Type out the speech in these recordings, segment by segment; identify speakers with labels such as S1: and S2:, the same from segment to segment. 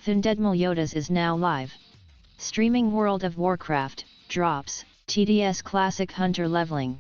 S1: Thundead Meliodas is now live. Streaming World of Warcraft, drops, TDS Classic Hunter leveling.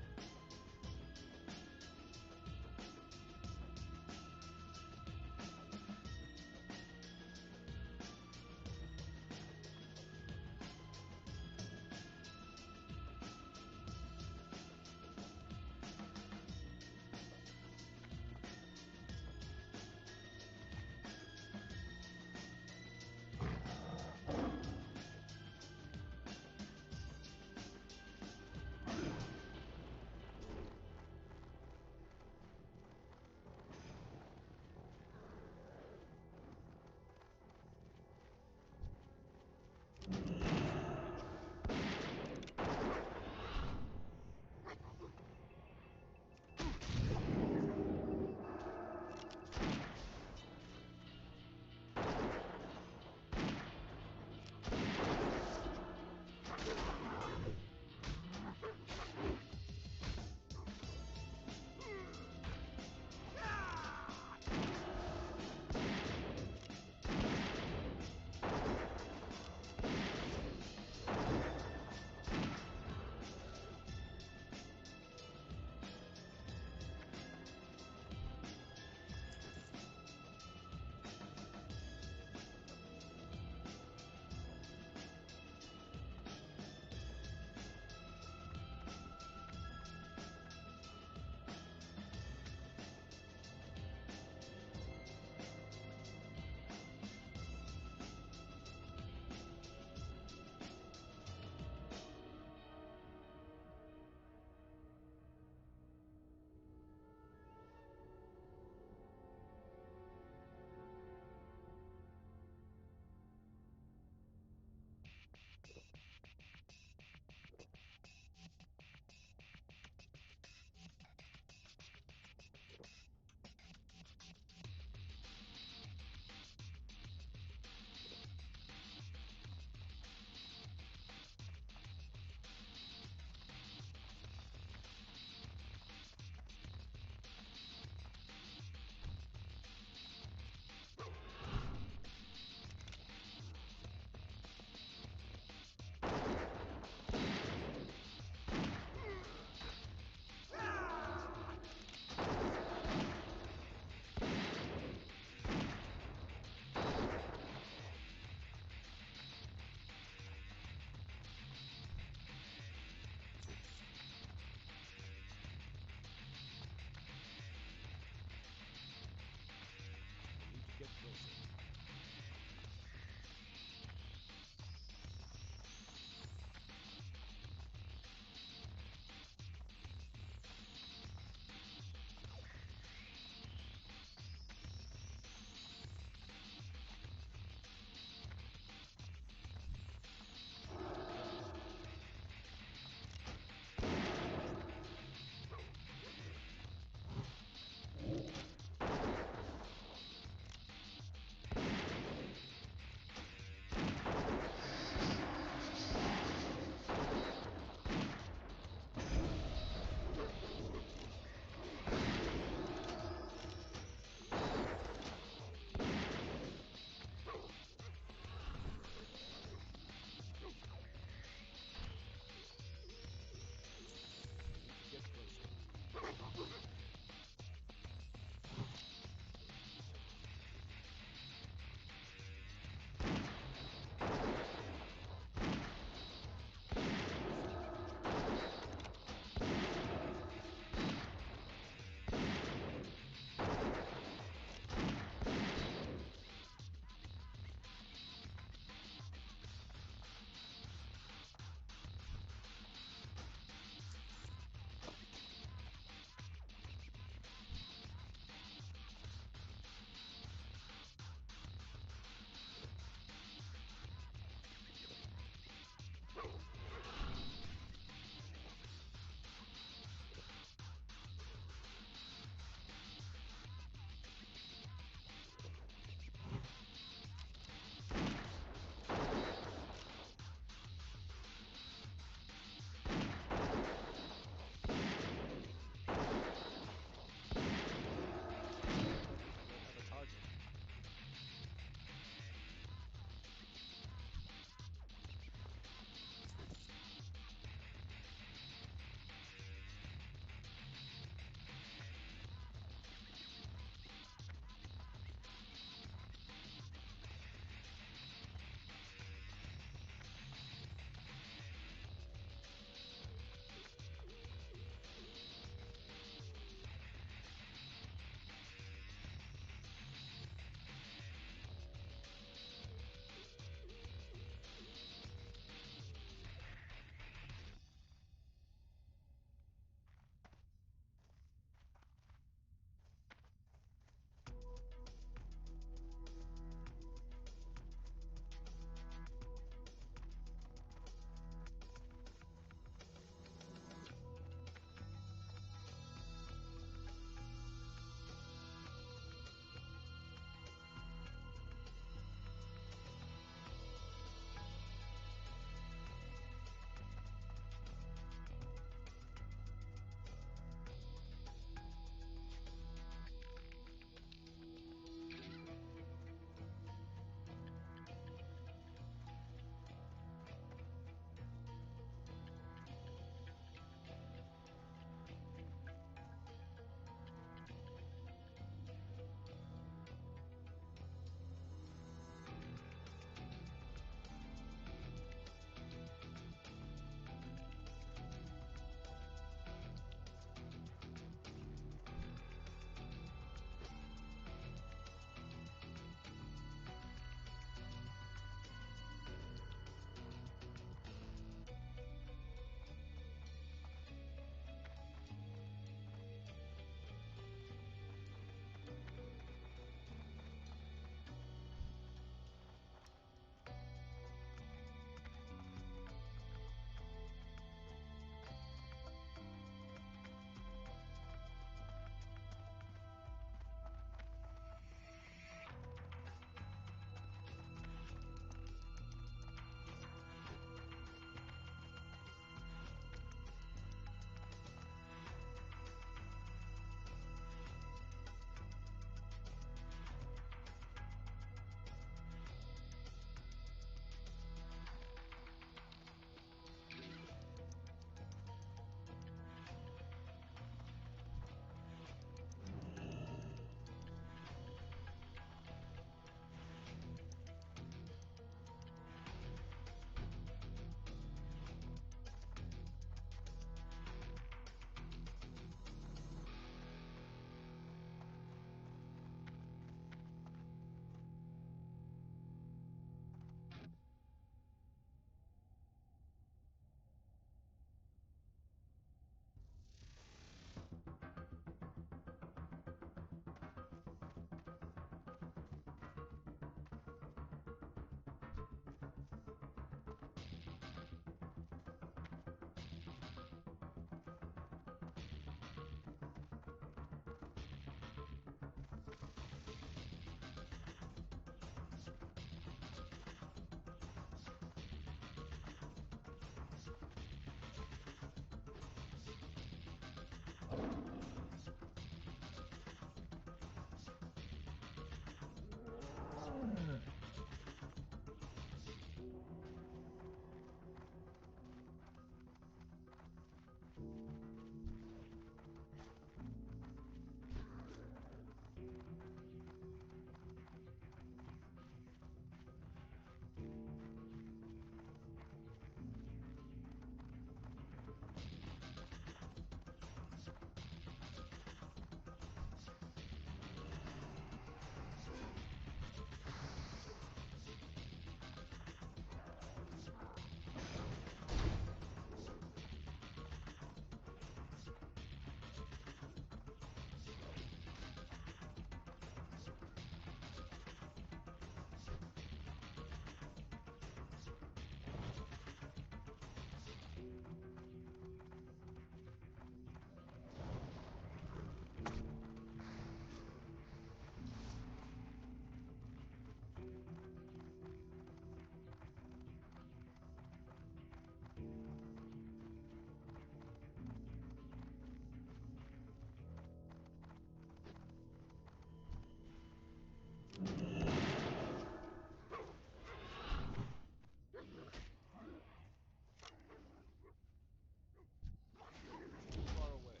S2: Far away.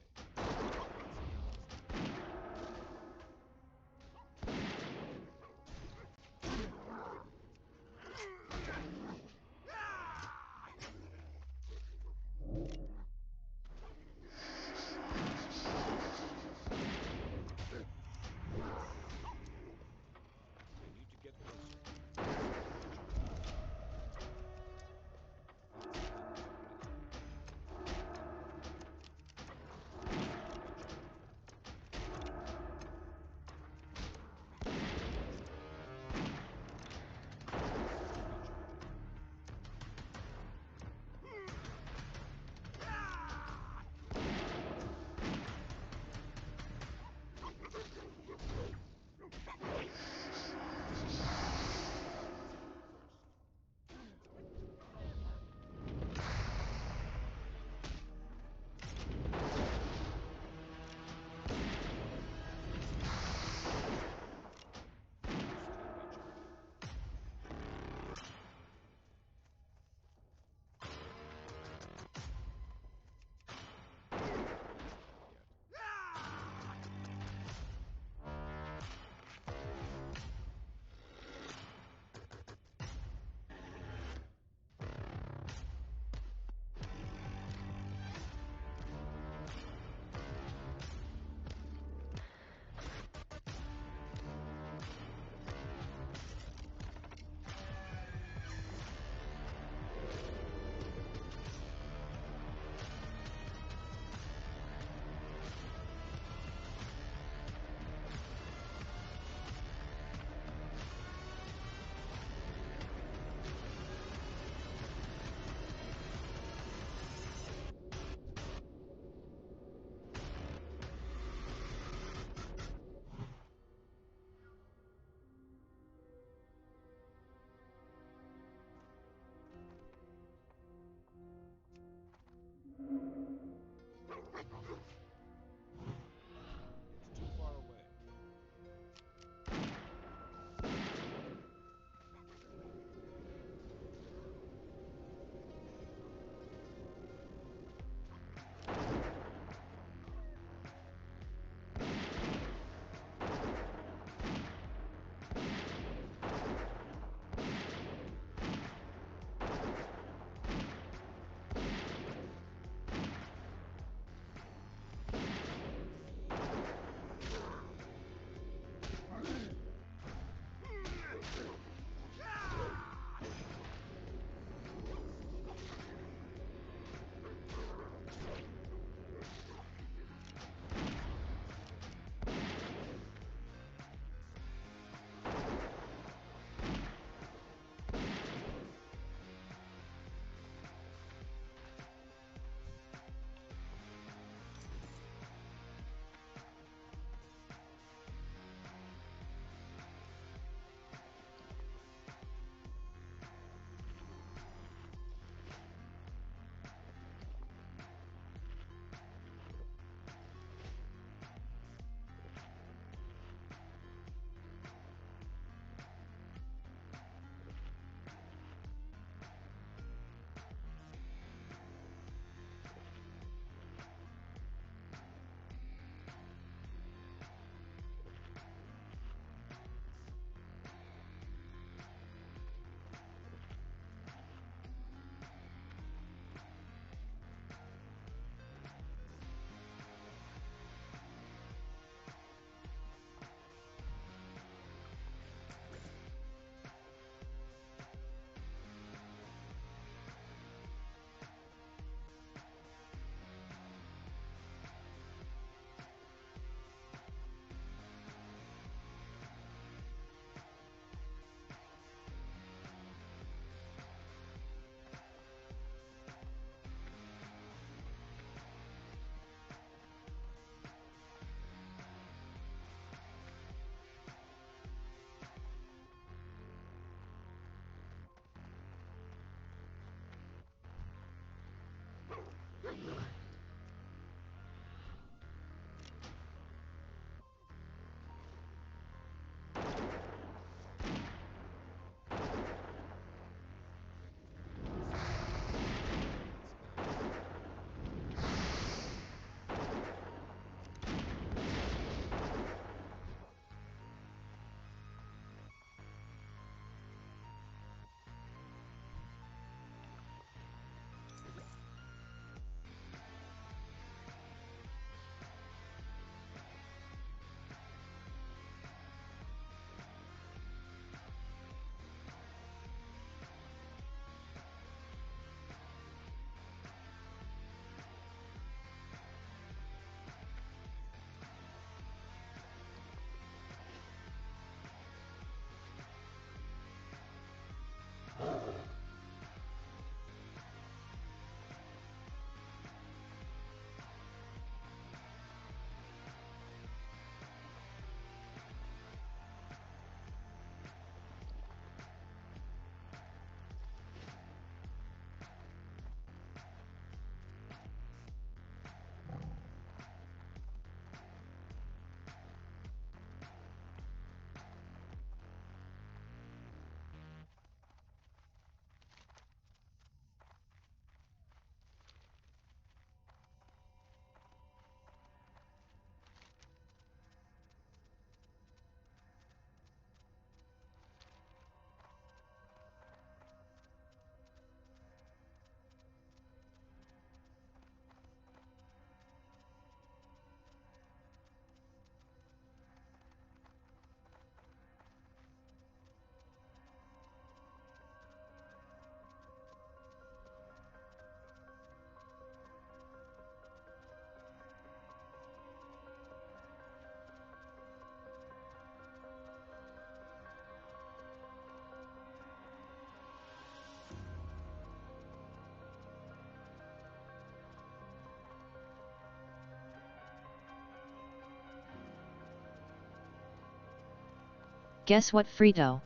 S1: Guess what, Frito?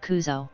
S1: Kuzo.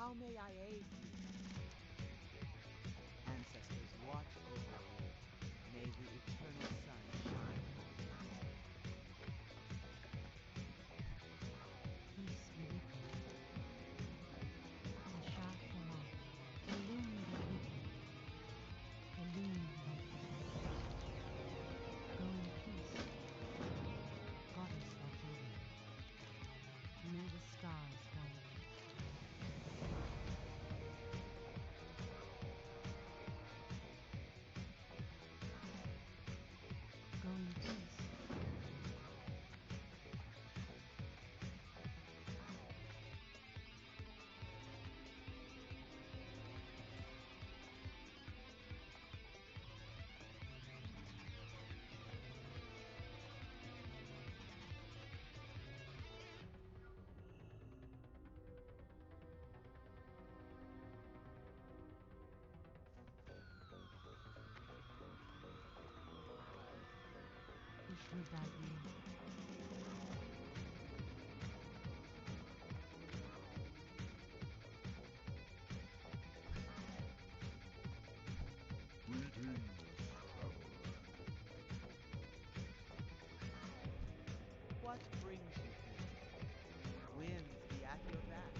S2: How may I aid you? Ancestors, watch over you. May the eternal sun shine upon you.
S3: Peace be with you. Asha Hora. Elum be with you. Elum be with you. Go in peace. Goddess Valkyrie. May the stars guide you. Go in peace. Ishridadi.
S4: Greetings, traveler.
S2: What brings you here? Winds be at your back.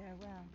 S3: Farewell.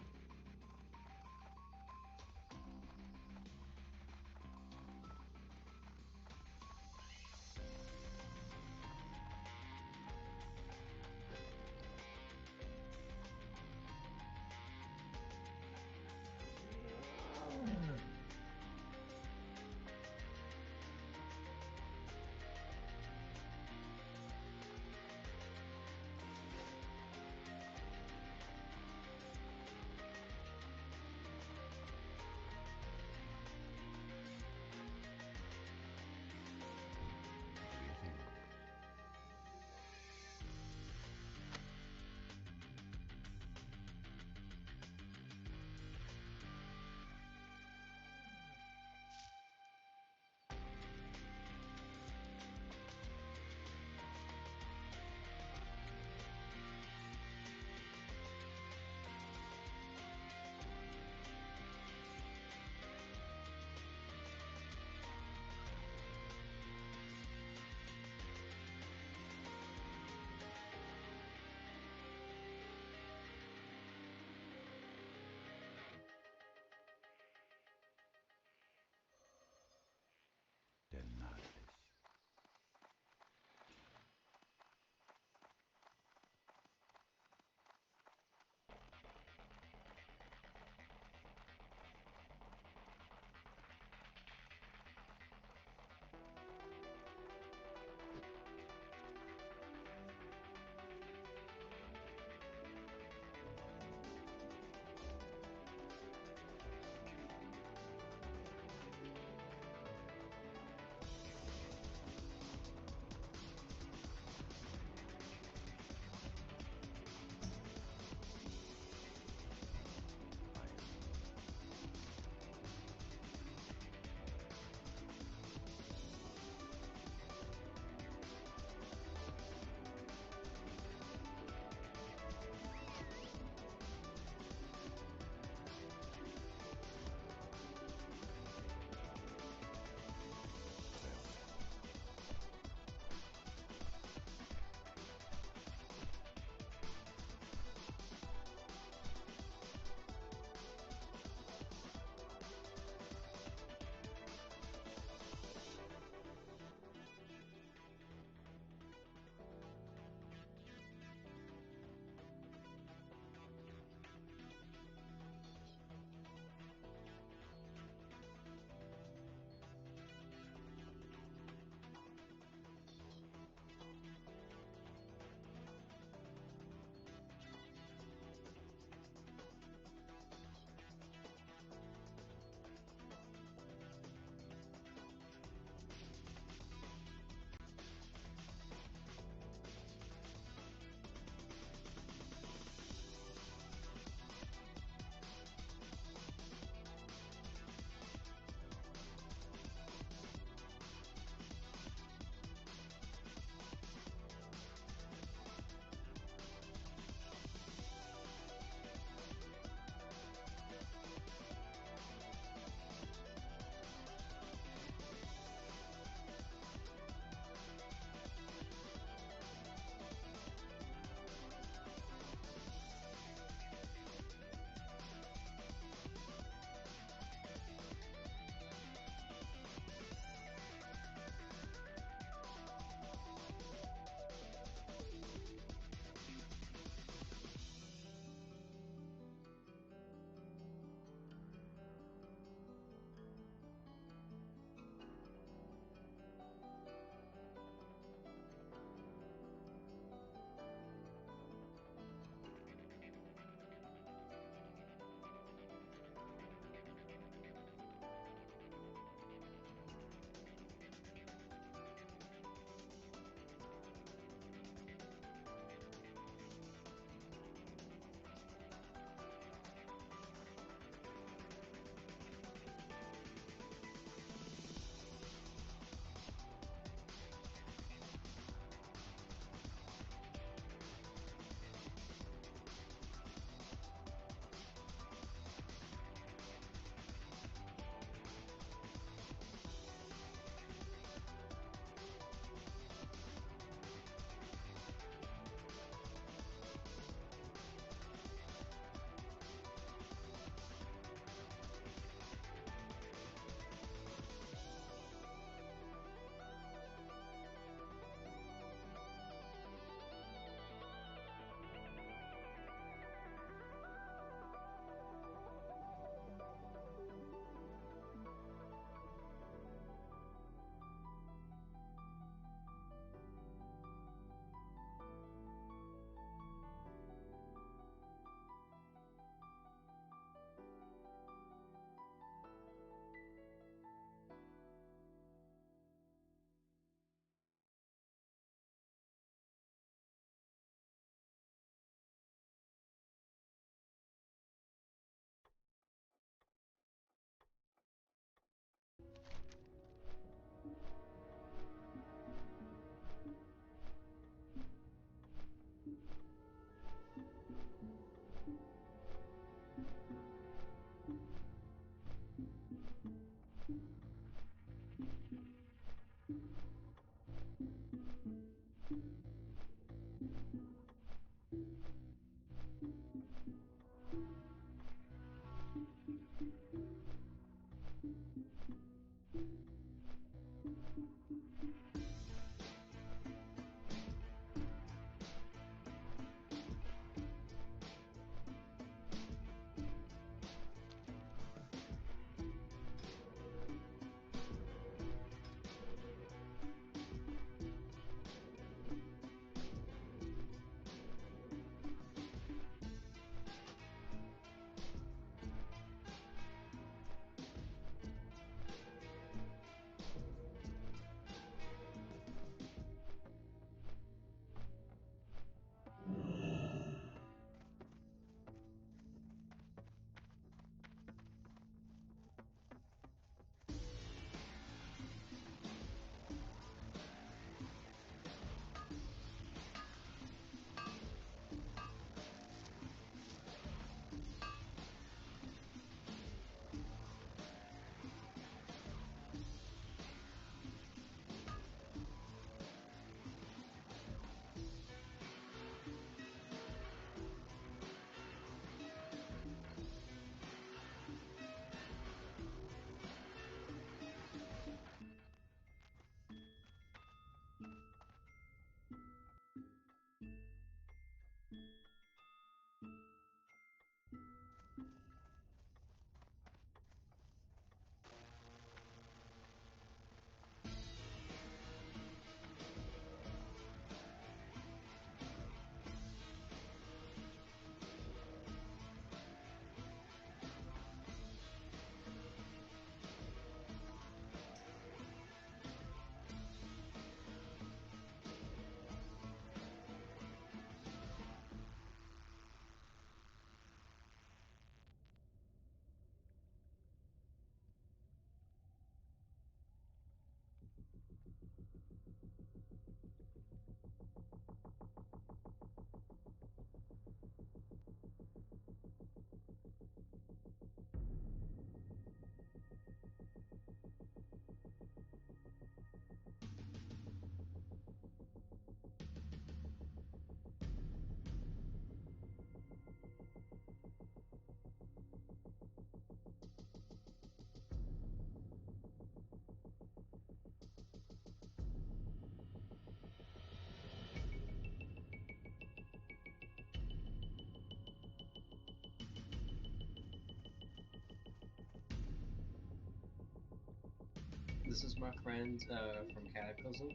S5: This is my friend from Cataclysm,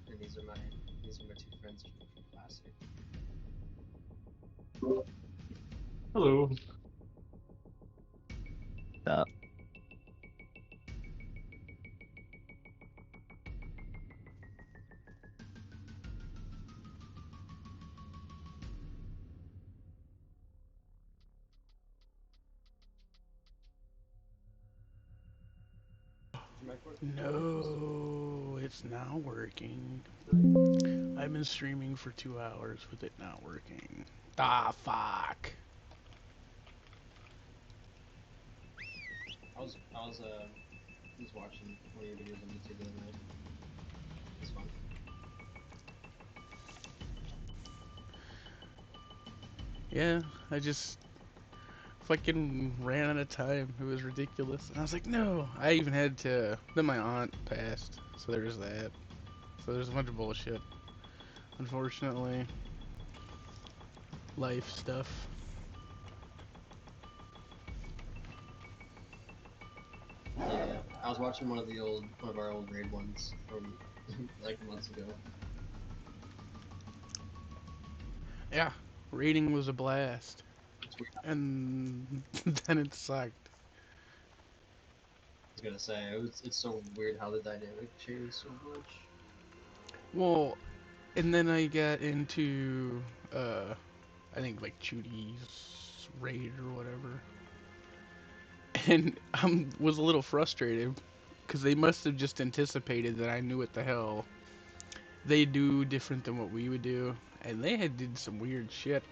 S5: and these are my two friends from Classic.
S6: Hello.
S7: Stop.
S6: No, it's not working. I've been streaming for 2 hours with it not working. Ah, fuck.
S5: I was watching one of your videos on YouTube the other night. It's fun.
S6: Yeah, I just fucking ran out of time. It was ridiculous. And I was like, no. I even had to. Then my aunt passed, so there's that. So there's a bunch of bullshit. Unfortunately, life stuff.
S5: Yeah, I was watching one of our old raid ones from like months ago.
S6: Yeah, raiding was a blast.
S5: It's weird.
S6: And then it sucked.
S5: I was gonna say it's so weird how the dynamic changed so much.
S6: Well, and then I got into, I think like Chudy's raid or whatever, and I was a little frustrated because they must have just anticipated that I knew what the hell they do different than what we would do, and they had did some weird shit,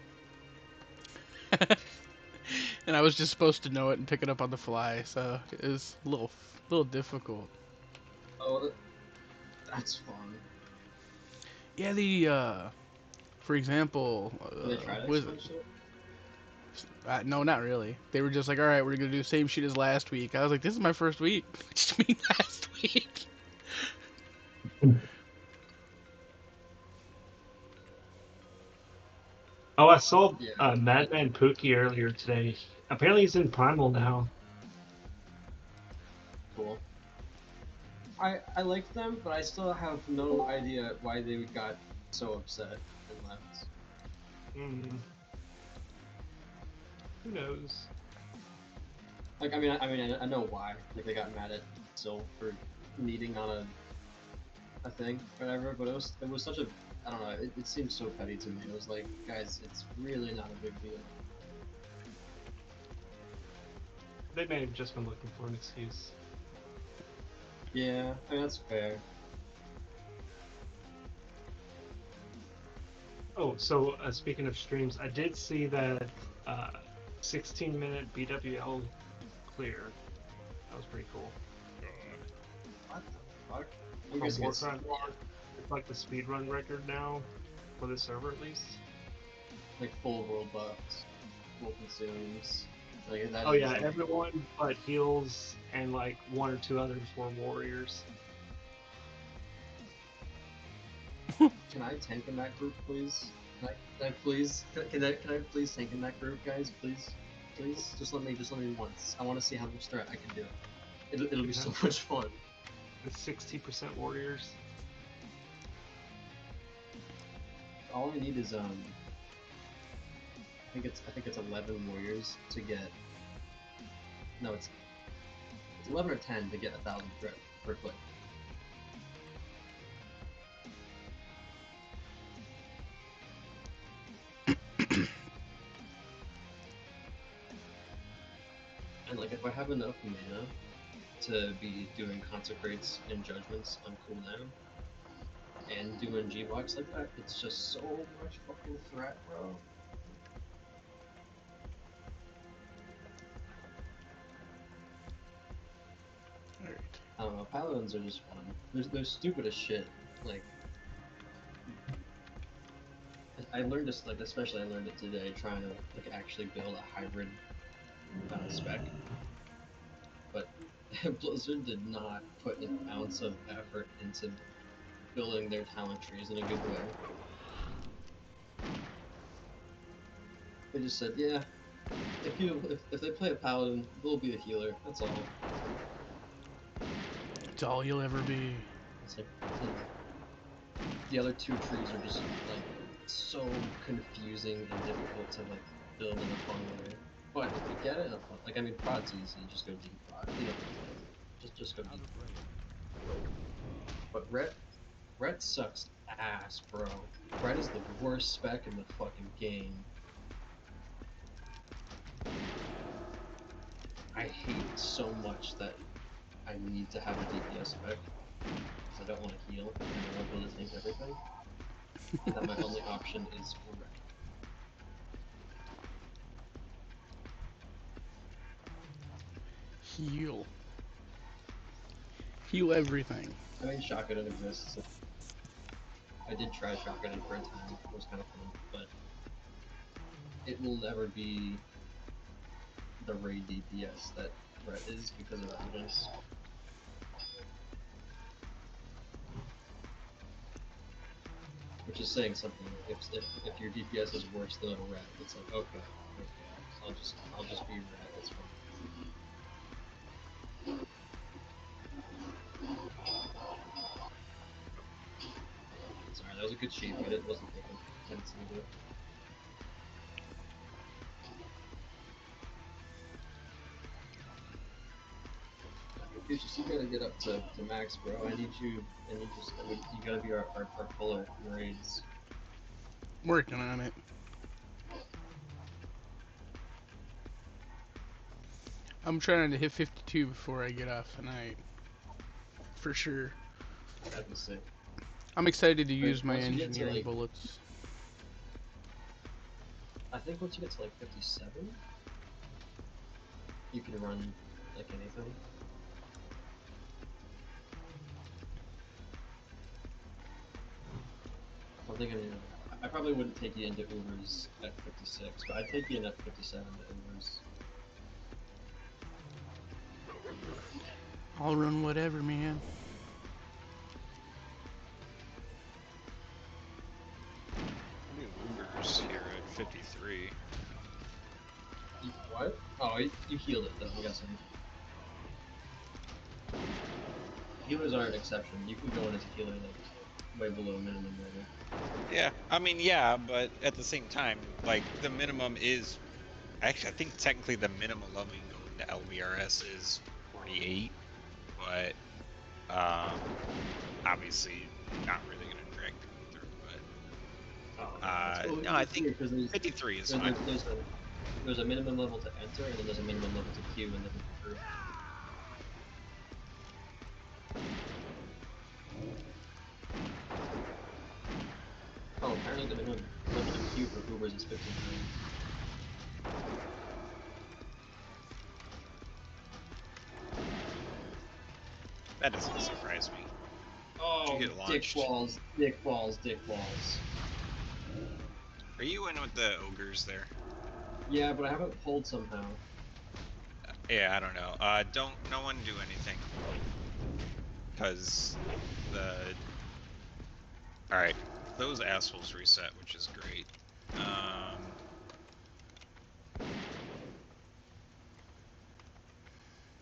S6: and I was just supposed to know it and pick it up on the fly, so it was a little difficult.
S5: Oh, that's fun.
S6: Yeah, the for example,
S5: They try to
S6: was
S5: explain shit.
S6: No, not really. They were just like, all right, we're gonna do the same shit as last week. I was like, this is my first week. What do you mean last week?
S7: Oh, I saw
S5: Yeah.
S7: Madman Pookie earlier today. Apparently, he's in Primal now.
S5: Cool. I like them, but I still have no idea why they got so upset and left.
S7: Hmm. Who knows?
S5: Like, I know why. Like, they got mad at Sil for meeting on a thing, whatever. But it was such a, I don't know. It seemed so petty to me. It was like, guys, it's really not a big deal.
S7: They may have just been looking for an excuse.
S5: Yeah, I mean that's fair.
S7: Oh, so speaking of streams, I did see that 16-minute BWL clear. That was pretty cool.
S5: What the fuck? You
S7: From
S5: guys get
S7: Warcraft 1, it's like the speedrun record now, for the server at least.
S5: like full world buffs, full consumes. Like that.
S7: Oh
S5: is,
S7: yeah,
S5: like,
S7: everyone but heals and like one or two others were warriors.
S5: Can I tank in that group, please? Can I please? Can I please tank in that group, guys? Please, please, just let me once. I want to see how much threat I can do. It'll be so much fun.
S7: It's 60% warriors.
S5: All I need is I think it's 11 warriors to get. No, it's 11 or 10 to get 1,000 threat per click. And like if I have enough mana to be doing consecrates and judgments on cooldown and doing G-blocks like that, it's just so much fucking threat, bro.
S6: Alright.
S5: I don't know, paladins are just fun. They're stupid as shit. Like I learned this, like especially I learned it today trying to like actually build a hybrid spec. But Blizzard did not put an ounce of effort into building their talent trees in a good way. They just said, yeah, if they play a paladin, they'll be a healer. That's all.
S6: It's all you'll ever be.
S5: It's like the other two trees are just like so confusing and difficult to like build in a fun way. But if you get it in a fun, like I mean, prod's easy. You just go deep prod. You know, just go deep. But Ret sucks ass, bro. Ret is the worst spec in the fucking game. I hate so much that I need to have a DPS spec because I don't want to heal and I won't be able to tank everything. And that my only option is Ret.
S6: Heal. Heal everything.
S5: I mean, Shotgun exists. I did try Shotgun for a time. It was kind of fun, but it will never be the raid DPS that Ret is because of Vengeance. Which is saying something. If your DPS is worse than a Ret, it's like okay, I'll just be Ret. It's fine. Sorry, that was a good cheat, but it wasn't taken. I didn't see it. Confucius, you gotta get up to max, bro. I need you, you gotta be our puller in raids.
S6: Working on it. I'm trying to hit 52 before I get off tonight. For sure.
S5: That'd be sick.
S6: I'm excited to use
S5: Like,
S6: my
S5: once you get to,
S6: engineering
S5: like-
S6: bullets.
S5: I think once you get to like 57, you can run like anything. I'm thinking, I probably wouldn't take you into Ubers at 56, but I'd take you in at 57 to Ubers.
S6: I'll run whatever, man.
S8: I do Ubers here at 53.
S5: What? Oh, you healed it though, I'm guessing. Healers are an exception. You can go in as a healer like way below minimum level.
S8: Yeah, I mean, yeah, but at the same time, like, the minimum is... Actually, I think technically the minimum level you can go into LBRS is 48, but, obviously not really going to drag people through, but, no, I think 53 is fine.
S5: There's a minimum level to enter, and then there's a minimum level to queue, and then through. Oh, apparently the minimum level to queue for Ubers is 59.
S8: That doesn't surprise me.
S5: Oh,
S8: Did you get
S5: dick
S8: launched?
S5: balls, dick balls, dick balls.
S8: Are you in with the ogres there?
S5: Yeah, but I haven't pulled somehow.
S8: Yeah, I don't know. No one do anything. Because Alright, those assholes reset, which is great.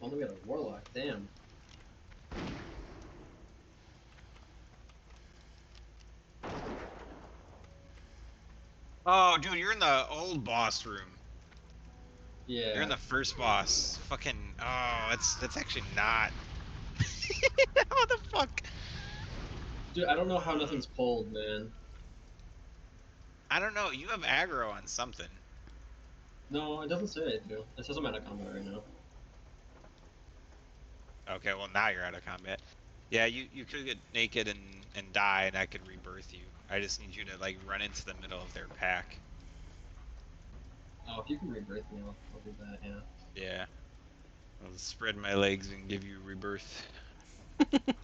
S5: Only we got a warlock, damn.
S8: Oh, dude, you're in the old boss room.
S5: Yeah.
S8: You're in the first boss. Fucking, oh, that's actually not. What the fuck?
S5: Dude, I don't know how nothing's pulled, man.
S8: I don't know, you have aggro on something.
S5: No, it doesn't say I do. It says I'm out of combat right now.
S8: Okay, well now you're out of combat. Yeah, you could get naked and die, and I could rebirth you. I just need you to, like, run into the middle of their pack.
S5: Oh, if you can rebirth me, I'll do that, yeah.
S8: Yeah. I'll spread my legs and give you rebirth.
S5: Excellent.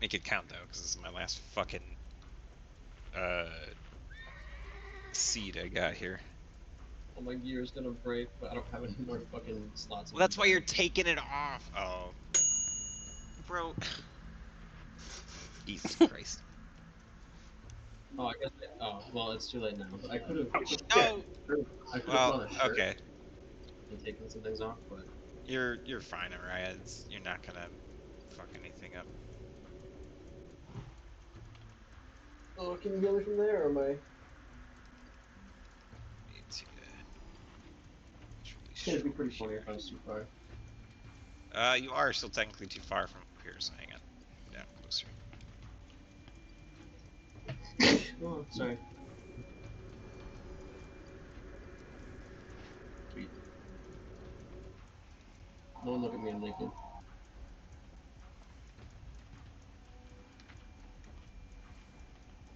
S8: Make it count, though, because this is my last fucking, seed I got here.
S5: Oh, my gear's gonna break, but I don't have any more fucking slots.
S8: Well, that's why you're taking it off. Oh. Bro. Jesus Christ.
S5: Oh, I guess. Oh, well, it's too late now. I could have.
S8: No!
S5: I could have
S8: Well,
S5: gone a shirt
S8: okay.
S5: and taken some things off, but.
S8: You're fine, Araya. You're not gonna fuck anything up.
S5: Oh, can you heal me from there, or am I?
S8: Need to,
S5: It'd be pretty funny if I was too far.
S8: You are still technically too far from up here, so hang on. Down closer.
S5: Oh, sorry. Sweet. No one look at me, I'm naked.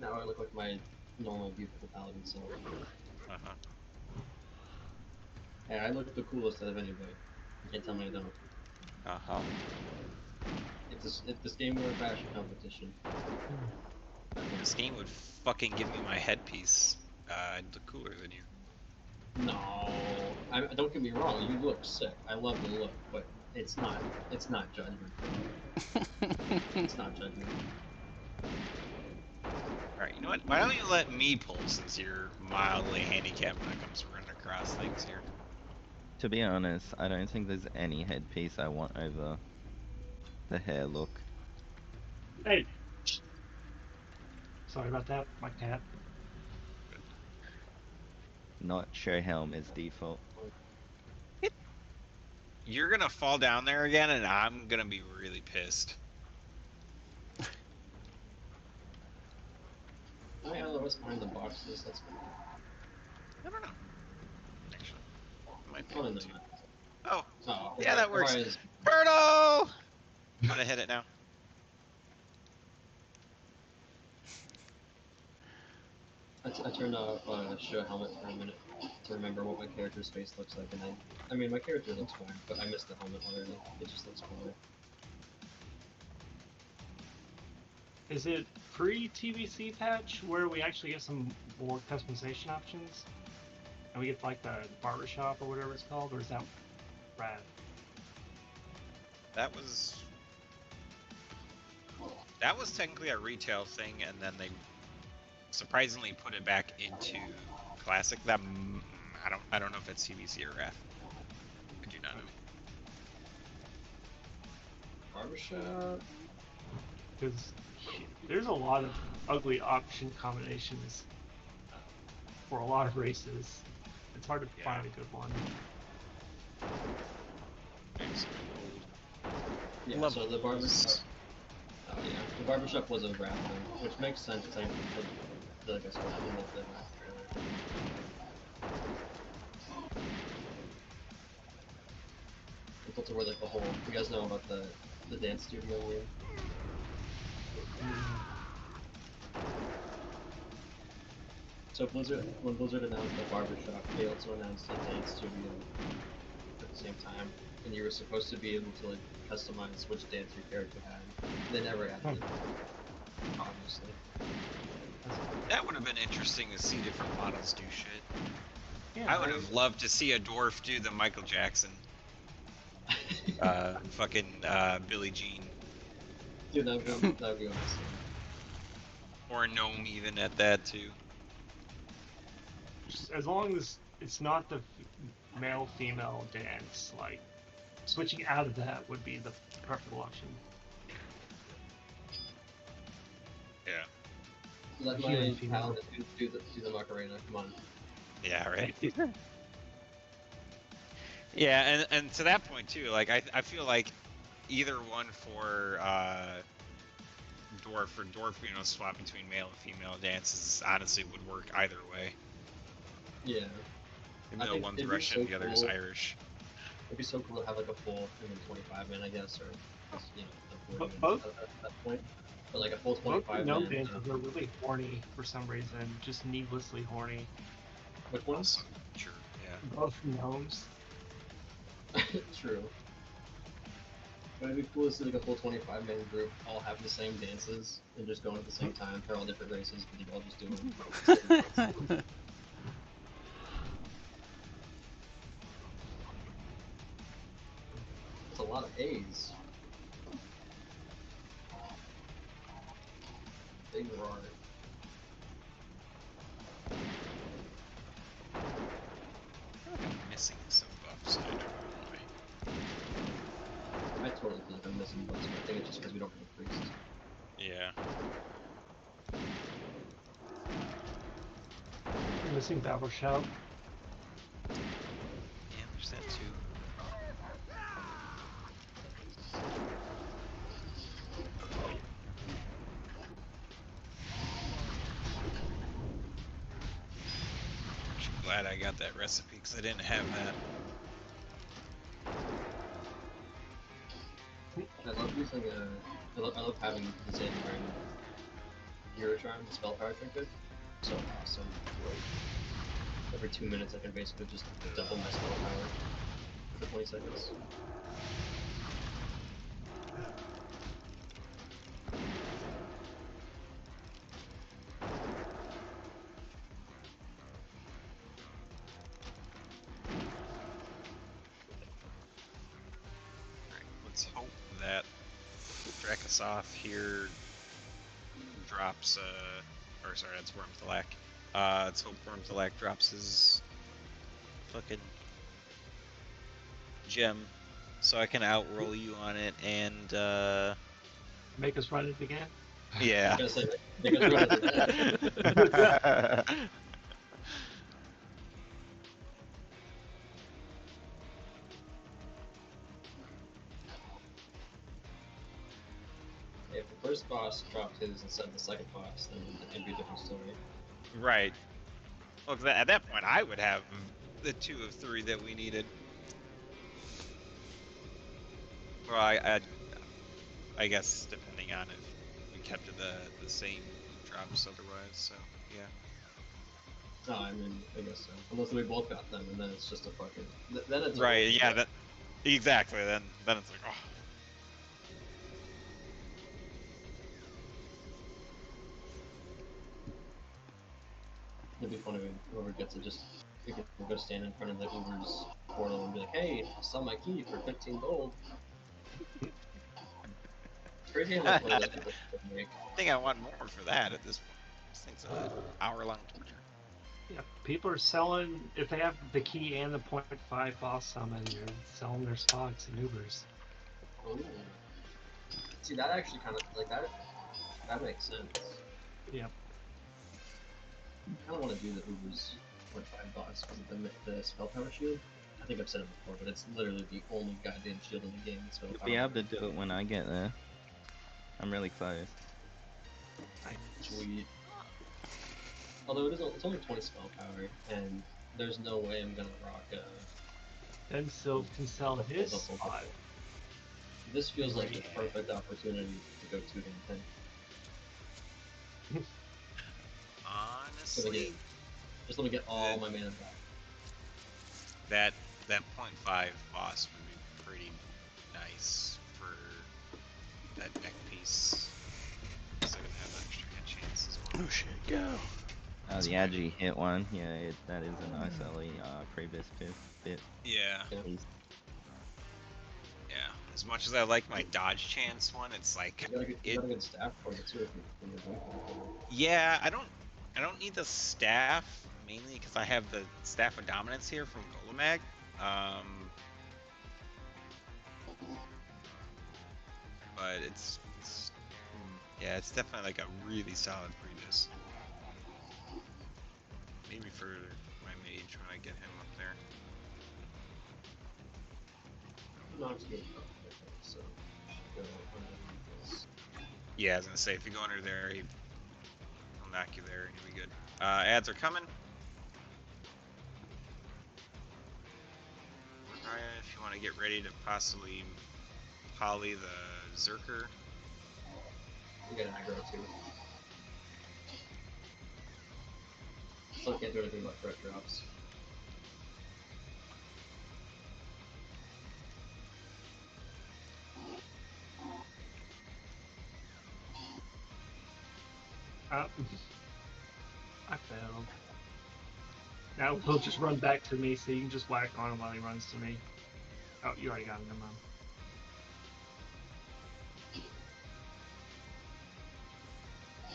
S5: Now I look like my normal, beautiful paladin self.
S8: Uh-huh.
S5: Hey, I look the coolest out of anybody. You can't tell me I don't.
S8: Uh-huh.
S5: If this game were a fashion competition.
S8: This game would fucking give me my headpiece. I'd look cooler than you.
S5: No, don't get me wrong. You look sick. I love the look, but it's not judgment. It's not judgment.
S8: Alright, you know what? Why don't you let me pull since you're mildly handicapped when it comes to running across things here?
S9: To be honest, I don't think there's any headpiece I want over the hair look.
S7: Hey! Sorry about that, my cat.
S9: Not show helm is default.
S8: You're gonna fall down there again, and I'm gonna be really pissed.
S5: Why hell was behind the boxes? That's
S8: I don't know. Actually, it might be
S5: fun
S8: able
S5: in
S8: to.
S5: that.
S8: Oh,
S5: Oh,
S8: yeah, that works.
S5: Orion is-
S8: Birdo! I'm gonna hit it now.
S5: I turned off show helmet for a minute to remember what my character's face looks like, and I mean my character looks fine, but I missed the helmet already. It just looks cooler.
S7: Is it pre-TBC patch where we actually get some more customization options? And we get like the barbershop or whatever it's called, or is that rad?
S8: That was technically a retail thing, and then they surprisingly put it back into classic. That I don't know if it's CBC or RAF. I do not know.
S5: Barbershop.
S7: Because there's a lot of ugly option combinations for a lot of races. It's hard to
S8: Yeah.
S7: find a good one.
S8: There's
S5: Yeah,
S8: Love
S5: so the barbershop. Oh yeah, the barbershop was a rap thing, which makes sense. I feel like I saw that in the last trailer. It's also where like the whole. You guys know about the dance studio here? So when Blizzard announced the barbershop, they also announced the dance studio at the same time, and you were supposed to be able to like customize which dance your character had. They never added it, obviously.
S8: That would have been interesting to see different models do shit.
S7: Yeah,
S8: I would have loved to see a dwarf do the Michael Jackson, fucking Billie Jean,
S5: Dude, that'd be awesome.
S8: or a gnome even at that too.
S7: just as long as it's not the male-female dance, like switching out of that would be the preferable option.
S8: Yeah.
S5: Let
S7: Human
S5: my
S7: female.
S5: paladin do the Macarena. Come on.
S8: Yeah, right. Yeah, and to that point too, like I feel like either one for dwarf, you know, swap between male and female dances honestly would work either way.
S5: Yeah.
S8: Even
S5: I
S8: though
S5: think
S8: one's
S5: it'd be
S8: Russian,
S5: so
S8: the other's
S5: cool.
S8: Irish.
S5: It'd be so cool to have like a full 25 man, I guess, or just, you know, the 40
S7: But
S5: man
S7: both-
S5: at that point. But like a full
S7: Both the
S5: 25
S7: gnome
S5: man.
S7: dances are really horny for some reason, just needlessly horny.
S5: Which ones?
S8: Sure. Yeah.
S7: Both gnomes.
S5: True. But it'd be cool to see like a full 25 man group all have the same dances and just going at the same time. They're all different races, but they're all just doing the same dance. It's a lot of A's. Big roar.
S8: I feel like I'm missing some buffs. And I don't know why.
S5: I totally feel like I'm missing buffs, but I think it's just because we don't have a priest.
S8: Yeah.
S7: I'm missing Battle Shout.
S8: Yeah, there's that too. Actually glad I got that recipe because I didn't have that.
S5: I love using I love having the same kind of Eurocharm, the spell power trinket. So awesome. Like, every 2 minutes I can basically just double my spell power for 20 seconds.
S8: Let's hope that Dracosoth here drops, or sorry, that's Wormthalak. Let's hope Wormthalak drops his fucking gem so I can outroll you on it and,
S7: Make us run it again.
S8: yeah.
S5: I was gonna say, make us run it again. If the first boss dropped his instead of the second boss, then it'd be a different story.
S8: Right. Well, 'cause at that point, I would have the 2 of 3 that we needed. Well, I guess depending on if we kept the same drops otherwise. So yeah.
S5: No, I mean, I guess so. Unless we both got them, and then it's just a fucking. Then it's
S8: Right. Yeah. That. Exactly. Then it's like, oh.
S5: It'd be funny when whoever gets it just people go stand in front of the Uber's portal and be like, "Hey, I'll sell my key for 15 gold." It's crazy how much money that people make.
S8: I think I want more for that at this point. This thing's an hour-long torture.
S7: Yeah, people are selling, if they have the key and the 0.5 boss summon, they're selling their spots in Ubers.
S5: Ooh. See, that actually kind of like that. That makes sense.
S7: Yep.
S5: I kind of want to do the Uber's 0.5 boss with the spell power shield. I think I've said it before, but it's literally the only goddamn shield in the game. Spell
S9: You'll
S5: power.
S9: be able to do it when I get there. I'm really close.
S5: Sweet. Although it's only 20 spell power, and there's no way I'm gonna rock
S7: Then Sylph can sell his
S5: hold up.
S7: spot.
S5: This feels like the perfect opportunity to go 2 damn thing.
S8: Honestly,
S5: Just let me get all my mana back.
S8: that 0.5 boss would be pretty nice for that neck piece. So I can have an extra hit chance as well.
S6: Oh shit, go.
S9: Oh, the Agi hit one. Yeah, that is a nice early previous bit.
S8: Yeah,
S5: Yeah.
S8: yeah. As much as I like my dodge chance one, it's like
S5: You got a good staff for it too. If you're doing
S8: yeah, I don't need the staff mainly because I have the staff of dominance here from Golemag. But it's yeah, it's definitely like a really solid previous. Maybe for my mage when I get him up there.
S5: Nox good. So go underneath this.
S8: Yeah, I was gonna say if you go under there, he'll knock you there and you'll be good. Ads are coming. Alright, if you want to get ready to possibly poly the Zerker.
S5: You get an aggro too. Still can't do anything about threat drops.
S7: I failed. Now he'll just run back to me, so you can just whack on him while he runs to me. Oh, you already got him, never mind.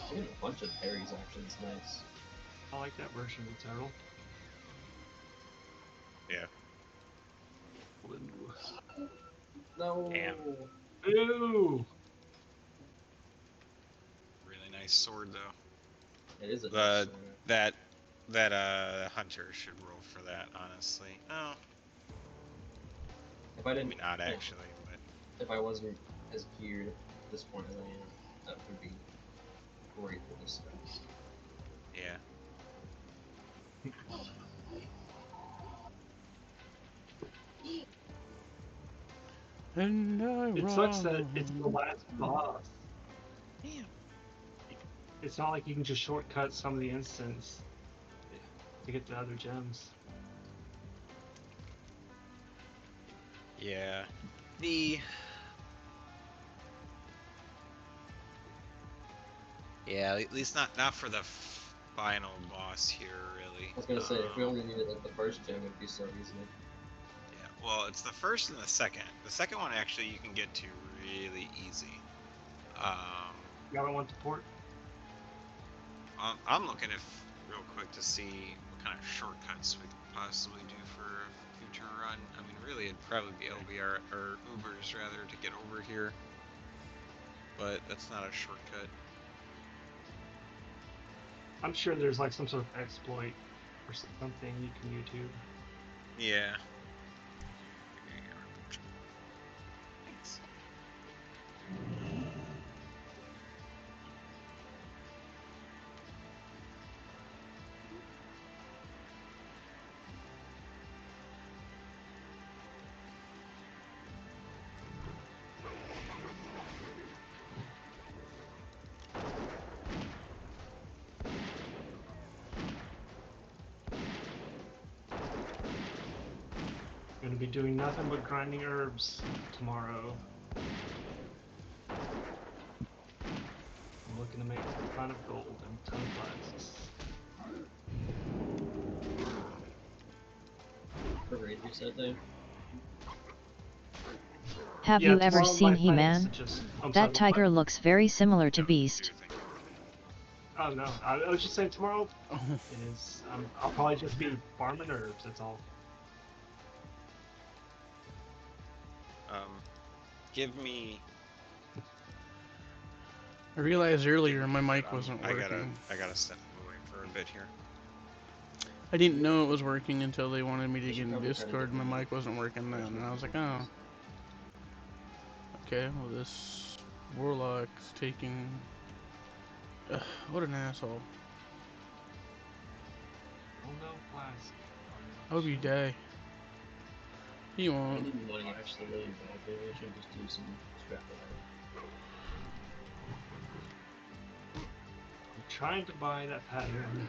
S5: Getting a bunch of parries actually is nice.
S7: I like that version of the turtle.
S8: Yeah.
S7: Blue.
S5: No.
S8: Damn.
S7: Ooh!
S8: Really nice sword though.
S5: It is a
S8: The
S5: nice sword.
S8: that hunter should roll for that, honestly. Oh,
S5: If I
S8: maybe
S5: didn't,
S8: not actually, but
S5: if I wasn't as geared at this point as I am, that would be great for this stuff.
S8: yeah.
S6: And I
S7: It sucks that
S6: run.
S7: it's the last boss.
S8: Damn.
S7: It's not like you can just shortcut some of the instants to get the other gems.
S8: Yeah. Yeah, at least not for the final boss here, really.
S5: I was gonna say, if we only needed like the first gem, it'd be so easy.
S8: Yeah, well, it's the first and the second. The second one actually you can get to really easy.
S7: Y'all don't want the port?
S8: I'm looking real quick to see what kind of shortcuts we could possibly do for a future run. I mean, really, it'd probably be LBR or Ubers rather to get over here, but that's not a shortcut.
S7: I'm sure there's like some sort of exploit or something you can YouTube.
S8: Yeah. Thanks.
S7: Gonna be doing nothing but grinding herbs tomorrow. I'm looking to make a ton of gold and a ton of flasks.
S5: reset day?
S1: Have
S7: Yeah,
S1: you ever
S7: tomorrow
S1: seen
S7: my plan is to
S1: He-Man?
S7: just. I'm sorry,
S1: That
S7: what?
S1: tiger looks very similar to
S8: No,
S1: Beast.
S8: you're thinking.
S7: Oh no, I was just saying tomorrow
S6: Oh,
S7: is I'll probably just be farming herbs. That's all.
S8: Give me.
S6: I realized earlier my
S8: give me a
S6: mic
S8: bit.
S6: wasn't
S8: I
S6: working.
S8: gotta step away for a bit here.
S6: I didn't know it was working until they wanted me to
S5: I
S6: get
S5: should
S6: in
S5: probably try to
S6: Discord
S5: get
S6: and my
S5: my
S6: mic wasn't working then, and I was like, oh. Okay, well this warlock's taking... Ugh, what an asshole.
S7: Oh no, flask.
S6: I hope you die. He
S5: I
S6: won't.
S5: need money actually really bad. Maybe I should just do some scrap iron.
S7: I'm trying to buy that pattern.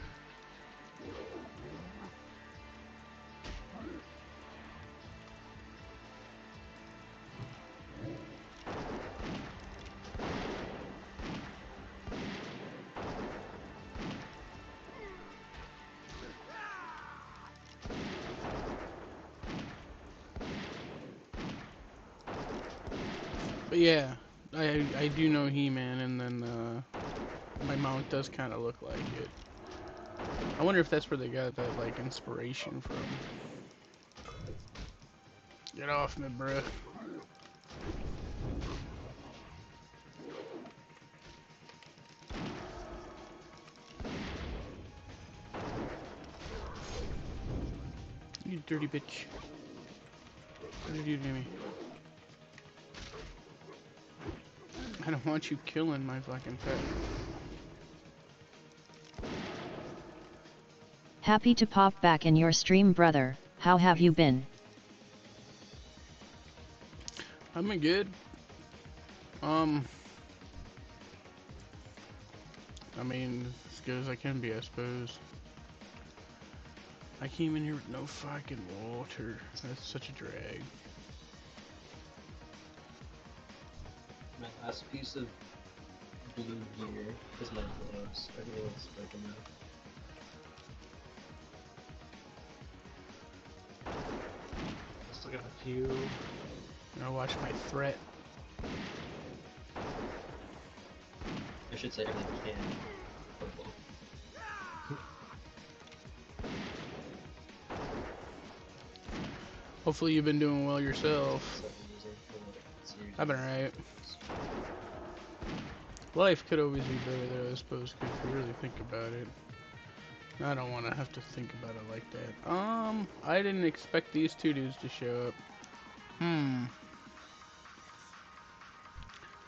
S6: But yeah, I do know He-Man, and then my mount does kind of look like it. I wonder if that's where they got that like inspiration from. Get off me, bruh. You dirty bitch. What did you do to me? I don't want you killing my fucking pet.
S1: Happy to pop back in your stream, brother. How have you been?
S6: I'm good. I mean, as good as I can be, I suppose. I came in here with no fucking water. That's such a drag.
S5: My last piece of blue gear is my gloves. Everything else is broken now.
S7: I still got a few.
S6: Now watch my threat.
S5: I should say everything can. Purple.
S6: Hopefully you've been doing well yourself. I've been alright. Life could always be better though, I suppose, if you really think about it. I don't want to have to think about it like that. I didn't expect these two dudes to show up.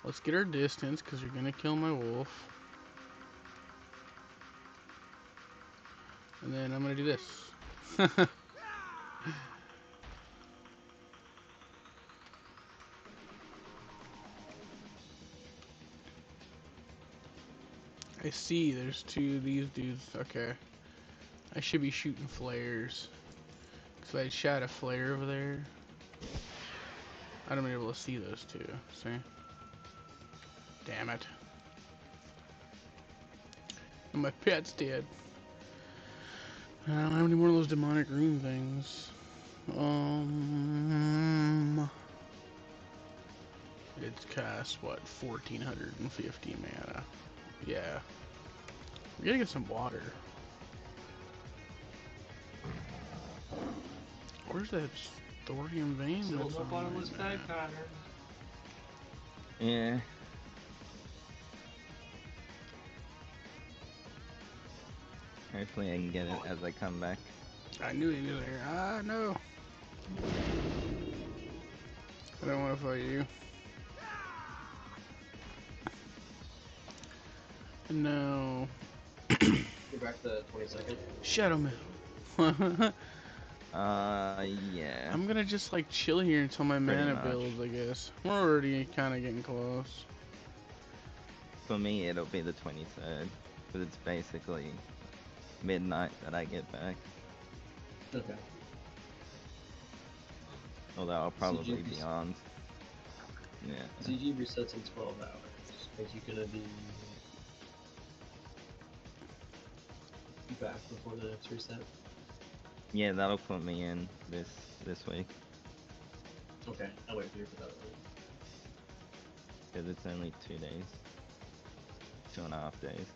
S6: Let's get our distance, because you're going to kill my wolf. And then I'm going to do this. I see, there's two of these dudes. Okay. I should be shooting flares. Because I shot a flare over there. I'd have been able to see those two. See? Damn it. And my pet's dead. I don't have any more of those demonic rune things. It's cast, what, 1450 mana. Yeah. We gotta get some water. Where's that thorium vein?
S7: Still
S6: that's
S7: no
S6: on
S7: bottomless
S6: my
S7: bag
S6: map?
S7: pattern.
S9: Yeah. Hopefully I can get it as I come back.
S6: I knew he was there. Ah, no. I don't want to fight you. No.
S5: You're back to 22nd.
S6: Shadow Man.
S9: Yeah.
S6: I'm gonna just like chill here until my
S9: Pretty
S6: mana
S9: much.
S6: builds, I guess. We're already kind of getting close.
S9: For me, it'll be the 23rd. Because it's basically midnight that I get back.
S5: Okay.
S9: Although I'll probably
S5: CG
S9: be on. Yeah.
S5: CG resets in 12 hours. Are you gonna be back before the next reset?
S9: Yeah, that'll put me in this week
S5: Okay, I'll wait for you for that one.
S9: because it's only 2 days, 2.5 days.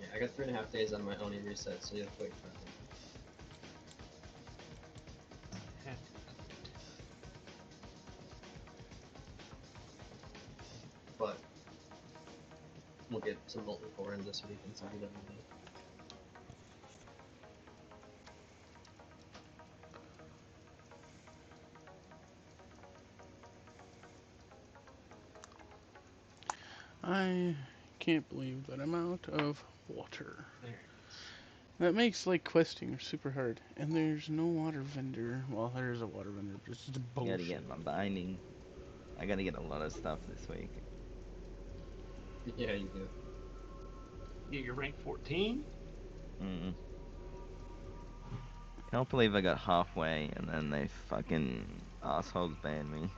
S5: Yeah, I got 3.5 days on my Oni reset, so you have to wait for it.
S7: Heck.
S5: But we'll get some Molten Core in this week and some BWD.
S6: I can't believe that I'm out of water.
S7: There.
S6: That makes like questing super hard. And there's no water vendor. Well, there is a water vendor, but it's just
S9: I
S6: bullshit.
S9: gotta get my binding. I gotta get a lot of stuff this week.
S5: Yeah, you do.
S7: Get your rank 14?
S9: Mm. Can't believe I got halfway and then they fucking assholes banned me.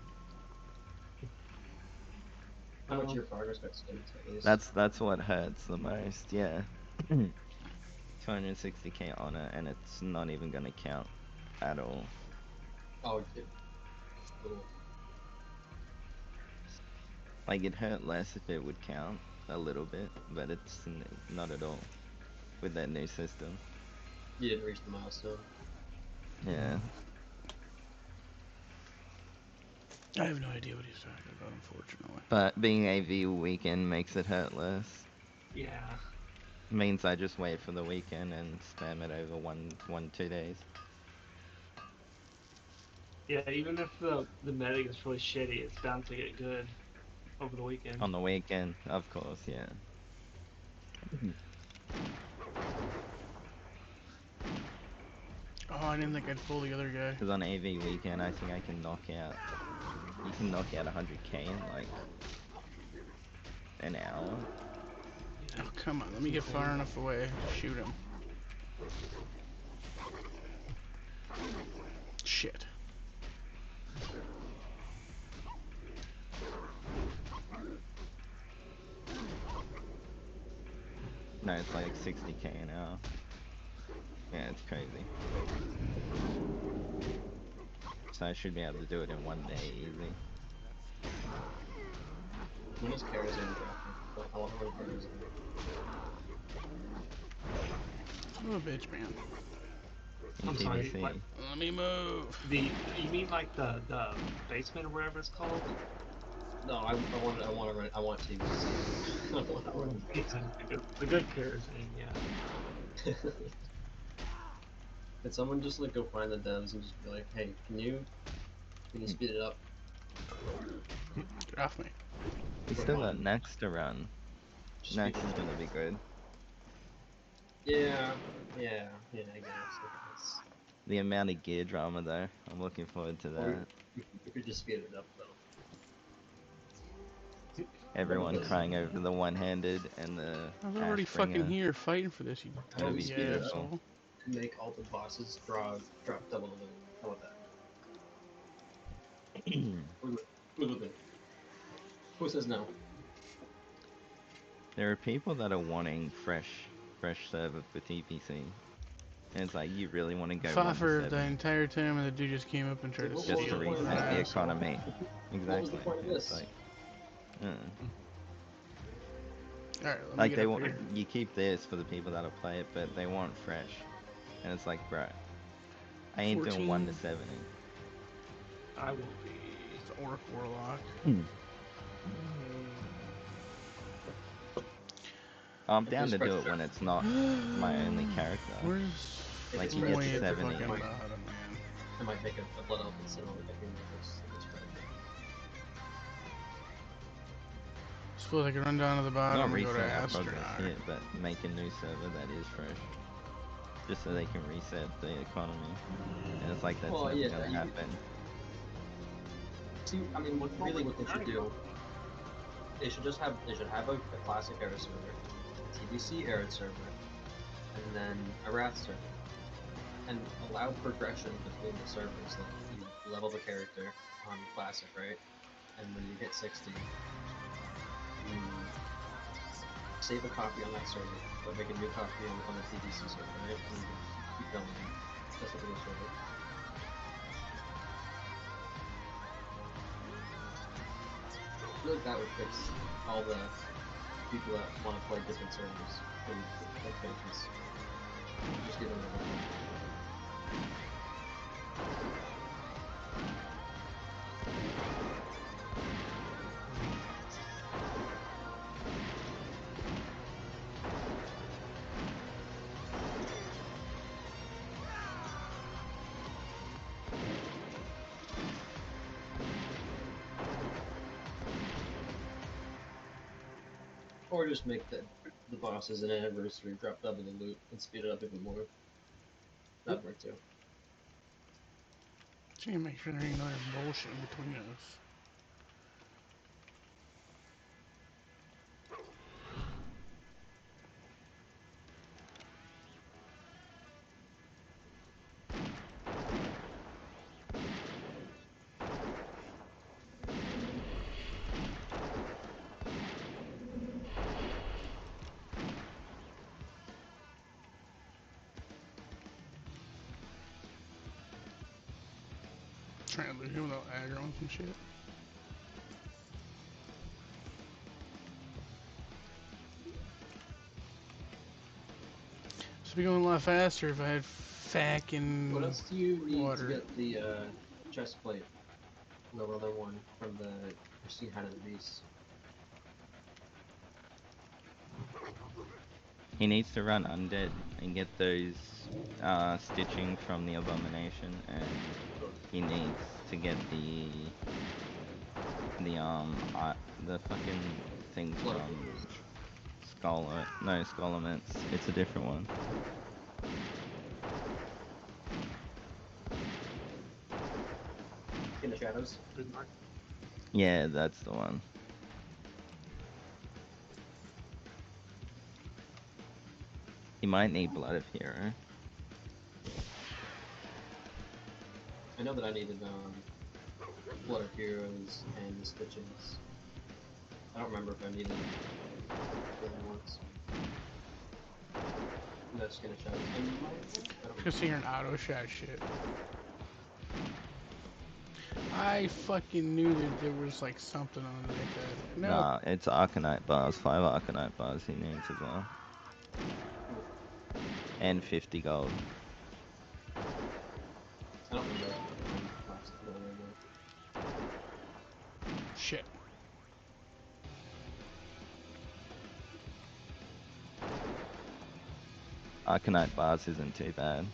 S5: How much
S7: Well,
S5: your progress got skipped at least?
S9: That's what hurts the most. Yeah. 260k on it, and it's not even gonna count at all.
S5: Oh, it, little.
S9: Like it hurt less if it would count a little bit, but it's not at all with that new system.
S5: You didn't reach the milestone.
S9: Yeah.
S6: I have no idea what he's talking about, unfortunately.
S9: But being AV weekend makes it hurt less.
S7: yeah.
S9: Means I just wait for the weekend and spam it over 2 days.
S7: Yeah, even if the medic is really shitty, it's bound to get good over the weekend.
S9: On the weekend, of course, yeah.
S6: Oh, I didn't think I'd pull the other guy.
S9: Because on AV weekend, I think I can knock out. You can knock out 100k in like an hour.
S6: Oh, come on, let me get far enough away to shoot him. Shit.
S9: No, it's like 60k an hour. Yeah, it's crazy. So I should be able to do it in 1 day easy.
S5: When is Karazhan dropping? I want to run Karazhan.
S6: Oh, bitch, man.
S9: In
S7: I'm sorry,
S9: PvC.
S7: what?
S6: Let me move.
S7: You mean like the basement or whatever it's called?
S5: No, I want to run. I want TVC. I want to run.
S7: The good kerosene, yeah.
S5: Did someone just like go find the devs and just be like, hey, can you speed it up?
S6: Get off me.
S9: We still got next to run.
S5: Just
S9: Next
S5: speed
S9: is
S5: it up.
S9: gonna be good.
S5: Yeah, I guess.
S9: The amount of gear drama though, I'm looking forward to
S5: Or
S9: that.
S5: we could just speed it up though.
S9: Everyone
S5: Because-
S9: crying over the one-handed and the
S6: I was already
S9: Ashbringer.
S6: fucking here fighting for this, you
S5: How do we
S9: be
S5: speed it up?
S6: asshole.
S5: To make all the bosses drop double the loot. How about that? Who's with it? Who says no?
S9: There are people that are wanting fresh server for TPC. And it's like, you really want to go 1
S6: Fought
S9: to
S6: for
S9: 7
S6: the entire time and the dude just came up and tried to
S5: Just
S6: steal
S9: just to
S5: What
S6: it.
S5: was the point
S9: reset
S5: of
S9: the
S5: that?
S9: economy. Exactly.
S5: What was the point of
S9: It's
S5: this?
S9: like,
S6: Alright, let me
S9: like
S6: get
S9: they
S6: up
S9: want,
S6: here.
S9: you keep this for the people that'll play it, but they want fresh. And it's like, bro, I ain't doing 1 to
S6: 14.
S9: 7.
S7: I will be.
S6: It's Orc Warlock.
S9: I'm down
S5: Who's
S9: to do
S5: fresh?
S9: it when it's not my only character.
S6: Where's
S5: If
S9: Like
S5: it's
S9: you
S5: fresh,
S9: get
S6: way
S9: to
S6: at the
S9: 70.
S6: fucking
S5: I might-
S6: bottom, man?
S5: I might make a blood elf instead of like a human if it's fresh.
S6: Suppose I could run down to the
S9: Not
S6: bottom and go to
S9: reset our progress
S6: Astronaut.
S9: hit, but make a new server that is fresh. Just so they can reset the economy. And it's like, that's
S5: Well,
S9: never
S5: yeah,
S9: gonna
S5: you-
S9: happen.
S5: See, I mean, what they should do, they should have a classic era server, a TBC era server, and then a Wrath server, and allow progression between the servers. Like you level the character on classic, right? And when you hit 60, you save a copy on that server, or make a new copy on the TDC server, right? And you can keep going. That's what it is, server. I feel like that would fix all the people that want to play different servers and like pages. Just give them a Or just make the bosses an anniversary, drop double the loot, and speed it up even more. That'd work too.
S6: So you make sure there ain't no other bullshit in between us. Trying to loot him without aggro and some shit. Should be going a lot faster if I had fucking
S5: What else do you need
S6: water.
S5: to get the chest plate? The other one from the Pristine Hide of the Beast.
S9: He needs to run undead and get those stitching from the abomination, and he needs to get the fucking thing
S5: Blood of
S9: from
S5: Warriors.
S9: Skulloments. It's a different one.
S5: In the shadows.
S9: Yeah, that's the one. He might need Blood of Hero.
S5: I know that I needed Blood of Heroes and Stitchings. I don't remember if I needed the other ones. No, Skin of Shadows. I don't
S6: Because you're an auto shot shit. I fucking knew that there was like something on it like that. No.
S9: Nah, it's Arcanite bars. 5 Arcanite bars he needs as well. And 50 gold.
S5: I don't remember last time.
S6: Shit.
S9: Arcanite bars isn't too bad.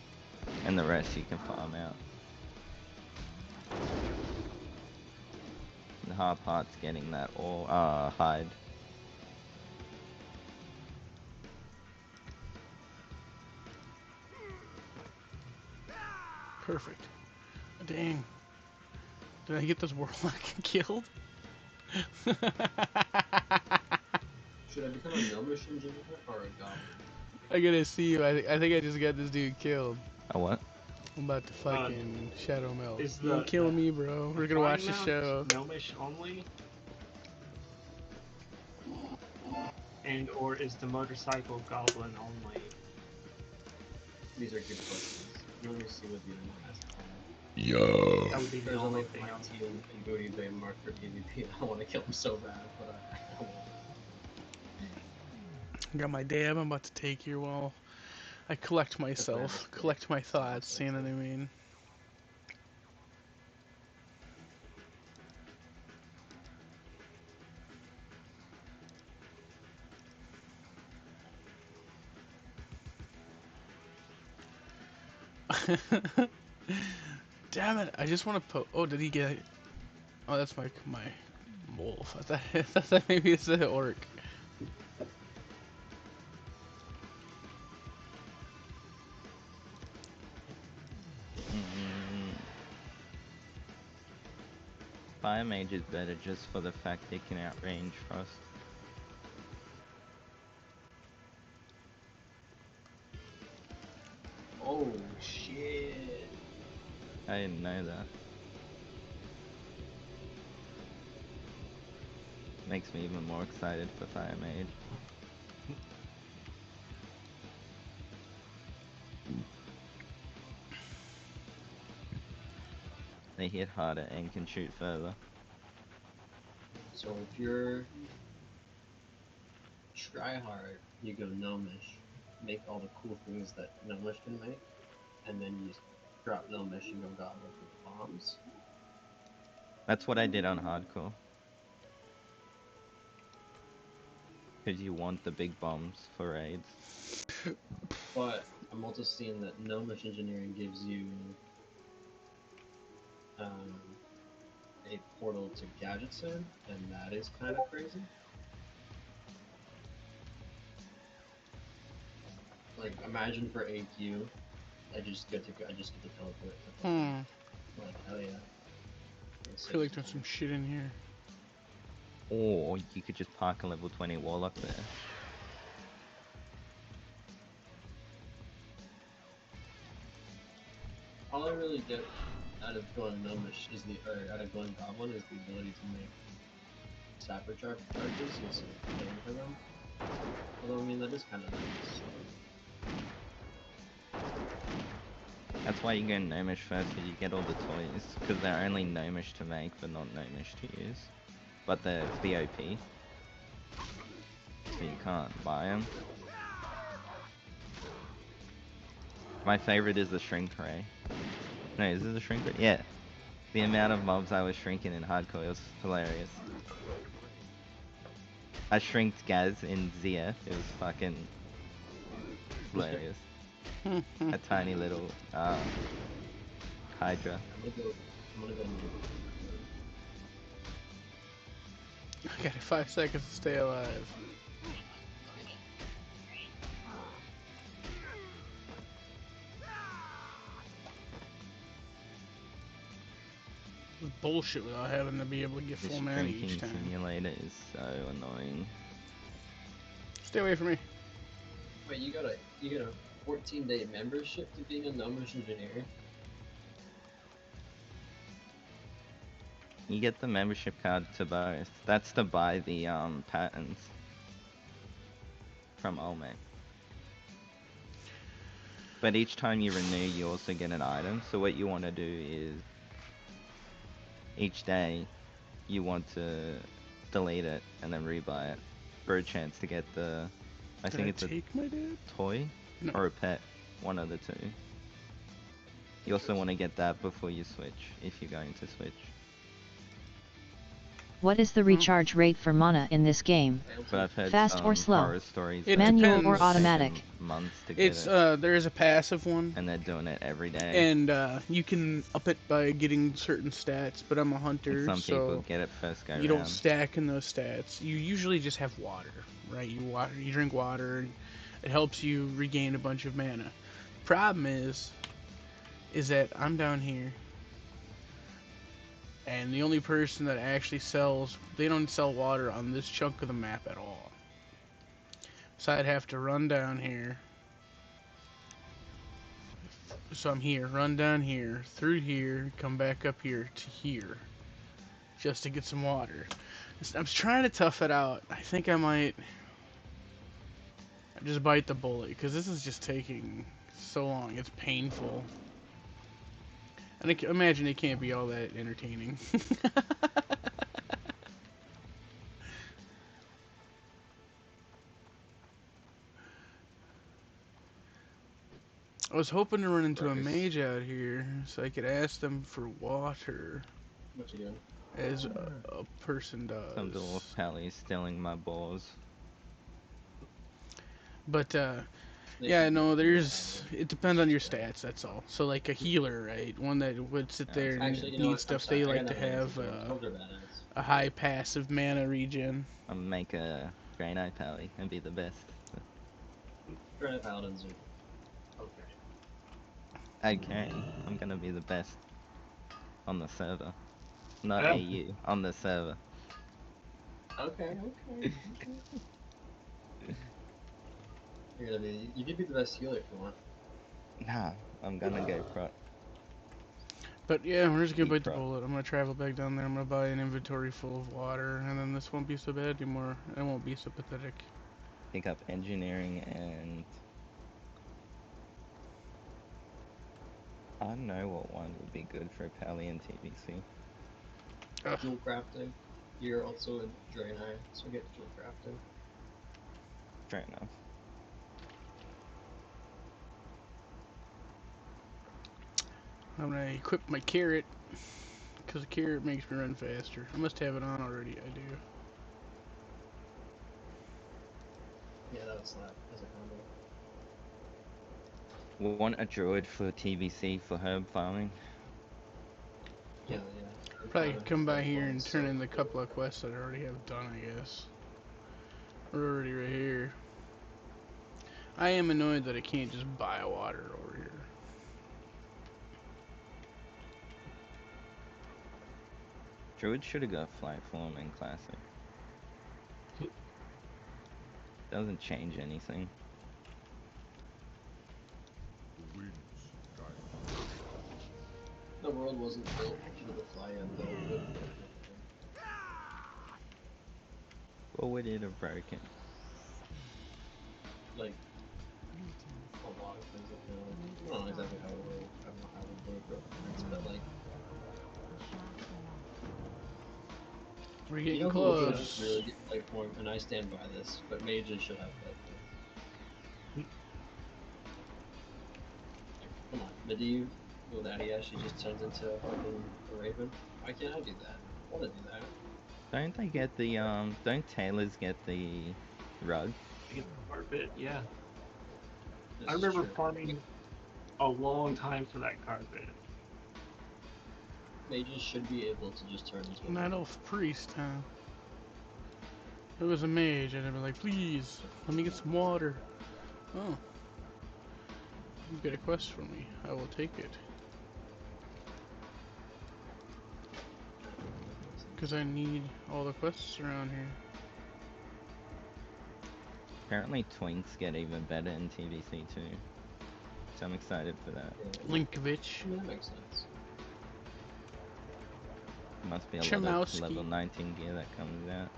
S9: And the rest you can farm out. The hard part's getting that all hide.
S6: Perfect. Dang. Did I get this warlock killed?
S5: Should I become a gnomish engineer or a goblin?
S6: I gotta see you. I think I just got this dude killed.
S9: A what?
S6: I'm about to fucking shadow melt.
S7: Is
S6: Don't kill me, bro. We're gonna watch the
S7: flying
S6: show.
S7: mount Gnomish only? And or is the motorcycle goblin only?
S5: These are good questions. Let me see what the other one has.
S4: Yo.
S7: That would be the
S5: There's
S7: only
S5: only
S7: thing else.
S5: Mighty and Booty Bay marked for PvP. I want to kill him so bad, but I won't.
S6: Got my dab. I'm about to take here while I collect myself, collect my thoughts. You know what I mean? Damn it! I just want to oh, did he get? Oh, that's my wolf. I thought that maybe it's an orc.
S9: Fire Mage is better just for the fact they can outrange Frost.
S5: Oh shit!
S9: I didn't know that. Makes me even more excited for Fire Mage. They hit harder and can shoot further.
S5: So if you're try hard, you go gnomish, make all the cool things that gnomish can make, and then you drop gnomish and go goblin with bombs.
S9: That's what I did on hardcore. Because you want the big bombs for raids.
S5: But I'm also seeing that gnomish engineering gives you a portal to Gadgetson, and that is kind of crazy. Like, imagine for AQ, I just get to teleport. Like, hell yeah.
S6: I feel like there's some shit in here.
S9: Or you could just park a level 20 warlock there.
S5: All I really get out of going gnomish is out of going goblin is the ability to make sapper charges instead of paying for them. Although I mean that is kind of nice.
S9: That's why you go gnomish first, because you get all the toys. Because they're only gnomish to make, but not gnomish to use. But they're BOP. So you can't buy them. My favorite is the shrink ray. No, is it the shrink ray? Yeah. The amount of mobs I was shrinking in hardcore was hilarious. I shrinked Gaz in ZF. It was fucking hilarious. A tiny little Hydra.
S5: I'm gonna go
S6: I got 5 seconds to stay alive. It's bullshit without having to be able to get
S9: This
S6: full mana
S9: shrinking
S6: each time.
S9: simulator is so annoying.
S6: Stay away from me.
S5: Wait, you got a 14-day membership to being a gnomish engineer?
S9: You get the membership card to both. That's to buy the patterns from Olmec. But each time you renew, you also get an item. So what you want to do is each day you want to delete it and then rebuy it for a chance to get the I think it's
S6: take my dad?
S9: a toy
S6: No.
S9: or a pet, one of the two. You also want to get that before you switch, if you're going to switch.
S1: What is the recharge rate for mana in this game?
S9: But I've heard
S1: Fast
S9: some
S1: or slow?
S9: horror stories.
S6: It
S9: that
S1: Manual
S9: it's
S6: depends.
S1: or automatic?
S9: taken months to get
S6: It's
S9: it,
S6: there is a passive one,
S9: and they're doing it every day.
S6: and you can up it by getting certain stats. But I'm a
S9: And
S6: hunter,
S9: some people
S6: so
S9: get it first go
S6: you
S9: round.
S6: don't stack in those stats. You usually just have water, right? You drink water, and it helps you regain a bunch of mana. Problem is that I'm down here, and the only person that actually sells, they don't sell water on this chunk of the map at all. So I'd have to run down here. So I'm here, run down here, through here, come back up here to here, just to get some water. I'm trying to tough it out. I think I might just bite the bullet, because this is just taking so long. It's painful. And I can imagine it can't be all that entertaining. I was hoping to run into a
S5: Right.
S6: mage out here, so I could ask them for water,
S5: What you doing?
S6: as a person does.
S9: Some dwarf pally stealing my balls.
S6: But, yeah, no, it depends on your stats, that's all. So, like a healer, right? One that would sit there and
S5: Actually, you know
S6: need
S5: what?
S6: stuff,
S5: I'm sorry,
S6: they
S5: I
S6: like
S5: got
S6: to
S5: nothing
S6: have
S5: to say. Those are badass.
S6: a high passive mana regen.
S9: I'm gonna make a Grey Knight pally and be the best.
S5: Granite Paladins are okay.
S9: Okay, I'm gonna be the best on the server. Not
S7: Yeah.
S9: AU, on the server.
S5: Okay. You could be the best healer if you want.
S9: Nah, I'm gonna go pro.
S6: But yeah, we're just gonna
S9: Big
S6: bite the
S9: pro.
S6: bullet. I'm gonna travel back down there. I'm gonna buy an inventory full of water, and then this won't be so bad anymore. It won't be so pathetic.
S9: Pick up engineering and I know what one would be good for Pally and TBC.
S5: Dual crafting. You're also a Draenei, so get dual crafting.
S9: Fair enough.
S6: I'm gonna equip my carrot, because the carrot makes me run faster. I must have it on already, I do.
S5: Yeah, that would slap as a combo.
S9: We'll want a druid for TBC for herb farming.
S5: Yeah.
S6: Probably come by here and turn in the couple of quests that I already have done, I guess. We're already right here. I am annoyed that I can't just buy water over here.
S9: Druid should have got flight form in classic. Doesn't change anything.
S5: The world wasn't built for the fly yet, though. It wouldn't work.
S9: What would it have broken?
S5: Like, a lot of things like that. I don't know exactly how it would. I don't know how it would have broken things, but like,
S6: We're
S5: you
S6: getting
S5: know who would
S6: close.
S5: really get light form, and I stand by this, but mages should have light form. Come on, Medivh with Adiash, she just turns into a fucking raven. Why can't I do that? I want to do that.
S9: Don't they get the don't tailors get the rug?
S7: I get the carpet, yeah.
S5: This
S7: I
S5: is
S7: remember
S5: true.
S7: farming a long time for that carpet.
S5: Mages should be able to just turn into a
S6: Night
S5: raven.
S6: Elf Priest, huh? It was a mage, and I'd be like, please, let me get some water. Oh. You get a quest for me. I will take it. Because I need all the quests around here.
S9: Apparently twinks get even better in TBC too. So I'm excited for that.
S6: Linkovich.
S5: I mean, that makes sense.
S9: Must be a lot of
S6: Chemowski.
S9: level 19 gear that comes out.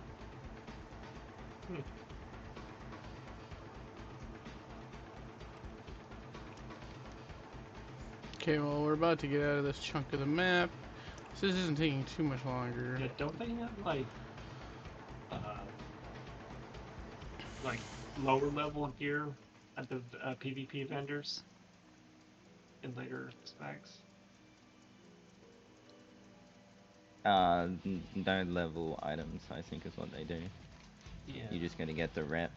S6: Okay, well, we're about to get out of this chunk of the map. So this isn't taking too much longer.
S7: Yeah, don't they have like lower level gear at the PvP vendors in later specs?
S9: No level items, I think is what they do.
S7: Yeah.
S9: You're just gonna get the rep.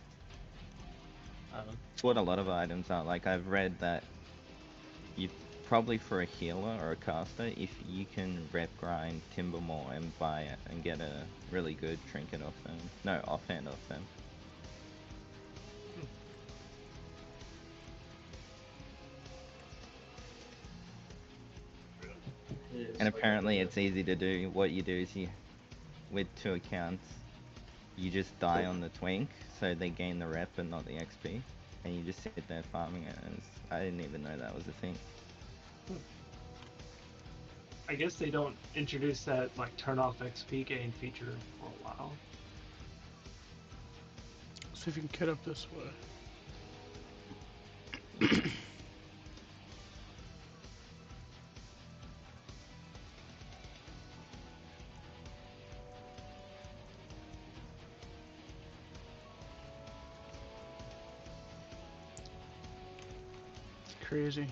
S9: It's what a lot of items are. Like I've read that you probably for a healer or a caster, if you can rep grind Timbermore and buy it and get a really good trinket off them. No, offhand off them. And apparently it's easy to do. What you do is you, with 2 accounts, you just die on the twink, so they gain the rep and not the XP. And you just sit there farming it. And I didn't even know that was a thing.
S7: I guess they don't introduce that like turn off XP gain feature for a while.
S6: See if you can cut up this way. Crazy.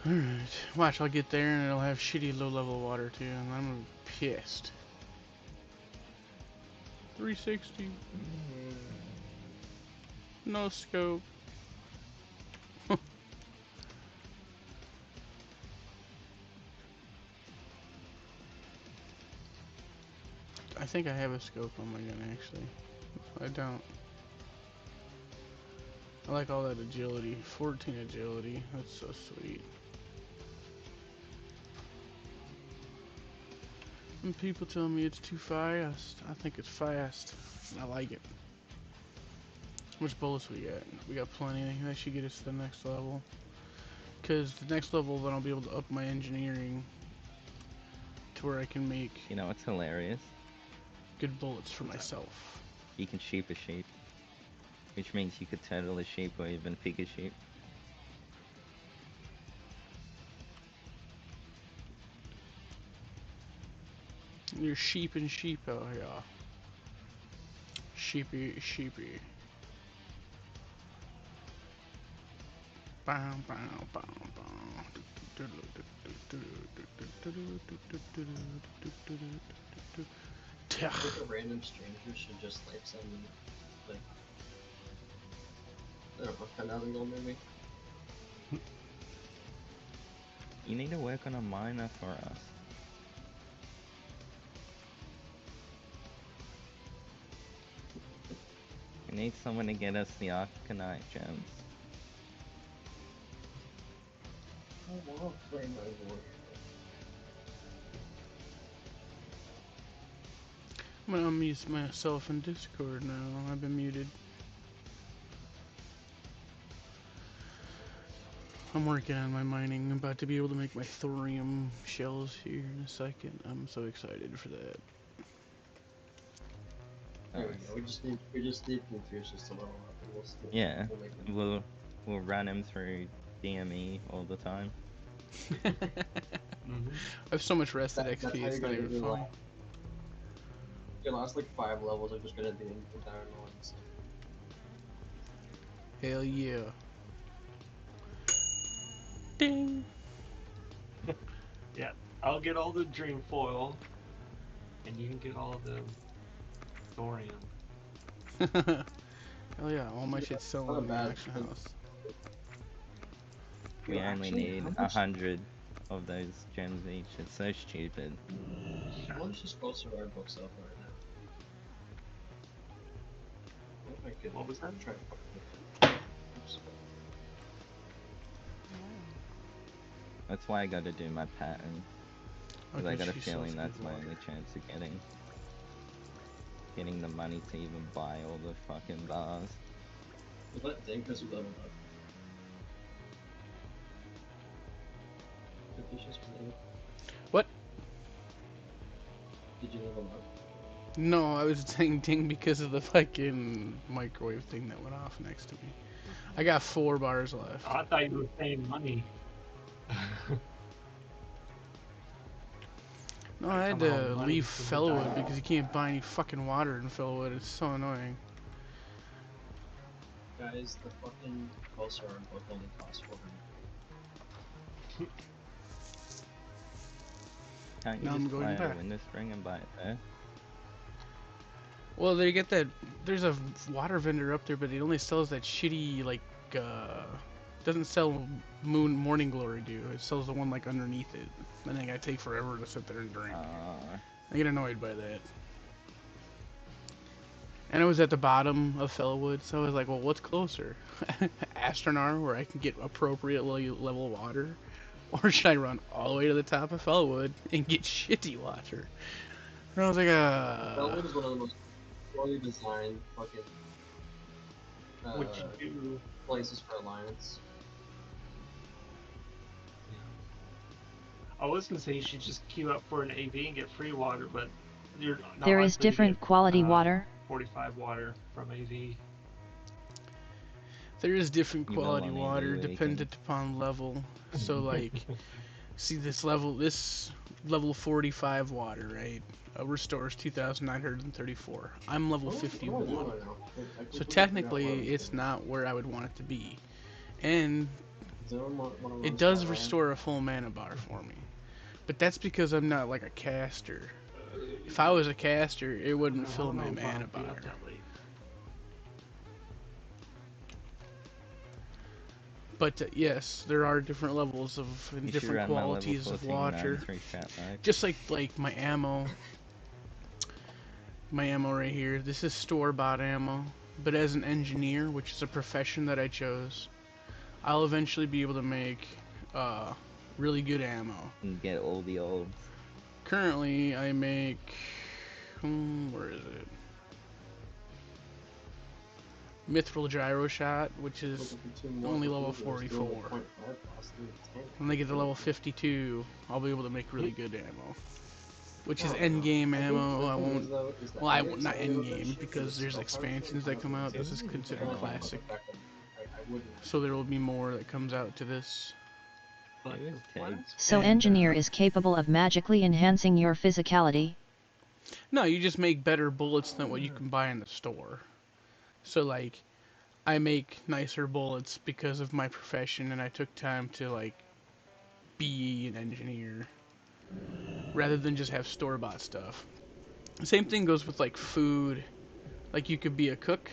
S6: Alright. Watch, I'll get there and it'll have shitty low level water too, and I'm gonna be pissed. 360. No scope. I think I have a scope on my gun actually. I don't. I like all that agility. 14 agility. That's so sweet. And people tell me it's too fast. I think it's fast. I like it. How much bullets we got? We got plenty. That should get us to the next level. Because the next level, then I'll be able to up my engineering to where I can make,
S9: You know what's hilarious?
S6: good bullets for myself.
S9: You can sheep a sheep. Which means you could turtle a sheep or even pick a sheep.
S6: You're sheep and sheep out here. Sheepy, sheepy. Bow, bow, bow, bow.
S5: I think a random stranger should just like send me like I don't know, $10,000 gold maybe.
S9: You need to work on a miner for us. We need someone to get us the Arcanite gems.
S5: I want to play my war.
S6: I'm gonna unmute myself in Discord now. I've been muted. I'm working on my mining. I'm about to be able to make my thorium shells here in a second. I'm so excited for that.
S5: There we go. We just need Confucius to level up, and we'll still.
S9: Yeah,
S5: We'll make them.
S9: we'll run him through DME all the time.
S7: Mm-hmm.
S6: I have so much rested
S5: That's
S6: XP,
S5: how
S6: it's
S5: you're
S6: not
S5: gonna
S6: even
S5: do
S6: funny.
S5: Your last like 5 levels are just gonna be the dire ones.
S6: Hell yeah. Ding!
S7: Yeah, I'll get all the dream foil, and you can get all the thorium.
S6: Hell yeah, all my shit's selling in the
S5: bad.
S6: auction house.
S9: We
S5: Yeah,
S9: only
S5: actually,
S9: need
S5: how much-
S9: 100 of those gems each. It's so stupid.
S5: How much is closer to our books up right now? What if I could
S7: What was that?
S5: try to Oops.
S9: That's why I gotta do my pattern.
S6: I'll
S9: Because I
S6: get
S9: got a
S6: you
S9: feeling
S6: self-good
S9: that's my
S6: water.
S9: only chance of getting the money to even buy all the fucking bars.
S5: Was that Dinkus who leveled up? Confucius related?
S6: What?
S5: Did you level up?
S6: No, I was saying ding because of the fucking microwave thing that went off next to me. I got 4 bars left.
S7: I thought you were paying money.
S6: No, I had
S7: Come on,
S6: to
S7: money
S6: leave
S7: from the
S6: Fellowwood
S7: diamond.
S6: because you can't buy any fucking water in Fellowwood. It's so annoying.
S5: Guys, the fucking Pulsar book only costs 400.
S9: Can't you
S6: Now I'm
S9: just
S6: going
S9: fly out
S6: back.
S9: a window spring and buy it there?
S6: Well, they get that. There's a water vendor up there, but it only sells that shitty, like, doesn't sell morning glory dew. It sells the one, like, underneath it. And then I take forever to sit there and drink. I get annoyed by that. And it was at the bottom of Fellowwood, so I was like, well, what's closer? Astronar, where I can get appropriate level water? Or should I run all the way to the top of Fellowwood and get shitty water? And I was like,
S5: Fellowwood is one of the most poorly designed fucking
S7: Would you do?
S5: places for Alliance.
S7: I was gonna say you should just queue up for an AV and get free water, but you're not
S1: There is
S7: likely to
S1: different
S7: get,
S1: quality water.
S7: 45 water from AV.
S6: there is different
S9: You will
S6: quality
S9: on AV
S6: water
S9: weekend.
S6: dependent upon level. So, like, see this level 45 water, right? Restores 2,934. I'm level 51. So technically, it's not where I would want it to be. And it does restore a full mana bar for me. But that's because I'm not like a caster. If I was a caster, it wouldn't fill my mana bar. But yes, there are different levels of and
S9: You should
S6: different
S9: run my level
S6: qualities of
S9: 14
S6: water.
S9: 93 strat mode.
S6: Just like my ammo. My ammo right here. This is store-bought ammo. But as an engineer, which is a profession that I chose, I'll eventually be able to make really good ammo.
S9: And get all the olds.
S6: Currently, I make... where is it? Mithril Gyro Shot, which is only level 44. When they get to level 52, I'll be able to make really good ammo. Which is endgame ammo. I won't... Well, I won't, not endgame, because there's expansions that come out. This is considered classic. So there will be more that comes out to this.
S7: But
S9: It was
S7: what?
S9: tagged.
S1: So
S6: And,
S1: engineer is capable of magically enhancing your physicality.
S6: No, you just make better bullets than what you can buy in the store. So like, I make nicer bullets because of my profession, and I took time to like be an engineer rather than just have store-bought stuff. The same thing goes with like food. Like you could be a cook,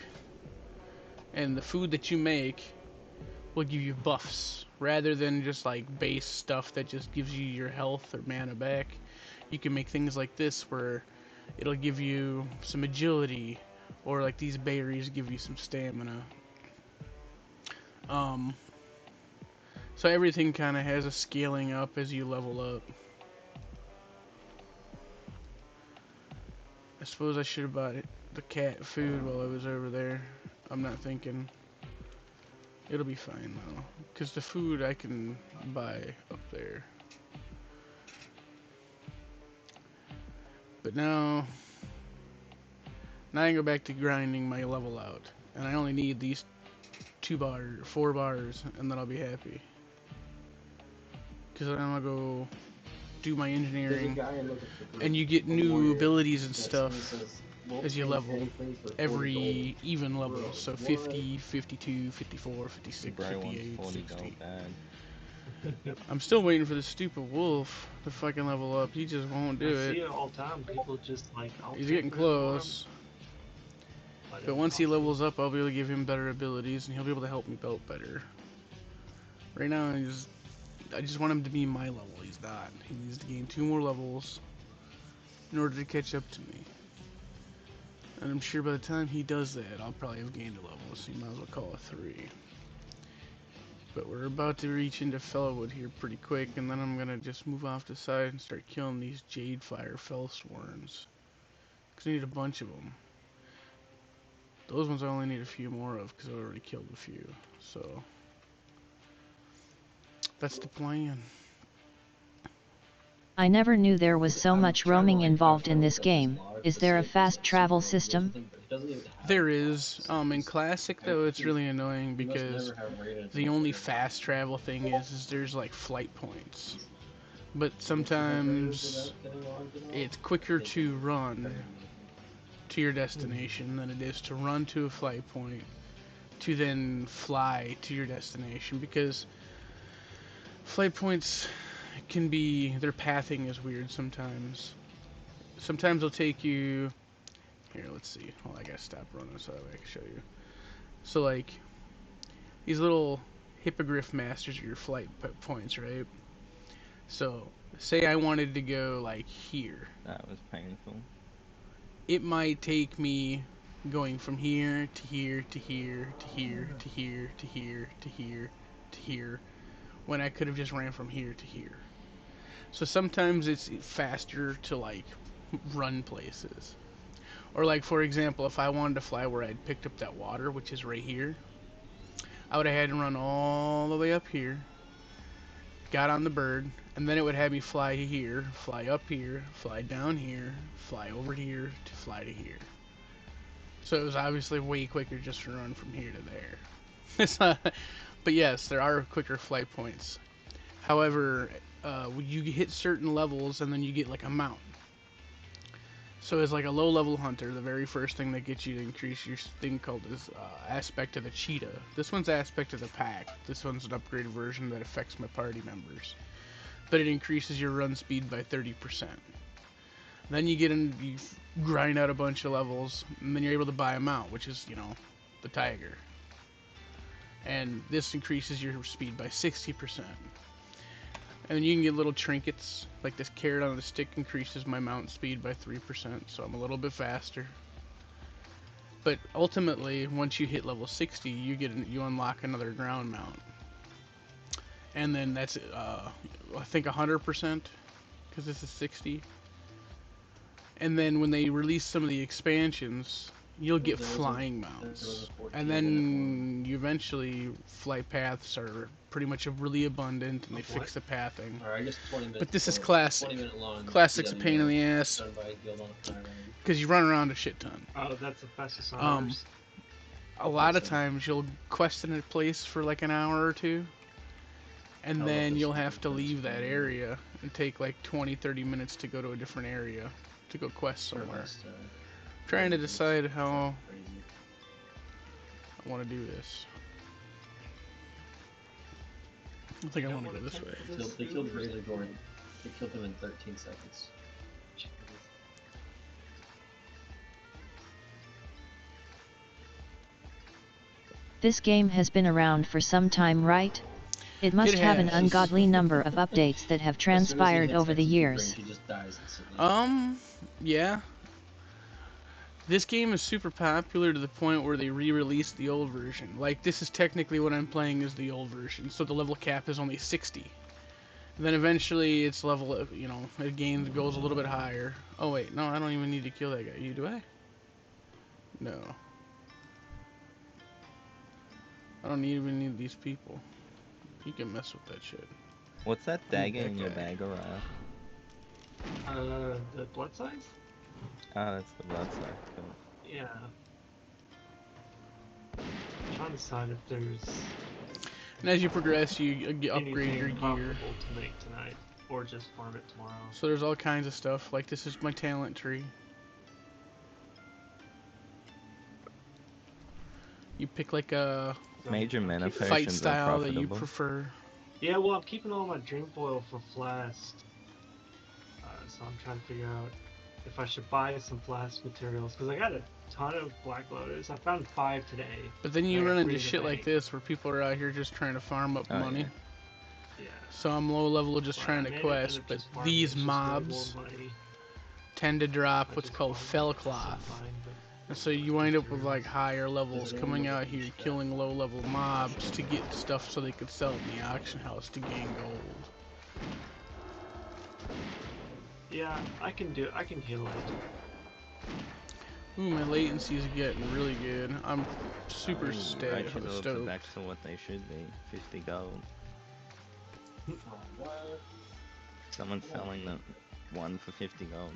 S6: and the food that you make will give you buffs rather than just like base stuff that just gives you your health or mana back. You can make things like this where it'll give you some agility, or like these berries give you some stamina. So everything kind of has a scaling up as you level up. I suppose I should have bought the cat food while I was over there. I'm not thinking. It'll be fine though, because the food I can buy up there. But now I can go back to grinding my level out, and I only need these 4 bars, and then I'll be happy. Because then I'm gonna go do my engineering, and you get new abilities and stuff as you level every even level. So 50, 52, 54, 56, 58, 60. I'm still waiting for the stupid wolf to fucking level up. He just won't do
S7: I see
S6: it.
S7: it all the time. People just like, I'll
S6: He's
S7: take
S6: getting
S7: whatever you want.
S6: close. But once he levels up, I'll be able to give him better abilities, and he'll be able to help me build better. Right now, I just want him to be my level. He's not. He needs to gain 2 more levels in order to catch up to me. And I'm sure by the time he does that, I'll probably have gained a level, so you might as well call it 3. But we're about to reach into Fellowwood here pretty quick, and then I'm gonna just move off the side and start killing these Jadefire Fellsworns. Because I need a bunch of them. Those ones I only need a few more of, because I already killed a few. So that's the plan.
S1: I never knew there was so much roaming involved in this game. Is there a fast travel system?
S6: There is. In Classic, though, it's really annoying because the only fast travel thing is there's like flight points. But sometimes it's quicker to run to your destination than it is to run to a flight point to then fly to your destination, because flight points can be, their pathing is weird sometimes. Sometimes they'll take you, here, let's see, well, I gotta stop running so that way I can show you. So like, these little hippogriff masters are your flight points, right? So, say I wanted to go like here.
S9: That was painful.
S6: It might take me going from here to here to here to here to here to here to here to here, when I could have just ran from here to here. So sometimes it's faster to like run places. Or like, for example, if I wanted to fly where I'd picked up that water, which is right here, I would have had to run all the way up here, got on the bird, and then it would have me fly to here, fly up here, fly down here, fly over here, to fly to here. So it was obviously way quicker just to run from here to there. It's not, but yes, there are quicker flight points. However, you hit certain levels and then you get like a mount. So as like a low-level hunter, the very first thing that gets you to increase your thing called is Aspect of the Cheetah. This one's Aspect of the Pack. This one's an upgraded version that affects my party members. But it increases your run speed by 30%. Then you get in, you grind out a bunch of levels, and then you're able to buy a mount, which is, you know, the Tiger. And this increases your speed by 60%. And then you can get little trinkets, like this carrot on the stick increases my mount speed by 3%, so I'm a little bit faster. But ultimately, once you hit level 60, you unlock another ground mount. And then that's, I think 100%, because this is 60. And then when they release some of the expansions, you'll get flying mounts. And then you eventually, flight paths are pretty much really abundant, and they fix the pathing. But this is Classic. Classic's a pain in the ass, because you run around a shit ton.
S7: Oh, that's the fastest on ours.
S6: A lot of times you'll quest in a place for like an hour or two, and then you'll have to leave that area and take like 20-30 minutes to go to a different area to go quest
S5: Or
S6: somewhere.
S5: last,
S6: Trying to
S5: it's
S6: decide how
S5: crazy.
S6: I want to do this. I think I
S7: don't
S6: want to go
S7: wanna
S6: this way.
S7: tempt
S5: They killed
S7: Ubers.
S5: Razor Gordon. They killed him in 13 seconds.
S1: This game has been around for some time, right? It must
S6: It
S1: have an
S6: has.
S1: ungodly number of updates that have
S5: As soon as he
S1: transpired
S5: hits
S1: over the
S5: execute
S1: years.
S5: range, he just dies instantly.
S6: Yeah. This game is super popular to the point where they re-released the old version. Like, this is technically what I'm playing is the old version, so the level cap is only 60. Then eventually it's level, you know, it goes a little bit higher. Oh wait, no, I don't even need to kill that guy. You do I? No. I don't even need these people. You can mess with that shit.
S9: What's that
S6: I need
S9: dagger
S6: that
S9: in your
S6: guy.
S9: bag, Orion?
S7: The blood signs?
S9: Ah, that's the blood sack. Cool.
S7: Yeah. I'm trying to decide if there's
S6: And as you progress, you upgrade your
S7: anything
S6: gear.
S7: profitable to make tonight, or just farm it tomorrow.
S6: So there's all kinds of stuff. Like, this is my talent tree. You pick like a
S7: So
S9: Major
S7: I'm
S9: mana
S7: keeping-
S6: fight
S9: potions are
S6: style that you
S9: profitable.
S6: prefer.
S7: Yeah, well, I'm keeping all my drink oil for flask. So I'm trying to figure out if I should buy some flask materials, because I got a ton of Black Lotus. I found 5 today.
S6: But then you
S7: Yeah,
S6: run into
S7: free to
S6: shit like
S7: make.
S6: this where people are out here just trying to farm up
S9: Oh,
S6: money.
S9: yeah.
S7: Yeah.
S6: So I'm low level just
S7: But I
S6: trying to
S7: may end
S6: quest,
S7: up
S6: but
S7: just farming,
S6: these
S7: it's just way more
S6: mobs
S7: money.
S6: tend to drop
S7: I
S6: what's
S7: just
S6: called
S7: farm
S6: fell
S7: it, so I'm
S6: cloth.
S7: fine, but-
S6: And so you wind up with like higher levels
S5: Does anyone
S6: coming
S5: know
S6: out
S5: what
S6: here
S5: these
S6: killing low level mobs to get stuff so they could sell it in the auction house to gain gold.
S7: Yeah, I can heal it.
S6: Ooh, my latency's getting really good. I'm super
S9: Right, should go
S6: stoked.
S9: back to what they should be. 50 gold.
S5: What?
S9: Someone's selling them one for 50 gold.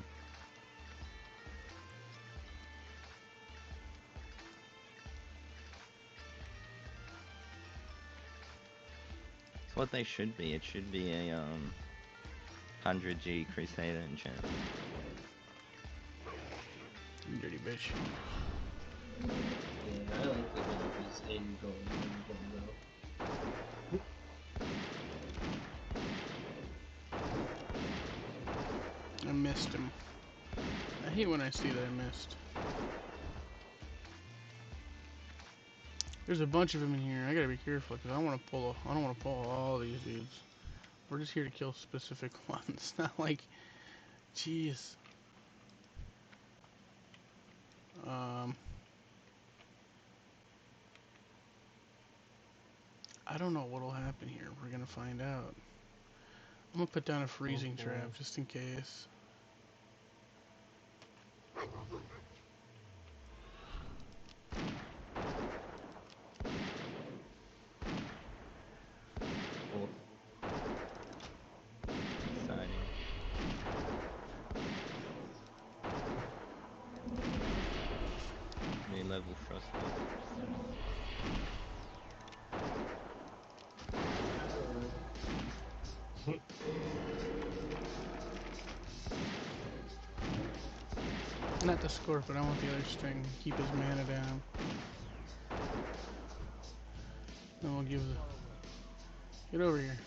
S9: It's what they should be. It should be a 100G Crusader enchant.
S6: You dirty bitch.
S5: Yeah, I like it when it was 80 gold. 80 gold though.
S6: I missed him. I hate when I see that I missed. There's a bunch of them in here. I gotta be careful because I don't want to pull all these dudes. We're just here to kill specific ones. Not like, jeez. I don't know what'll happen here. We're gonna find out. I'm gonna put down a freezing
S7: boy.
S6: trap just in case.
S9: Cool. Exciting. New level frosty.
S6: Not the Scorpion, I want the other string. Keep his mana down. Then we'll give the... Get over here.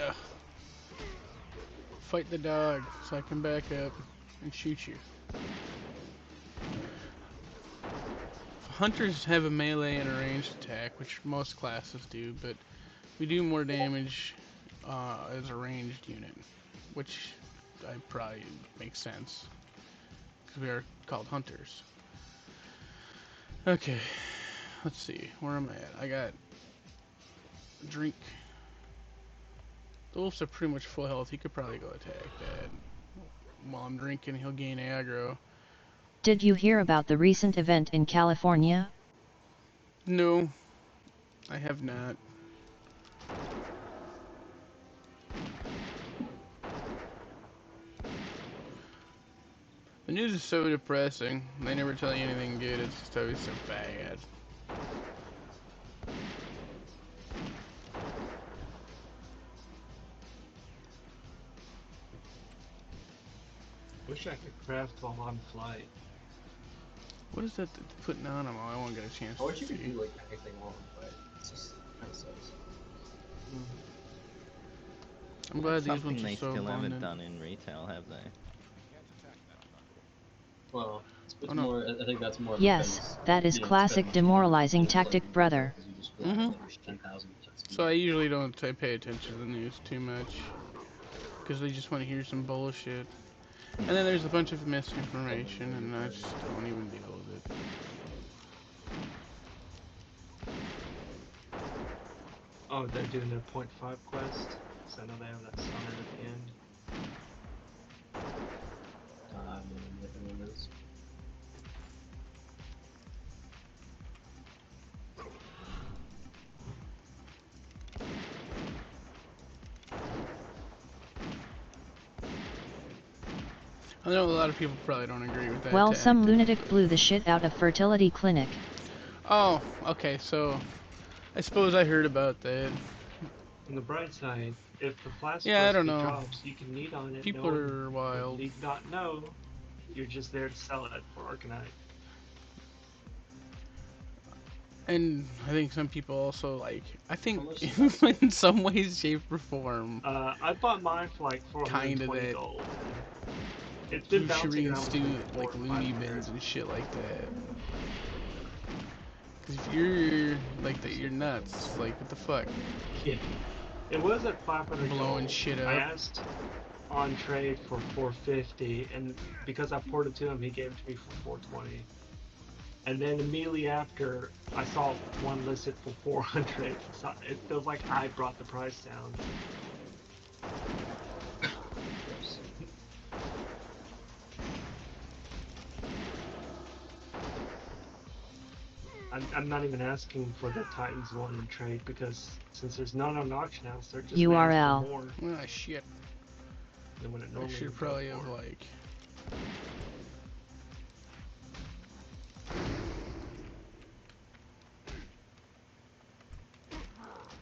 S6: Ugh. Fight the dog so I can back up and shoot you. Hunters have a melee and a ranged attack, which most classes do, but we do more damage as a ranged unit, which probably makes sense, because we are called hunters. Okay, let's see, where am I at? I got a drink. The wolves are pretty much full health. He could probably go attack that. While I'm drinking, he'll gain aggro.
S1: Did you hear about the recent event in California?
S6: No, I have not. The news is so depressing. They never tell you anything good. It's just always so bad.
S7: Wish I could craft while on flight.
S6: What is that putting on them? I won't get a chance
S5: I wish
S6: to
S5: you could
S6: see.
S5: do like anything on, but it's just kind of sucks.
S6: I'm glad
S9: That's
S6: these
S9: something
S6: ones are
S9: they
S6: so
S9: still haven't
S6: abundant.
S9: done in retail, have they?
S5: Well, it's
S6: Oh, no.
S5: more. I think that's more
S1: Yes,
S5: because
S1: that is
S5: you don't
S1: classic
S5: spend much time
S1: demoralizing
S5: in it,
S1: tactic,
S5: like,
S1: brother.
S5: because you just
S6: Mhm.
S5: there's 10,000 hits.
S6: So I usually don't pay attention to the news too much. Because they just want to hear some bullshit. And then there's a bunch of misinformation, and I just don't even deal with it.
S7: Oh, they're doing their 0.5 quest. So I know they have that summon at the end.
S5: What the name is.
S6: I know a lot of people probably don't agree with that.
S1: Well, some
S6: tactic,
S1: lunatic
S6: but-
S1: blew the shit out of fertility clinic.
S6: Oh, okay, so I suppose I heard about that.
S7: On the bright side, if the flask
S6: Yeah, I don't
S7: recipe
S6: know.
S7: drops, you can need on it.
S6: People
S7: no one
S6: are wild.
S7: need not know. You're just there to sell it for Arcanite.
S6: And I think some people also like, I think
S5: How much is that?
S6: in some ways, shape, or form,
S7: I bought mine for like 420
S6: that
S7: gold. It's been bouncing around
S6: Shireen's do
S7: between
S6: like
S7: 400 and
S6: loony
S7: 500.
S6: bins and shit like that. Cause if you're like that, you're nuts. Like, what the fuck?
S7: Yeah. It was at 500
S6: Blowing
S7: gold.
S6: shit
S7: I
S6: up.
S7: asked on trade for 450, and because I poured it to him, he gave it to me for 420. And then immediately after, I saw one listed for 400. So it feels like I brought the price down.
S5: Oops.
S7: I'm not even asking for the Titans one in trade because since there's none on auction house, they're just
S1: URL.
S7: asking more
S6: Ah, shit.
S7: than what it
S6: I
S7: normally
S6: should
S7: would go
S6: probably
S7: for.
S6: have like.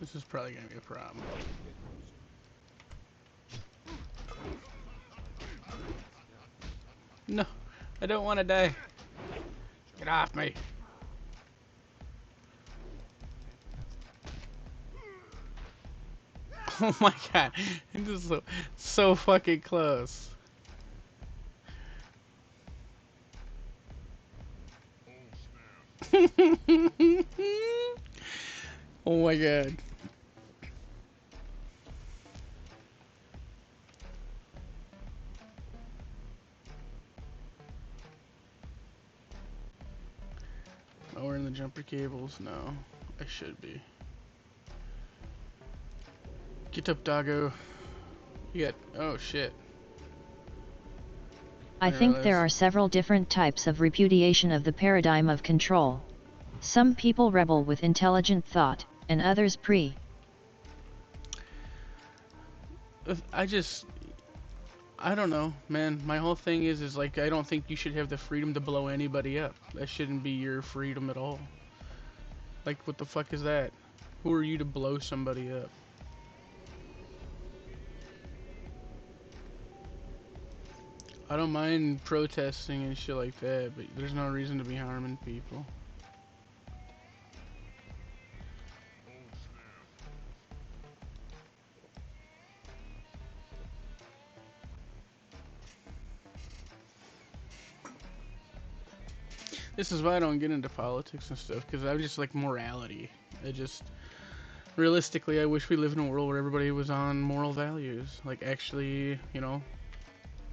S6: This is probably gonna be a problem. No, I don't want to die. Get off me. Oh my god, this is so fucking close. Oh my god. Oh, we're in the jumper cables? No, I should be. Get up, doggo. You got. Oh shit.
S1: I
S6: There
S1: think
S6: it
S1: there
S6: is.
S1: are several different types of repudiation of the paradigm of control. Some people rebel with intelligent thought, and others pre.
S6: I don't know, man. My whole thing is like, I don't think you should have the freedom to blow anybody up. That shouldn't be your freedom at all. Like, what the fuck is that? Who are you to blow somebody up? I don't mind protesting and shit like that, but there's no reason to be harming people. This is why I don't get into politics and stuff, because I just like morality. Realistically, I wish we lived in a world where everybody was on moral values. Like, actually, you know,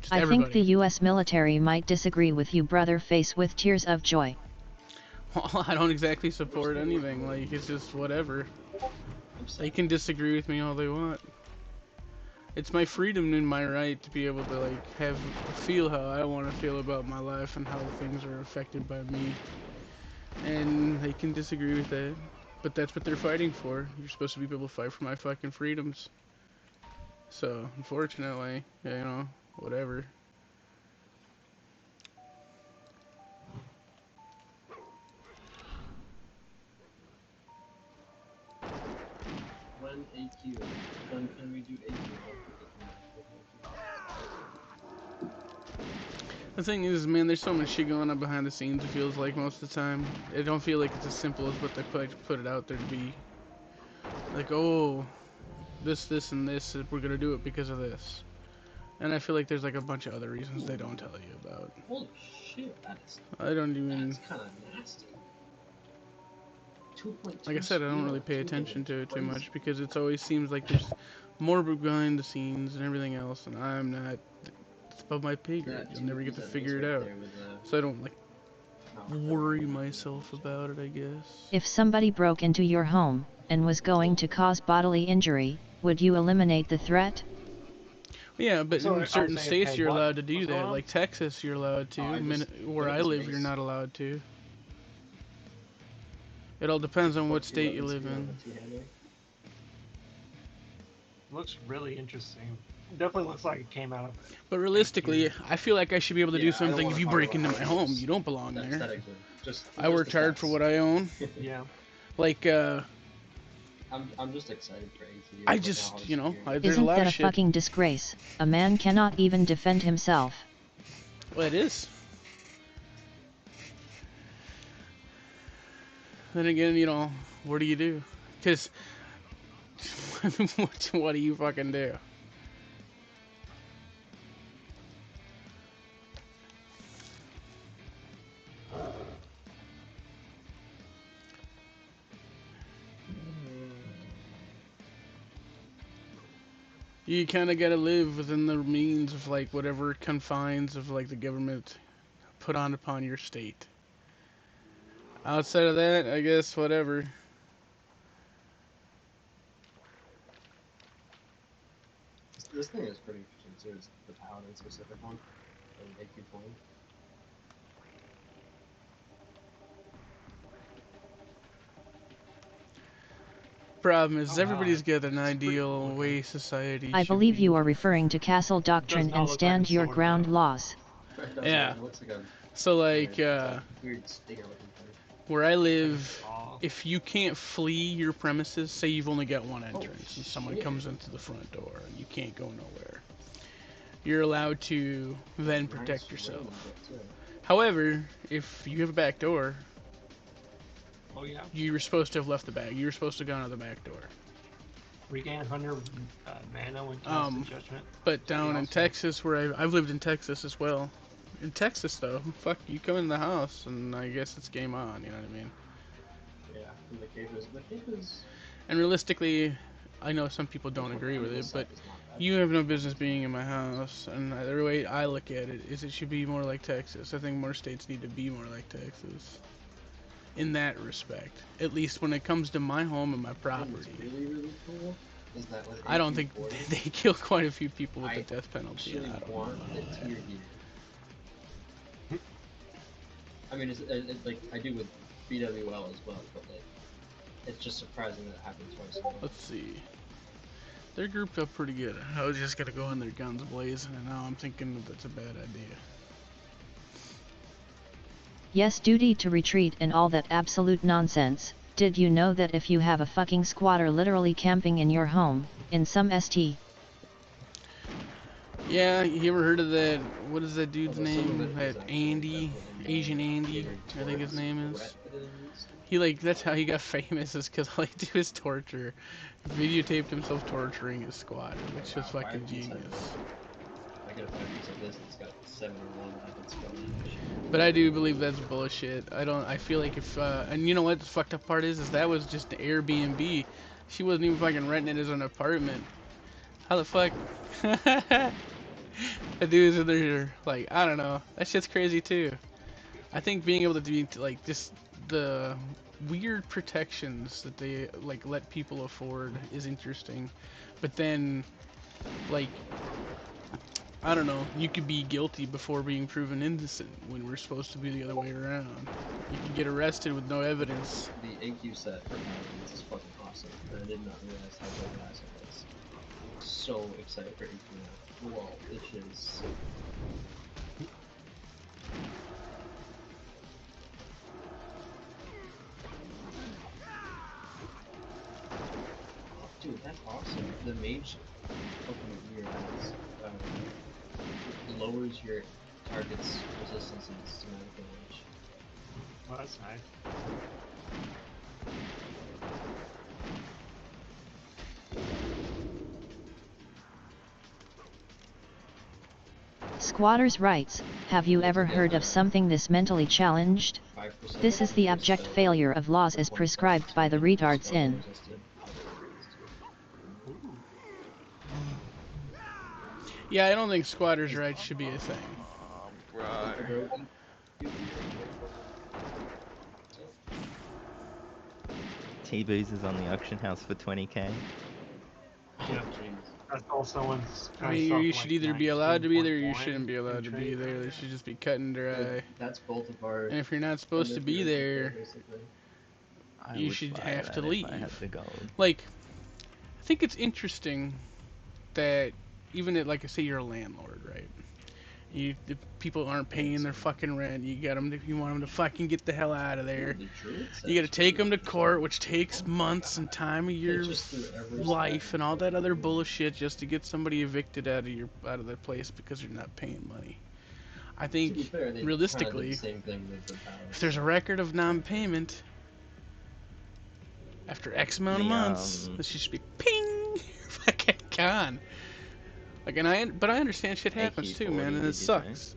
S6: just
S1: I
S6: everybody.
S1: think the US military might disagree with you, brother, face with tears of joy.
S6: Well, I don't exactly support anything. Like, it's just whatever. They can disagree with me all they want. It's my freedom and my right to be able to like feel how I want to feel about my life and how things are affected by me. And they can disagree with that, but that's what they're fighting for. You're supposed to be able to fight for my fucking freedoms. So, unfortunately, you know, whatever.
S5: When AQ? When can we do AQ?
S6: The thing is, man, there's so much shit going on behind the scenes, it feels like most of the time. I don't feel like it's as simple as what they put it out there to be. Like, oh, this, and this, we're gonna do it because of this. And I feel like there's like a bunch of other reasons they don't tell you about.
S5: Holy shit, that's
S6: I don't even...
S5: that's kind of nasty. 2.2
S6: Like I said, I don't really pay
S5: speed,
S6: attention to it too
S5: crazy.
S6: much because it always seems like there's more behind the scenes and everything else, and I'm not... It's above my pay grade. You'll never get to figure it out. So I don't, like, worry myself about it, I guess.
S1: If somebody broke into your home and was going to cause bodily injury, would you eliminate the threat?
S6: Yeah, but
S7: So,
S6: in certain
S7: I'm saying,
S6: states
S7: hey,
S6: you're
S7: what?
S6: allowed to do
S7: What's going
S6: that.
S7: on?
S6: Like Texas, you're allowed to.
S5: Oh, I just-
S6: Where I
S5: it
S6: live,
S5: makes-
S6: you're not allowed to. It all depends on what state you live in.
S7: Looks really interesting. Definitely looks like it came out of
S6: But realistically, I feel like I should be able to do
S5: Yeah, I don't
S6: something if
S5: wanna
S6: you
S5: talk
S6: break
S5: about
S6: into
S5: how
S6: my
S5: it
S6: home.
S5: looks.
S6: You don't belong there.
S5: Aesthetically. Just
S6: I worked
S5: the
S6: hard for
S5: facts.
S6: what I own.
S7: Yeah.
S6: Like,
S5: I'm just excited for ATV.
S6: I
S5: right
S6: just,
S5: now,
S6: you know,
S5: it's
S6: there's a
S1: Isn't
S6: lot
S1: that
S6: of
S1: a
S6: shit.
S1: fucking disgrace? A man cannot even defend himself.
S6: Well, it is. Then again, you know, what do you do? Because, what do you fucking do? You kind of gotta live within the means of, like, whatever confines of, like, the government put on upon your state. Outside of that, I guess, whatever.
S5: This thing is pretty interesting too. It's the Paladin specific one, the AQ20.
S6: Problem is,
S7: Oh, wow.
S6: everybody's got an
S7: It's pretty
S6: ideal
S7: cool looking.
S6: way society
S1: I
S6: should
S1: believe
S6: be.
S1: you are referring to Castle Doctrine
S7: not
S1: and
S7: look like
S1: Stand
S7: a
S1: Your
S7: sword,
S1: Ground
S7: though.
S1: laws.
S5: It does,
S6: Yeah.
S5: It looks like a
S6: So, like,
S5: weird stinger looking thing.
S6: where I live,
S7: Aw.
S6: if you can't flee your premises, say you've only got one
S5: Oh,
S6: entrance and someone
S5: shit.
S6: comes into the front door and you can't go nowhere, you're allowed to then protect
S5: Nice
S6: yourself.
S5: random bit, too.
S6: However, if you have a back door,
S7: Oh yeah.
S6: you were supposed to have left the back. You were supposed to go out of the back door.
S7: Regain 100 mana when cast in Judgment.
S6: But down in
S7: awesome.
S6: Texas, where I've lived in Texas as well. In Texas, though, fuck, you come in the house and I guess it's game on. You know what I mean?
S5: Yeah, and the cave is.
S6: And realistically, I know some people don't agree with it, but you have no business being in my house. And the way I look at it is, it should be more like Texas. I think more states need to be more like Texas. In that respect, at least when it comes to my home and my property.
S5: Really, really cool. Is that with
S6: I don't think
S5: AQ40?
S6: they kill quite a few people with
S5: I
S6: the death penalty. And I
S5: actually
S6: don't
S5: want
S6: know
S5: the
S6: about that.
S5: tier gear. I mean, it's like I do with BWL as well, but like, it's just surprising that it happened twice. In a row.
S6: Let's see. They're grouped up pretty good. I was just gonna go in there guns blazing, and now I'm thinking that that's a bad idea.
S1: Yes, duty to retreat and all that absolute nonsense. Did you know that if you have a fucking squatter literally camping in your home, in some ST,
S6: Yeah, you ever heard of that? What is that dude's
S5: Although some of
S6: name?
S5: it is
S6: That
S5: actually
S6: Andy,
S5: definitely
S6: Asian Andy,
S5: catered
S6: I think his
S5: towards
S6: name
S5: the
S6: is.
S5: ret it is.
S6: He like that's how he got famous, is because all he do is torture. Videotaped himself torturing his squatter, which was
S5: Wow,
S6: fucking
S5: 5
S6: genius.
S5: I get a 5 piece of this, it's got 71 weapons going.
S6: But I do believe that's bullshit. I feel like if, and you know what the fucked up part is that was just the Airbnb. She wasn't even fucking renting it as an apartment. How the fuck? The dudes in there, like, I don't know. That shit's crazy too. I think being able to do, like, just the weird protections that they, like, let people afford is interesting. But then, like, I don't know, you could be guilty before being proven innocent when we're supposed to be the other way around. You can get arrested with no evidence.
S5: The AQ set for Paladins is fucking awesome, and I did not realize how good that it was. So excited for AQ now. Whoa, this shit is sick. Dude, that's awesome. The mage opening here has lowers your targets resistance and systematic damage.
S7: Oh, that's nice.
S1: Squatters' rights, have you ever heard of something this mentally challenged?
S5: 5%
S1: This is the
S5: damage
S1: abject
S5: spell,
S1: failure of laws as
S5: 1.5%
S1: prescribed by the retards
S5: spell
S1: in.
S5: resisted.
S7: Ooh.
S6: Yeah, I don't think squatters' rights should be a thing.
S9: Bro. T-Booz is on the auction house for 20k.
S7: Yeah.
S5: Jeez.
S7: That's all someone's
S6: I
S7: trying
S6: mean,
S7: to
S6: you
S7: sell
S6: should
S7: for, like,
S6: either be allowed to be there or you
S7: 19.1
S6: shouldn't be allowed to be
S7: trade.
S6: there. They should just be cut and dry.
S5: That's both of our.
S6: And if you're not supposed to be there,
S5: basically.
S9: I
S6: You
S9: would
S6: should
S9: buy
S6: have
S9: that
S6: to
S9: if I
S6: leave.
S9: had the gold.
S6: like, I think it's interesting that even at, like, say you're a landlord, right? The people aren't paying their fucking rent. You want them to fucking get the hell out of there.
S5: The druids
S6: You gotta
S5: said
S6: take them to
S5: druids.
S6: court, which takes months and time of your
S5: just threw every
S6: life
S5: stack
S6: and all
S5: of
S6: that other
S5: fucking-
S6: bullshit just to get somebody evicted out of their place because you're not paying money. I
S5: To be
S6: think
S5: fair, they
S6: realistically,
S5: kinda did the same thing with the palace.
S6: if there's a record of non-payment after X amount of
S9: The,
S6: months, this should just be ping, fucking gone. Like, but I understand shit happens too, man, and
S9: did you
S6: it
S9: say?
S6: sucks.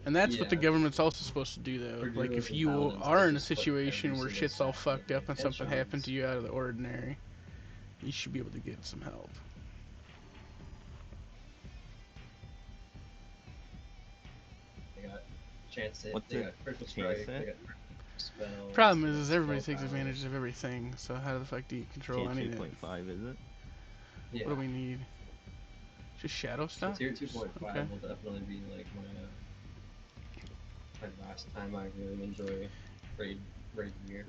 S6: And that's what the
S5: Yeah.
S6: government's also supposed to do, though.
S5: For
S6: Like,
S5: druids
S6: if
S5: and
S6: you
S5: paladins,
S6: are
S5: they
S6: in a
S5: just put
S6: situation
S5: every
S6: where
S5: single
S6: shit's all
S5: stack
S6: fucked
S5: in
S6: up and something happened
S5: headshots.
S6: to you out of the ordinary, you should be able to get some help.
S5: They got chance save,
S9: What's
S5: they
S9: it?
S5: got critical
S9: Chance
S5: strike, they
S9: save?
S5: got critical spell.
S6: Problem
S5: they got
S6: is everybody
S5: spell
S6: takes
S5: power.
S6: advantage of everything, so how the fuck do you control
S9: Tier
S6: any of it?
S9: 2.5, is it?
S5: Yeah.
S6: What do we need? Just shadow
S5: So
S6: stuff?
S5: tier 2.5
S6: Okay.
S5: will definitely be like my last time I really enjoy raid gear.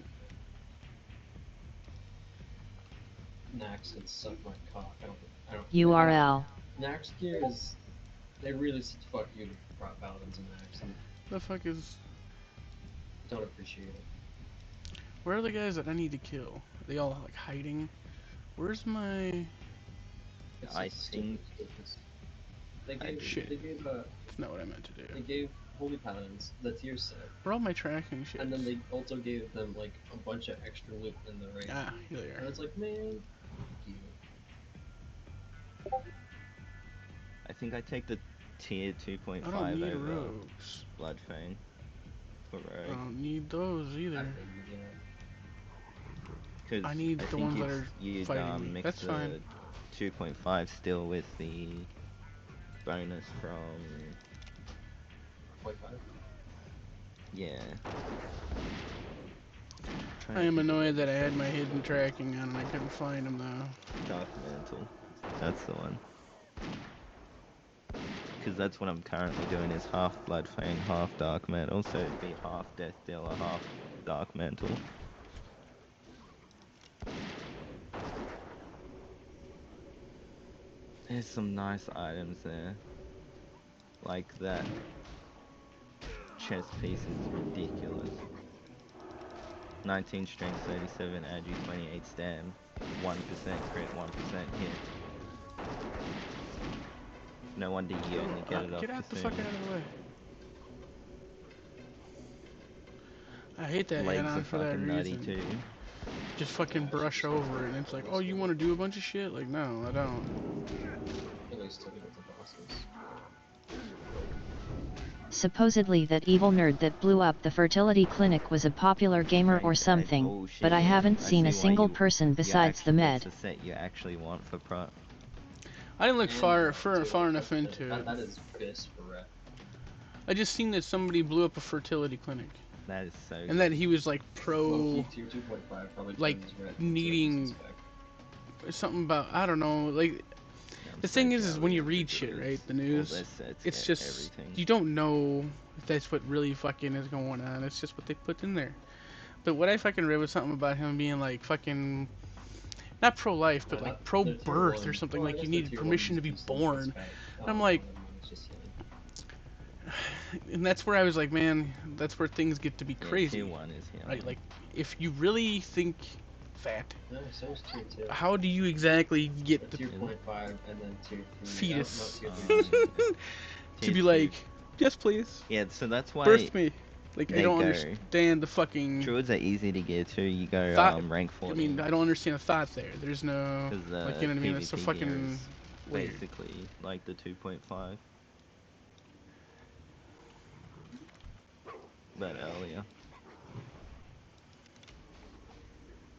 S5: Nax can suck my cock. I don't.
S1: URL.
S5: Nax gear is. They really fuck you to prop paladins and Nax and
S6: The fuck is...
S5: don't appreciate it.
S6: Where are the guys that I need to kill? Are they all, like, hiding? Where's my...
S5: It's
S9: I
S5: just
S9: think-
S5: stupid. They gave.
S6: Shit.
S5: They gave.
S6: That's not what I meant to
S5: They
S6: do.
S5: gave holy paladins the tier set,
S6: Where are all my tracking shit?
S5: and then they also gave them like a bunch of extra loot in the raid.
S6: Ah, here they
S5: And
S6: are.
S5: it's like, man, fuck you.
S9: I think I take the tier 2.5
S6: I don't need
S9: over
S6: rogues.
S9: Bloodfang for
S6: I
S9: rogue.
S6: don't need those
S5: I
S6: either.
S5: figured, yeah.
S9: Because
S6: I need the
S9: think
S6: ones that
S9: if
S6: are
S9: you'd,
S6: fighting me.
S9: mix
S6: That's
S9: the
S6: fine.
S9: 2.5 still with the bonus from
S5: 0.5.
S9: yeah.
S6: I am annoyed that I had my hidden tracking on and I couldn't find them though.
S9: Dark Mantle. That's the one. Because that's what I'm currently doing is half Bloodfang, half Dark Mantle, so it'd be half Death Dealer, half Dark Mantle. There's some nice items there. Like that chest piece is ridiculous. 19 strength, 37 adu, 28 stam, 1% crit, 1% hit. No wonder you only get it off
S6: Get out the
S9: Kasumi.
S6: fuck out of the way. I hate that
S9: Legs
S6: add-on
S9: are
S6: for that
S9: fucking nutty
S6: reason.
S9: too.
S6: Just fucking brush over it and it's like, oh, you want to do a bunch of shit? Like, no, I don't.
S5: At least took it with the bosses.
S1: Supposedly that evil nerd that blew up the fertility clinic was a popular gamer or
S9: That's
S1: something,
S9: bullshit,
S1: but I
S9: man.
S1: haven't seen
S9: see
S1: a
S9: why
S1: single
S9: you-
S1: person
S9: you
S1: besides the
S9: actually-
S1: med.
S9: That's the set you actually want for pro.
S6: I didn't look
S5: And
S6: far enough
S5: that-
S6: into it.
S5: That is piss for rep.
S6: I just seen that somebody blew up a fertility clinic.
S9: That is so.
S6: And that he was like pro
S5: Low-key tier 2.5 probably
S6: like,
S5: turns red
S6: needing-
S5: to spec.
S6: something about, I don't know, like, the thing is when you read shit, right, the news, it's just,
S9: everything.
S6: you don't know if that's what really fucking is going on, it's just what they put in there. But what I fucking read was something about him being like fucking, not pro-life, but
S5: Well,
S6: like
S5: that-
S6: pro-birth
S5: the tier
S6: or
S5: one-
S6: something,
S5: well, I
S6: like you
S5: guess the
S6: needed
S5: tier
S6: permission
S5: one
S6: to be
S5: is decent
S6: born.
S5: spec.
S6: I'm
S5: Oh,
S6: like-
S5: no, it's just healing.
S6: And that's where I was like, man, that's where things get to be
S9: Yeah,
S6: crazy.
S9: Tier 1 is here.
S6: Right, like, if you really think that,
S5: No, so is tier 2.
S6: how do you exactly get
S5: Or
S6: the
S5: tier 0.5 and then tier 3.
S6: fetus
S5: No, tier 3.
S6: to be like, Yes, please.
S9: Yeah, so that's why
S6: Birth me. Like, I
S9: they
S6: don't
S9: go.
S6: understand the fucking
S9: Druids are easy to get to. You go
S6: thought.
S9: rank
S6: I
S9: 14.
S6: mean, I don't understand the thought there. There's no,
S9: Because
S6: like, you know what I mean? It's so
S9: PvP here
S6: fucking
S9: is
S6: weird.
S9: basically like the 2.5. But earlier.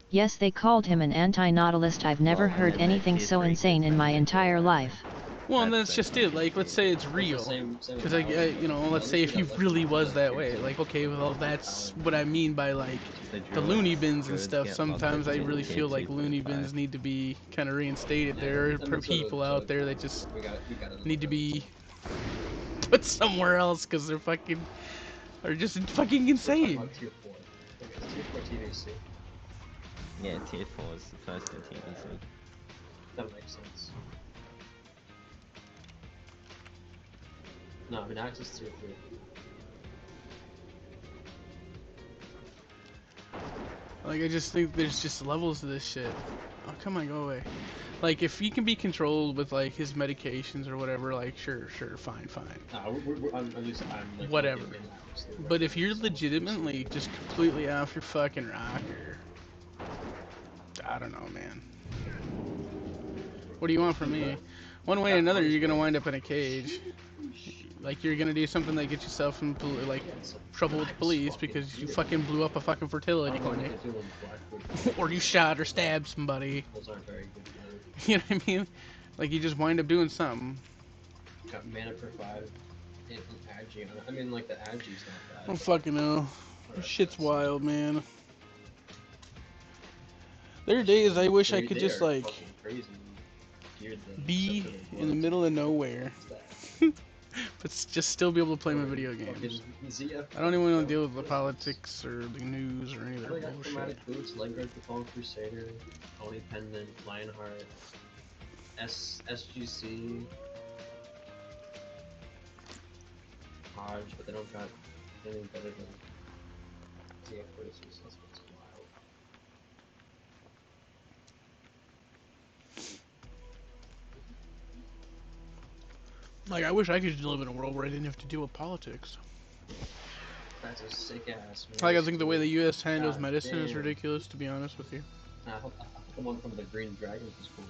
S1: Yes, they called him an anti-nautilist. I've never
S9: Well, and
S1: heard
S9: then the
S1: anything
S9: tier
S1: so
S9: 3
S1: insane in my
S9: quiz
S1: entire life.
S6: Well, and
S9: That's
S6: that's
S9: so
S6: just it.
S9: fucking
S6: Like, let's say
S9: stupid.
S6: it's real.
S5: Same
S6: Because,
S5: with
S6: like,
S5: Alex,
S6: you know,
S5: but
S6: let's
S5: at
S6: say
S5: least
S6: if
S5: we
S6: he
S5: got lucky
S6: really
S5: with,
S6: was
S5: like,
S6: that
S5: tier
S6: way.
S5: 2.
S6: Like, okay, well, that's
S5: Paladin.
S6: what I mean by, like,
S9: The
S6: the loony bins and
S9: druids
S6: stuff.
S9: get locked
S6: Sometimes I
S9: at
S6: really
S9: tier
S6: feel like loony
S9: 2.5.
S6: bins need to be kind of reinstated.
S5: Yeah,
S6: There are
S5: that makes sort of
S6: people out there that just
S5: we got it
S6: need to
S5: under
S6: be
S5: control.
S6: put somewhere else because they're fucking, are just fucking
S5: We're talking
S6: insane.
S5: about tier 4. Okay, it's tier 4 TVC.
S9: Yeah, tier 4 is the first in TBC.
S5: That makes sense. No, I mean Axe is tier 3.
S6: Like, I just think there's just levels to this shit. Oh, come on, go away. Like, if he can be controlled with, like, his medications or whatever, like, sure, fine.
S5: At least I'm like
S6: Whatever.
S5: looking in Axe, the
S6: But if
S5: regular
S6: you're
S5: stuff,
S6: legitimately just completely off your fucking rocker, I don't know, man. What do you want from me? One way or another, you're gonna wind up in a cage. Like, you're gonna do something that gets yourself in, like, trouble with the police because you fucking blew up a fucking fertility clinic. Or you shot or stabbed somebody.
S5: Those aren't very good.
S6: You know what I mean? Like, you just wind up doing something.
S5: Got mana for 5. And Agi on it. I mean, like, the Agi's not bad.
S6: I don't fucking know.
S5: Alright,
S6: Shit's
S5: that's-
S6: wild, man. There are days I wish I could
S5: they
S6: just,
S5: are
S6: like,
S5: fucking crazy geared then,
S6: be
S5: except for the
S6: in the
S5: blood.
S6: middle of nowhere,
S5: What's
S6: but just still be able to play my
S5: that?
S6: video
S5: Fucking
S6: games.
S5: ZF
S6: I don't even want to
S5: Pro.
S6: deal with the politics or the news or any of
S5: I
S6: that
S5: got
S6: bullshit.
S5: chromatic boots, leg guard for Fallen Crusader, Pony Pendant, Lionheart, SGC, Hodge, but they don't got anything better than ZF Versus. That's what's wild.
S6: Like, I wish I could just live in a world where I didn't have to deal with politics.
S5: That's a sick ass.
S6: Like, I think the way the U.S. handles
S5: God
S6: medicine is
S5: damn.
S6: ridiculous, to be honest with you.
S5: I thought the one from the Green Dragon was cool.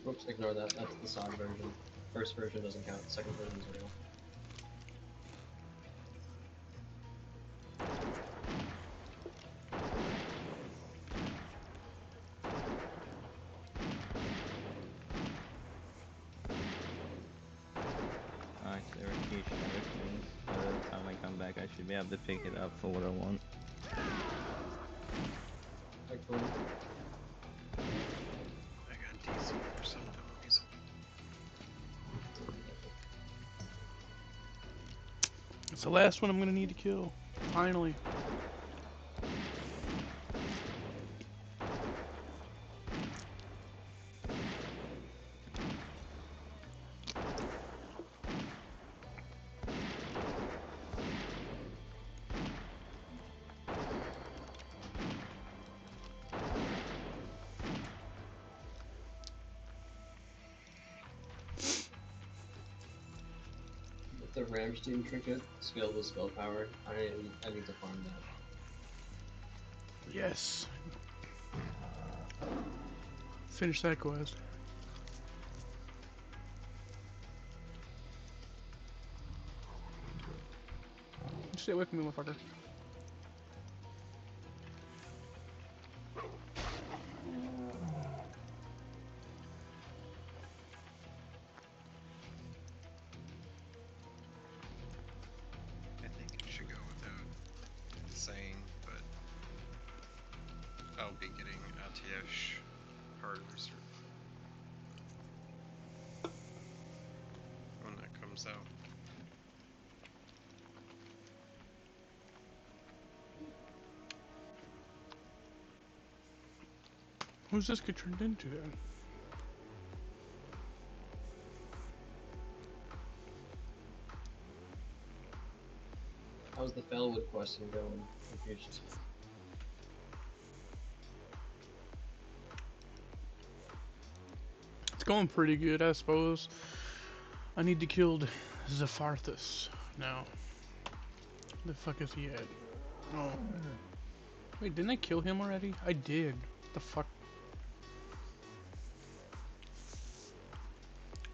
S5: Whoops, ignore that. That's the SOG version. First version doesn't count. Second version is real.
S9: Alright, there are a few shadow things. By the time I come back, I should be able to pick it up for what I want.
S5: Excellent.
S8: I got DC for some dumb reason.
S6: It's the last one I'm gonna need to kill. Finally.
S5: With the Ramstein trinket, scalable spell power, I need to farm that.
S6: Yes. Finish that quest. Stay away from me, motherfucker.
S8: I think it should go without saying, but I'll be getting Atiesh hardware when that comes out.
S6: Who's this get turned into then?
S5: How's the Fellwood question going, Confucius?
S6: It's going pretty good, I suppose. I need to kill Zepharthus now. The fuck is he at? Oh. Wait, didn't I kill him already? I did. What the fuck?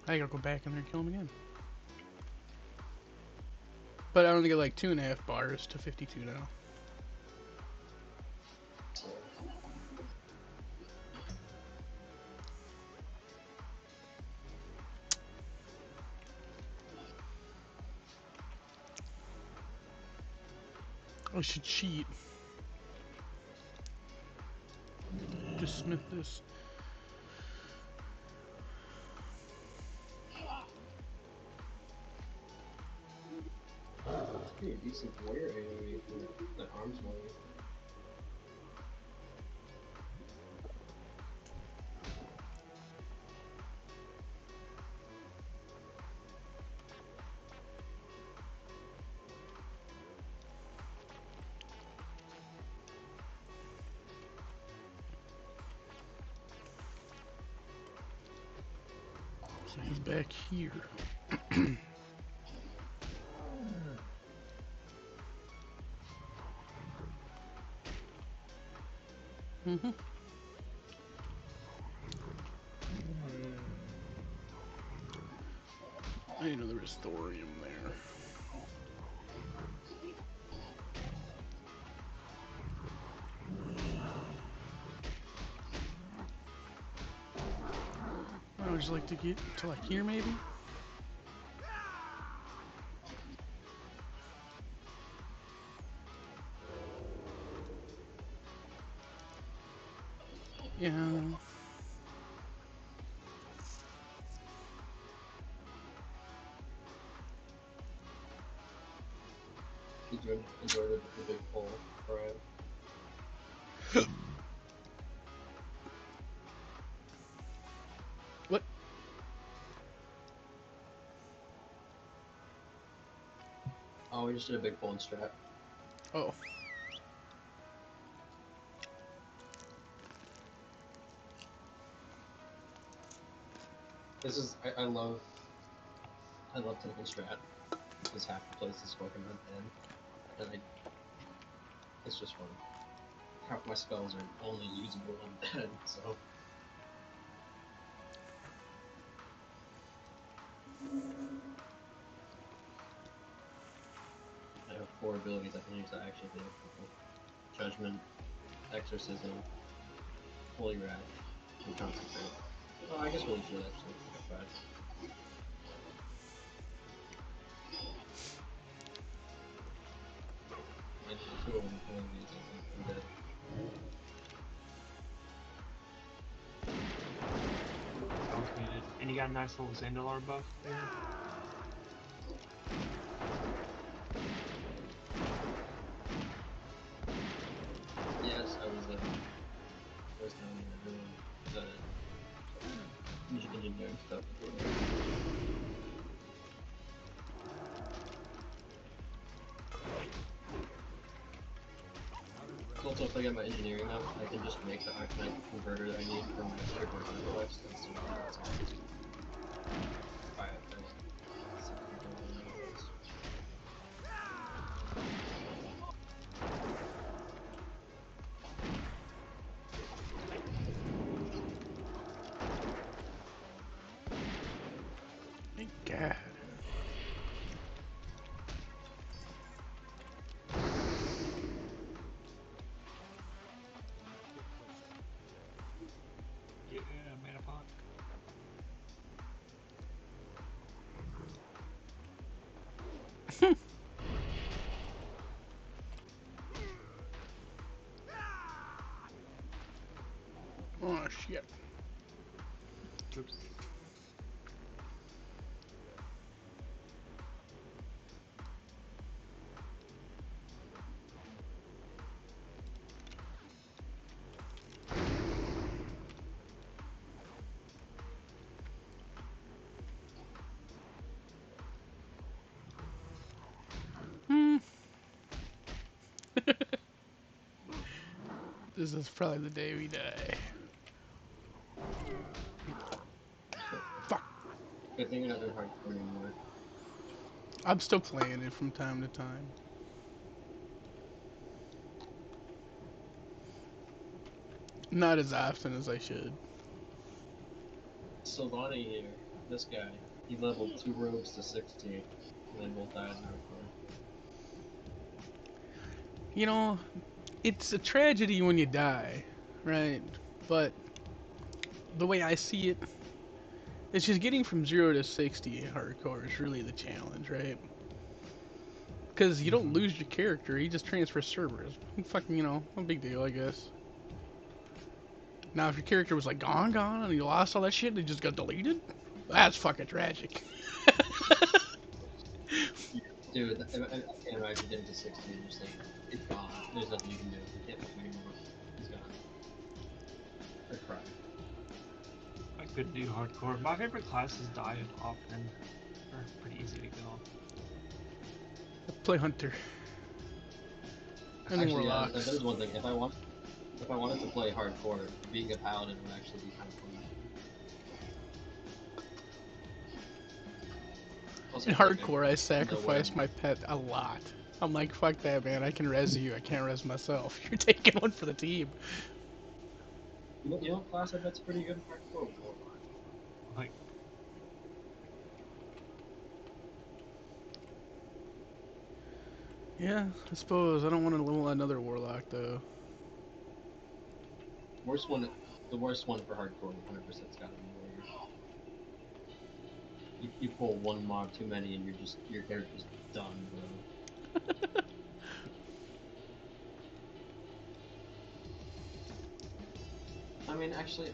S6: I gotta go back in there and kill him again. But I only get like 2.5 bars to 52 now. I should cheat. Just smith this.
S5: Pretty decent warrior AoE for the arms warrior.
S6: So he's back here. Mm-hmm. I didn't know there was thorium there. I would just like to get to like here maybe? Yeah.
S5: Enjoy the big pull, right?
S6: What?
S5: Oh, we just did a big pull and strat.
S6: Oh.
S5: This is I love Temple Strat because half the place is fucking undead, and it's just fun. Half my spells are only usable undead, so. I have 4 abilities I can use to actually heal people: Judgment, Exorcism, Holy Wrath, and Concentrate. Oh, I guess Holy Shield actually. I got 5. I did 2 of them only using undead.
S7: Sounds muted. And you got a nice little Zandalar buff there.
S5: Yes, I was down there doing the engineering stuff. Also, if I get my engineering up, I can just make the Arcanite converter that I need for my critical device. That's all. Buy it first.
S6: Thank God.
S7: Yeah, Mana Pot.
S6: This is probably the day we die. Fuck.
S5: Good thing you're not in hardcore anymore.
S6: I'm still playing it from time to time. Not as often as I should.
S5: Silvani here, this guy, he leveled 2 rogues to 60, and they both died in hardcore.
S6: You know, it's a tragedy when you die, right? But the way I see it, it's just getting from 0 to 60 in hardcore is really the challenge, right? Because you don't lose your character, you just transfer servers. Fucking, you know, no big deal, I guess. Now, if your character was like gone, and you lost all that shit and it just got deleted, that's fucking tragic.
S5: Dude, I can't imagine getting to 60 and just like, it's gone. There's nothing you can do. You can't help him anymore. He's gone. I'd cry.
S7: I couldn't do hardcore. My favorite classes died often. They're pretty easy to kill.
S6: Play Hunter. And
S5: Actually,
S6: Warlock.
S5: that is one thing. If I wanted to play hardcore, being a paladin would actually be kind of fun. Also,
S6: In
S5: like,
S6: hardcore, I sacrifice my pet a lot. I'm like, fuck that, man. I can res you. I can't res myself. You're taking one for the team.
S5: You know what class I bet's pretty good in hardcore? Warlock.
S7: Like,
S6: Yeah, I suppose. I don't want to level another Warlock, though.
S5: The worst one for hardcore 100%'s gotta be Warrior. You pull one mob too many and your character's done, bro. I mean, actually,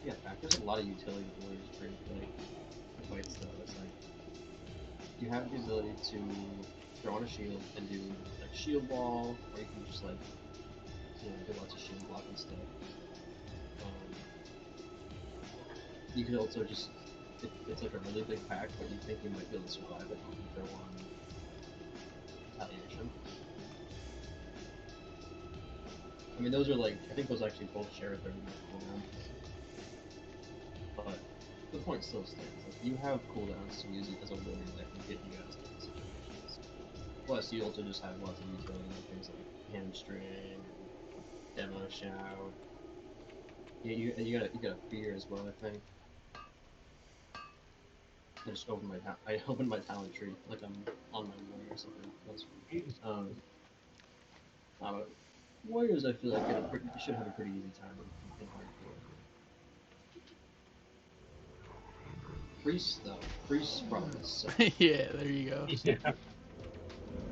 S5: yeah, fact, there's a lot of utility that Warriors bring to like the fights though. It's like you have the ability to throw on a shield and do like shield wall, or you can just like do lots of shield block and stuff. You could also just it's like a really big pack, but you think you might be able to survive it. You can throw on retaliation. I mean, those are like I think those actually both share a 30-minute cooldown. But the point still stands. Like, you have cooldowns to use it as a warrior that can get you guys into situations. Plus, you also just have lots of utility like things like hamstring, demo shout. Yeah, you got a fear as well, I think. I just opened I opened my talent tree like I'm on my warrior or something. But warriors, I feel like should have a pretty easy time in hardcore. Priests though, priests probably suck.
S6: Yeah, there you go.
S7: yeah.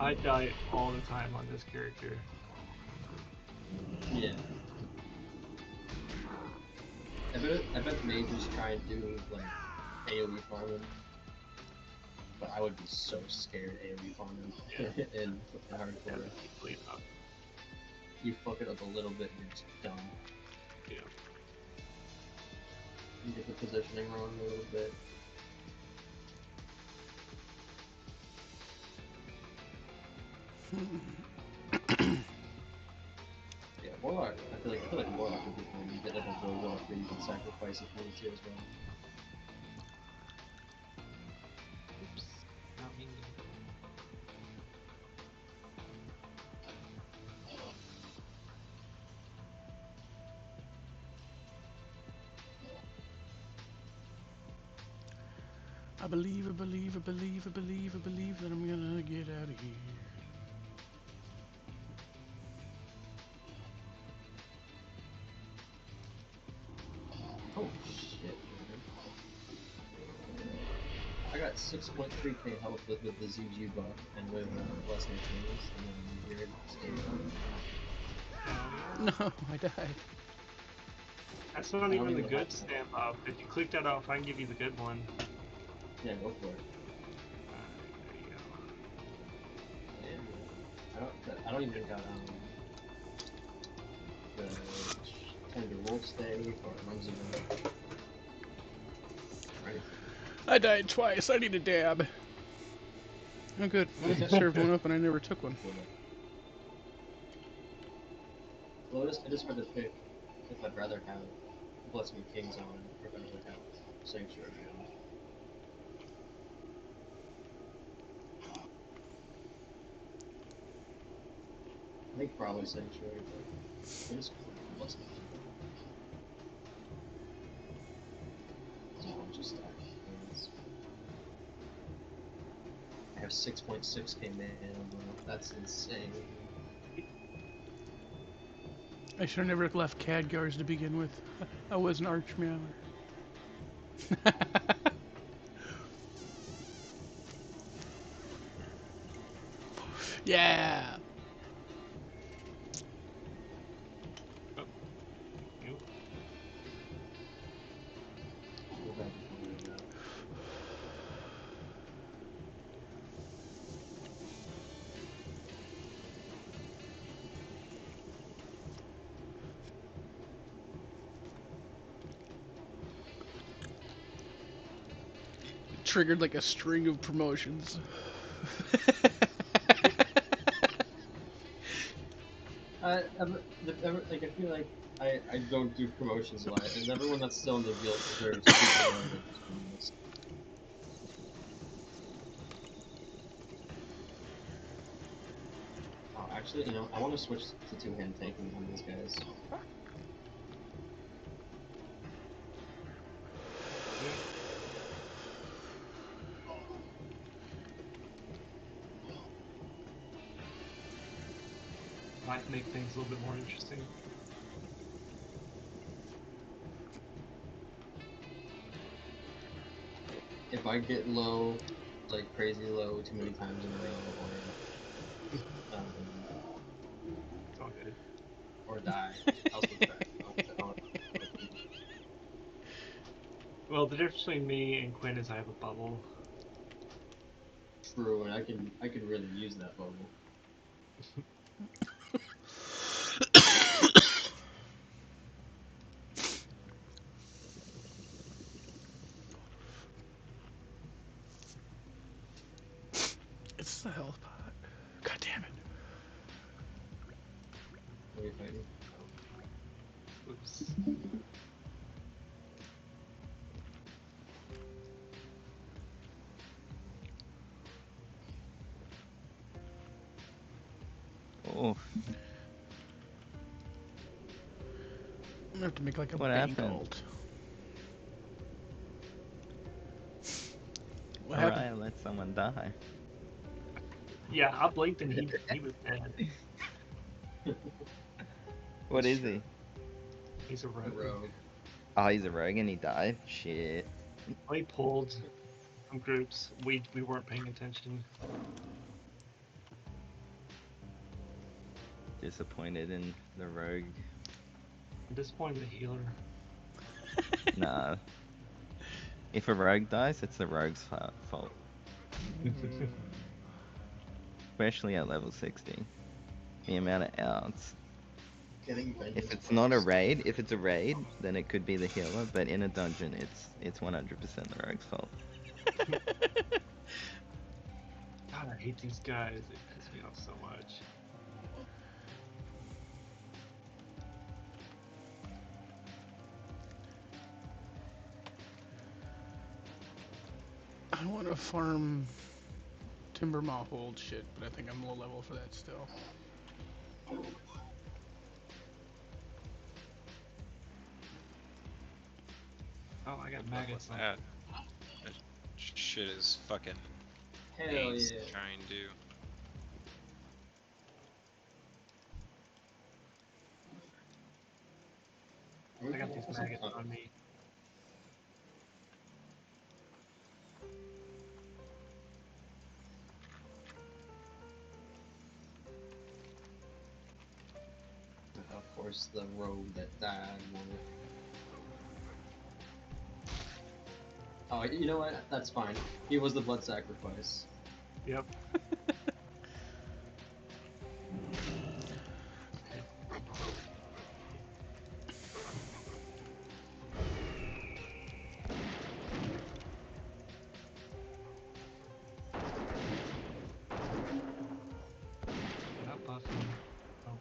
S7: I die all the time on this character.
S5: Yeah. I bet mages try and do like AoE farming, but I would be so scared AoE farming in hardcore. You fuck it up a little bit, you're just done.
S7: Yeah.
S5: You get the positioning wrong a little bit. Yeah, Warlock. I feel like Warlock would be fun. You get like a rogue off that you can sacrifice if you need to as well.
S7: Oops. Not me.
S6: I believe that I'm gonna get out of here.
S5: Oh shit, man. I got 6.3k health with the ZG buff and with Blessing Chains, and then weird state.
S6: No, I died.
S7: That's not even the good stamp up. If you click that off, I can give you the good one.
S5: Yeah, go for it.
S7: There you go.
S5: Yeah, I don't even got the Tender Wolf Stay or Runs of right.
S6: I died twice. I need a dab. Oh, good. I served one up and I never took one.
S5: Lotus, it is hard to pick if I'd rather have Blessing of Kings on or if I'd rather have Sanctuary on. I think probably Sanctuary, but it is Blessing of Kings. Oh, just stack hands. I have 6.6k mana, bro. That's insane.
S6: I should have never left Khadgars to begin with. I was an Archmailer. Yeah!
S7: You.
S6: Triggered like a string of promotions.
S5: Like I feel like I don't do promotions a lot, and everyone that's still in the guild deserves super loyal to this. Oh, actually, you know, I want to switch to two-hand tanking on these guys.
S7: Might make things a little bit more interesting.
S5: If I get low, like crazy low, too many times in a row,
S7: It's all good.
S5: or die, I'll switch back.
S7: Well, the difference between me and Quinn is I have a bubble.
S5: True, and I could really use that bubble.
S6: It's the health pot. God damn it.
S5: What are you fighting?
S7: Oops.
S9: Oh,
S6: I'm gonna have to make like a
S9: What
S6: bait
S9: happened?
S6: ult. What happened?
S9: alright, let someone die.
S7: Yeah, I blinked and he was dead.
S9: What is he?
S7: He's a
S5: A
S7: rogue.
S5: rogue.
S9: Oh, he's a rogue and he died? Shit.
S7: We pulled from groups. We weren't paying attention.
S9: Disappointed in the rogue.
S7: I'm disappointed in the healer.
S9: Nah. If a rogue dies, it's the rogue's fault. Especially at level 60. The amount of outs.
S5: Getting
S9: If it's not a raid, if it's a raid, then it could be the healer, but in a dungeon, it's 100% the rogue's fault.
S7: God, I hate these guys. They piss me off so much.
S6: I want to farm Timber Moth old shit, but I think I'm low level for that still.
S7: Oh, I got
S8: What's
S7: maggots on.
S8: that? That shit is fucking
S5: Hell
S8: AIDS
S5: yeah.
S8: trying to.
S7: I got these maggots on me.
S5: Of course, the rogue that died won it. Oh, you know what? That's fine. He was the blood sacrifice.
S7: Yep. Not buffing. Oh.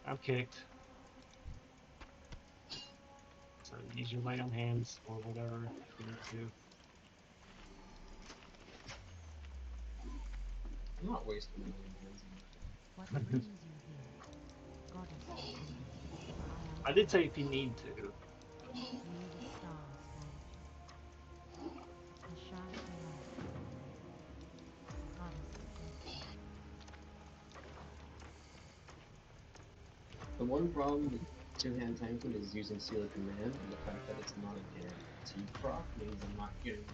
S7: I'm kicked. So use your lay on hands or whatever if you need to.
S5: I'm not wasting my hands.
S3: What brings you here? Goddess of Doom.
S7: I did say if you need to.
S3: May the stars guide you. Asha Tarai. Goddess of Wisdom.
S5: The one problem with two-hand tanking is using Seal of Command, and the fact that it's not a guaranteed proc means I'm not getting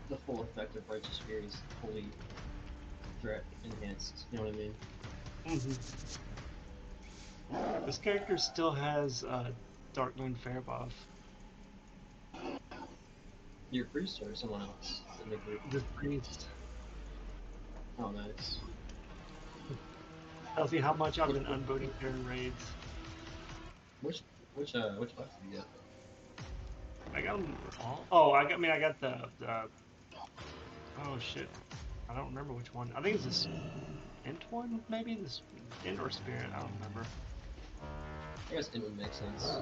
S5: the full effect of Righteous Fury's fully threat enhanced, you know what I mean?
S7: This character still has Dark Moon Fair buff.
S5: Your priest or someone else in the group?
S7: The priest.
S5: Oh, nice.
S7: Tells you how much I've been unbooting during raids.
S5: Which buffs did you get?
S7: I got them all. Oh, I got the oh shit. I don't remember which one. I think it's this int one, maybe this int or spirit. I don't remember.
S5: I guess it would make sense.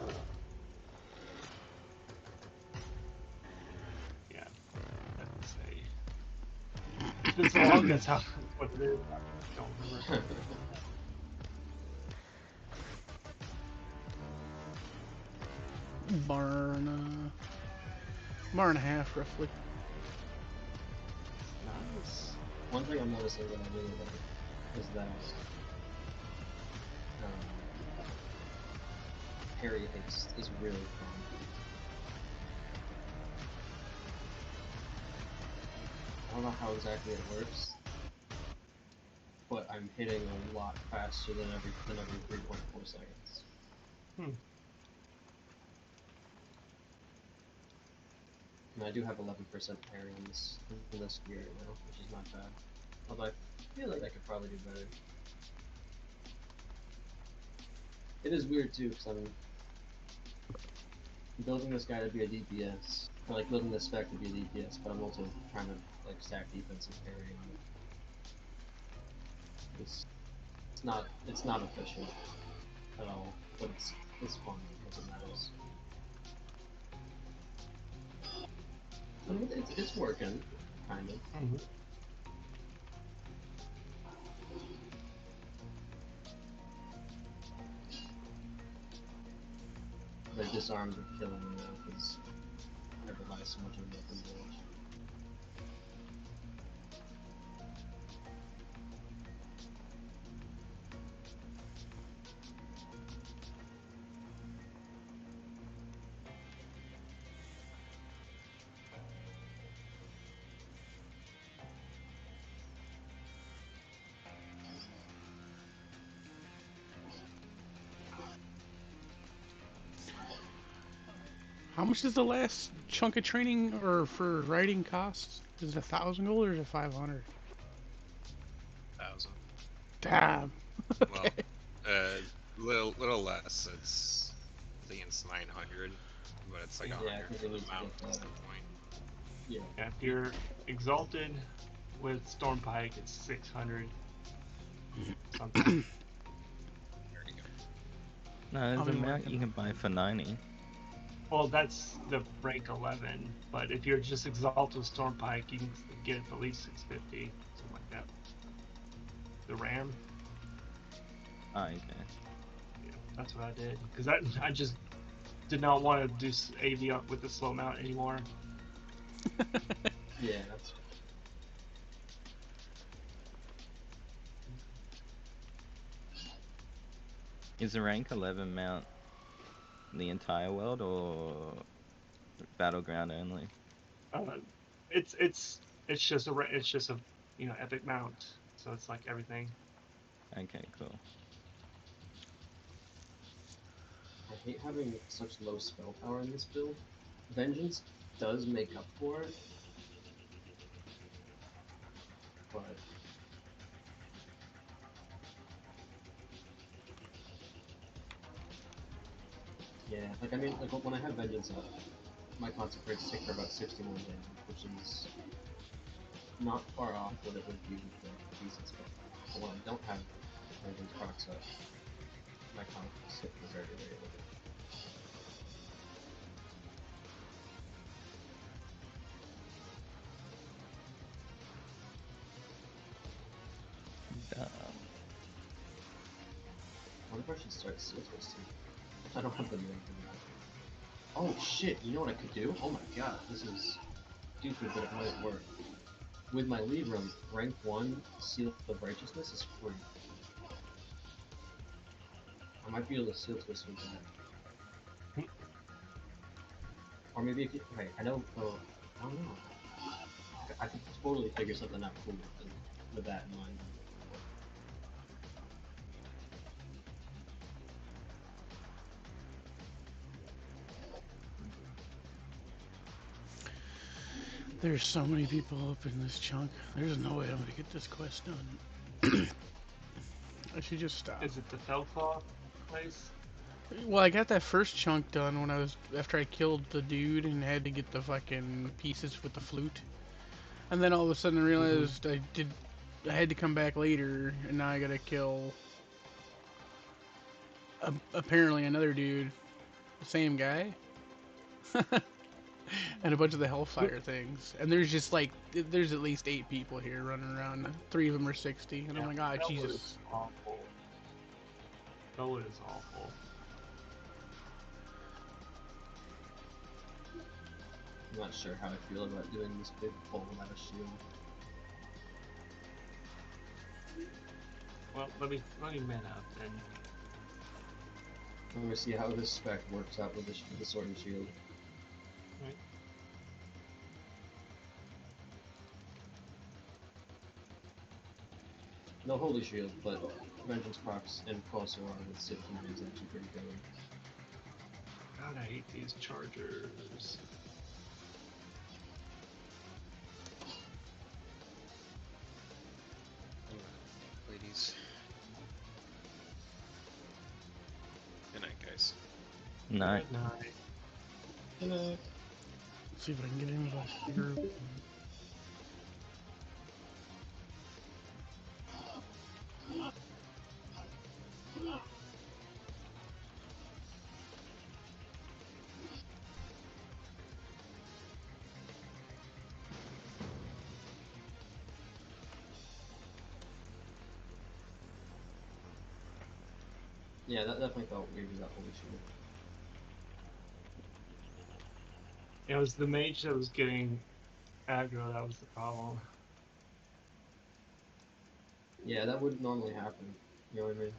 S7: Yeah, I'd say. It's been so long. That's what it is. I don't remember.
S6: Barn and a half, roughly.
S7: Nice.
S5: One thing I'm noticing that I really like is that parry haste is really fun. I don't know how exactly it works, but I'm hitting a lot faster than every 3.4 seconds. And I do have 11% parry in this gear right now, which is not bad. Although I feel like I could probably do better. It is weird too, because I'm building this guy to be a DPS. Or like building this spec to be a DPS, but I'm also trying to like stack defense and parry on it. It's not efficient at all, but it's fun as it matters. I mean, it's working, kind of. The disarms are killing me now because I rely so much on weapon damage.
S6: How much does the last chunk of training or for riding cost? Is it 1,000 gold or is it 500?
S8: 1,000.
S6: Damn.
S8: Well, little less. I think it's 900, but it's like 100 for the mount. That's the point.
S5: Yeah.
S7: If you're exalted with Stormpike, it's 600 something.
S8: There you go.
S9: No, there's a mount you can buy for 90.
S7: Well, that's the rank 11, but if you're just exalted with Stormpike, you can get it for at least 650, something like that. The RAM.
S9: Oh, okay.
S7: Yeah, that's what I did, because I just did not want to do AV up with the slow mount anymore.
S5: Yeah, that's.
S9: Is the rank 11 mount the entire world or Battleground only?
S7: It's just a epic mount, so it's like everything.
S9: Okay, cool.
S5: I hate having such low spell power in this build. Vengeance does make up for it, but yeah, like I mean, like when I have Vengeance up, my consecrates take for about 61 damage, which is not far off what it would be with a decent spell. But when I don't have Vengeance procs up, my confidence hit me very, very low. I wonder if I should start seal twisting. I don't have the momentum yet. Oh shit, you know what I could do? Oh my god, this is stupid, but it might work. With my lead room, rank 1 Seal of Righteousness is free. I might be able to seal twist with that. Or maybe I could, okay, I don't know. I could totally figure something out cool with that in mind.
S6: There's so many people up in this chunk. There's no way I'm gonna get this quest done. I should just stop.
S7: Is it the Felclaw place?
S6: Well, I got that first chunk done when I was after I killed the dude and had to get the fucking pieces with the flute. And then all of a sudden I realized I had to come back later, and now I gotta kill apparently another dude, the same guy, and a bunch of the Hellfire things. And there's just like there's at least 8 people here running around. 3 of them are 60, and I'm like, ah, Jesus.
S7: Is awful. That is awful.
S5: I'm not sure how I feel about doing this big pull without a shield.
S7: Well, let me man up and
S5: I'm gonna see how this spec works out with the sword and shield.
S7: right.
S5: No holy shield, but vengeance procs and closer on with Sith King is actually pretty good.
S7: God, I hate these chargers.
S8: Ladies. Good night, guys.
S9: Night.
S7: Good night.
S5: Good night.
S6: Let's see if I can get into the group.
S5: Yeah, that definitely felt weird with that holy shield.
S7: It was the mage that was getting aggro, that was the problem.
S5: Yeah, that wouldn't normally happen. You know what I mean?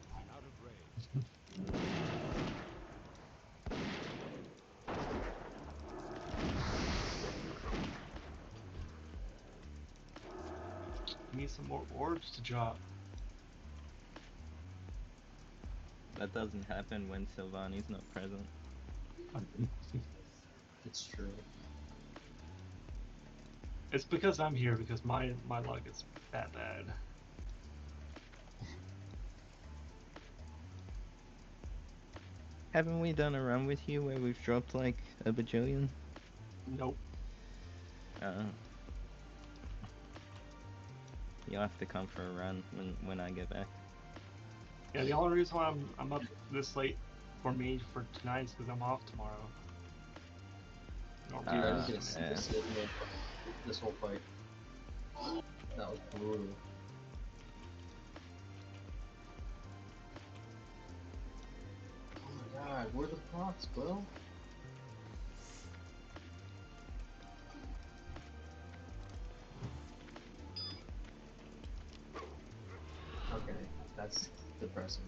S7: Need some more orbs to drop.
S9: That doesn't happen when Sylvani's not present.
S5: It's true.
S7: It's because I'm here, because my luck is that bad.
S9: Haven't we done a run with you where we've dropped like a bajillion?
S7: Nope.
S9: You'll have to come for a run when I get back.
S7: Yeah, the only reason why I'm up this late for me for tonight is because I'm off tomorrow.
S5: Dude, I didn't get to see
S9: yeah.
S5: this whole fight. That was brutal. Oh my god, where are the procs, Will? Okay, that's depressing.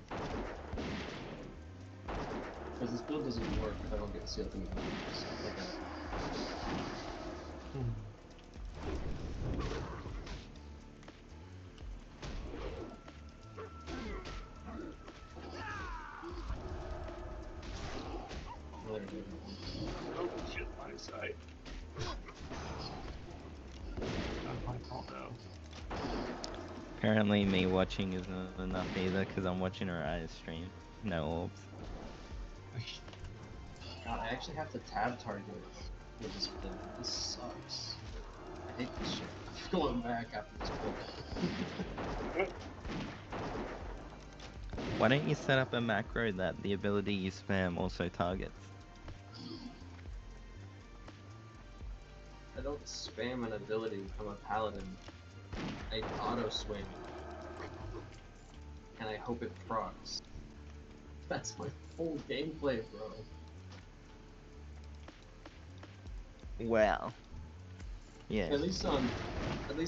S5: Because this build doesn't work if I don't get sealed in like that.
S7: Oh shit, my side. Not my fault though.
S9: Apparently me watching isn't enough either because I'm watching her eyes stream. No orbs.
S5: God, I actually have to tab target with this build. This sucks. I hate this shit. I'm going back after this pull.
S9: Why don't you set up a macro that the ability you spam also targets?
S5: I don't spam an ability from a paladin. I auto swing. And I hope it procs. That's my whole gameplay, bro.
S9: Well. Yeah.
S5: At least on when I'm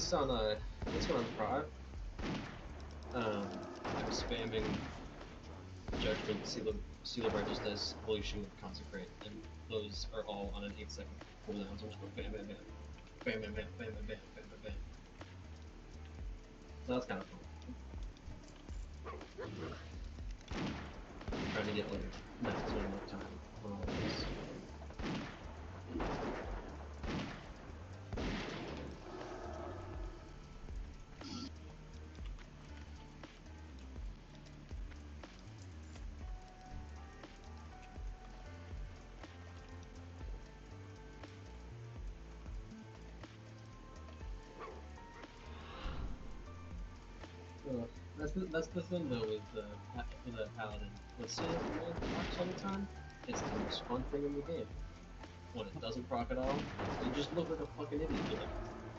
S5: prod, I'm spamming Judgment, Seal of Righteousness, Holy Shield, Consecrate, and those are all on an 8-second cooldown, so I'm just going bam, bam, bam. Bam, bam, bam, bam, bam, bam, bam, bam, bam. So that's kind of fun. Trying to get like maximum time on all this. That's the thing though with the paladin. With Seal of Command procs all the time, it's the most fun thing in the game. When it doesn't proc at all, you just look like a fucking idiot. You're like,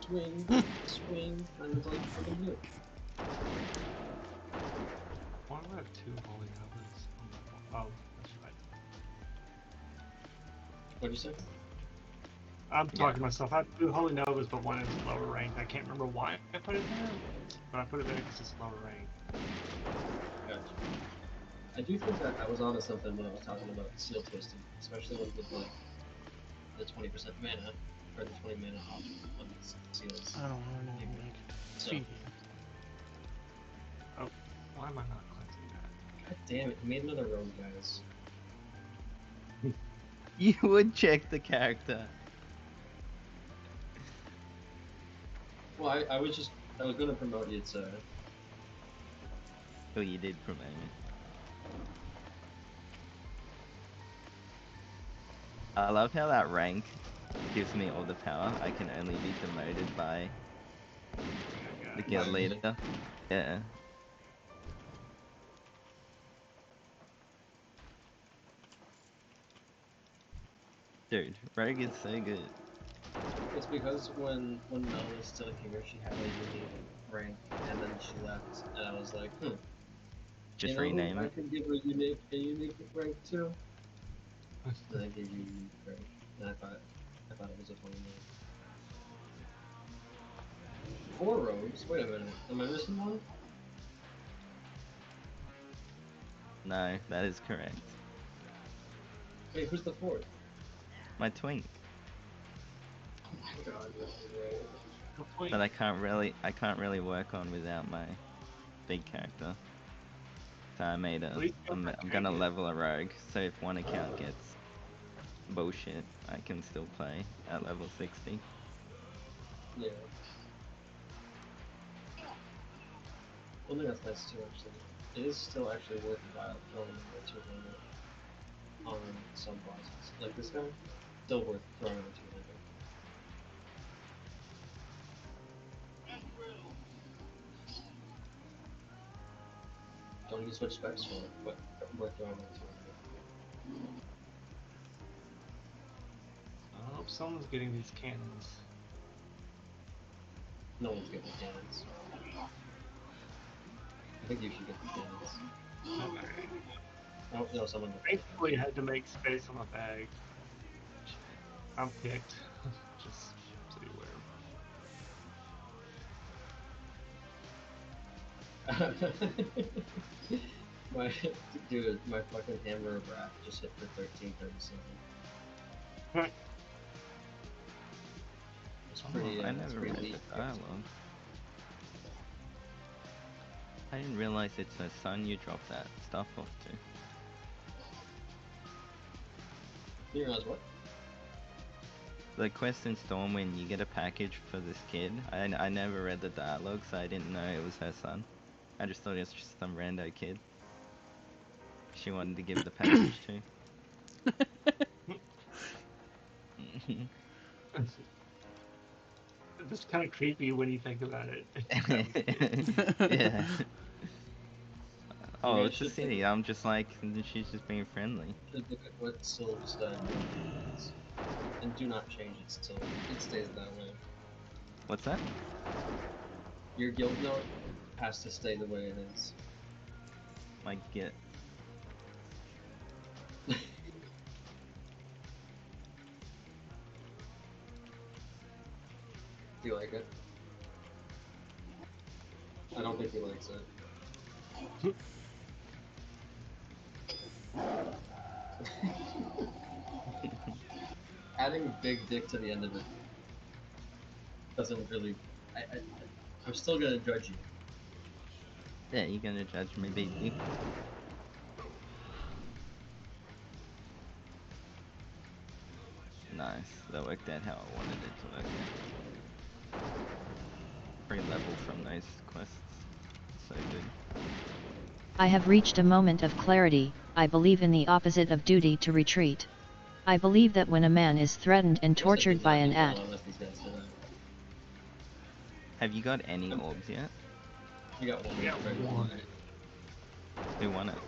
S5: swing, swing, and it's like fucking do.
S7: Why do I have 2 holy novas? Oh, that's right.
S5: What'd you say?
S7: I'm talking to myself. I have 2 holy novas, but one is lower rank. I can't remember why I put it there, but I put it there because it's lower rank.
S5: Gotcha. I do think that I was onto something when I was talking about seal twisting, especially when with like the 20% mana or the 20 mana off on these seals.
S6: I don't know.
S5: So,
S7: Oh, why am I not cleansing that?
S5: God damn it, he made another rogue, guys.
S9: You would check the character.
S5: Well, I was gonna promote you to.
S9: Oh, you did promote me. I love how that rank gives me all the power. I can only be demoted by the guild leader. Yeah. Dude, Rogue is so good.
S5: It's because when Mel was still here, she had a unique rank, and then she left, and I was like,
S9: Just
S5: you know,
S9: rename
S5: I
S9: it.
S5: can give her a unique rank too. And I gave you a unique rank, and I thought it was a funny name. 4 rogues? Wait a minute, am I missing one?
S9: No, that is correct.
S5: Wait, who's the 4th?
S9: My twink.
S5: Oh my god, this is right.
S9: But I can't really work on without my big character. So I made I'm gonna level a rogue, so if one account gets bullshit, I can still play at level 60.
S5: Yeah. One thing that's nice too, actually, it is still actually worthwhile throwing over 200 on some bosses. Like this guy, still worth throwing over 200. Don't you switch specs for it, but worth throwing over 200.
S7: I hope someone's getting these cannons.
S5: No one's getting the cannons. I think you should get the cannons. Oh, no, someone got the cannons.
S7: Thankfully, I had to make space on my bag. I'm picked. Just so you
S5: my dude, my fucking Hammer of Wrath just hit for 1337. It's pretty.
S9: I never read the dialogue. I didn't realize it's her son you drop that stuff off to.
S5: You realize what?
S9: The quest in Stormwind, you get a package for this kid. I never read the dialogue, so I didn't know it was her son. I just thought it was just some rando kid she wanted to give the package to.
S7: It's kind of creepy when you think about it.
S9: Yeah. Oh,
S5: guys
S9: it's a
S5: should
S9: city. I'm just like, she's just being friendly.
S5: look at what Sylph's doing. And do not change it till it stays that way.
S9: What's that?
S5: Your guild note has to stay the way it is.
S9: Like, get.
S5: Do you like it? I don't think he likes it. Adding big dick to the end of it doesn't really. I'm still gonna judge you.
S9: Yeah, you're gonna judge me, baby. Nice. That worked out how I wanted it to work out. Free level from those quests. So good.
S1: I have reached a moment of clarity. I believe in the opposite of duty to retreat. I believe that when a man is threatened and tortured by an ad,
S9: Have you got any orbs yet?
S5: You got one.
S7: We got one.
S9: Who won it?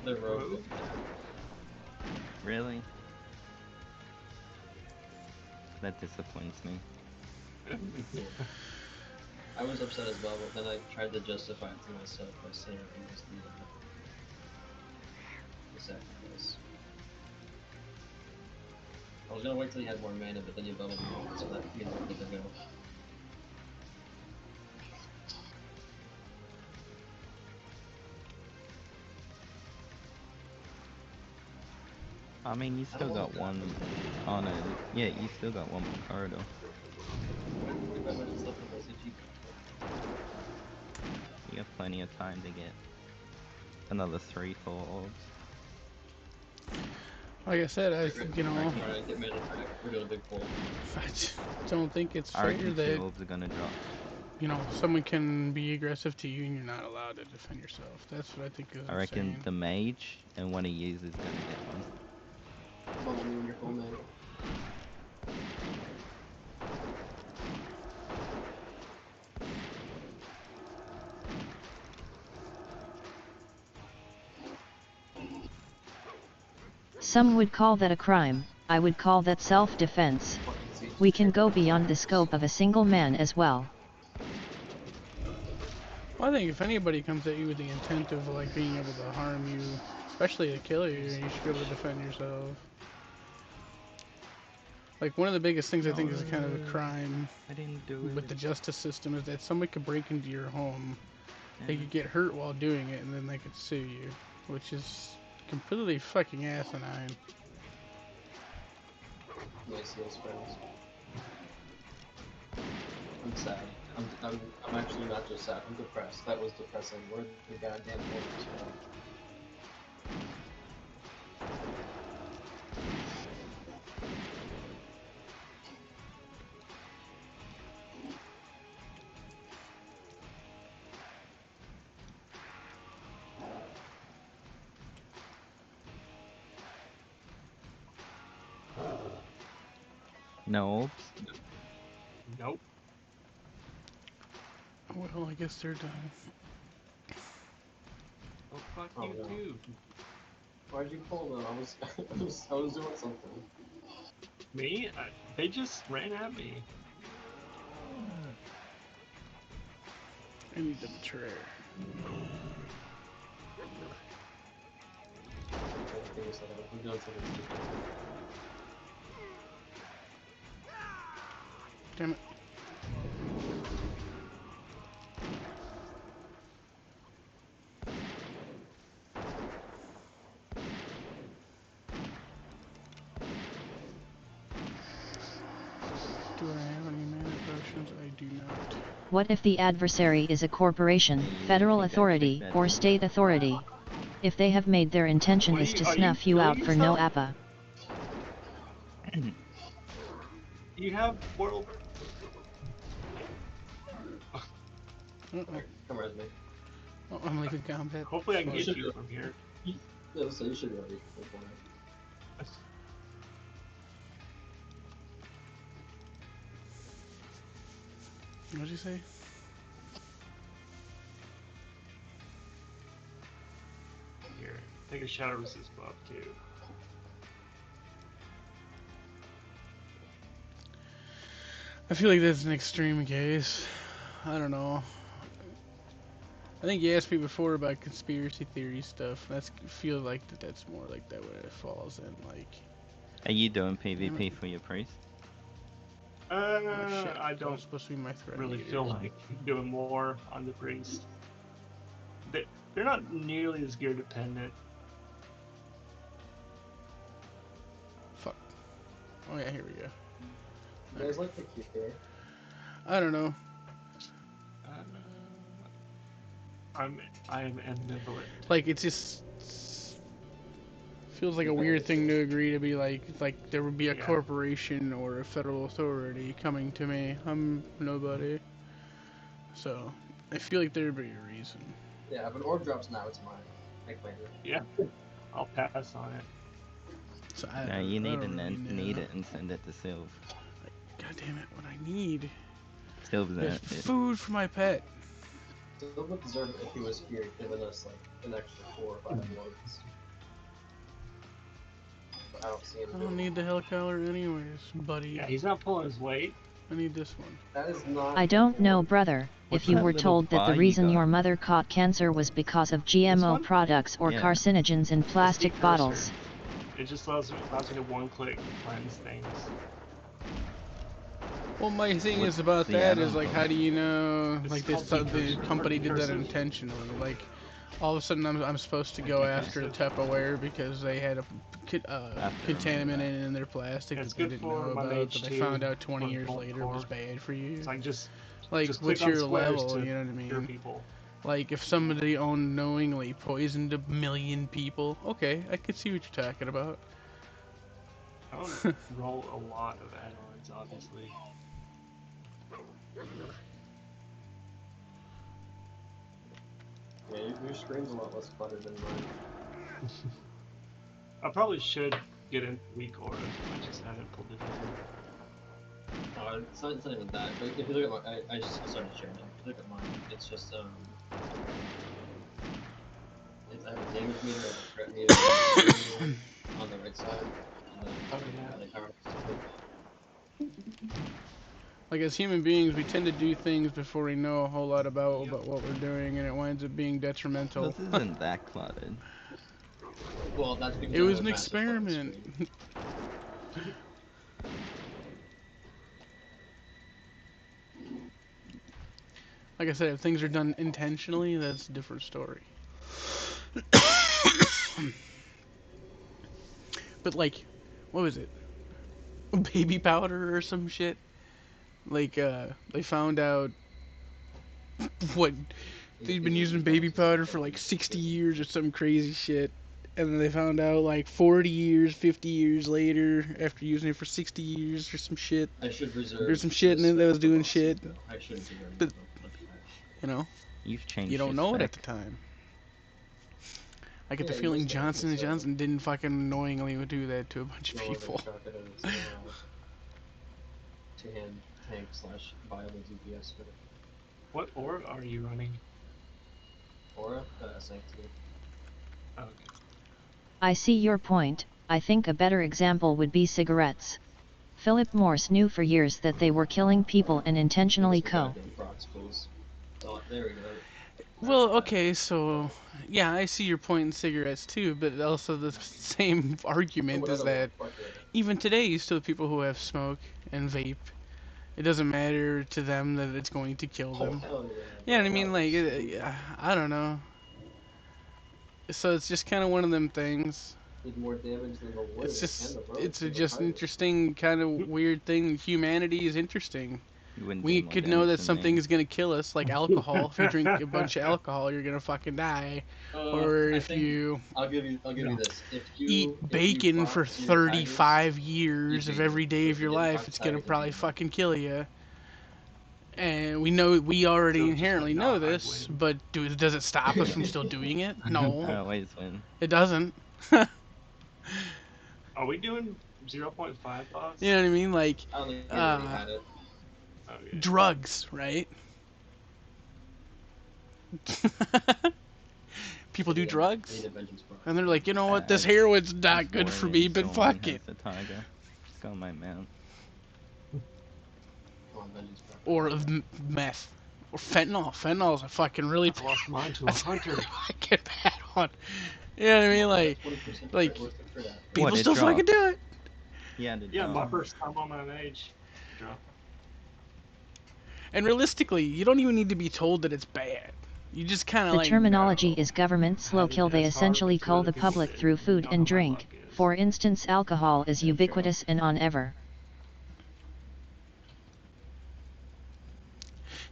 S5: The rogue.
S9: Really? That disappoints me.
S5: I was upset as well, but then I tried to justify it to myself by saying it was the sacrifice. I was gonna wait till you had more mana, but then you bubbled me, so that means we're good to go.
S9: I mean, you still got one on a. Yeah, you still got one more corridor. You got plenty of time to get another 3-4 orbs.
S6: Like I said, you know,
S5: Alright, get mana back. We're doing a big pull.
S6: I just don't think it's
S9: I
S6: fair
S9: reckon 2
S6: that,
S9: orbs are gonna drop.
S6: you know, someone can be aggressive to you and you're not allowed to defend yourself. That's what I think is
S9: I reckon
S6: insane.
S9: the mage and one of yous is gonna get one.
S5: Bubble me when you're full mana.
S1: some would call that a crime, I would call that self-defense. We can go beyond the scope of a single man as well.
S6: Well, I think if anybody comes at you with the intent of like being able to harm you, especially to kill you, you should be able to defend yourself. Like one of the biggest things I think is kind of a crime
S9: I didn't do
S6: with
S9: it.
S6: the justice system is that somebody could break into your home, they could get hurt while doing it, and then they could sue you, which is completely fucking asinine.
S5: Nice heals, friends. I'm sad. I'm actually not just sad. I'm depressed. That was depressing. Where the goddamn orders from?
S9: No orbs?
S7: Nope.
S6: Well, I guess they're done.
S7: Oh, fuck
S5: Oh,
S7: you
S5: no.
S7: too.
S5: Why'd you pull them? I was doing something.
S7: Me? They just ran at me.
S6: I need the betrayer.
S5: I'm doing something stupid.
S6: Damn it. Do I have any mana potions? I do not.
S1: What if the adversary is a corporation, federal authority, or state authority? If they have made their intention
S7: What
S1: is to
S7: are you
S1: snuff you out
S7: killing
S1: for no
S7: yourself?
S1: APA.
S7: You have world.
S6: Uh-oh.
S5: Come with me.
S6: Oh, I'm like a combat.
S7: Hopefully I can
S6: Fuck.
S7: get you from here.
S5: Yeah, so you should be ready for it.
S6: What'd you say?
S7: Take a shadow resist buff too.
S6: I feel like that's an extreme case. I don't know. I think you asked me before about conspiracy theory stuff. That's feel like that's more like that when it falls in like.
S9: Are you doing PvP for your priest?
S6: Oh, shit,
S7: I
S6: that was
S7: don't
S6: supposed to be my threat
S7: really
S6: meter.
S7: feel like doing more on the priest. They're not nearly as gear dependent.
S6: Fuck. Oh yeah, here we go.
S5: You guys like the cure?
S6: I don't know.
S7: I am ambivalent.
S6: Like it just feels like a weird thing to agree to be like there would be a
S7: Yeah.
S6: corporation or a federal authority coming to me. I'm nobody. So I feel like there'd be a reason.
S5: Yeah, if an orb drops now, it's mine. I claim it.
S7: Yeah, I'll pass on it.
S6: So
S9: No, you
S6: I
S9: need
S6: don't
S9: it
S6: really
S9: and
S6: know.
S9: need it and send it to Sylv.
S6: God damn it! What I need
S9: Sylv's
S6: is
S9: it.
S6: food for my pet.
S5: Still would deserve it if he was here, giving us like an extra 4 or 5 orbs. But I don't see him
S6: I
S5: doing
S6: don't need the Hellcaller anyways, buddy.
S7: Yeah, he's not pulling his weight.
S6: I need this one.
S5: That is not.
S1: I don't know, brother.
S9: What's
S1: If you
S9: that
S1: were
S9: little
S1: told that
S9: bar
S1: the
S9: you
S1: reason
S9: got?
S1: your mother caught cancer was because of GMO
S7: one?
S1: products or
S9: Yeah.
S1: carcinogens in plastic
S7: cursor.
S1: bottles.
S7: It just allows you to one-click cleanse things.
S6: Well, my thing
S9: What's
S6: is about
S9: the
S6: that
S9: add-on
S6: is like,
S9: for
S6: how
S9: it?
S6: do you know?
S7: It's
S6: Like
S7: called
S6: the
S7: decursive.
S6: company did that
S7: Decursive.
S6: intentionally. Like, all of a sudden I'm supposed to go after Tupperware because they had a
S9: After
S6: contaminant in their plastic
S7: It's
S6: that they
S7: good
S6: didn't
S7: for
S6: know
S7: my
S6: about.
S7: mage
S6: That they
S7: too,
S6: found out 20
S7: for
S6: years
S7: Bolt
S6: later was
S7: Core.
S6: bad for you.
S7: It's like just
S6: Like,
S7: click
S6: what's
S7: on
S6: your
S7: squares
S6: level?
S7: to
S6: You know what I
S7: cure
S6: mean?
S7: people.
S6: Like, if somebody unknowingly poisoned 1,000,000 people, okay, I could see what you're talking about.
S7: I don't roll a lot of add-ons, obviously.
S5: Yeah, your screen's a lot less cluttered than mine.
S7: I probably should get a weak aura. I just haven't pulled it in.
S5: It's not even that. But if you look at my, I just started sharing it. If you look at mine, it's just I have a damage meter, I have a threat meter on the right side. And then
S7: Oh, yeah.
S5: the power.
S6: Like, as human beings, we tend to do things before we know a whole lot about what we're doing, and it winds up being detrimental.
S9: This isn't that cluttered.
S5: Well, that's because
S6: It
S5: I
S6: was
S5: have
S6: an
S5: a massive fucking
S6: experiment.
S5: screen.
S6: Like I said, if things are done intentionally, that's a different story. But like, what was it? Baby powder or some shit? Like, they found out what they'd been using baby powder for like 60 years or some crazy shit. And then they found out like 40 years, 50 years later, after using it for 60 years or some shit,
S5: I should reserve.
S6: there's some shit in it that was doing shit,
S5: I shouldn't be wearing
S6: But-
S5: it.
S6: you know?
S9: You've changed
S6: You don't
S9: your
S6: know it at
S9: spec.
S6: the time. I get the
S5: Yeah, you
S6: feeling
S5: just don't
S6: Johnson &
S5: think so.
S6: Johnson didn't fucking knowingly do that to a bunch of
S5: No other
S6: people.
S5: shotgun is, two-hand tank / viable DPS for
S7: What aura are you running?
S5: Aura, Sanctity.
S7: Okay.
S1: I see your point. I think a better example would be cigarettes. Philip Morse knew for years that they were killing people and intentionally
S5: Give us some goddamn procs, please. Oh, there we go.
S6: Well,
S5: That's
S6: okay, so yeah, I see your point in cigarettes too, but also the same argument is that even today you still have people who have smoke and vape. It doesn't matter to them that it's going to kill
S5: Oh,
S6: them.
S5: hell
S6: Yeah, I mean, like, I don't know. So it's just kind of one of them things.
S5: Did more damage than the wood.
S6: It's just,
S5: and the road
S6: it's
S5: to
S6: a
S5: the
S6: just
S5: fire.
S6: interesting kind of weird thing. Humanity is interesting.
S9: You wouldn't
S6: We
S9: do more
S6: could know
S9: damage
S6: that
S9: than
S6: something
S9: me.
S6: is gonna kill us, like alcohol. If you drink a bunch of alcohol, you're gonna fucking die. Or
S5: I
S6: if
S5: think
S6: you
S5: I'll give you this. If you
S6: eat bacon for
S5: proc your
S6: 35
S5: tigers,
S6: years
S5: you
S6: of
S5: can-
S6: every day of
S5: you
S6: your
S5: can
S6: life,
S5: proc
S6: it's gonna
S5: tigers
S6: probably
S5: and beat
S6: fucking kill you. And we already
S7: So just
S6: inherently
S7: like,
S6: know
S7: nah, I
S6: this,
S7: win.
S6: but does it stop us from still doing it?
S9: I
S6: No,
S9: always win.
S6: it doesn't.
S7: Are we doing 0.5 boss?
S6: You know what I mean? Like,
S5: I don't think you already
S6: Uh,
S5: had it.
S7: Okay.
S6: drugs, right? people do
S5: I
S6: drugs,
S5: need a vengeance bar.
S6: and they're like, you know what, this
S9: Uh,
S6: heroin's not
S9: Just
S6: good for
S9: worried
S6: me, but
S9: someone
S6: fuck
S9: has
S6: it.
S9: the tiger. It's got my mount.
S5: I want vengeance bar.
S6: Or meth. Or fentanyl. Fentanyl's a fucking really
S7: I lost mine to a
S6: that's
S7: hunter.
S6: a fucking bad one. You know what I mean? Like,
S5: 20%
S6: like,
S5: worth it for that.
S6: people
S9: What, it
S6: still fucking
S9: dropped?
S6: do it.
S9: Yeah, the
S7: Yeah, my
S9: dog.
S7: first time on my mage. Drop.
S6: And realistically, you don't even need to be told that it's bad. You just kind of
S1: The
S6: like
S1: terminology
S6: know.
S1: is government slow
S7: Had it
S1: kill. They
S7: as hard
S1: essentially
S7: as
S1: call
S7: other
S1: the
S7: people
S1: public
S7: did.
S1: through food
S7: Don't
S1: and
S7: know how my
S1: drink.
S7: luck is.
S1: For instance, alcohol is
S7: Yeah, sure.
S1: ubiquitous and on ever.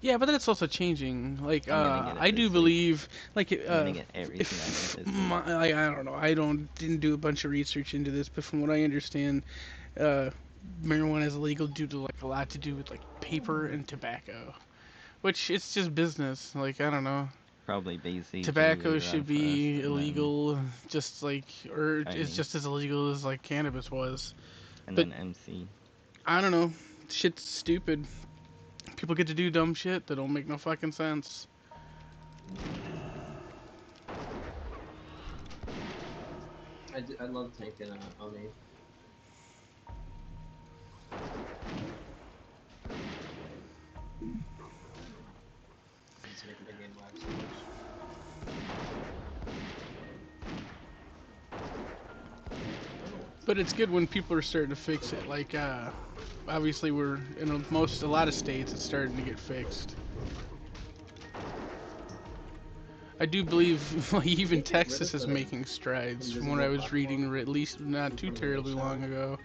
S6: Yeah, but that's also changing. Like,
S9: I'm gonna get it
S6: I do
S9: this week.
S6: believe, like,
S9: I'm gonna get everything
S6: if
S9: I get this week.
S6: I don't know, didn't do a bunch of research into this, but from what I understand, marijuana is illegal due to like a lot to do with like paper and tobacco, which it's just business. Like, I don't know,
S9: Probably BCG.
S6: tobacco should be
S9: first,
S6: illegal, just like, or it's
S9: Tony.
S6: just as illegal as like cannabis was.
S9: And
S6: but-
S9: then MC.
S6: I don't know, shit's stupid. People get to do dumb shit that don't make no fucking sense.
S5: I love tanking Oni. It's making the game lag so much.
S6: But it's good when people are starting to fix it. Like, obviously we're in a lot of states it's starting to get fixed. I do believe like, even Texas is making strides from what I was reading, at least not too terribly long ago.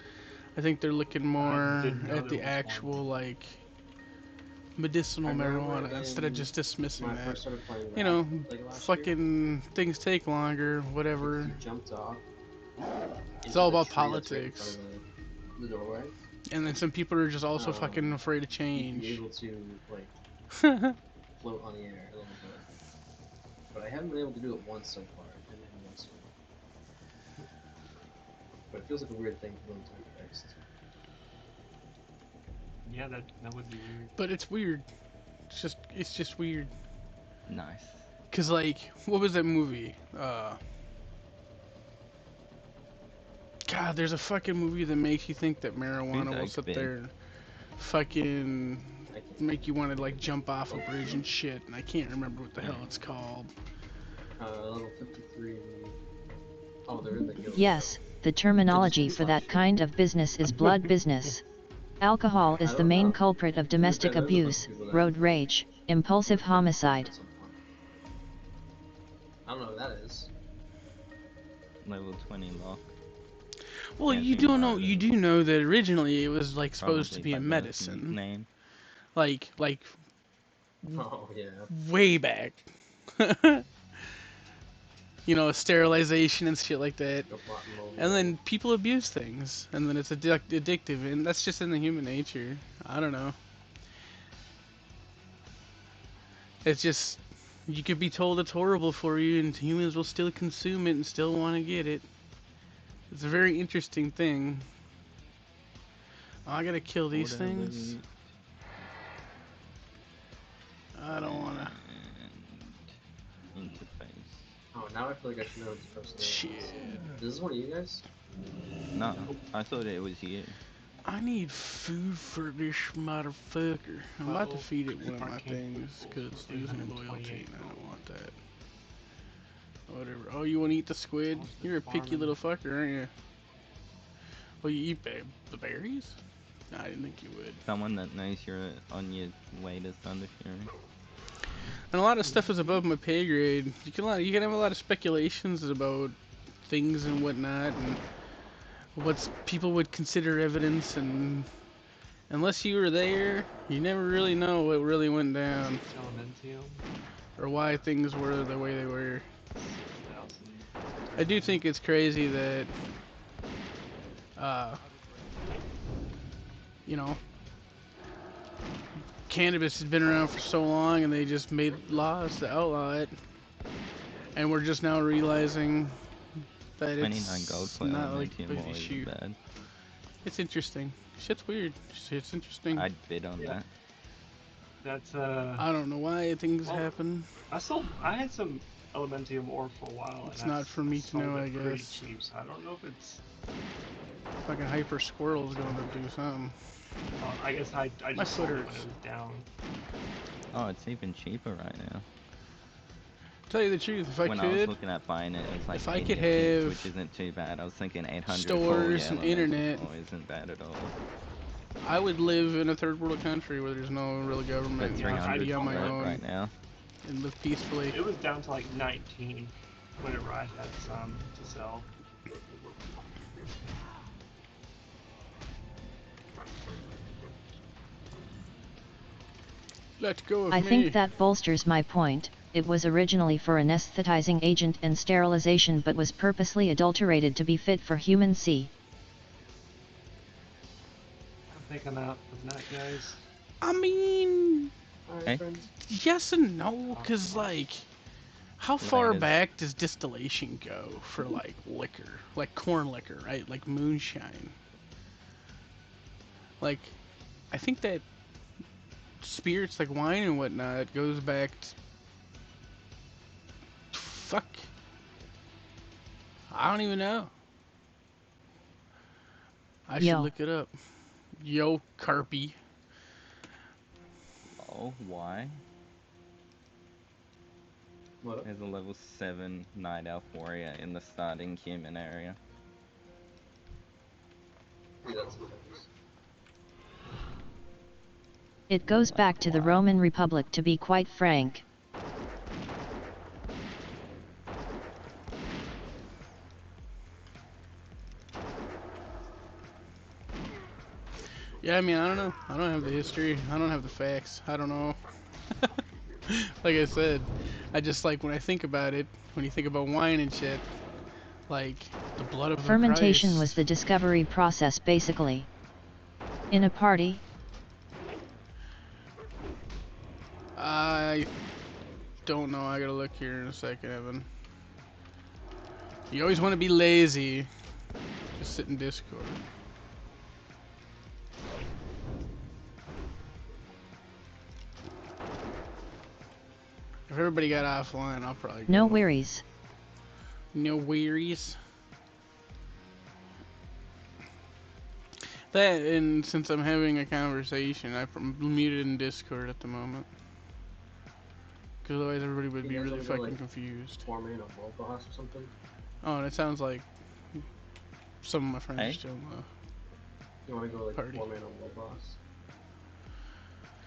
S6: I think they're looking more
S7: didn't know
S6: at the
S7: there was one.
S6: actual like medicinal
S5: I remember
S6: marijuana instead of just dismissing
S5: When I
S6: that.
S5: first started playing
S6: You
S5: WoW,
S6: know,
S5: like last
S6: fucking things take longer, whatever.
S5: year, you jumped off.
S6: It's
S5: into
S6: all
S5: the
S6: about
S5: tree that's right in
S6: politics.
S5: front of the doorway.
S6: And then some people are just also fucking afraid of
S5: You'd be
S6: change.
S5: able to like float on the air a little bit. But I haven't been able to do it once so far in this one. But it feels like a weird thing for them to have fixed.
S7: Yeah, that would be weird.
S6: But it's weird. It's just weird.
S9: Nice.
S6: Cause like, what was that movie? God, there's a fucking movie that makes you think that marijuana will
S9: Who's
S6: sit
S9: Big?
S6: there, and fucking
S5: I can't-
S6: make you want to like jump off a bridge and shit. And I can't remember what the hell it's called.
S5: Level 53. Oh, they're in the guild.
S1: Yes, the terminology for that kind of business is blood business. Alcohol is the main culprit of domestic abuse, road rage, impulsive homicide.
S5: At some point. I don't know what that is.
S9: Level 20 lock.
S6: Well,
S9: Can't
S6: you
S9: think
S6: do
S9: of
S6: know,
S9: it.
S6: you do know that originally it was like supposed to
S9: Probably
S6: be a
S9: by the
S6: medicine,
S9: Name.
S6: like
S5: Oh, yeah.
S6: way back. You know, sterilization and shit like that.
S5: Go plot and roll.
S6: And then people abuse things, and then it's addictive, and that's just in the human nature. I don't know. It's just, you could be told it's horrible for you, and humans will still consume it and still want to get it. It's a very interesting thing. Oh, I gotta kill these
S9: Order
S6: things.
S9: loot
S6: I don't wanna.
S9: and Interface.
S5: Oh, now I feel like I should know what this person is.
S6: Shit.
S5: Is this one of you guys?
S9: No, I thought it was you.
S6: I need food for this motherfucker. I'm about to
S7: Uh-oh.
S6: feed it one of my
S7: Arcane
S6: things,
S7: food.
S6: because losing loyalty,
S7: 828.
S6: and I don't want that. Whatever. Oh, you want to eat the squid? You're a picky
S7: Farming.
S6: little fucker, aren't you? Well, you eat the berries? No, I didn't think you would.
S9: Someone that knows you're on your way to Thunder Fury.
S6: And a lot of stuff is above my pay grade. You can have a lot of speculations about things and whatnot, and what people would consider evidence, and unless you were there, you never really know what really went down,
S7: Elementium.
S6: or why things were the way they were.
S7: 6,000.
S6: I do think it's crazy that, you know, cannabis has been around for so long and they just made laws to outlaw it. And we're just now realizing that
S9: 29 gold
S6: it's
S9: for
S6: not like a
S9: Elementium
S6: big
S9: or
S6: issue.
S9: even bad.
S6: It's interesting. Shit's weird. It's interesting.
S9: I'd bid on that.
S7: That's
S6: I don't know why things
S7: Well,
S6: happen.
S7: I had some Elementium ore for a while.
S6: It's
S7: and
S6: not for me to
S7: sold
S6: know,
S7: it
S6: I
S7: pretty
S6: guess.
S7: cheap, so I don't know if it's.
S6: Fucking Hyper Squirrel's going to do something.
S7: I guess I
S6: My
S7: just sold
S6: foot
S7: it when
S6: hurts.
S7: it was down.
S9: Oh, it's even cheaper right now.
S6: Tell you the truth, if I
S9: When I was
S6: could,
S9: looking at buying it, it's like
S6: if I
S9: 80
S6: could
S9: a piece,
S6: have
S9: which isn't too bad. I was thinking 800
S6: stores
S9: for
S6: and
S9: the Elemental
S6: internet,
S9: ore isn't bad at all.
S6: I would live in a third world country where there's no real
S9: But
S6: government and I could
S9: 300
S6: be on my
S9: for it
S6: own
S9: right now.
S6: and live peacefully.
S7: It was down to like 19 whenever I had some to sell.
S6: Let go of
S1: I
S6: me.
S1: think that bolsters my point. It was originally for anesthetizing agent and sterilization but was purposely adulterated to be fit for human C.
S7: I think I'm out for the night, guys.
S6: I mean,
S5: Alright,
S9: Okay.
S5: friends.
S6: yes and no, because, like, how far
S9: Latest.
S6: back does distillation go for, like, liquor? Like corn liquor, right? Like moonshine. Like, I think that spirits like wine and whatnot goes back fuck. I don't even know. I should
S1: Yo.
S6: look it up. Yo, Carpy.
S9: Oh, why?
S5: What?
S9: There's a level 7 Night Elf Warrior in the starting human area.
S5: Yeah, that's nice.
S1: It goes back to the
S9: Wow.
S1: Roman Republic, to be quite frank.
S6: Yeah, I mean, I don't know. I don't have the history. I don't have the facts. I don't know. Like I said, I just like when I think about it, when you think about wine and shit, like the blood of
S1: Fermentation
S6: the Christ.
S1: was the discovery process basically. In a party,
S6: I don't know. I gotta look here in a second, Evan. You always want to be lazy. Just sit in Discord. If everybody got offline, I'll probably go.
S1: no worries.
S6: No worries. That, and since I'm having a conversation, I'm muted in Discord at the moment. Because otherwise everybody would be
S5: You guys
S6: really
S5: wanna go,
S6: fucking
S5: like,
S6: confused.
S5: Form in a world boss or something?
S6: Oh, and it sounds like some of my friends
S9: Hey?
S6: are still in the...
S5: You wanna go like
S6: Party.
S5: form in a world boss?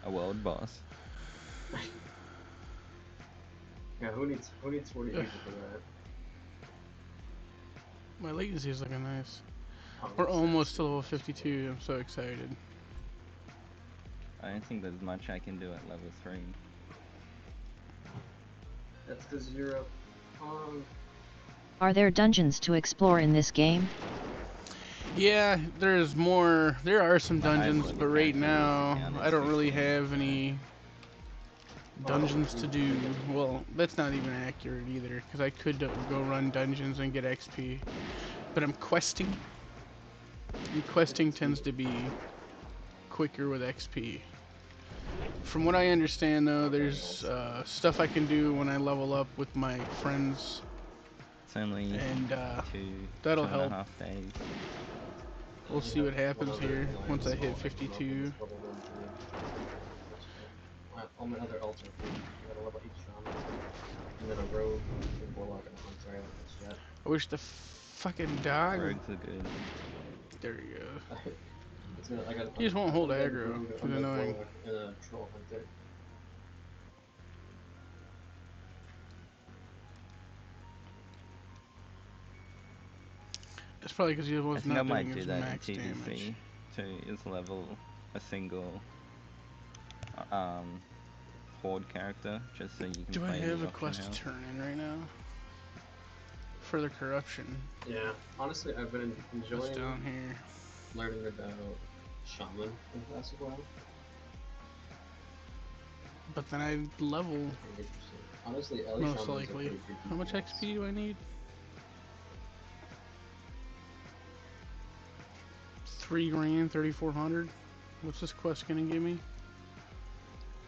S9: A world boss.
S5: Yeah, who needs 40 people for that?
S6: My latency is looking nice.
S5: Oh,
S6: We're
S5: that's
S6: almost
S5: nice.
S6: to level 52. I'm so excited.
S9: I don't think there's much I can do at level 3.
S5: That's because you're a
S1: Are there dungeons to explore in this game?
S6: Yeah, there's more. There are some
S9: The highest
S6: dungeons,
S9: level
S6: but right
S9: character in this
S6: now
S9: account is
S6: I don't really
S9: 16.
S6: have any dungeons to do. Well, that's not even accurate either, because I could go run dungeons and get XP. But I'm questing. And questing tends to be quicker with XP. From what I understand, though, there's stuff I can do when I level up with my friends,
S9: It's only
S6: and
S9: two
S6: that'll
S9: and a
S6: help.
S9: half days.
S6: We'll see what happens here once I hit 52.
S5: All my other alts are full. I got a level 8 shaman, and then a rogue, a warlock, and a hunter. I haven't missed yet.
S6: I wish the fucking dog.
S9: Rogues are good.
S6: There you go.
S5: It's gonna, I got,
S6: He just won't hold
S5: I'm gonna
S6: aggro.
S5: rogue,
S6: It's
S5: I'm gonna
S6: annoying.
S5: warlock, and a troll hunter.
S6: It's probably because he
S9: I
S6: was
S9: think I
S6: not
S9: might
S6: doing
S9: do
S6: his
S9: that in
S6: max damage.
S9: TBC too, is level a single horde character, just so you can
S6: Do I
S9: play
S6: have
S9: the
S6: a
S9: auction
S6: quest to
S9: house.
S6: turn in right now? Further corruption.
S5: Yeah, honestly, I've been
S6: What's
S5: enjoying
S6: down here?
S5: learning about shaman in the last while.
S6: But then I level,
S5: Pretty interesting. Honestly, Ellie
S6: most
S5: shamans are
S6: likely.
S5: pretty freaky
S6: How much
S5: class.
S6: XP do I need? 3 grand, 3,400. What's this quest gonna give me?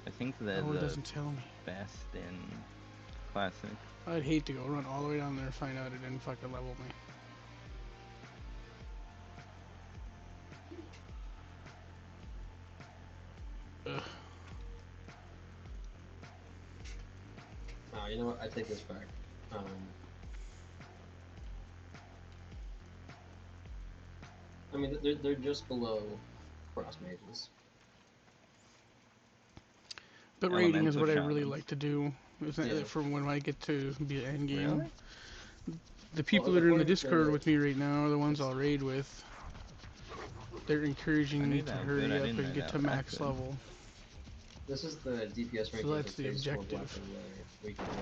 S9: I think they're
S6: Oh, it
S9: the
S6: doesn't tell me.
S9: best in Classic.
S6: I'd hate to go run all the way down there and find out it didn't fucking level me. Ugh.
S5: You know what? I take this back. I mean, they're just below Cross Mages.
S6: But raiding is what I
S9: Elemental
S6: really
S9: shamans.
S6: like to do.
S5: Yeah.
S6: From when I get to be at endgame.
S9: Really?
S6: The people
S5: Well,
S6: that are in the
S5: according
S6: Discord
S5: to-
S6: with me right now are the ones I'll raid with. They're encouraging
S9: I knew
S6: me to
S9: that,
S6: hurry
S9: but I
S6: up
S9: didn't
S6: and
S9: know
S6: get
S9: that
S6: to
S9: was
S6: max
S9: good.
S6: level.
S5: This is the DPS ranking
S6: that's
S5: for
S6: the
S5: phase 4
S6: objective.
S5: Black and White. We can make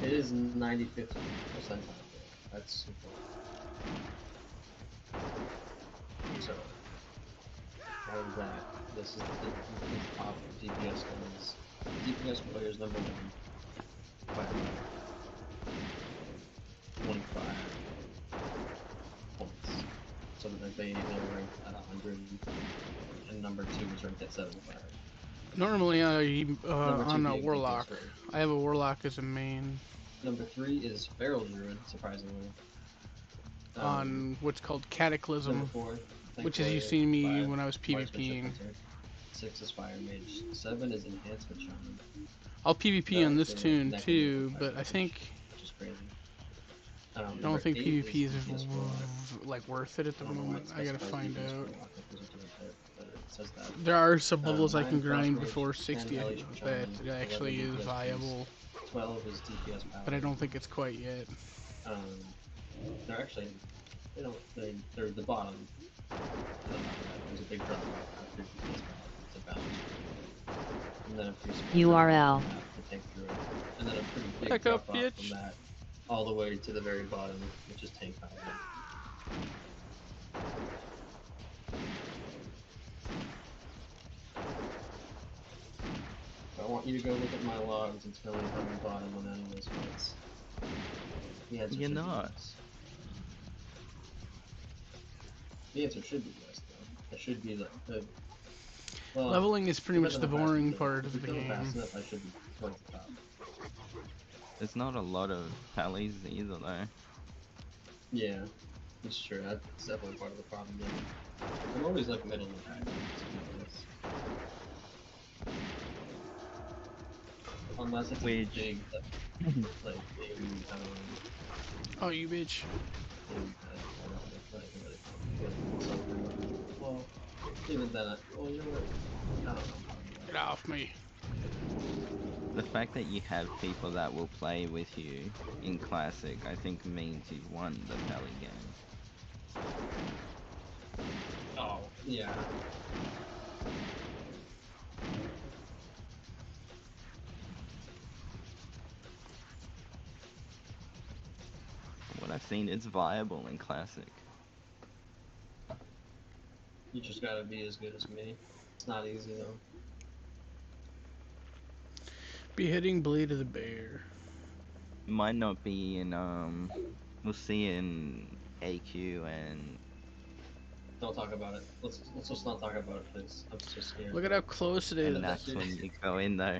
S5: it. It is 95th percentile. That's important. So, out of that, this is the top DPS guns. DPS players number 1 by 25 points. So that they're ranked at 100, and number 2 is ranked at 75.
S6: Normally,
S5: Number 2
S6: on a
S5: being
S6: warlock.
S5: DPS rank.
S6: I have a warlock as a main
S5: Number 3 is Feral Druid, surprisingly.
S6: on what's called
S5: Number
S6: Cataclysm,
S5: 4,
S6: which is you
S5: Thankful
S6: seen me
S5: 5,
S6: when I was
S5: Marksmanship
S6: PvPing.
S5: Hunter. 6 is Fire Mage. 7 is Enhancement Shaman.
S6: I'll PvP on this
S5: the
S6: tune
S5: Necromancer
S6: too,
S5: Fire
S6: but I
S5: Mage,
S6: think
S5: which is crazy.
S6: I
S5: Number
S6: don't think
S5: 8
S6: PvP is
S5: DPS Warlock.
S6: like worth it at
S5: I
S6: the
S5: don't know why
S6: moment.
S5: it
S6: I gotta
S5: specifies
S6: find
S5: DPS
S6: out.
S5: Warlock, it doesn't do it, but it says that.
S6: There are some levels I
S5: 9
S6: can
S5: Frost
S6: grind
S5: Mage,
S6: before
S5: 10
S6: 60
S5: LH
S6: that
S5: Shaman,
S6: it actually
S5: 11
S6: is
S5: DPS Priest,
S6: viable,
S5: 12 is DPS Paladin.
S6: but I don't think it's quite yet.
S5: They're actually, they're the bottom. There's a big drop off after DPS Paladin. It's a balance. And then a pretty small
S1: URL.
S5: drop off from that to Tank Druid. And then a pretty big
S6: Back
S5: drop
S6: up,
S5: off
S6: bitch.
S5: from that all the way to the very bottom, which is Tank Paladin. I want you to go look at my logs and tell me how the bottom on any of those fights. The answer
S9: You're
S5: should
S9: not.
S5: be yes. The answer should be yes, though. It should be the well,
S6: Leveling is pretty much
S5: depends
S6: the
S5: on how fast
S6: boring
S5: you kill.
S6: part
S5: If
S6: of the
S5: you kill fast
S6: game.
S5: enough, I should be towards the top.
S9: There's not a lot of tallies either though.
S5: Yeah, it's true. That's definitely part of the problem. Yeah. I'm always like middle of the pack. Unless it's a
S9: Which-
S5: big, like big,
S6: Oh, you bitch.
S5: Well, even then, well, you know what? I don't know.
S6: Get off me.
S9: The fact that you have people that will play with you in Classic, I think means you've won the Pally game.
S5: Oh, yeah.
S9: From what I've seen, it's viable in Classic.
S5: You just gotta be as good as me. It's not easy though.
S6: Beheading Blade of the Bear.
S9: Might not be in, we'll see in AQ and...
S5: Don't talk about it. Let's just not talk about it, please. I'm so scared.
S6: Look at how close it
S9: And
S6: is.
S9: that's when you go in though.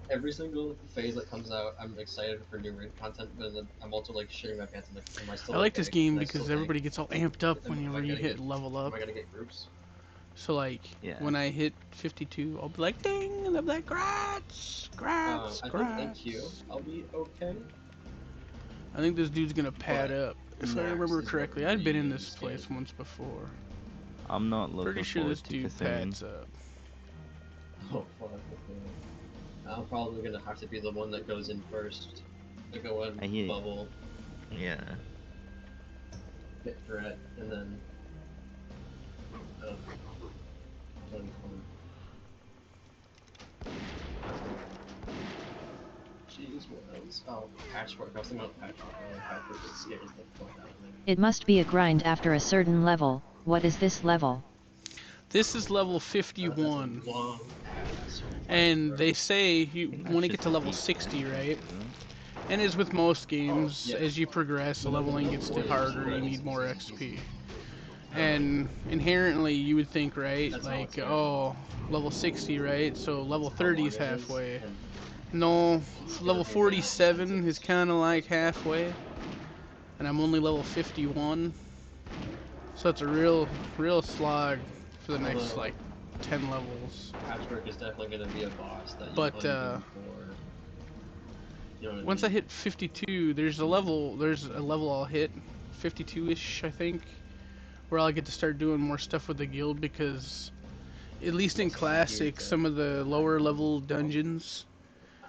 S5: Every single phase that comes out, I'm excited for new raid content, but then I'm also like shitting my pants. I'm like, am I still
S6: I like
S5: okay?
S6: this game
S5: Can I
S6: because
S5: still
S6: everybody
S5: tank?
S6: gets all amped up when
S5: Am I
S6: you
S5: gonna
S6: hit
S5: get-
S6: level up.
S5: Am I gonna get groups?
S6: So like,
S9: Yeah.
S6: when I hit 52, I'll be like, ding, and I'll be like, grats, grats,
S5: I think
S6: grats.
S5: AQ, I'll be okay.
S6: I think this dude's gonna pad
S5: But
S6: up. If I
S5: Max
S6: remember
S5: is what
S6: correctly, I'd been in
S5: really
S6: this
S5: scares
S6: place
S5: me.
S6: once before.
S9: I'm not looking
S6: Pretty sure
S9: forward
S6: this
S9: to
S6: dude
S9: Cthulhu.
S6: pads up.
S5: Oh fuck. Okay. I'm probably gonna have to be the one that goes in first. To go in
S9: I hear you.
S5: bubble,
S9: Yeah.
S5: hit threat, and then. That'll be fun. Jeez, what else? Oh, Patchwork. I was thinking about Patchwork. Patchwork scares the fuck out of me.
S1: It must be a grind after a certain level. What is this level?
S6: This is level
S5: That's
S6: 51,
S5: a long ass fight,
S6: and
S5: bro.
S6: they say you
S9: I think
S6: want to
S9: that's
S6: get
S9: just
S6: to
S9: a
S6: level
S9: deep
S6: 60,
S9: patch,
S6: right?
S9: isn't it?
S6: And as with most games,
S5: yeah.
S6: as you progress, the
S5: No,
S6: leveling
S5: no
S6: gets
S5: warriors,
S6: harder, you
S5: right?
S6: need more
S5: It's
S6: XP.
S5: easy.
S6: And inherently, you would think, right,
S5: That's how
S6: like,
S5: it's fair.
S6: oh, level 60, right? So level
S5: How
S6: 30
S5: long
S6: is
S5: it is,
S6: halfway.
S5: and
S6: No,
S5: it's gonna
S6: level
S5: be
S6: 47
S5: massive.
S6: is kind of like halfway, and I'm only level 51. So it's a real slog for the next
S5: Although
S6: like 10 levels.
S5: Patchwork is definitely gonna be a boss that you
S6: But
S5: undo for. You know what
S6: once
S5: I
S6: I
S5: mean?
S6: hit 52, there's a level I'll hit, 52-ish I think, where I'll get to start doing more stuff with the guild because at least in
S5: That's what I'm here
S6: classic,
S5: to-
S6: some of the lower level dungeons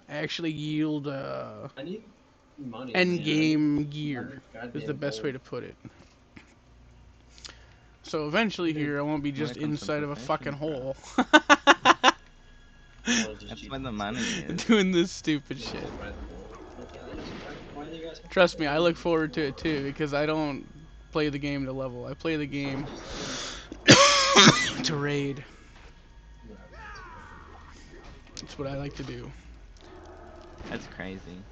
S6: actually yield
S5: I need money.
S6: end
S5: man. I need
S6: game gear.
S5: goddamn
S6: Is the best way
S5: gold.
S6: to put it. So eventually
S9: Dude,
S6: here I won't be just
S9: work on some
S6: inside of a fucking
S9: professions,
S6: hole
S5: Wanna just
S9: That's
S5: cheat
S9: where the
S5: and
S9: money is.
S6: doing this stupid
S5: just
S6: shit.
S5: buy the gold. Like, yeah, why do you guys have to
S6: Trust
S5: pay
S6: me, I
S5: gold?
S6: look forward to it too because I don't play the game to level. I play the game to raid.
S5: Whatever,
S6: That's what I like to do.
S9: That's crazy.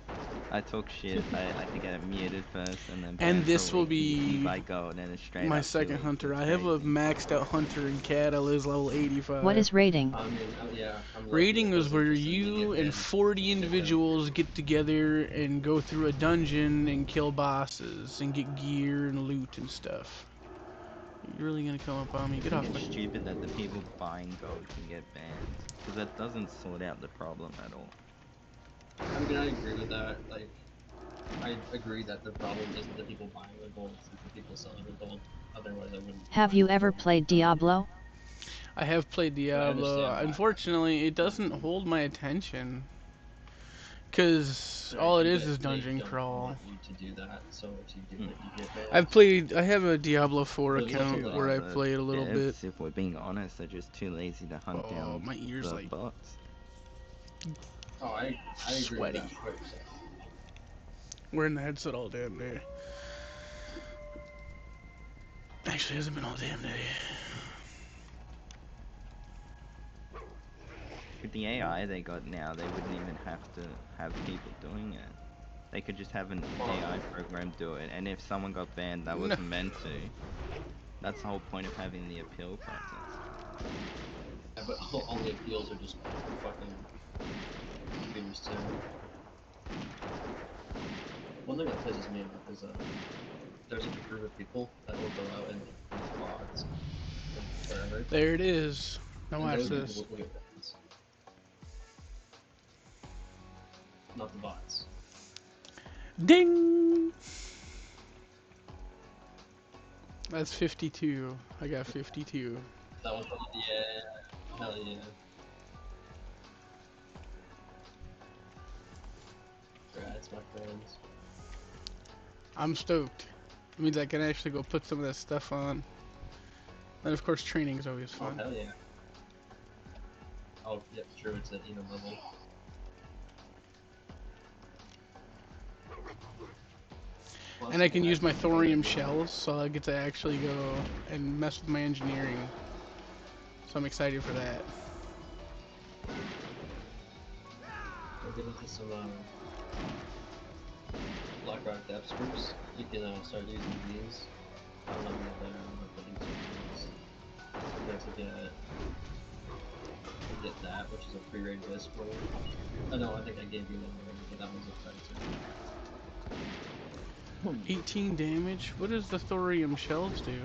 S9: I talk shit. I think I muted first, and then.
S6: And
S9: banned
S6: this
S9: for a
S6: will
S9: week, you
S6: be
S9: buy gold, and it's straight
S6: my
S9: up
S6: second
S9: 2 weeks.
S6: hunter.
S9: It's
S6: I have a
S9: crazy.
S6: maxed out hunter in cattle is level 85.
S1: What is raiding?
S5: I mean, yeah, I'm lucky
S6: Raiding
S5: that
S6: is
S5: was
S6: where
S5: interested in
S6: you
S5: it,
S6: and 40 individuals get together and go through a dungeon and kill bosses and get gear and loot and stuff. You really gonna come up on me?
S9: I
S6: Get
S9: think
S6: off
S9: it's
S6: me.
S9: stupid that the people buying gold can get banned, because that doesn't sort out the problem at all.
S5: I mean, I agree with that. Like, I agree that the problem isn't the people buying the gold, it's the people selling the gold. Otherwise, I wouldn't.
S1: Have you ever played Diablo?
S6: I have played Diablo.
S5: understand why.
S6: Unfortunately, it doesn't hold my attention. Cause
S5: Like,
S6: all it
S5: you
S6: is
S5: guys- they
S6: dungeon
S5: don't
S6: crawl.
S5: want you to do that, so if you do it, you get banned.
S6: I have a Diablo 4
S5: There's also
S6: account
S5: the
S6: where I
S9: Other
S6: played a little bit.
S9: devs, if we're being honest, are just too lazy to hunt
S6: Oh,
S9: down
S6: my ears
S9: the
S6: like
S9: bots.
S5: Oh, I agree
S6: sweaty.
S5: with that 100%.
S6: Wearing the headset all damn day. Actually, it hasn't been all damn day.
S9: With the AI they got now, they wouldn't even have to have people doing it. They could just have an AI program do it, and if someone got banned that wasn't meant to, that's the whole point of having the appeal process.
S5: Yeah, but all the appeals are just fucking computers too. One thing that pisses me off is there's like a group of people that will go out and like use bots like, forever.
S6: There it is. Now
S5: And
S6: watch
S5: those
S6: this.
S5: people will get bans. Not the bots.
S6: Ding! That's 52. I got 52.
S5: That was yeah, hell yeah. Congrats, my friends.
S6: I'm stoked. It means I can actually go put some of that stuff on. And of course, training is always
S5: Oh
S6: fun.
S5: hell yeah. Oh yep, true. It's at even level. Plus,
S6: And I can
S5: you
S6: use my
S5: have-
S6: thorium shells, so I get to actually go and mess with my engineering. So I'm excited for that.
S5: We'll get into some BlackRock devs groups. You can start using these. I don't know if you have the links or things. You have to get that, which is a pre-raid disc for you. Oh no, I think I gave you one already, but that one's a credit too.
S6: 18 damage? What does the thorium shells do?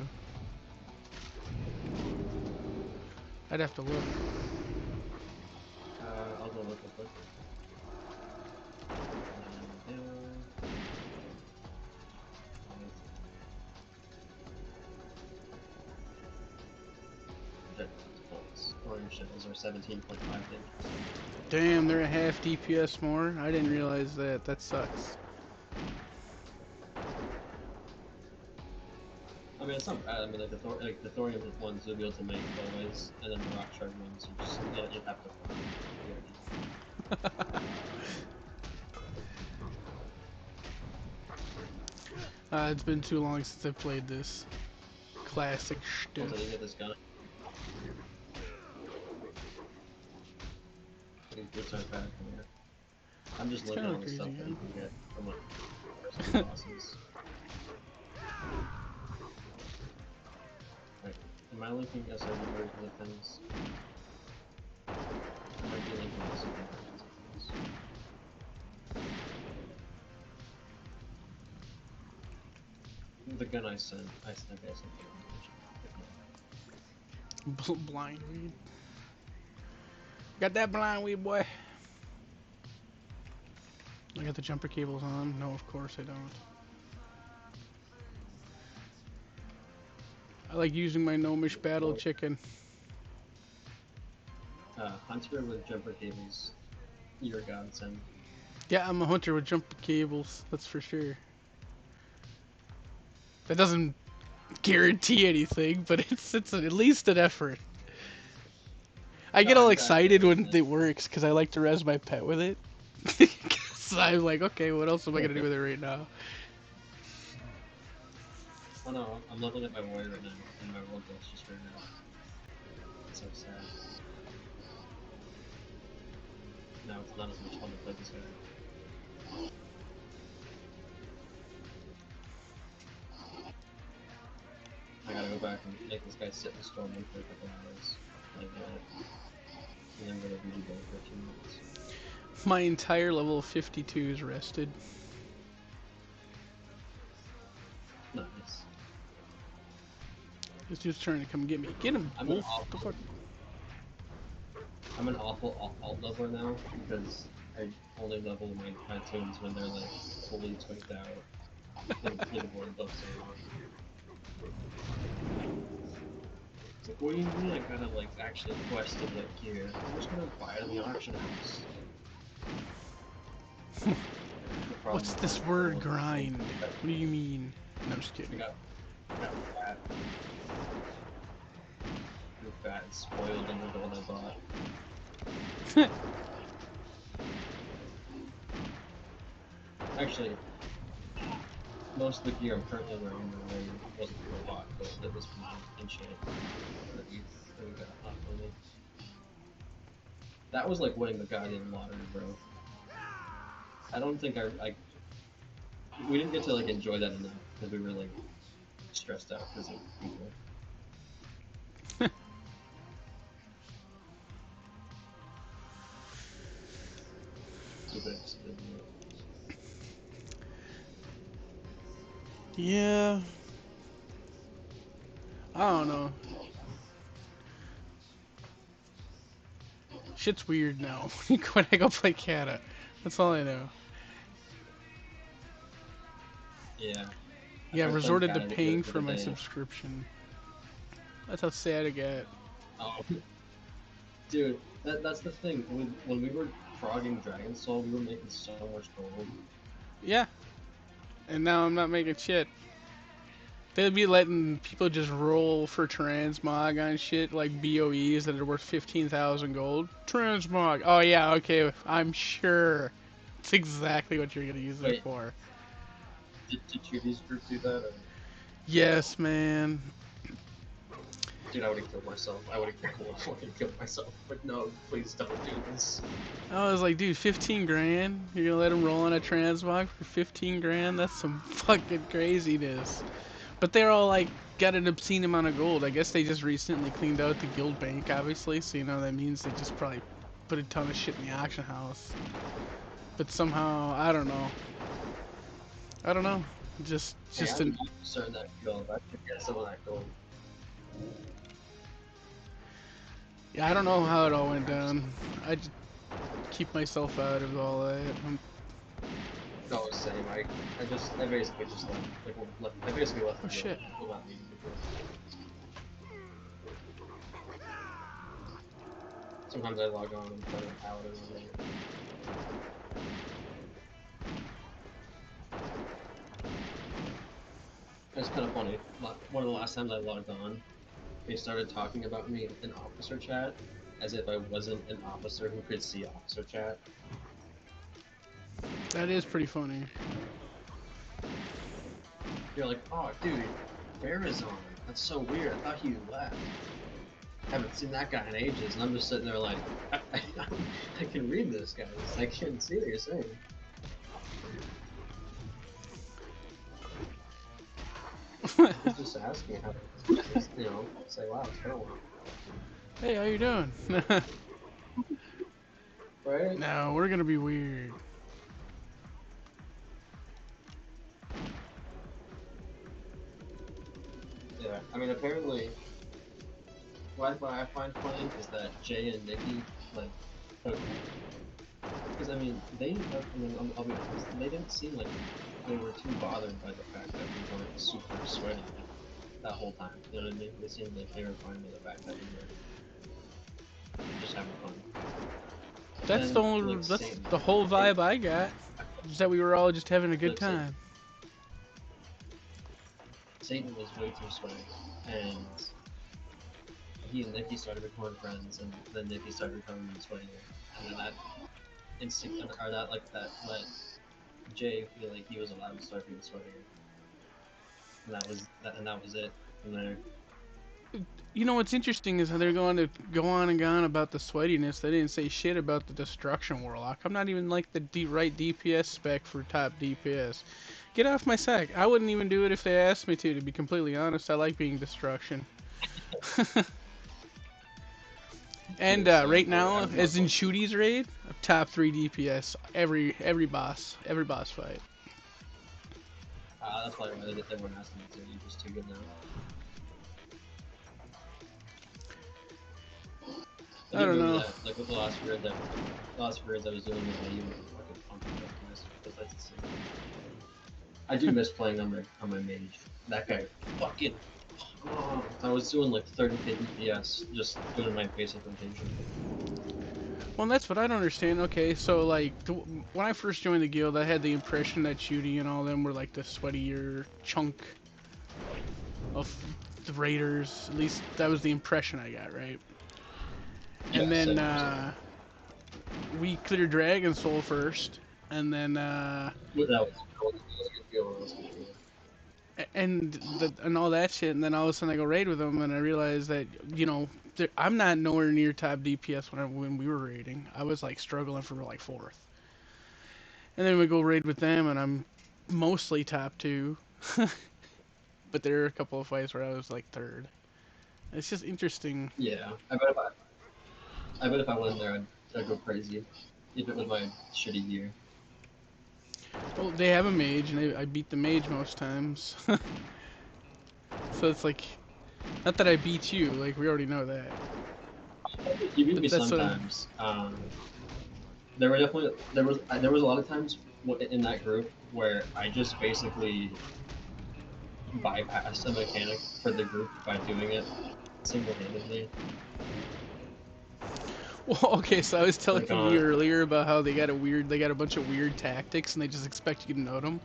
S6: I'd have to look.
S5: I'll go look real quick. Orange shells are 17.5 damage.
S6: Damn, they're a half DPS more? I didn't realize that. That sucks.
S5: I mean, it's not bad. I mean, like the thorium ones you'll be able to make always, and then the rock shard ones you have to farm.
S6: It's been too long since I played this. Classic
S5: Until
S6: stuff.
S5: you get this gun. It's not bad from here. I'm just
S6: It's
S5: looking at all
S6: kinda
S5: the stuff
S6: crazy,
S5: that you can get from like bosses. Right. Am I linking SRD versions of things? The gun I sent, I guess I
S6: Blind weed. Got that blind weed, boy. I got the jumper cables on. No, of course I don't. I like using my gnomish battle chicken.
S5: Hunter with jumper cables, your godsend.
S6: Yeah, I'm a hunter with jumper cables. That's for sure. That doesn't guarantee anything, but it's at least an effort. I get all excited when it works because I like to res my pet with it. So I'm like, okay, what else am I gonna do with it right now?
S5: Oh no, I'm leveling up my warrior right now, and my world goes just right now. It's so sad. Now it's not as much fun to play this guy. I gotta go back and make this guy sit in storm wind for a couple hours. Like that. And then go to voodoo bowl for a few minutes.
S6: My entire level 52 is rested.
S5: Nice.
S6: This dude's trying to come get me. Get him, wolf. What the fuck?
S5: I'm an awful alt leveler now because I only level my tunes when they're like fully tweaked out. Leaderboard buffs are on. It's like, what do you mean I gotta like actually quest to get gear? I'm just gonna buy it in the auction house.
S6: What's this word, grind? What do you mean? No, I'm just kidding.
S5: I got fat. You're fat and spoiled in the gold I bought. Actually, most of the gear I'm currently wearing wasn't for a lot, but it was from enchant. That was like winning the goddamn lottery, bro. I don't think we didn't get to like enjoy that enough because we were like stressed out because of people.
S6: Yeah. I don't know. Shit's weird now when I go play Kata. That's all I know.
S5: Yeah.
S6: Yeah, I've resorted to paying for my subscription. That's how sad I get.
S5: Oh. Dude, that's the thing. When we were frogging Dragon Soul, we were making so much gold.
S6: Yeah. And now I'm not making shit. They'd be letting people just roll for transmog on shit like BOEs that are worth 15,000 gold. Transmog. Oh yeah, okay. I'm sure. It's exactly what you're gonna use it for.
S5: Did Judy's group do that? Or?
S6: Yes, man.
S5: Dude, I would have killed myself. I would have fucking killed myself. But no, please don't do this.
S6: I was like, dude, 15 grand? You're gonna let him roll on a transmog for 15 grand? That's some fucking craziness. But they're all like, got an obscene amount of gold. I guess they just recently cleaned out the guild bank, obviously. So, you know, that means they just probably put a ton of shit in the auction house. But somehow, I don't know. Just
S5: I'm concerned that guild. I could get some of that gold.
S6: Yeah, I don't know how it all went down. I just keep myself out of all that.
S5: No, same. I basically just left. I basically left.
S6: Oh shit.
S5: Sometimes I log on and play an hour or something. It's kind of funny. One of the last times I logged on, they started talking about me in officer chat as if I wasn't an officer who could see officer chat.
S6: That is pretty funny.
S5: You're like, oh, dude, Bear is on. That's so weird. I thought he left. Haven't seen that guy in ages, and I'm just sitting there like, I can read this, guys. I can see what you're saying. He's just asking how to, you know, say, wow, it's been a while.
S6: Hey, how you doing?
S5: right?
S6: No, we're gonna be weird.
S5: Yeah, I mean, apparently, what I find funny is that Jay and Nikki, like, because I mean, I'll be honest, they didn't seem like they were too bothered by the fact that we weren't super sweaty that whole time. You know what I mean? They seemed like they were fine with the fact that we were just having fun.
S6: That's the only, that's the whole vibe I got. Is that we were all just having a good time.
S5: Satan was way too sweaty, and he and Nikki started becoming friends, and then Nikki started becoming sweatier, and then that that let Jay feel like he was allowed to start being sweatier, and that was it from there.
S6: You know what's interesting is how they're going to go on and on about the sweatiness. They didn't say shit about the destruction warlock. I'm not even like the right DPS spec for top DPS. Get off my sack. I wouldn't even do it if they asked me to be completely honest. I like being destruction. And right now, as in Shooty's raid, top 3 DPS every boss fight.
S5: That's probably why they weren't asking me to. You're just too good now.
S6: I don't know.
S5: That, like with the last raids I was doing with you, fucking pumping because that's insane. I do miss playing on my mage. That guy fucking. Oh, I was doing like 30k DPS just doing my basic rotation.
S6: Well, that's what I don't understand. Okay, so like when I first joined the guild, I had the impression that Shooty and all them were like the sweatier chunk of the raiders. At least that was the impression I got, right? And then we cleared Dragon Soul first, and then and all that shit, and then all of a sudden I go raid with them, and I realized that, you know, I'm not nowhere near top DPS when we were raiding. I was like struggling for like 4th, and then we go raid with them, and I'm mostly top 2, but there are a couple of fights where I was like 3rd. It's just interesting.
S5: Yeah, I bet if I went in there, I'd go crazy, even with my shitty gear.
S6: Well, they have a mage, and I beat the mage most times. So it's like, not that I beat you, like we already know that.
S5: You beat me sometimes. There was a lot of times in that group where I just basically bypassed a mechanic for the group by doing it single-handedly.
S6: Well, okay, so I was telling you earlier about how they got a bunch of weird tactics, and they just expect you to know them.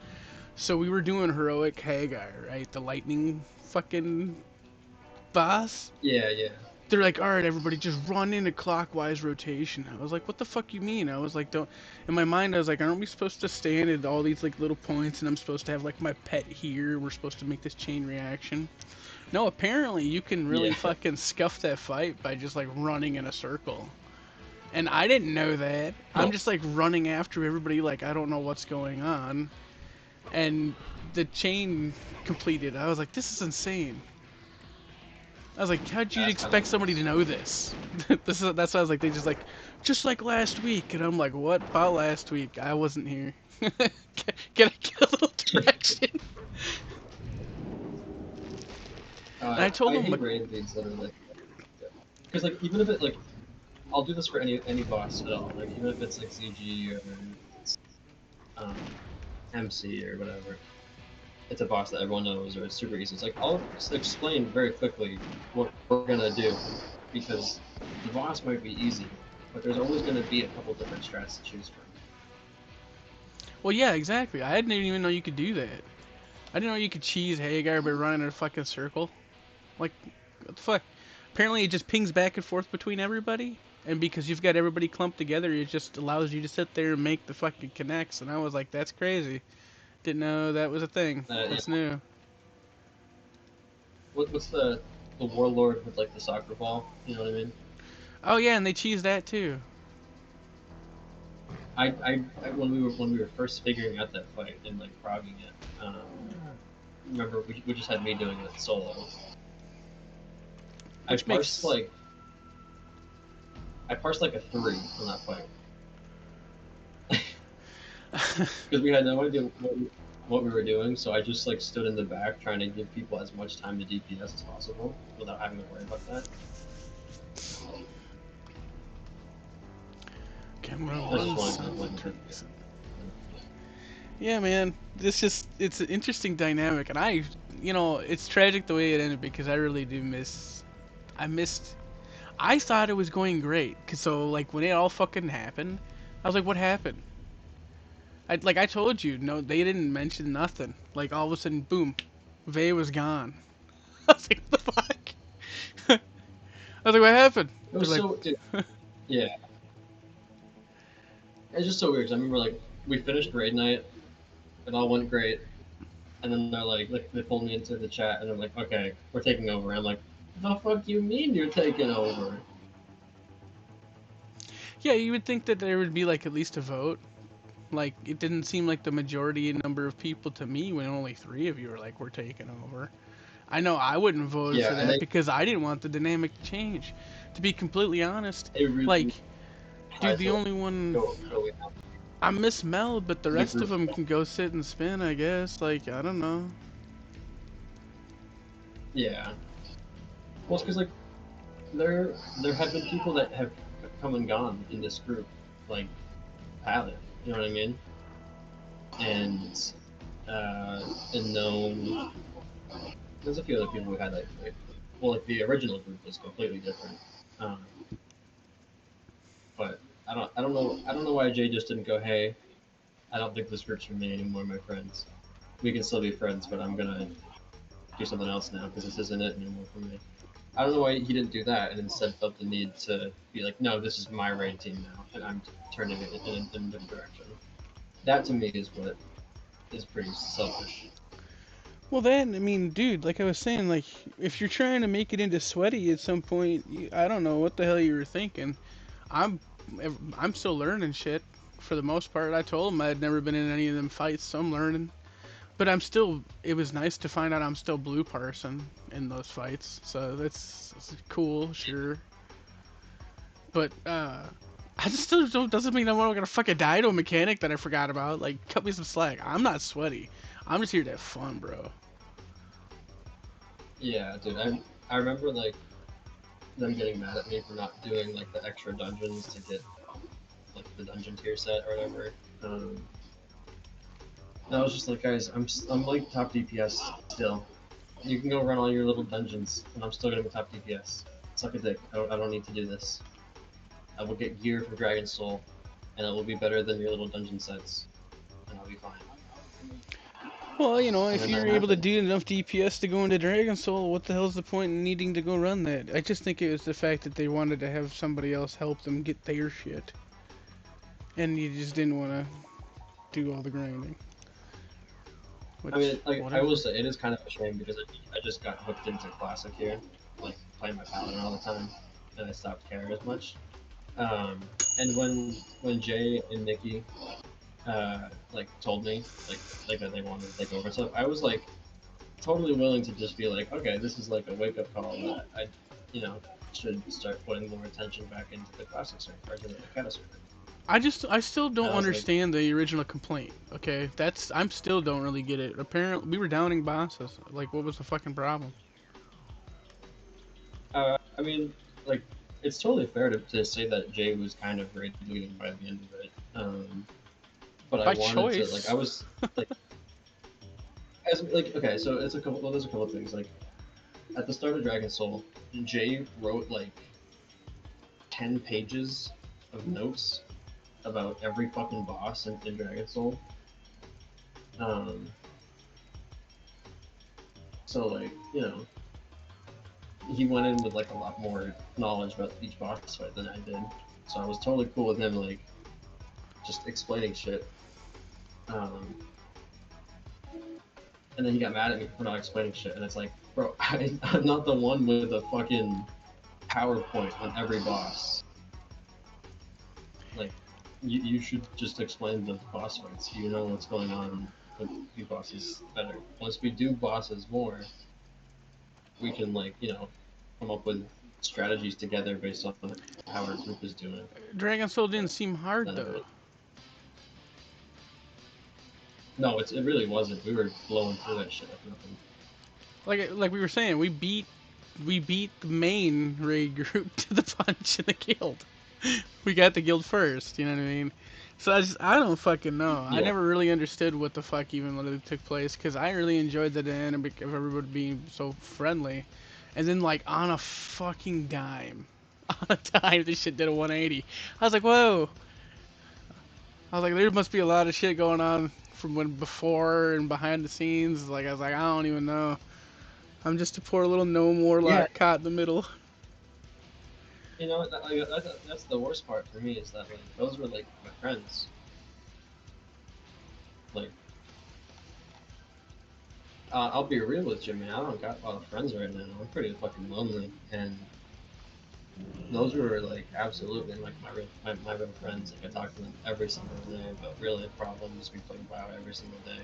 S6: So we were doing heroic Hagar, right? The lightning fucking boss.
S5: Yeah.
S6: They're like, all right, everybody, just run in a clockwise rotation. I was like, what the fuck you mean? I was like, don't. In my mind, I was like, aren't we supposed to stand at all these like little points, and I'm supposed to have like my pet here? We're supposed to make this chain reaction. No, apparently you can really fucking scuff that fight by just like running in a circle. And I didn't know that. I'm just like running after everybody like I don't know what's going on. And the chain completed. I was like, this is insane. I was like, how'd you expect somebody to know this? That's why I was like, they just like last week. And I'm like, what about last week? I wasn't here. Can I get a little direction? And I told him,
S5: raid leads that are like, because like even if it like, I'll do this for any boss at all. Like even if it's like ZG or MC or whatever, it's a boss that everyone knows or it's super easy. It's like I'll just explain very quickly what we're gonna do, because the boss might be easy, but there's always gonna be a couple different strats to choose from.
S6: Well, yeah, exactly. I didn't even know you could do that. I didn't know you could cheese Hagar by running in a fucking circle. Like, what the fuck? Apparently it just pings back and forth between everybody, and because you've got everybody clumped together, it just allows you to sit there and make the fucking connects, and I was like, that's crazy. Didn't know that was a thing. That's new.
S5: What's the warlord with like the soccer ball? You know what I mean?
S6: Oh yeah, and they cheesed that too.
S5: I when we were first figuring out that fight and like progging it, remember we just had me doing it solo. I parsed like a 3 on that fight. because we had no idea what we were doing. So I just like stood in the back trying to give people as much time to DPS as possible without having to worry about that.
S6: Camera
S5: I just
S6: one,
S5: wanted to
S6: sound
S5: like,
S6: interest. Yeah, man. It's an interesting dynamic, and it's tragic the way it ended because I really do I thought it was going great, so like when it all fucking happened, I was like, what happened? I told you, no, they didn't mention nothing. Like all of a sudden, boom, Vey was gone. I was like, what the fuck? I was like, what happened?
S5: it was
S6: They're
S5: so yeah. It's just so weird. 'Cause I remember like we finished raid night, it all went great, and then they're like they pulled me into the chat and they're like, okay, we're taking over. I'm like, the fuck you mean you're taking over?
S6: Yeah, you would think that there would be like at least a vote. Like it didn't seem like the majority number of people to me when only 3 of you were like, we're taking over. I know I wouldn't vote
S5: Yeah,
S6: for
S5: and
S6: that because I didn't want the dynamic to change. To be completely honest,
S5: it really
S6: like,
S5: tried
S6: dude, the
S5: to
S6: only one
S5: go out.
S6: I miss Mel, but the
S5: The
S6: rest of
S5: group.
S6: them can go sit and spin, I guess. Like, I don't know.
S5: Yeah. Well, it's because like there have been people that have come and gone in this group, like Pilot. You know what I mean? And known. There's a few other people who had like well, like the original group was completely different. Um, but I don't know why Jay just didn't go, hey, I don't think this group's for me anymore, my friends. We can still be friends, but I'm gonna do something else now because this isn't it anymore for me. I don't know why he didn't do that and instead felt the need to be like, no, this is my raid team now, and I'm turning it in a different direction. That to me is what is pretty selfish.
S6: Well, then, I mean, dude, like I was saying, like, if you're trying to make it into sweaty at some point, I don't know what the hell you were thinking. I'm, I'm still learning shit for the most part. I told him I had never been in any of them fights, so I'm learning. But it was nice to find out I'm still blue parson in those fights, so that's cool, sure. But, I just still don't, doesn't mean I'm not gonna fucking die to a mechanic that I forgot about. Like, cut me some slack. I'm not sweaty. I'm just here to have fun, bro.
S5: Yeah, dude, I remember like them getting mad at me for not doing like the extra dungeons to get like the dungeon tier set or whatever. And I was just like, guys, I'm like top DPS still. You can go run all your little dungeons, and I'm still gonna be top DPS. Suck a dick. I don't need to do this. I will get gear from Dragon Soul, and it will be better than your little dungeon sets, and I'll be fine.
S6: Well, you know,
S5: And
S6: if
S5: then
S6: you're
S5: that
S6: able to
S5: happened.
S6: do enough DPS to go into Dragon Soul, what the hell's the point in needing to go run that? I just think it was the fact that they wanted to have somebody else help them get their shit. And you just didn't want to do all the grinding. Which,
S5: I mean, like I
S6: whatever.
S5: will say, it is kind of a shame because I just got hooked into Classic here, like playing my Paladin all the time, and I stopped caring as much. And when Jay and Nikki like told me like that they wanted to take over and stuff, I was like totally willing to just be like, okay, this is like a wake up call that I, you know, should start putting more attention back into the Classic server or to the Kata server.
S6: I still don't
S5: I was like,
S6: understand the original complaint. Okay, I'm still don't really get it. Apparently, we were downing bosses. Like, what was the fucking problem?
S5: I mean, like, it's totally fair to say that Jay was kind of raid leading by the end of it. But I
S6: By
S5: wanted to,
S6: choice.
S5: like, I was, like, like, okay, so it's a couple, well, there's a couple of things. Like, at the start of Dragon Soul, Jay wrote, like, 10 pages of notes about every fucking boss in Dragon Soul. So, like, you know, he went in with, like, a lot more knowledge about each boss fight than I did. So I was totally cool with him, like, just explaining shit. And then he got mad at me for not explaining shit, and it's like, bro, I'm not the one with a fucking PowerPoint on every boss. Like, you should just explain the boss fights. You know what's going on with the bosses better. Once we do bosses more, we can, like, you know, come up with strategies together based on how our group is doing.
S6: Dragon Soul didn't seem hard though.
S5: No, it really wasn't. We were blowing through that shit like nothing.
S6: Like we were saying, we beat the main raid group to the punch in the guild. We got the guild first, you know what I mean? So I don't fucking know. I
S5: Yeah.
S6: never really understood what the fuck even literally took place, because I really enjoyed the dynamic of everybody being so friendly. And then, like, on a fucking dime, this shit did a 180. I was like, whoa. I was like, there must be a lot of shit going on from when before and behind the scenes. Like, I was like, I don't even know. I'm just a poor little gnome warlock caught in the middle.
S5: You know, that's the worst part for me, is that like those were like my friends. Like, I'll be real with you, man. I don't got a lot of friends right now. I'm pretty fucking lonely, and those were like absolutely like my real friends. Like I talk to them every single day about real life problems. We play WoW every single day.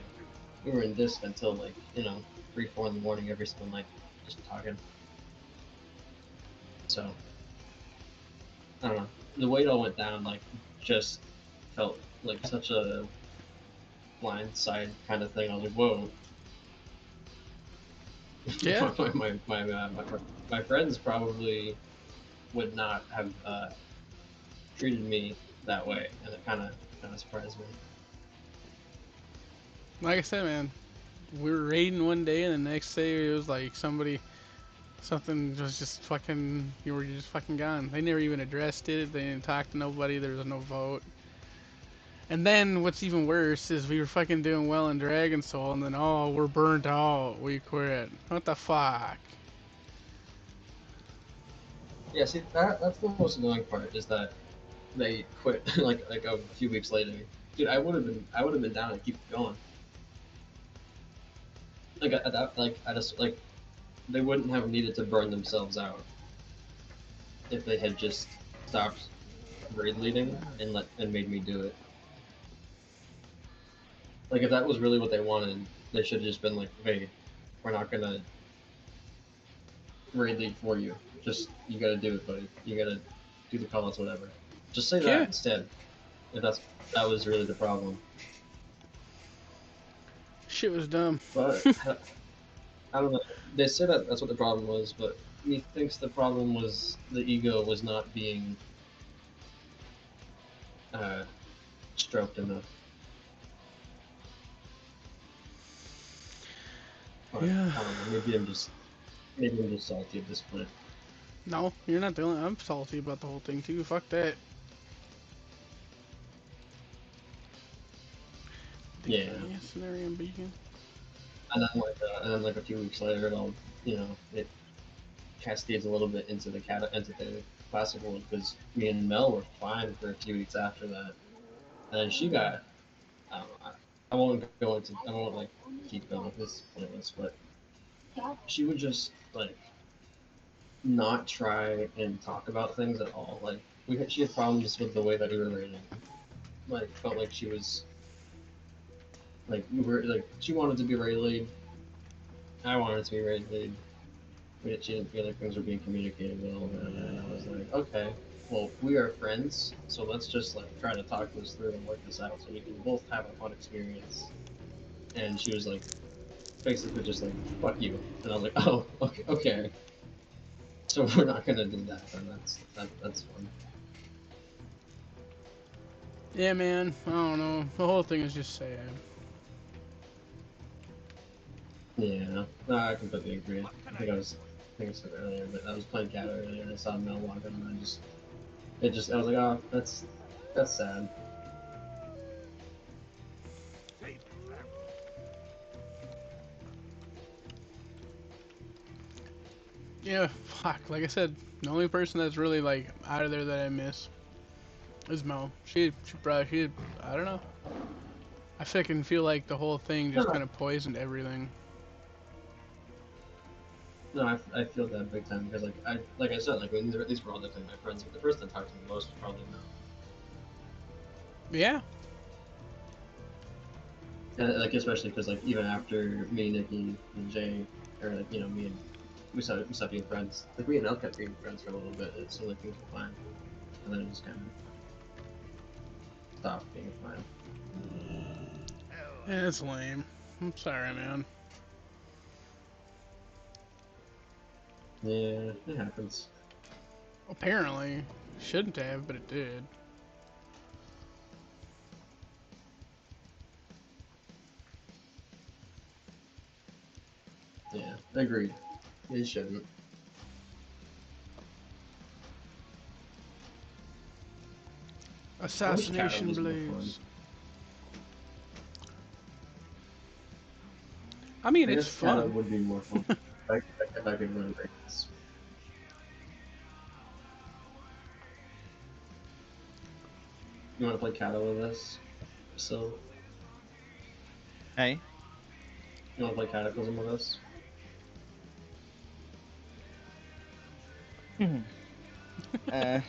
S5: We were in disc until like 3, 4 in the morning every single night, just talking. So I don't know. The way it all went down, like, just felt like such a blindside kind of thing. I was like, whoa.
S6: Yeah.
S5: my friends probably would not have treated me that way, and it kind of surprised me.
S6: Like I said, man, we were raiding one day, and the next day it was like something was just fucking, you were just fucking gone. They never even addressed it. They didn't talk to nobody. There was no vote. And then what's even worse is we were fucking doing well in Dragon Soul, and then, oh, we're burnt out. We quit. What the fuck?
S5: Yeah, see, that's the most annoying part, is that they quit like a few weeks later. Dude, I would have been down to keep going. Like at that, like I just like they wouldn't have needed to burn themselves out if they had just stopped raid leading and made me do it. Like if that was really what they wanted, they should have just been like, "Hey, we're not gonna raid lead for you. Just you gotta do it, buddy. You gotta do the callouts, whatever." Just say that instead. If that was really the problem.
S6: Shit was dumb.
S5: But I don't know. They say that that's what the problem was, but methinks the problem was the ego was not being stroked enough. But,
S6: Yeah.
S5: I don't know. Maybe I'm just salty at this point.
S6: No, you're not the only. I'm salty about the whole thing too. Fuck that.
S5: Yeah.
S6: Scenario beacon.
S5: And then like a few weeks later, it'll it cascades a little bit into the classic world, because me and Mel were fine for a few weeks after that, and then she got I don't know. I won't like keep going with this pointless, but she would just like not try and talk about things at all. Like she had problems with the way that we were rating. Like felt like she was like she wanted to be raid lead. I wanted to be raid lead. She didn't feel like things were being communicated well, and I was like, okay, well, we are friends, so let's just like try to talk this through and work this out so we can both have a fun experience. And she was like, basically just like, fuck you. And I was like, oh, okay. So we're not gonna do that, and that's fun.
S6: Yeah, man. I don't know. The whole thing is just sad.
S5: Yeah, no, I completely agree. I think I said earlier, but I was playing cat earlier and I saw Mel walking, and I was like, oh, that's sad.
S6: Yeah, fuck. Like I said, the only person that's really like out of there that I miss is Mel. She I don't know. I fucking feel like the whole thing just kind of poisoned everything.
S5: No, I feel that big time, because like I said, like when these were all definitely my friends, but the person that talked to me the most was probably Mel.
S6: Yeah.
S5: And like especially because like even after me, Nikki, and Jay, or like me and we stopped being friends. Like me and Elle kept being friends for a little bit. It seemed like things were fine, and then it just kind of stopped being fine.
S6: Yeah, it's lame. I'm sorry, man.
S5: Yeah, it happens.
S6: Apparently, shouldn't have, but it did.
S5: Yeah, agreed. It shouldn't.
S6: Assassination
S5: was more fun.
S6: Blaze. I mean,
S5: I
S6: it's
S5: guess Kata
S6: fun.
S5: would be more fun. if I could run races. You want to play Kata with us? So,
S9: Hey?
S5: you want to play Cataclysm with us?
S9: Not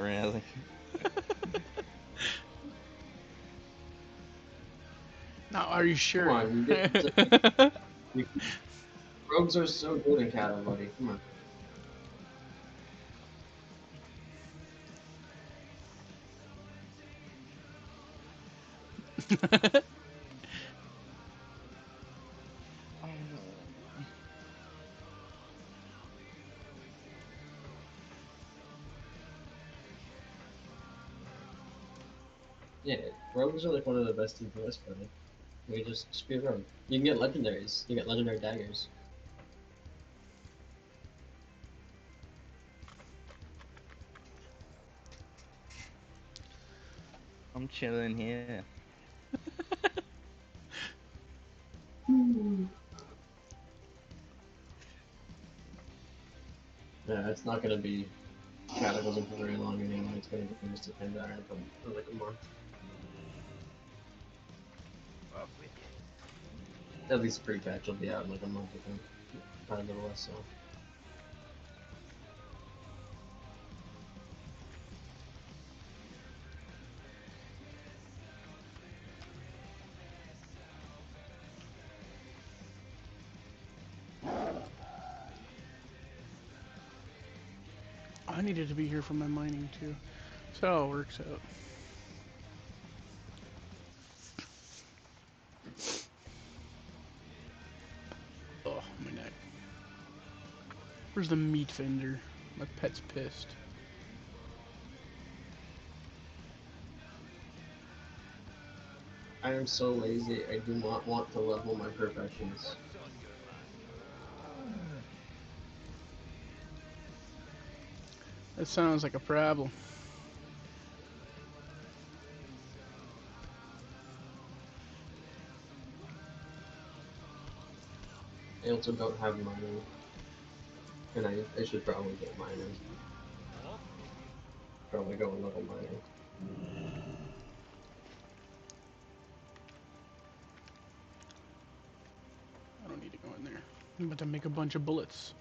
S9: really.
S6: No, are you sure?
S5: Come on, rogues are so good in Kata, buddy. Come on. Yeah, rogues are like one of the best DPS, buddy. We just be a rogue. You can get legendaries. You get legendary daggers.
S9: I'm chilling here.
S5: Yeah, it's not gonna be Cataclysm for very long anymore. It's gonna be just a Pandaren for like a month. At least pre-patch will be out in like a month, I think. Probably a little less so.
S6: I needed to be here for my mining too. So it all works out. Oh, my neck. Where's the meat vendor? My pet's pissed.
S5: I am so lazy, I do not want to level my professions.
S6: That sounds like a problem.
S5: I also don't have mining. And I should probably get mining. Probably go and level mining.
S6: I don't need to go in there. I'm about to make a bunch of bullets.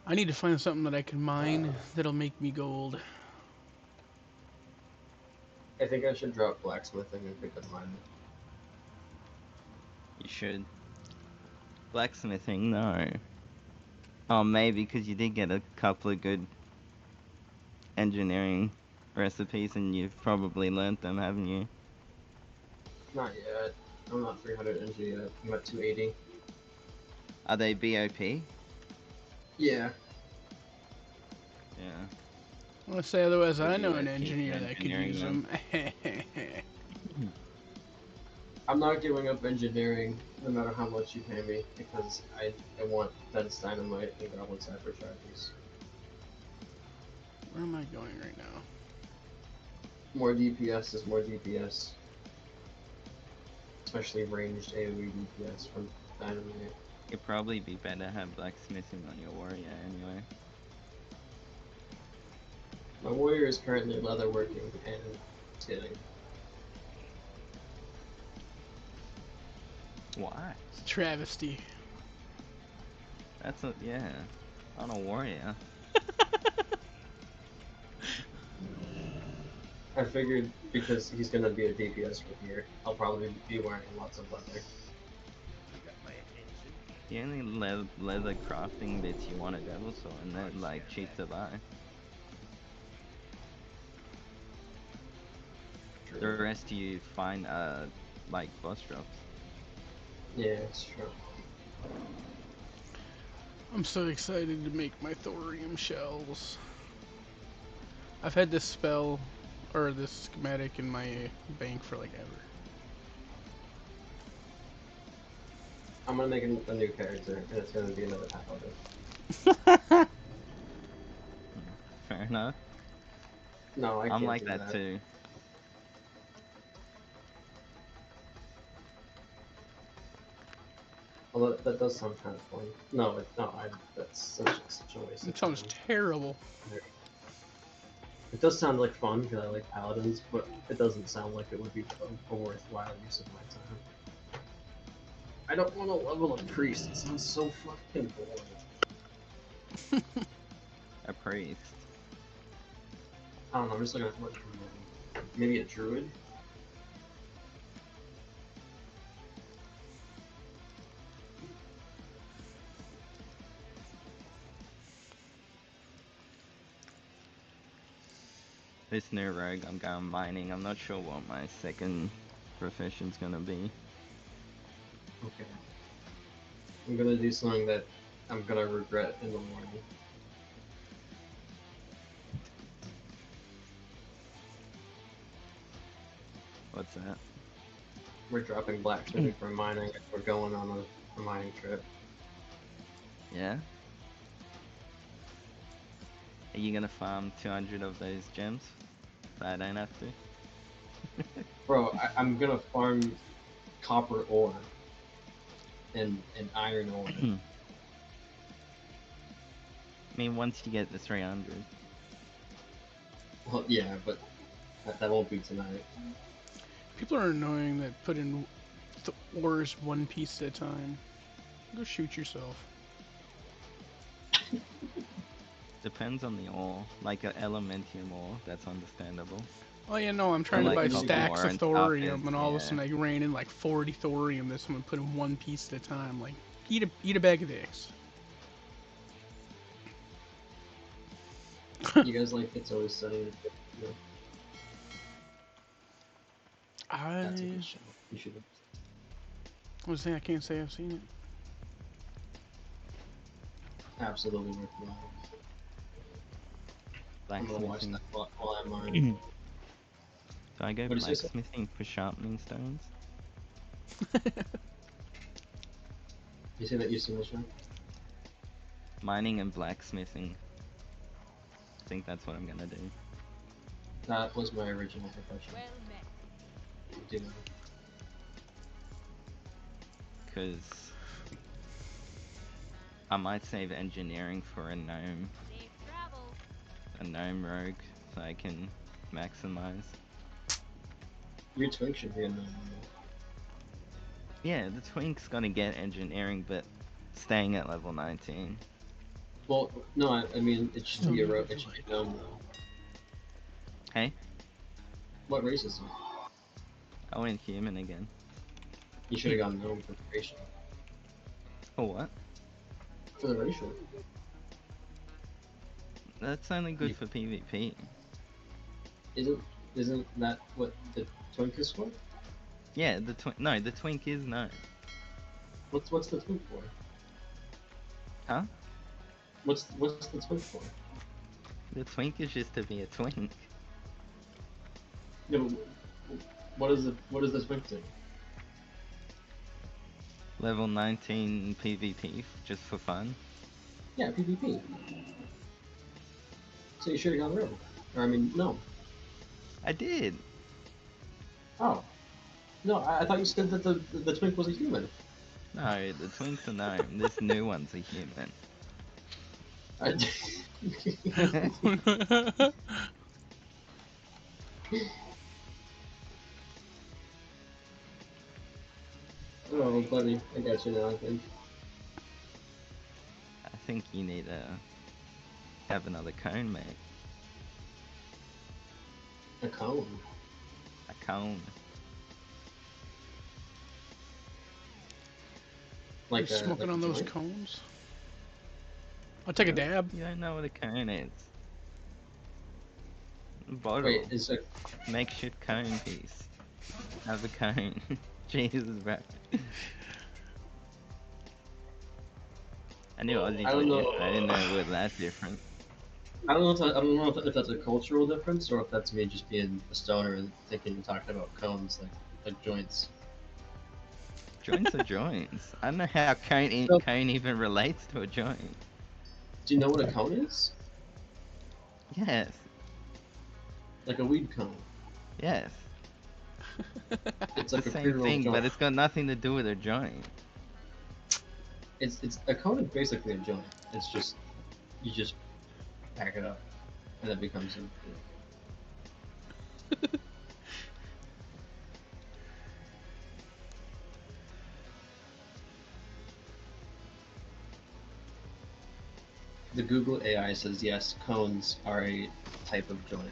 S6: I need to find something that I can mine that'll make me gold.
S5: I think I should drop blacksmithing and pick up mining.
S9: You should. Blacksmithing, no. Oh, maybe because you did get a couple of good engineering recipes and you've probably learnt them, haven't you?
S5: Not yet. I'm not 300 NG yet. I'm at 280.
S9: Are they BOP?
S5: Yeah.
S9: Yeah.
S6: I want to say otherwise, I
S9: Would
S6: know
S9: you
S6: an
S9: like keep
S6: engineer that could
S9: engineering
S6: use
S9: them?
S6: them.
S5: I'm not giving up engineering no matter how much you pay me because I want Dense Dynamite and Goblin Cypher charges.
S6: Where am I going right now?
S5: More DPS is more DPS. Especially ranged AoE DPS from Dynamite.
S9: It'd probably be better to have blacksmithing on your warrior anyway.
S5: My warrior is currently leatherworking and skinning.
S9: Why?
S6: Travesty.
S9: That's a, yeah. On a warrior.
S5: I figured because he's gonna be a DPS for here, I'll probably be wearing lots of leather.
S9: The only leather crafting bits you want are Devil Sword, and they're like cheap to buy.
S5: true.
S9: The rest you find like boss drops.
S5: Yeah, it's true.
S6: I'm so excited to make my thorium shells. I've had this spell, or this schematic in my bank for like ever.
S5: I'm gonna make a new character, and it's gonna be another paladin.
S9: Fair enough.
S5: No, I can't
S9: I'm like
S5: do
S9: that too.
S5: Although that does sound kind of fun. No, that's such a waste
S6: It
S5: of
S6: sounds
S5: time.
S6: terrible.
S5: It does sound like fun because I like paladins, but it doesn't sound like it would be a worthwhile use of my time. I don't want to level a priest. It sounds so fucking boring.
S9: A priest.
S5: I don't know. I'm just looking at what maybe a druid.
S9: This new rogue, I'm going mining. I'm not sure what my second profession's gonna be.
S5: Okay. I'm gonna do something that I'm gonna regret in the morning.
S9: What's that?
S5: We're dropping blacksmithing for mining. We're going on a mining trip.
S9: Yeah? Are you gonna farm 200 of those gems? So I don't have to?
S5: Bro, I'm gonna farm copper ore and iron ore.
S9: I mean, once you get the 300.
S5: Well, yeah, but that won't be tonight.
S6: People are annoying that put in ores one piece at a time. Go shoot yourself.
S9: Depends on the ore. Like an elementium ore, that's understandable.
S6: Oh yeah, no, I'm trying to
S5: like
S6: buy
S5: copper
S6: stacks
S9: ore
S6: of
S9: and
S6: thorium,
S9: stuff,
S6: and all of a
S9: yeah.
S6: sudden I ran in like 40 thorium that someone put in one piece at a time. Like, eat a bag of dicks.
S5: You guys like It's Always Sunny? No, that's a good show. You should.
S6: I was saying I can't say I've seen it.
S5: Absolutely worthwhile. I'm gonna watch
S9: Blacksmithing.
S5: that while I'm mining.
S9: Do I go
S5: What did you say?
S9: blacksmithing for sharpening stones?
S5: You say that you seen this one?
S9: Mining and blacksmithing. I think that's what I'm gonna do.
S5: That was my original profession. You know.
S9: Because I might save engineering for a gnome. A gnome rogue, so I can maximize.
S5: Your twink should be in there.
S9: Yeah, the twink's gonna get engineering, but staying at level 19.
S5: Well, no, I mean it should be a it should be a gnome though.
S9: Hey,
S5: What race is it?
S9: I went human again.
S5: You should have gone gnome for the racial.
S9: For what?
S5: For the racial.
S9: That's only good for PvP.
S5: Isn't that what the twink is for?
S9: Yeah, the twink. No, the twink is no.
S5: What's the twink for?
S9: Huh?
S5: What's the twink for?
S9: The twink is just to be a twink.
S5: Yeah, but what does the twink do?
S9: Level 19 PvP, just for fun.
S5: Yeah, PvP. So you should have gone rogue. Or I mean, no.
S9: I did.
S5: Oh. No, I thought you said that the twink was a human.
S9: No, the twink's a gnome. This new one's a human.
S5: Oh, buddy, I got you now, I think.
S9: I think you need to have another cone, mate.
S5: A cone.
S9: A cone.
S5: Like
S6: You're smoking
S5: like
S6: on
S5: a
S6: those
S5: joint?
S6: cones? I'll take a dab.
S9: You don't know what a cone is. Bottle.
S5: Wait, is a
S9: Makeshift cone piece. Have a cone. Jesus, bro. I knew Aussies
S5: I
S9: were
S5: don't know.
S9: different. I didn't know it was that different.
S5: I don't know. I don't know if that's a cultural difference or if that's me just being a stoner and thinking you're talking about cones like joints.
S9: Joints are joints. I don't know how
S5: So-
S9: cone even relates to a joint.
S5: Do you know what a cone is?
S9: Yes.
S5: Like a weed cone.
S9: Yes.
S5: It's
S9: The
S5: like a
S9: same
S5: pre-rolled
S9: thing,
S5: joint.
S9: but it's got nothing to do with a joint.
S5: It's a cone is basically a joint. It's just you just pack it up and it becomes a. The Google AI says yes, cones are a type of joint.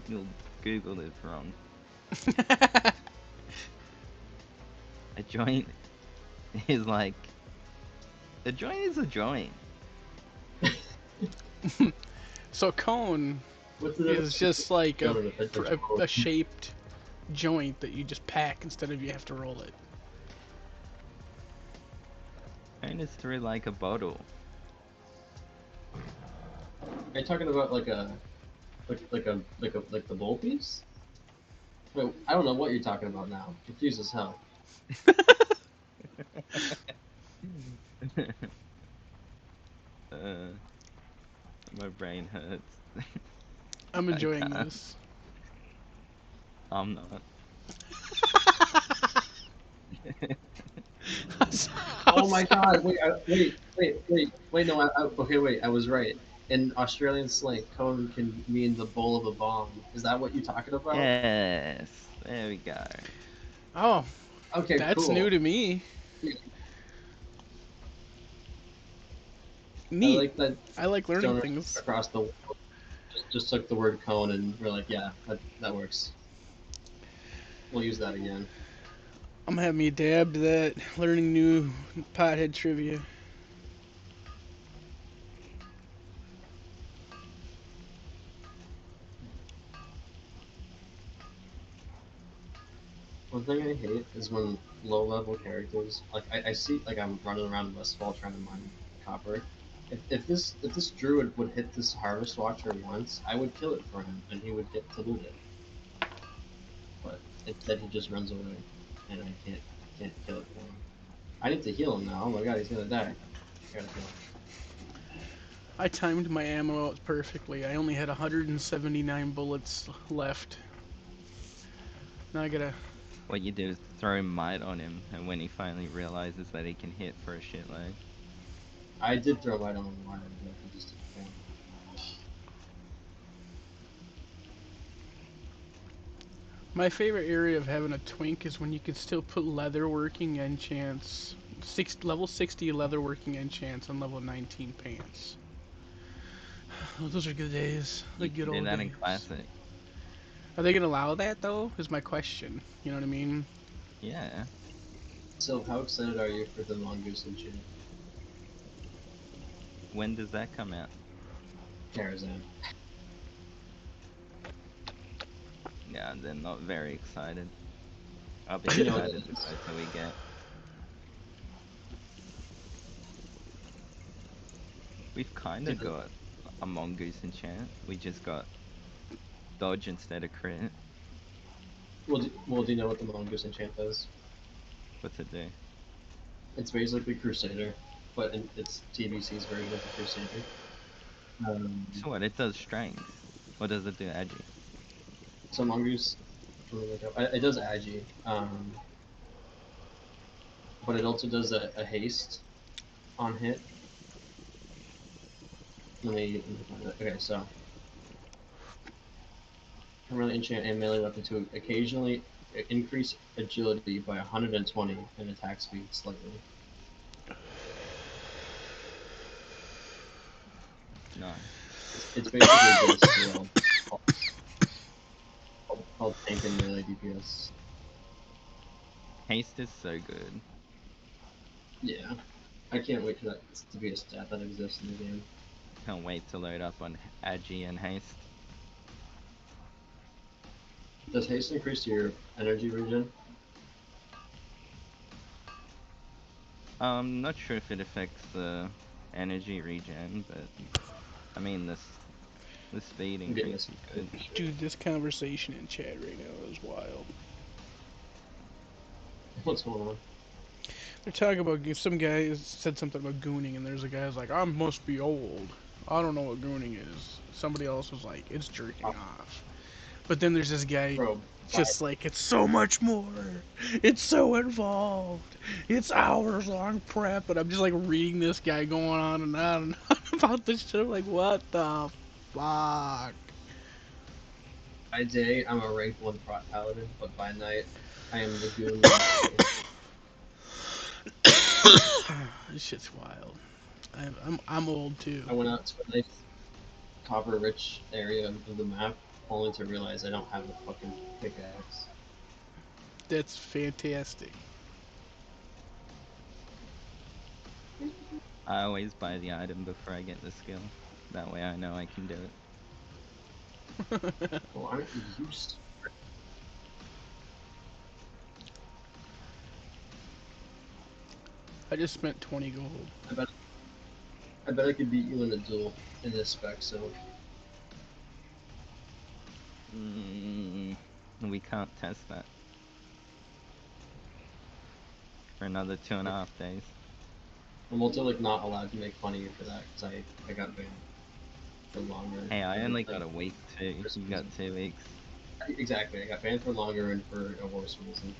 S9: You'll Google is wrong. A joint is like... A joint is a joint.
S6: So cone
S5: What's the
S6: is
S5: difference
S6: just like
S5: between a joint and a
S6: a shaped joint that you just pack instead of you have to roll it.
S9: Cone is through like a bottle.
S5: Are you talking about like the bowl piece? Wait, I don't know what you're talking about now. Confused as hell.
S9: My brain hurts.
S6: I'm
S9: I
S6: enjoying
S9: can't.
S6: this.
S9: I'm not.
S5: Oh my god! Wait! No, okay, wait. I was right. In Australian slang, cone can mean the bowl of a bomb. Is that what you're talking about?
S9: Yes. There we go.
S6: Oh,
S5: Okay,
S6: that's
S5: cool.
S6: new to me.
S5: I
S6: Neat.
S5: like that.
S6: I like learning
S5: Stoners
S6: things.
S5: across the world just took the word cone and we're like, yeah, that works. We'll use that again.
S6: I'm gonna have me dab to that, learning new pothead trivia.
S5: One thing I hate is when low-level characters, like I see, like I'm running around Westfall trying to mine copper. If this druid would hit this harvest watcher once, I would kill it for him and he would get to loot it. But instead he just runs away, and I can't kill it for him. I need to heal him now. Oh my god, he's gonna die. I gotta heal him.
S6: I timed my ammo out perfectly. I only had 179 bullets left. Now I gotta...
S9: What you do is throw might on him, and when he finally realizes that he can hit for a shitload.
S5: I did throw light on him one, but he just didn't.
S6: My favorite area of having a twink is when you can still put leatherworking enchants. Level 60 leatherworking enchants on level 19 pants. Those are good days. The
S9: You
S6: good
S9: can do
S6: old
S9: that in
S6: days.
S9: Classic.
S6: Are they gonna allow that though? Is my question. You know what I mean?
S9: Yeah.
S5: So how excited are you for the Mongoose enchant?
S9: When does that come out?
S5: Karazhan.
S9: Yeah, they're not very excited. I'll be
S5: You know what
S9: excited
S5: it
S9: the
S5: is.
S9: closer we get. We've kind of
S5: Yeah.
S9: got a mongoose enchant. We just got dodge instead of crit.
S5: Well, do you know what the Mongoose enchant does?
S9: What's it do?
S5: It's basically Crusader, but it's TBC's version of the Crusader.
S9: So what? It does strength. What does it do, Agi?
S5: So Mongoose, let me look up. It does Agi, but it also does a haste on hit. Let me find it. Okay, so permanently enchant a melee weapon to occasionally increase agility by 120 and attack speed slightly.
S9: No.
S5: It's basically just called tank and melee DPS.
S9: Haste is so good.
S5: Yeah, I can't wait for that to be a stat that exists in the game.
S9: Can't wait to load up on Agi and haste.
S5: Does haste increase your energy regen?
S9: I'm not sure if it affects the energy regen, but I mean the speed
S5: I'm getting
S9: increase
S5: this.
S9: is good.
S6: Dude, this conversation in chat right now is wild.
S5: What's going on?
S6: They're talking about some guy said something about gooning, and there's a guy who's like, I must be old. I don't know what gooning is. Somebody else was like, it's jerking off. But then there's this guy
S5: Bro,
S6: just like, it's so much more. It's so involved. It's hours long prep, and I'm just like reading this guy going on and on and on about this shit. I'm like, what the fuck?
S5: by day, I'm a rank 1 paladin, but by night, I am the goon.
S6: This shit's wild. I'm old too.
S5: I went out to a nice copper-rich area of the map, only to realize I don't have a fucking pickaxe.
S6: That's fantastic.
S9: I always buy the item before I get the skill. That way I know I can do it.
S5: Well, aren't you used?
S6: I just spent 20 gold.
S5: I bet I could beat you in a duel in this spec, so
S9: We can't test that for another 2.5 days.
S5: I'm also like not allowed to make fun of you for that because I got banned for longer.
S9: Hey, I only got a week too. You got 2 weeks.
S5: Exactly, I got banned for longer and for a worse reason.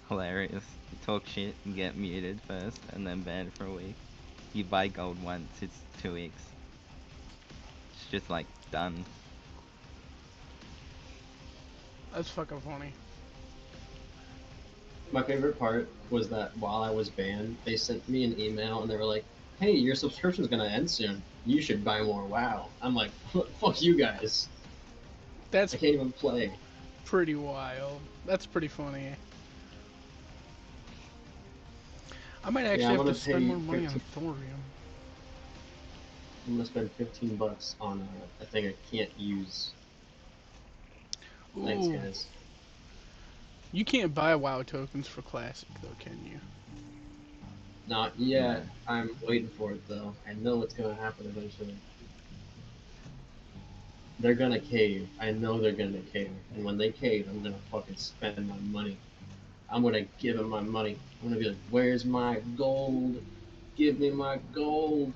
S9: Hilarious. You talk shit and get muted first, and then banned for a week. You buy gold once, it's 2 weeks. It's just like done.
S6: That's fucking funny.
S5: My favorite part was that while I was banned, they sent me an email and they were like, "Hey, your subscription's gonna end soon. You should buy more WoW." I'm like, "Fuck you guys.
S6: That's
S5: I can't even play."
S6: pretty wild. That's pretty funny. I might actually
S5: I'm
S6: have to
S5: gonna
S6: spend
S5: pay
S6: more money on
S5: 15
S6: thorium.
S5: I'm gonna spend $15 on a thing I can't use. Thanks,
S6: Ooh.
S5: guys.
S6: You can't buy WoW tokens for Classic, though, can you?
S5: Not yet. I'm waiting for it though. I know it's gonna happen eventually. They're gonna cave. I know they're gonna cave. And when they cave, I'm gonna fucking spend my money. I'm gonna give them my money. I'm gonna be like, "Where's my gold? Give me my gold."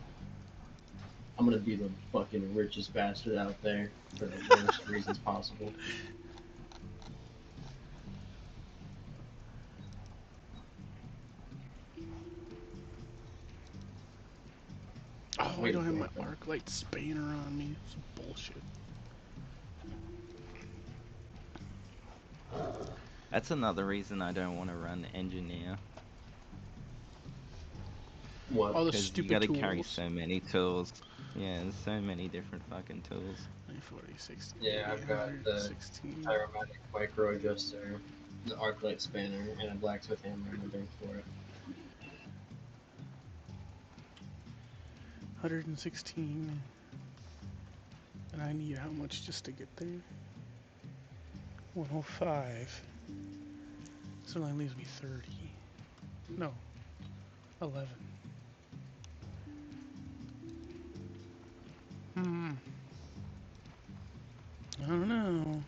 S5: I'm gonna be the fucking richest bastard out there for the worst reasons possible.
S6: Oh, I
S5: Wait
S6: don't have
S5: for
S6: my
S5: it, though.
S6: Arclight Spanner on me. It's bullshit.
S9: That's another reason I don't want to run engineer.
S5: What?
S6: All the
S9: Because you
S6: stupid
S9: gotta
S6: tools.
S9: carry so many tools. Yeah, there's so many different fucking tools.
S6: 40, 60,
S5: Yeah, I've got the
S6: 16.
S5: Pyromatic Micro Adjuster, the Arclight Spanner, and a Blacksmith Hammer in the bank for it.
S6: 116. And I need how much just to get there? 105. So that leaves me 30. No. 11. I don't know.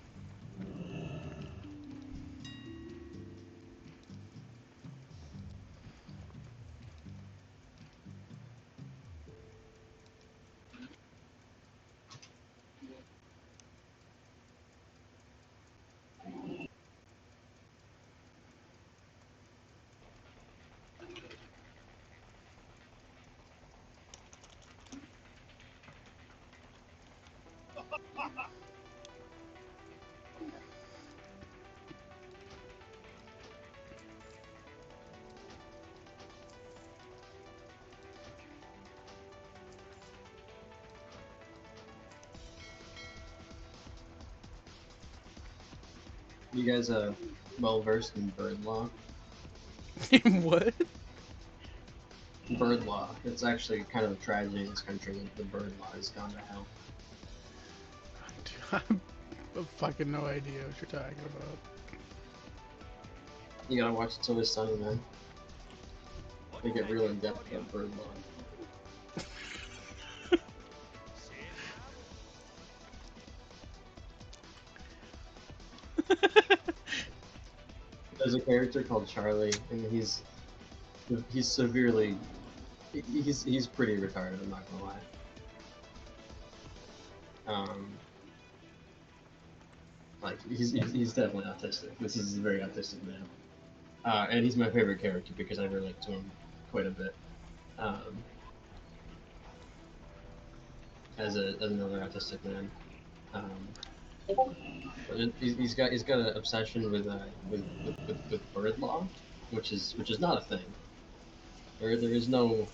S5: You guys well versed in bird law?
S6: What?
S5: Bird law. It's actually kind of a tragedy in this country that the bird law has gone to hell.
S6: I've fucking no idea what you're talking about.
S5: You gotta watch It's Always Sunny, man. They get real in depth about bird law. There's a character called Charlie, and he's severely he's pretty retarded. I'm not gonna lie. Like he's definitely autistic. This is a very autistic man, and he's my favorite character because I relate to him quite a bit. As another autistic man. He's got an obsession with bird law, which is not a thing. There is no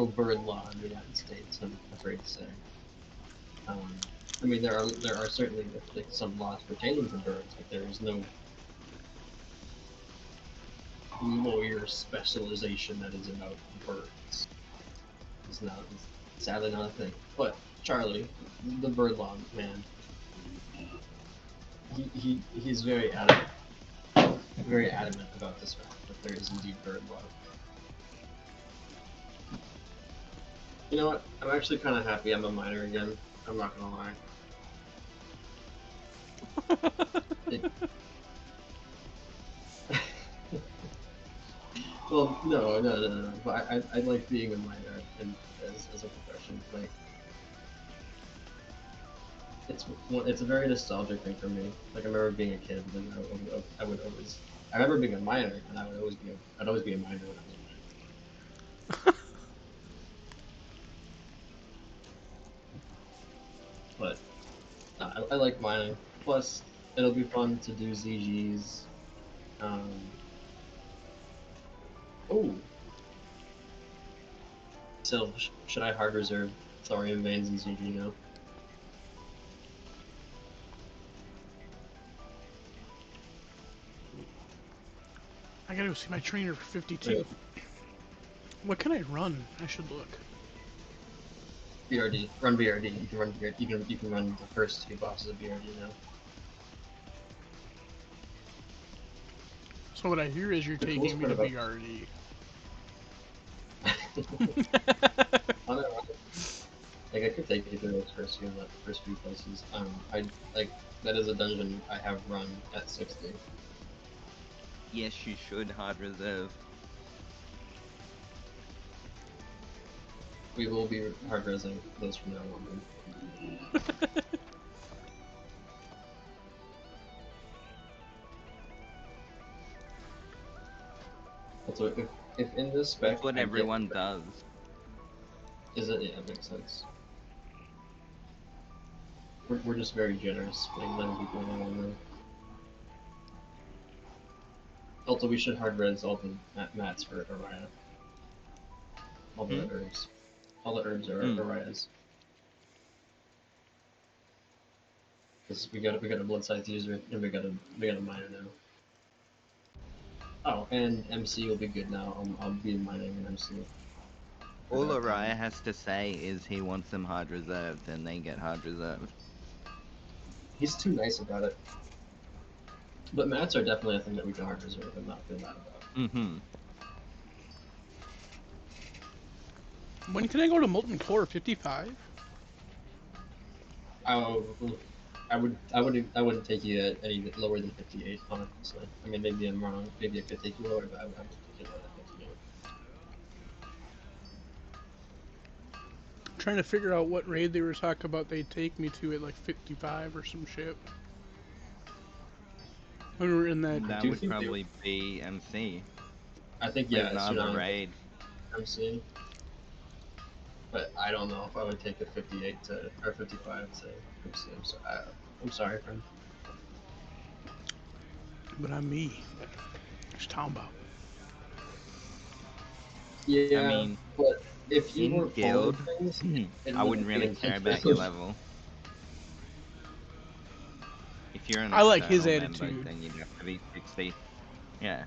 S5: bird law in the United States, I'm afraid to say. I mean, there are certainly like some laws pertaining to birds, but there is no lawyer specialization that is about birds. It's sadly not a thing. But Charlie, the bird law man, he's very adamant about this fact that there is indeed bird law. You know what? I'm actually kind of happy I'm a minor again. I'm not gonna lie. Well, no. But I like being a minor and as a profession. Like, it's a very nostalgic thing for me. Like, I remember being a kid, and I remember being a minor, and I'd always be a minor when I was a minor. But I like mining. Plus, it'll be fun to do ZGs. Oh. So, should I hard reserve thorium veins in ZG now?
S6: I gotta go see my trainer for 52. Wait. What can I run? I should look.
S5: BRD. Run BRD. You can run BRD. You can run the first two bosses of BRD now.
S6: So what I hear is you're taking me to BRD.
S5: Like, I could take you through those first few places. That is a dungeon I have run at 60.
S9: Yes, you should hard reserve.
S5: We will be hard resing those from now on. So if in this spec,
S9: that's what everyone does.
S5: Is it? Yeah, it makes sense. We're just very generous, letting people know on there. Also, we should hard res all the mats for Araya. All the herbs. All the herbs are Araya's. Because we got a blood scythe user and we got a miner now. Oh, and MC will be good now. I'll be mining an MC.
S9: All Araya has to say is he wants them hard reserved, and they get hard reserved.
S5: He's too nice about it. But mats are definitely a thing that we can hard reserve and not feel bad about.
S9: Mm-hmm.
S6: When can I go to Molten Core? 55?
S5: Oh, I wouldn't take you at any lower than 58, honestly. I mean, maybe I'm wrong. Maybe I could take you lower, but I would take you lower than 58.
S6: I'm trying to figure out what raid they were talking about they'd take me to at like 55 or some shit. When we were in that...
S9: That would probably be MC.
S5: I think, yeah,
S9: it's not a raid.
S5: MC. But I don't know if I would take a 58 or 55 to MC. I'm sorry, friend.
S6: But I'm me. Just talking about.
S5: Yeah,
S9: I mean,
S5: but if you were
S9: guild,
S5: things,
S9: I wouldn't really care about your level. If you're an
S6: I like his
S9: member,
S6: attitude.
S9: then you'd have to be 60. Yeah.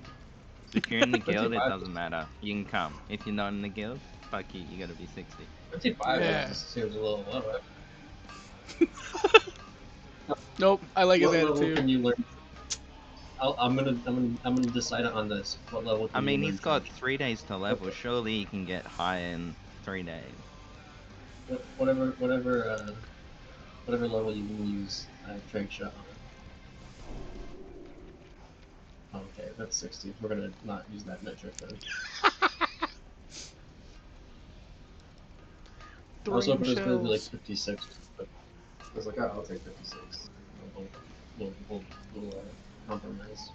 S9: If you're in the guild, it doesn't matter. You can come. If you're not in the guild, fuck you, you gotta be 60.
S5: 55 just seems a little low.
S6: Nope, I like his
S5: What level
S6: attitude.
S5: can you learn? I'm gonna decide on this. What level
S9: I
S5: can
S9: mean,
S5: you
S9: he's
S5: learn
S9: got 3 days to level. Surely he can get high in 3 days.
S5: Whatever level you can use Drake Shot on. Okay, that's 60. We're gonna not use that metric then. I was hoping it was gonna be like
S6: Shells.
S5: 56, but I was like, oh, I'll take 56. We'll compromise.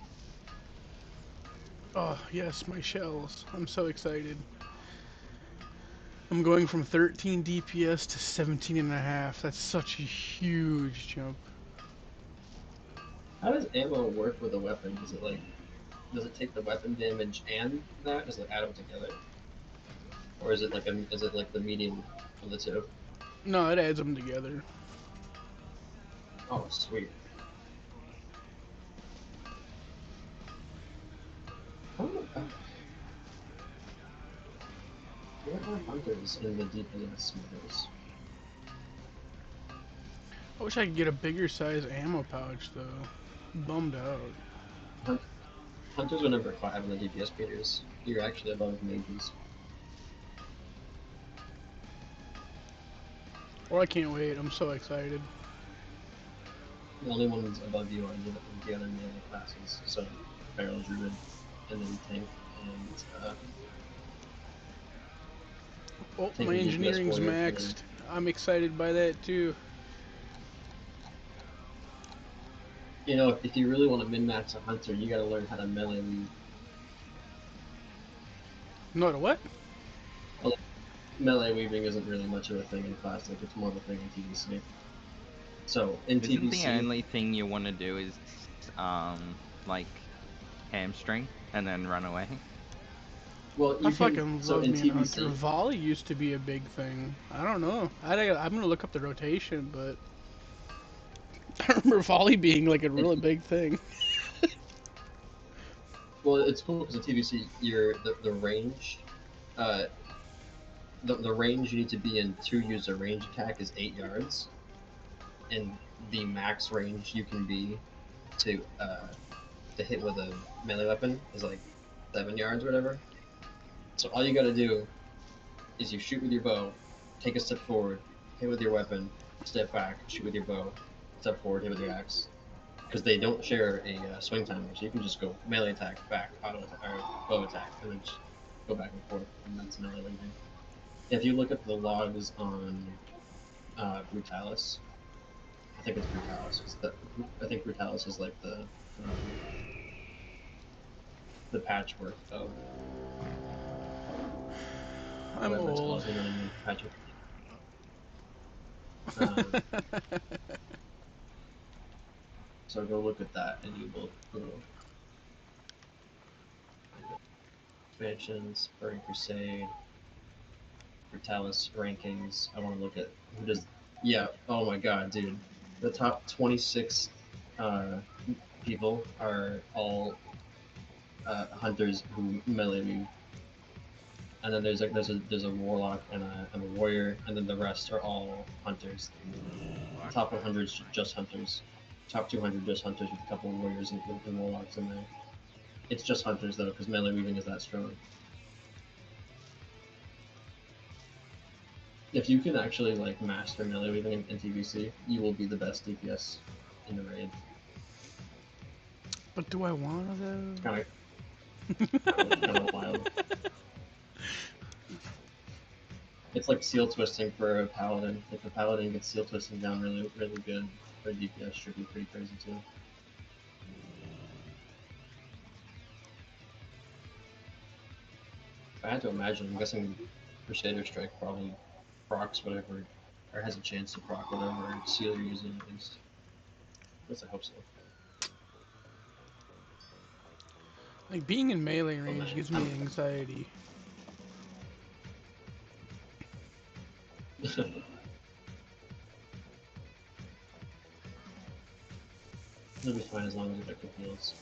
S6: Oh, yes, my shells. I'm so excited. I'm going from 13 DPS to 17 and a half. That's such a huge jump.
S5: How does ammo work with a weapon? Does it take the weapon damage and that? Does it add them together? Or is it like the medium of the two?
S6: No, it adds them together.
S5: Oh, sweet. Where are hunters in the DPS models?
S6: I wish I could get a bigger size ammo pouch though. Bummed out.
S5: Hunters are number 5 in the DPS meters. You're actually above mages.
S6: Well, I can't wait. I'm so excited.
S5: The only ones above you are the other melee classes. So, Feral Druid, and then Tank, and
S6: Oh,
S5: Tank
S6: my
S5: and DPS
S6: engineering's
S5: warrior, and
S6: maxed. I'm excited by that too.
S5: you know, if you really want to min-max a hunter, you gotta learn how to melee weave.
S6: No, to what?
S5: Melee weaving isn't really much of a thing in Classic, it's more of a thing in TVC. So, in
S9: Isn't
S5: TVC...
S9: the only thing you want to do is, like, hamstring and then run away?
S5: Well,
S6: I
S5: you can...
S6: fucking
S5: So
S6: love
S5: in
S6: me an
S5: TVC...
S6: hunter. Volley used to be a big thing. I don't know. I'm gonna look up the rotation, but I remember volley being like a really big thing.
S5: Well, it's cool because in TVC, the range... the range you need to be in to use a range attack is 8 yards. And the max range you can be to hit with a melee weapon is like 7 yards or whatever. So all you gotta do is you shoot with your bow, take a step forward, hit with your weapon, step back, shoot with your bow, step forward, hit with your axe. Because they don't share a swing timer, so you can just go melee attack, back, auto attack, or bow attack, and then just go back and forth, and that's melee weaving. If you look at the logs on Brutalis, I think it's Brutalis. I think Brutalis is like the patchwork of
S6: I'm
S5: whatever it's
S6: old.
S5: called. You know what I mean? Patchwork. So go look at that, and you will go expansions, Burning Crusade, Brutalis rankings. I want to look at who does. Yeah. Oh my God, dude. The top 26 people are all hunters who melee weave. And then there's a warlock and a warrior, and then the rest are all hunters. The top 100 is just hunters. Top 200 just hunters with a couple of warriors and warlocks in there. It's just hunters though, because melee weaving is that strong. If you can actually like master melee weaving in TVC, you will be the best DPS in the raid.
S6: But do I wanna though?
S5: Kind of wild. It's like seal twisting for a paladin. If a paladin gets seal twisting down really good, their DPS should be pretty crazy too. If I had to imagine, I'm guessing Crusader Strike probably procs whatever, or has a chance to proc whatever seal you're using at least. At least I hope so.
S6: Like being in melee range gives me anxiety.
S5: It'll be fine as long as you get good heals.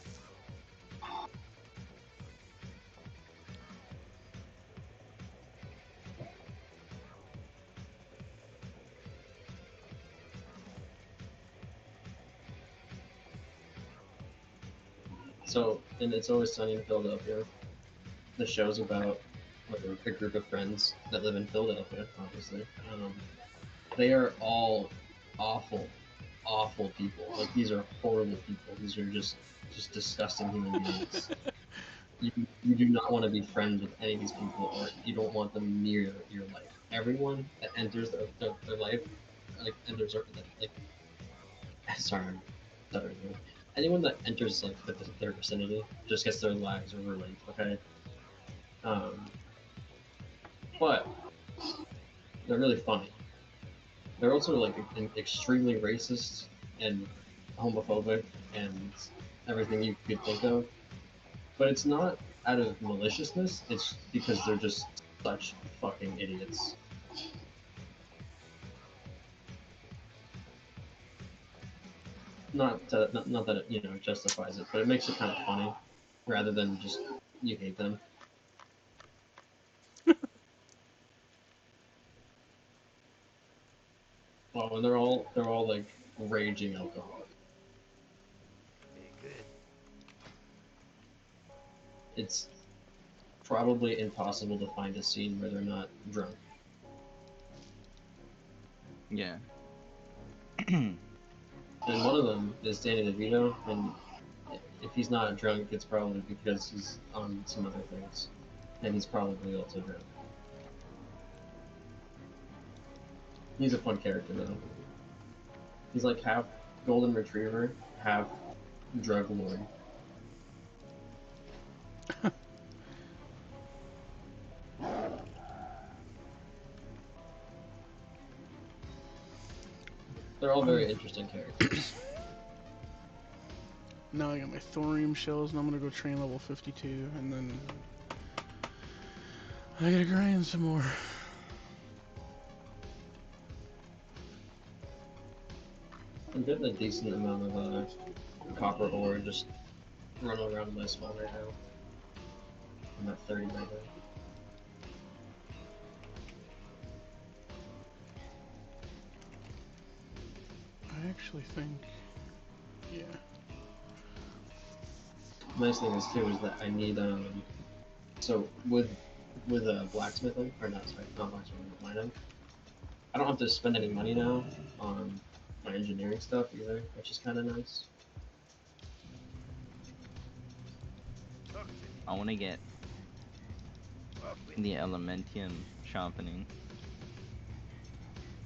S5: So, and It's Always Sunny in Philadelphia. The show's about like a group of friends that live in Philadelphia, obviously. They are all awful, awful people. Like these are horrible people. These are just disgusting human beings. You do not want to be friends with any of these people, or you don't want them near your life. Everyone that enters their life, like enters like sorry, I'm stuttering here. Anyone that enters like their vicinity just gets their lives ruined. Okay. But they're really funny. They're also like extremely racist and homophobic and everything you could think of. But it's not out of maliciousness. It's because they're just such fucking idiots. Not that it justifies it, but it makes it kind of funny, rather than just you hate them. Oh, and they're all like raging alcoholics. It's probably impossible to find a scene where they're not drunk.
S9: Yeah.
S5: And one of them is Danny DeVito, and if he's not drunk, it's probably because he's on some other things, and he's probably also drunk. He's a fun character though. He's like half golden retriever, half drug lord. They're all very interesting characters.
S6: Now I got my thorium shells, and I'm gonna go train level 52, and then I gotta grind some more.
S5: I'm getting a decent amount of copper ore just running around my spawn right now. I'm at 30 right now.
S6: I actually think, yeah.
S5: Nice thing is too is that I need so with blacksmithing, or not blacksmithing, mining. I don't have to spend any money now on my engineering stuff either, which is kind of nice.
S9: I want to get the Elementium sharpening.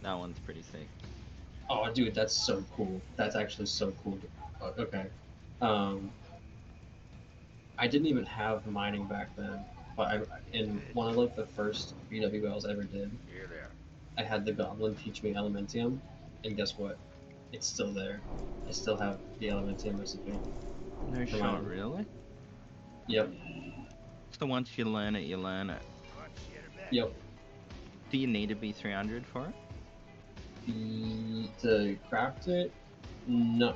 S9: That one's pretty sick.
S5: Oh, dude, that's so cool. That's actually so cool. Okay. I didn't even have mining back then, but in one of like the first BWLs I ever did, I had the goblin teach me Elementium, and guess what? It's still there. I still have the Elementium recipe.
S9: No shot, really?
S5: Yep.
S9: So once you learn it, you learn it.
S5: Yep.
S9: Do you need to be 300 for it?
S5: To craft it? No.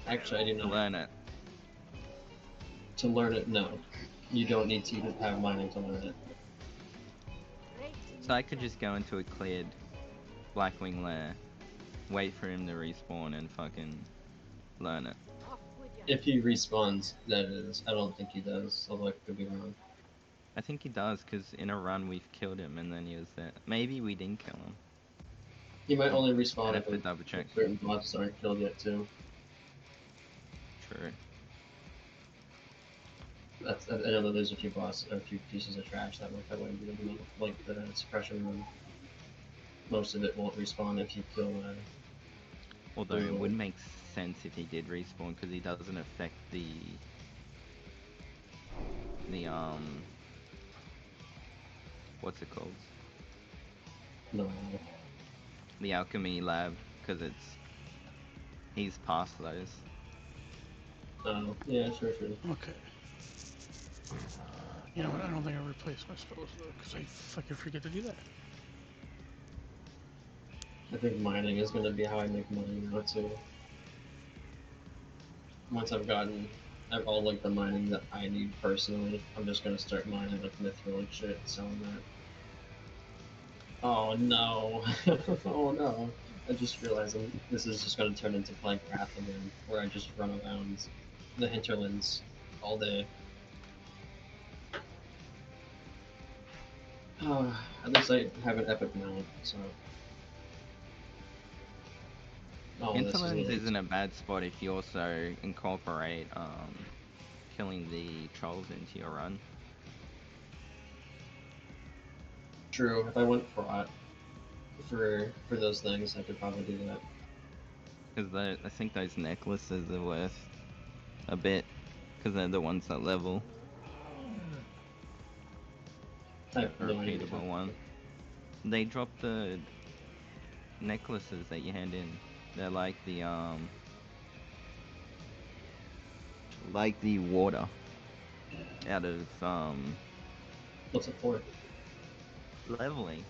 S5: Actually, I do not.
S9: Learn it.
S5: To learn it, no. You don't need to have mining to learn it.
S9: So I could just go into a cleared Blackwing lair, wait for him to respawn, and fucking learn it.
S5: If he respawns, that is. I don't think he does, although I could be wrong.
S9: I think he does, because in a run we've killed him and then he was there. Maybe we didn't kill him.
S5: He might only respawn
S9: I'd
S5: if
S9: have to double check.
S5: certain bots aren't killed yet, too.
S9: True.
S5: I know that there's a few boss, or a few pieces of trash that wouldn't be able to, like the suppression room. Most of it won't respawn if you kill.
S9: Although it would make sense if he did respawn, because he doesn't affect the what's it called?
S5: No.
S9: The alchemy lab, because he's past those.
S5: Oh, yeah, sure.
S6: Okay. You know what? I don't think I replaced my spells though, because I fucking forget to do that.
S5: I think mining is going to be how I make money now, too. Once I've gotten all like the mining that I need personally, I'm just going to start mining like mithril and shit and selling that. Oh no. Oh no. I just realized this is just going to turn into playing Wrath again, where I just run around the hinterlands all day. At least I have an epic mount, so. Oh, this is
S9: Hinterlands
S5: literally-
S9: isn't a bad spot if you also incorporate killing the trolls into your run.
S5: True. If I went for those things, I could probably do that.
S9: Because I think those necklaces are worth a bit, because they're the ones that level.
S5: I have
S9: A
S5: no idea.
S9: repeatable one. They drop the necklaces that you hand in. They're like the water out of
S5: What's it for?
S9: leveling.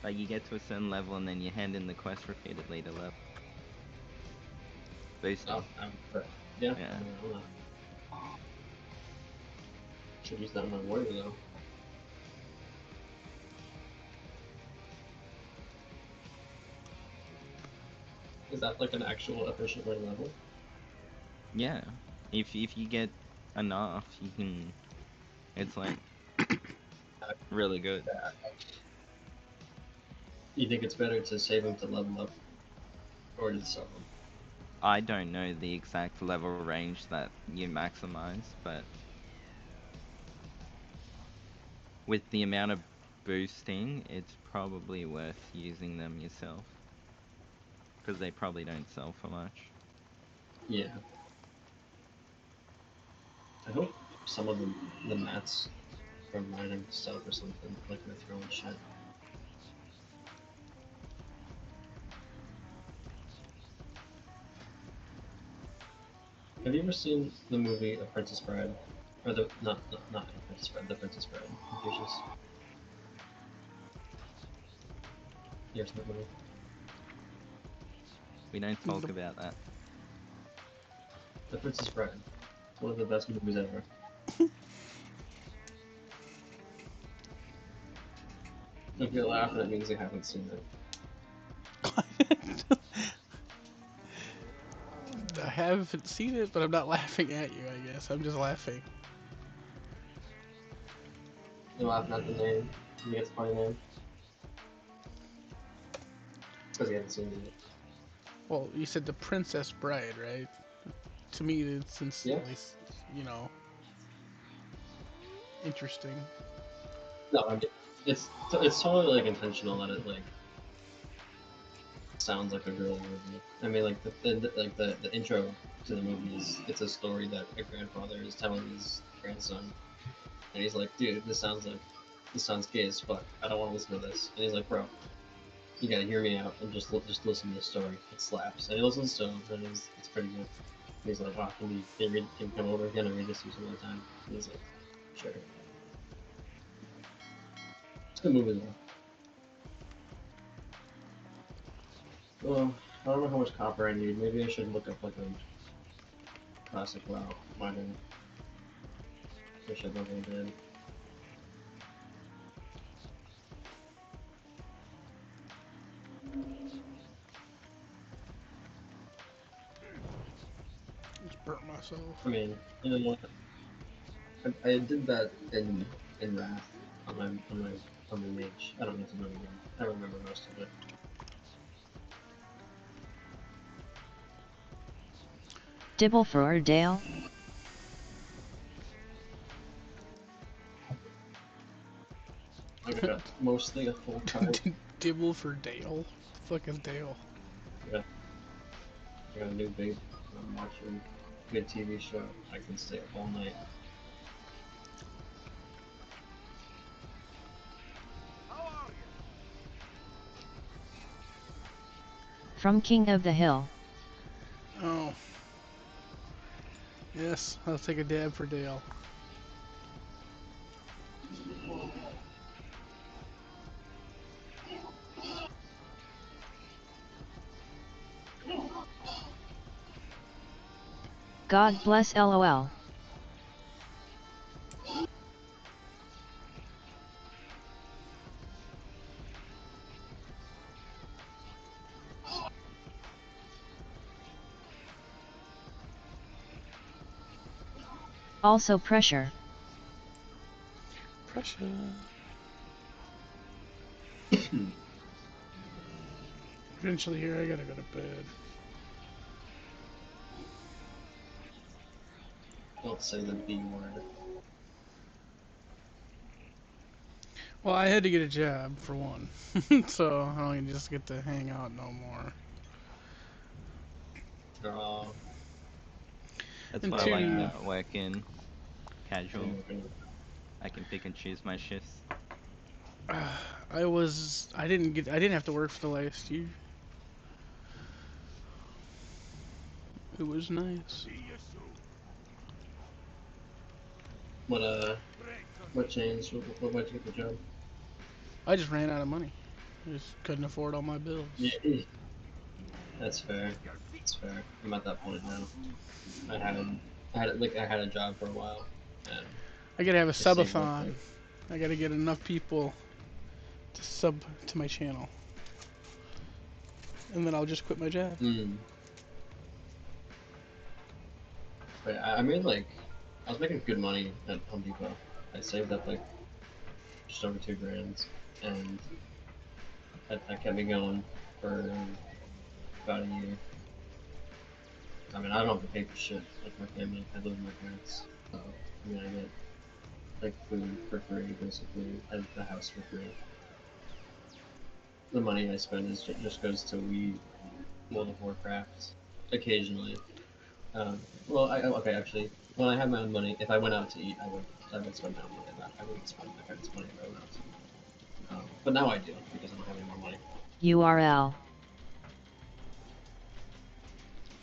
S9: Like you get to a certain level and then you hand in the quest repeatedly to level. Boosting.
S5: Oh, yeah.
S9: Yeah.
S5: I don't know. Should use that on my warrior though. Is that like an actual efficient way level?
S9: Yeah. If you get enough, you can. It's like really good.
S5: You think it's better to save them to level up, or to sell them?
S9: I don't know the exact level range that you maximize, but with the amount of boosting, it's probably worth using them yourself. Because they probably don't sell for much.
S5: Yeah. I hope some of the mats from mining sell for something, like they're throwing shit. Have you ever seen the movie A Princess Bride? Or the not A Princess Bride, The Princess Bride. Confucius. You ever seen that movie?
S9: We don't talk
S6: Nope.
S9: about that.
S5: The Princess Bride. It's one of the best movies ever. If you're laughing, it means you haven't seen it.
S6: I haven't seen it, but I'm not laughing at you, I guess. I'm just laughing.
S5: You're laughing at the name. You get the funny name. It's because you haven't seen it yet.
S6: Well, you said The Princess Bride, right? To me, it's instantly, you know, interesting.
S5: No, I mean, it's totally like intentional that it like sounds like a girl movie. I mean, like the intro to the movie is it's a story that a grandfather is telling his grandson, and he's like, "Dude, this sounds gay as fuck. I don't want to listen to this." And he's like, "Bro, you gotta hear me out and just listen to the story. It slaps." And he listens to him, and it's pretty good. And he's like, "Oh, can you come over again and read this to me some other time?" And he's like, "Sure." It's a good movie though. Well, I don't know how much copper I need. Maybe I should look up like a classic WoW mining. I should look into it.
S6: Just burnt myself.
S5: I mean, you know what? I did that in Wrath on my mage. I don't need to do it again. I remember most of it.
S1: Dibble for Dale.
S5: I got mostly a full card.
S6: Dibble for Dale. The fuck is Dale?
S5: Yeah. I got a new vape. I'm watching a good TV show. I can stay up all night.
S1: From King of the Hill.
S6: Oh. Yes, I'll take a dab for Dale.
S1: God bless LOL. Also pressure.
S6: Pressure. Eventually here I gotta go to bed.
S5: Don't say the B word.
S6: Well, I had to get a job for one, so I don't just get to hang out no more.
S9: That's
S6: And
S9: what I
S6: two-
S9: like about working casual. I can pick and choose my shifts.
S6: I didn't have to work for the last year. It was nice.
S5: What changed? Why'd you get the job?
S6: I just ran out of money. I just couldn't afford all my bills.
S5: Yeah. That's fair. That's fair. I'm at that point now. I had a job for a while. And
S6: I gotta have a
S5: saved
S6: subathon. I gotta get enough people to sub to my channel. And then I'll just quit my job.
S5: But I made I was making good money at Home Depot. I saved up just over $2,000, and that kept me going for about a year. I mean, I don't have to pay for shit like my family. I live with my parents, so I mean, I get food for free basically, and the house for free. The money I spend just goes to weed, World of Warcraft, occasionally. Okay, actually, when I had my own money, if I went out to eat, I would spend my own money on that. I wouldn't spend my parents' money if I went out to eat. But now I do, because I don't have any more money.
S1: URL.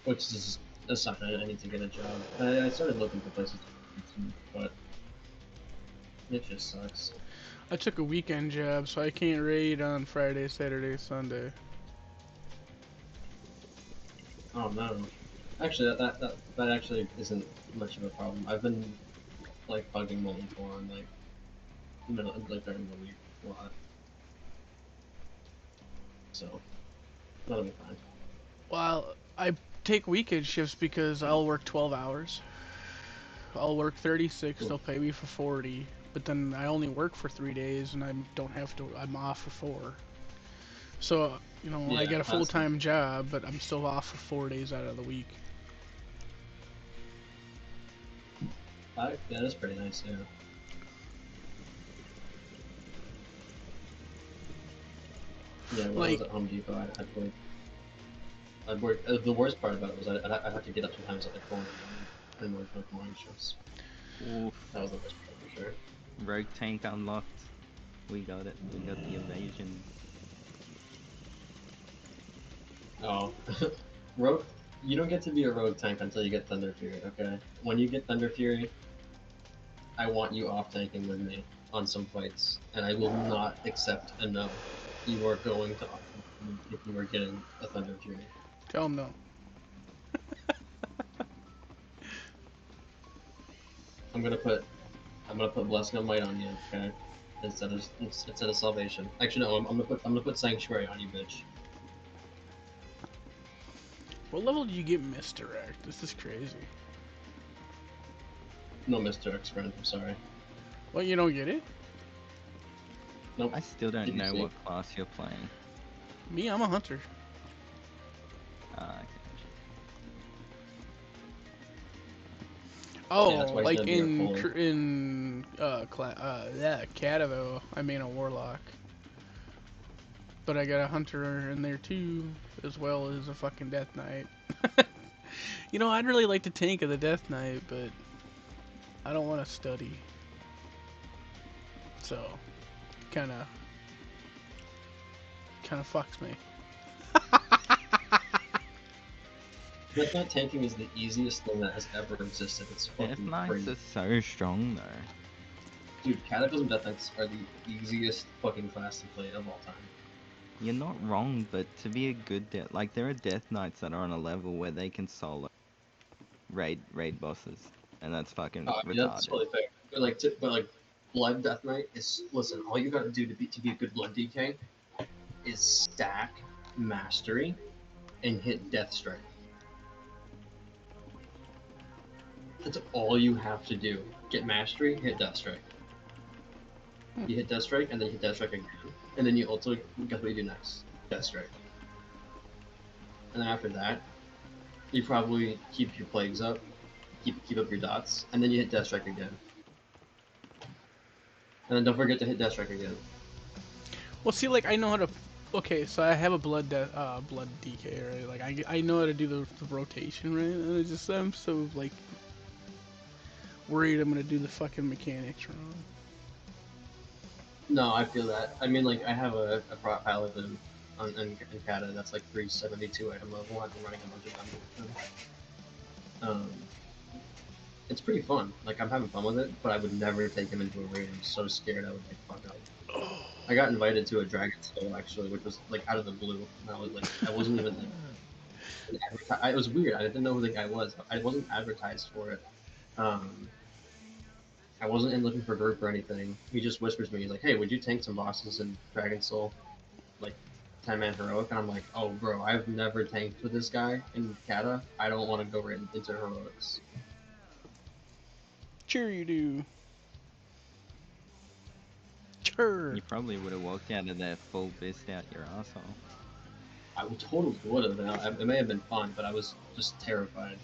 S5: Which is a sign I need to get a job. I started looking for places to eat, but it just sucks.
S6: I took a weekend job, so I can't raid on Friday, Saturday, Sunday.
S5: Oh no. Actually, that actually isn't much of a problem. I've been bugging Molten Core on during the week a lot. So that'll be fine.
S6: Well, I take weekend shifts because I'll work 12 hours. I'll work 36,
S5: Cool.
S6: they'll pay me for 40, but then I only work for 3 days and I'm off for 4. So, I
S5: Yeah,
S6: got a
S5: that's
S6: full-time job, but I'm still off for 4 days out of the week.
S5: Yeah, that's pretty nice, yeah. Yeah, when I was at Home Depot, I'd work. The worst part about it was I'd have to get up sometimes at 4 a.m. and work morning shifts.
S9: Oof.
S5: That was the worst part for sure.
S9: Rogue tank unlocked. We got it. We got the evasion.
S5: Oh, rogue. You don't get to be a rogue tank until you get Thunder Fury. Okay. When you get Thunder Fury, I want you off tanking with me on some fights, and I will not accept a no. You are going to off tank me if you are getting a Thunder Fury.
S6: Tell them no.
S5: I'm gonna put Blessing of Might on you, okay? Instead of Salvation. Actually, no. I'm gonna put Sanctuary on you, bitch.
S6: What level do you get misdirect? This is crazy.
S5: No, Mr. X friend. I'm sorry.
S6: Well, you don't get it?
S5: Nope.
S9: I still don't know what class you're playing.
S6: Me, I'm a hunter.
S9: Okay.
S6: Oh,
S5: that's why he's
S6: like
S5: gonna be our
S6: in Catavel, I mean a warlock. But I got a hunter in there too, as well as a fucking Death Knight. I'd really like to tank of the Death Knight, but I don't want to study. So, kinda fucks me.
S5: Death Knight tanking is the easiest thing that has ever existed. It's
S9: Death
S5: fucking
S9: Knights
S5: crazy.
S9: are so strong though.
S5: Dude, Cataclysm Death Knights are the easiest fucking class to play of all time.
S9: You're not wrong, but to be a good there are Death Knights that are on a level where they can solo raid bosses, and that's fucking retarded.
S5: Yeah, that's totally fair. But Blood Death Knight is all you gotta do to be a good Blood DK is stack Mastery and hit Death Strike. That's all you have to do. Get mastery, hit Death Strike. You hit Death Strike, and then you hit Death Strike again. And then you also, guess what you do next? Death Strike. And then after that, you probably keep your plagues up, keep up your dots, and then you hit Death Strike again. And then don't forget to hit Death Strike again.
S6: Well, see, like I know how to. Okay, so I have a blood DK, right? Like I know how to do the rotation, right? And it's just I'm so like worried I'm gonna do the fucking mechanics wrong.
S5: No, I feel that. I mean, like, I have a prop paladin in Kata that's like 372 item level. I've been running a bunch of them with them. It's pretty fun. Like, I'm having fun with it, but I would never take him into a raid. I'm so scared I would, like, fuck up. I got invited to a Dragon Soul, actually, which was, like, out of the blue. And I was, like, I wasn't even, like, it was weird. I didn't know who the guy was. I wasn't advertised for it. I wasn't in looking for a group or anything. He just whispers to me, he's like, hey, would you tank some bosses in Dragon Soul? Like, 10-man heroic? And I'm like, oh, bro, I've never tanked with this guy in Kata. I don't want to go right into heroics.
S6: Sure you do. Sure.
S9: You probably would have walked out of there full fist out your asshole.
S5: I would totally would have. It may have been fun, but I was just terrified.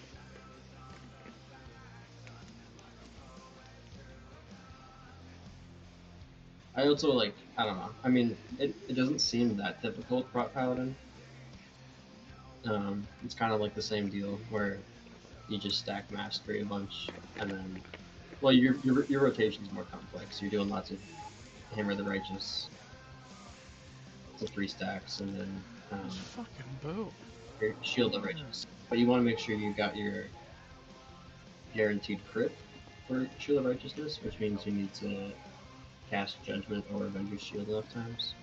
S5: I also, like, I don't know. I mean, it doesn't seem that difficult, Prot Paladin. It's kind of like the same deal, where you just stack Mastery a bunch, and then... Well, your rotation's more complex. You're doing lots of Hammer the Righteous, so 3 stacks, and then
S6: Fucking boat.
S5: your Shield the Righteous. But you want to make sure you got your guaranteed crit for Shield of Righteousness, which means you need to cast Judgment or Avenger's Shield enough times.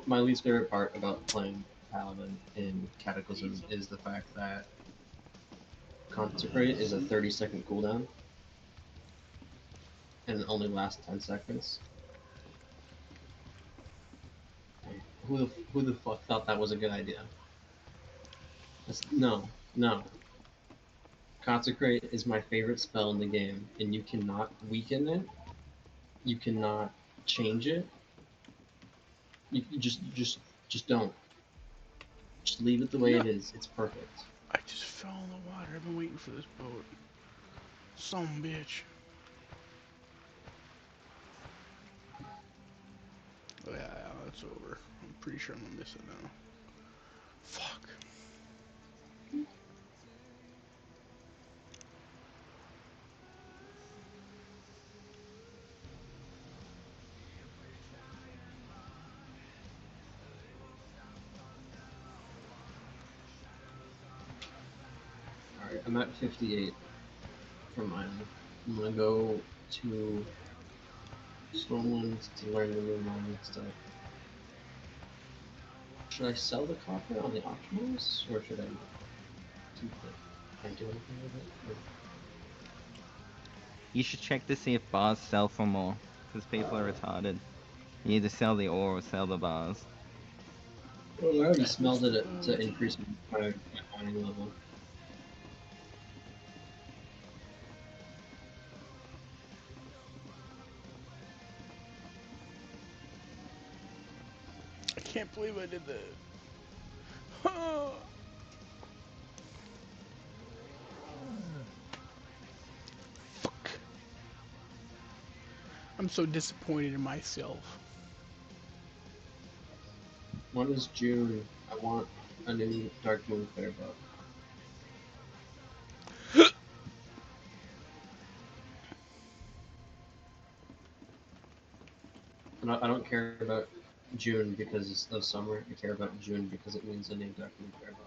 S5: My least favorite part about playing Paladin in Cataclysm is the fact that Consecrate is a 30-second cooldown, and it only lasts 10 seconds. Who the fuck thought that was a good idea? No. Consecrate is my favorite spell in the game, and you cannot weaken it. You cannot change it. You just don't. Just leave it the way it is. It's perfect.
S6: I just fell in the water. I've been waiting for this boat. Some bitch. Oh yeah, that's over. I'm pretty sure I'm gonna miss it now. Fuck.
S5: Alright, I'm at 58 for mine. I'm gonna go to Stormlands to learn the new mining stuff. Should I sell the copper on the optionals, or should I keep it? Can I do anything with it? Or...
S9: You should check to see if bars sell for more, because people are retarded. You either sell the ore or sell the bars.
S5: Well, I already smelled it to increase my mining level.
S6: I can't believe I did that. Fuck. I'm so disappointed in myself.
S5: When is June? I want a new Dark Moon Flare buff. I don't care about June because it's the summer. I care about June because it means a new Dark Moon Flare buff.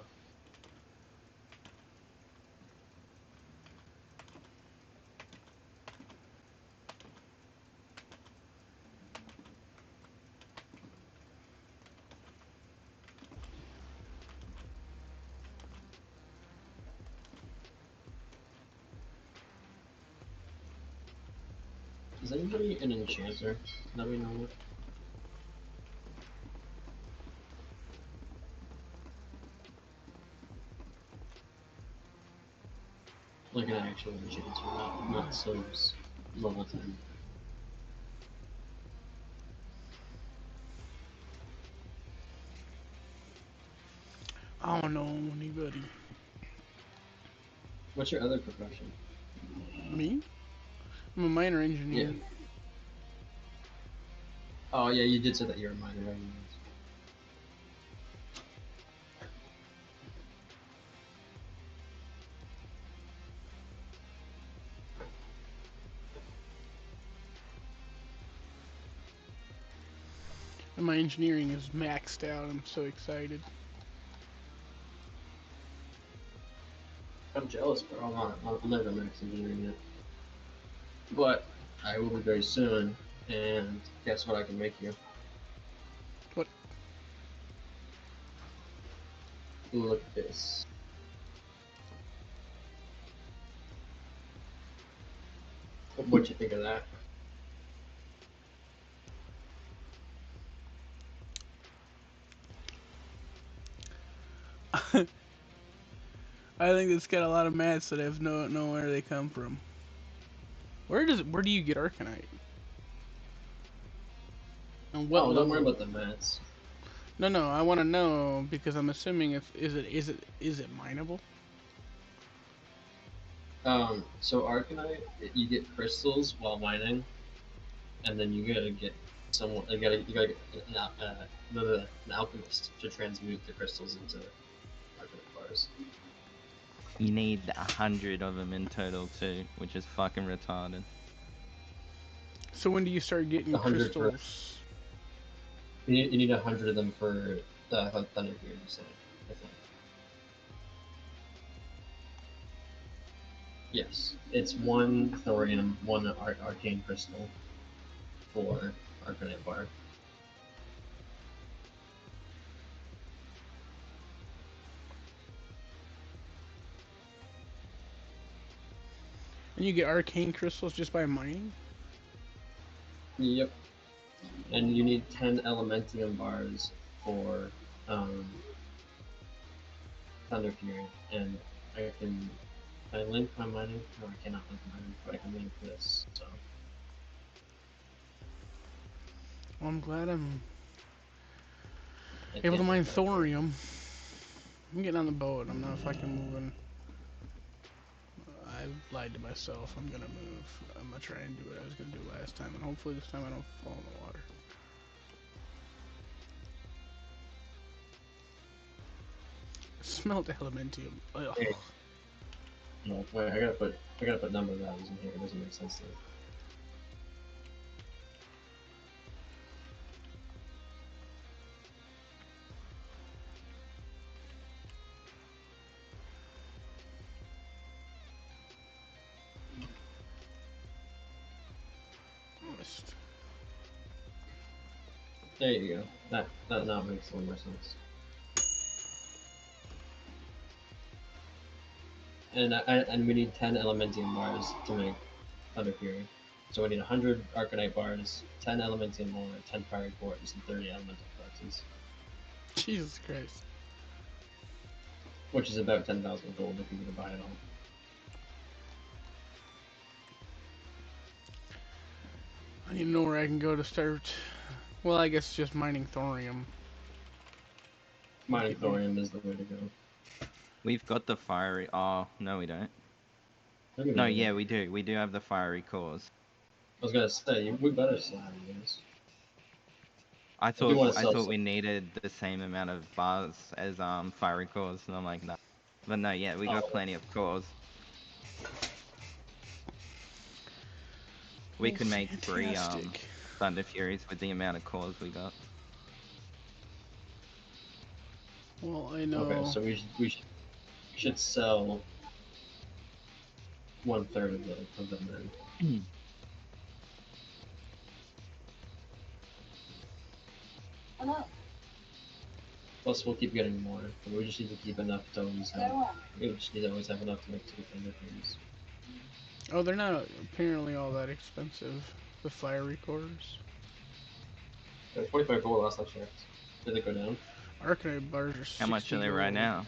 S5: Is anybody an enchanter that we know of? Like an actual enchanter, not Soap's level 10.
S6: I don't know anybody.
S5: What's your other profession?
S6: Me? I'm a minor engineer.
S5: Yeah. Oh yeah, you did say that you're a minor. Right?
S6: And my engineering is maxed out. I'm so excited.
S5: I'm jealous, bro. I'm never max engineering yet. But I will be very soon, and guess what I can make you?
S6: What?
S5: Look at this. What you think of that?
S6: I think it's got a lot of mats that I have no know where they come from. Where do you get Arcanite? And what
S5: Oh, don't worry
S6: level?
S5: about the mats.
S6: No, I want to know because I'm assuming is it mineable?
S5: So Arcanite, you get crystals while mining, and then you gotta get someone. You gotta get an alchemist to transmute the crystals into Arcanite bars.
S9: You need 100 of them in total too, which is fucking retarded.
S6: So when do you start getting
S5: 100 per.
S6: crystals?
S5: You need 100 of them for Thunder Fury, you said, I think. Yes, it's one thorium, one arcane crystal for Arcanite bar.
S6: And you get arcane crystals just by mining?
S5: Yep. And you need 10 Elementium bars for Thunder Fury, and can I link my mining? No, I cannot link mining, but I can link this, so.
S6: Well, I'm glad I'm
S5: I
S6: able to
S5: can't
S6: mine
S5: link that.
S6: thorium. I'm getting on the boat. I'm not fucking moving. I lied to myself. I'm gonna move. I'm gonna try and do what I was gonna do last time, and hopefully this time I don't fall in the water. Smelt elementium. Ugh.
S5: Hey. No, wait, I gotta put number values in here. It doesn't make sense to me.
S6: Missed.
S5: There you go. That now makes a little more sense. And we need 10 Elementium bars to make Thunder Fury. So we need 100 Arcanite bars, 10 Elementium ore, 10 Fiery Cores, and 30 Elemental Flexes.
S6: Jesus Christ.
S5: Which is about 10,000 gold if you were to buy it all.
S6: I need to know where I can go to start. Well, I guess just mining thorium.
S5: Mining thorium is the way to go.
S9: We've got the fiery. Oh no, we don't.
S5: Look at
S9: No,
S5: me.
S9: yeah, we do. We do have the fiery cores.
S5: I was gonna say, we better slap you guys.
S9: I
S5: do wanna
S9: thought
S5: sell
S9: we
S5: some.
S9: needed the same amount of bars as fiery cores, and I'm like, no. But no, yeah, we got
S5: Oh.
S9: plenty of cores. We could make 3
S6: Fantastic.
S9: Thunder Furies with the amount of cores we got.
S6: Well, I know.
S5: Okay, so we should sell 1/3 of them then. Plus, we'll keep getting more. We just need to keep enough to always have. We just need to always have enough to make 2 Thunder Furies.
S6: Oh, they're not apparently all that expensive. The fiery cores.
S5: 25 gold last I checked. Did it go down?
S6: Arcanite bars are 60
S9: How much are they right
S6: gold.
S9: now?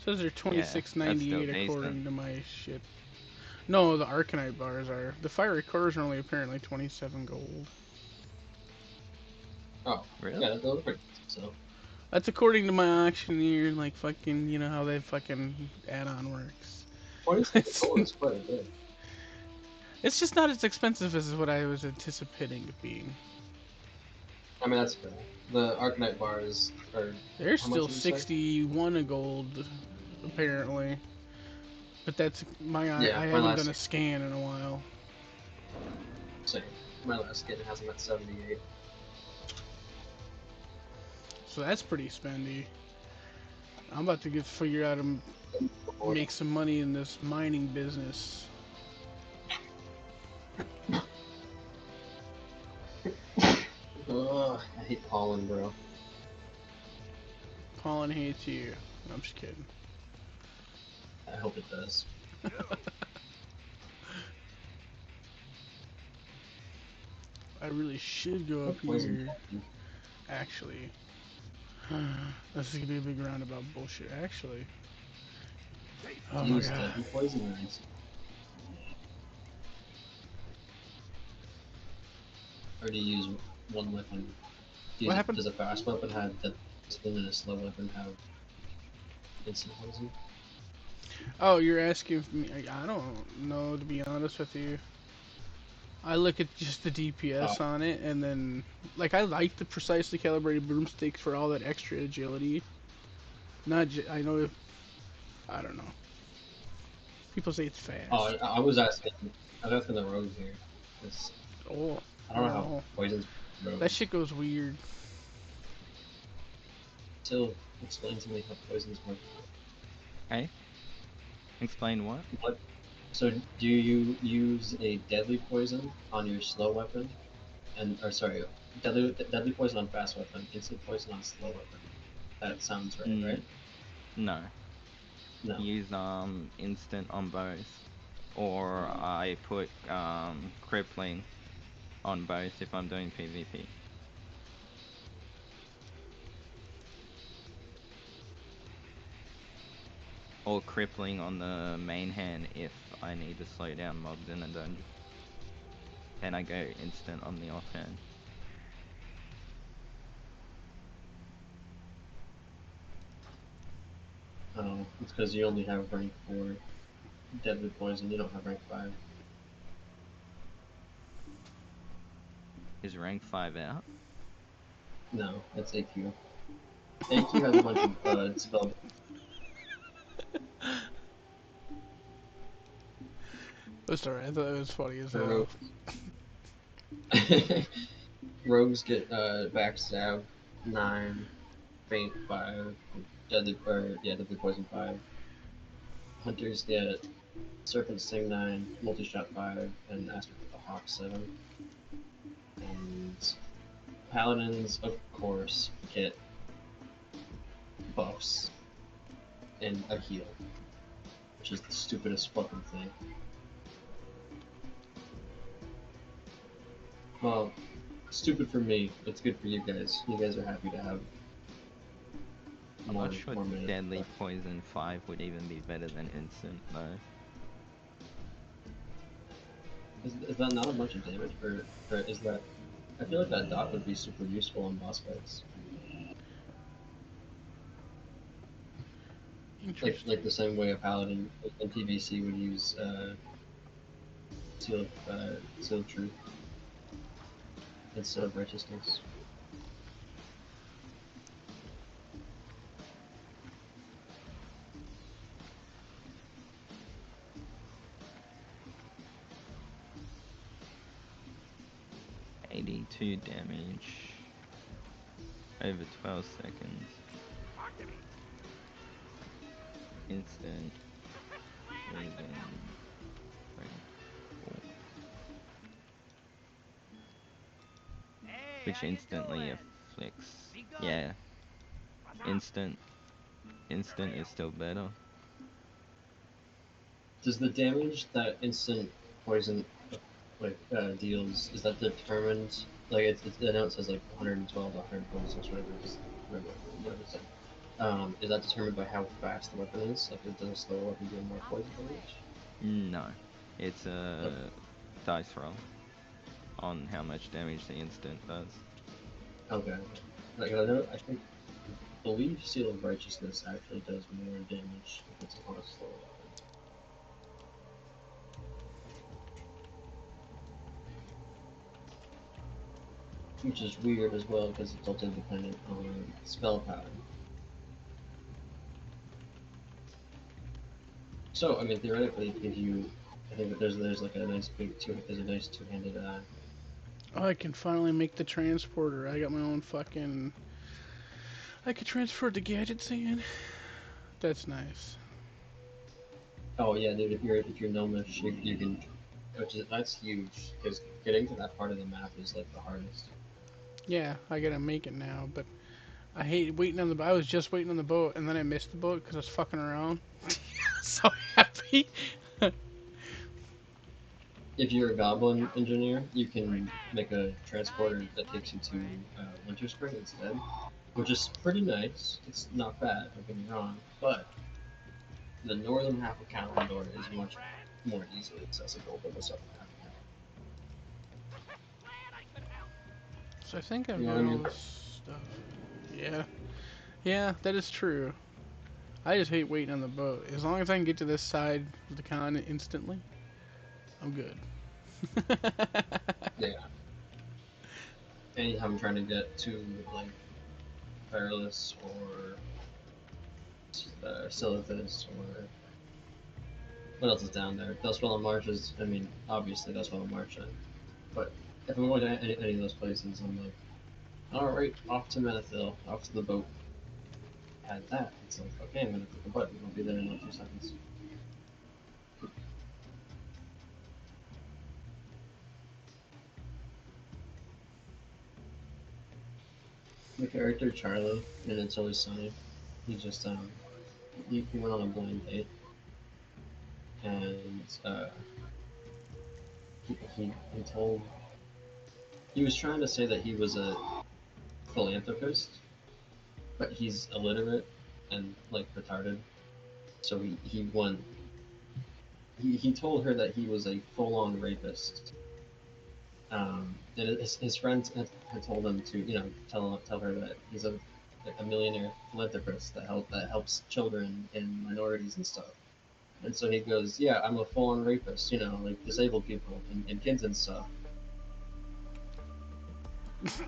S6: Says they're
S9: Yeah, that's still
S6: 26.98
S9: decent.
S6: according to my shit. No, the Arcanite bars are. The fiery cores are only apparently 27 gold.
S5: Oh,
S9: Really?
S5: yeah, those are pretty. So
S6: That's according to my auctioneer, like fucking, you know how they fucking add-on works.
S5: 27 gold is quite a bit.
S6: It's just not as expensive as what I was anticipating it being.
S5: I mean, that's fair. The Arcanite bars are.
S6: They're
S5: How much
S6: still
S5: did you say?
S6: 61 a gold, apparently. But that's I
S5: Yeah, my
S6: haven't
S5: last-
S6: done a scan in a while.
S5: Same. My last kid has them at 78.
S6: So that's pretty spendy. I'm about to figure out and make some money in this mining business.
S5: Ugh, I hate pollen, bro.
S6: Pollen hates you. I'm just kidding.
S5: I hope it does.
S6: I really should go up
S5: Poison
S6: here.
S5: pollen.
S6: Actually. This is gonna be a big roundabout bullshit, actually. Oh my
S5: Use
S6: god.
S5: deadly poison rings. Or do you use one weapon?
S6: What happened?
S5: Does a fast weapon have deadly poison and a slow weapon have instant poison?
S6: Oh, you're asking me. I don't know, to be honest with you. I look at just the DPS on it, and then, like, I like the precisely calibrated broomsticks for all that extra agility. I know if, I don't know. People say it's fast.
S5: Oh, I was asking the rogue here. 'Cause
S6: Oh,
S5: I don't know how
S6: no.
S5: poisons rogue.
S6: That shit goes weird.
S5: Still explain to me how poisons work.
S9: Hey? Explain what?
S5: What? So do you use a deadly poison on your slow weapon, deadly poison on fast weapon, instant poison on slow weapon? That sounds right,
S9: Mm.
S5: right?
S9: No.
S5: No.
S9: Use instant on both. Or I put crippling on both if I'm doing PvP. Or crippling on the main hand if I need to slow down mobs in a dungeon. Then I go instant on the offhand.
S5: Oh, it's because you only have rank 4 deadly poison. You don't have rank 5.
S9: Is rank 5 out?
S5: No, that's AQ. AQ has a bunch of spell.
S6: That's alright, I thought it was funny as hell.
S5: Rogues get backstab 9, faint 5, deadly poison 5. Hunters get serpent sting 9, multi shot 5, and aspect of the hawk 7. And paladins, of course, get buffs and a heal, which is the stupidest fucking thing. Well, stupid for me. It's good for you guys. You guys are happy to have
S9: I'm
S5: more,
S9: not sure
S5: more minutes.
S9: deadly poison 5 would even be better than instant though.
S5: Is that not a bunch of damage, or is that? I feel like that dot would be super useful in boss fights. Like the same way a paladin in PvC would use seal of truth instead of righteousness.
S9: $82 damage over 12 seconds. Instant. Poison. 3, 4. Which instantly afflicts. Yeah. Instant is still better.
S5: Does the damage that instant poison deals, is that determined? Like I know it says like 112 to 126, whatever it said. Is that determined by how fast the weapon is? Like, does a slower weapon deal more poison damage?
S9: No. It's a dice roll on how much damage the instant does.
S5: Okay. Like, I think, believe Seal of Righteousness actually does more damage if it's on a slow weapon. Which is weird as well because it's also dependent on spell pattern. So, I mean, theoretically, if you, I think that there's like a nice big two-handed
S6: Oh, I can finally make the transporter. I got my own fucking... I can transport the gadgets again. That's nice.
S5: Oh yeah, dude, if you're gnomish, you can, that's huge because getting to that part of the map is like the hardest.
S6: Yeah, I gotta make it now, but I hate waiting on the... I was just waiting on the boat, and then I missed the boat because I was fucking around. So happy.
S5: If you're a goblin engineer, you can make a transporter that takes you to Winter Spring instead, which is pretty nice. It's not bad, don't get me wrong, but the northern half of Kalimdor is much more easily accessible than the southern half of Kalimdor.
S6: So I think I've
S5: You know
S6: got
S5: what I
S6: all
S5: mean?
S6: this stuff. Yeah. Yeah, that is true. I just hate waiting on the boat. As long as I can get to this side of the continent instantly, I'm good.
S5: Yeah. Anytime I'm trying to get to, like, Perilous or Silithus or what else is down there? Dustwell Marsh is, I mean, obviously Dustwell Marsh, but if I'm going to any of those places, I'm like, alright, off to Menethil, off to the boat. Add that. It's like, okay, I'm gonna click a button, I'll be there in like 2 seconds. The character Charlie in It's Always Sunny, he just, he went on a blind date, and, he told, he was trying to say that he was a philanthropist, but he's illiterate and, like, retarded, so he told her that he was a full-on rapist. And his friends had told him to, you know, tell her that he's a millionaire philanthropist that helps children and minorities and stuff. And so he goes, yeah, I'm a full-on rapist, you know, like disabled people and kids and stuff.
S6: It's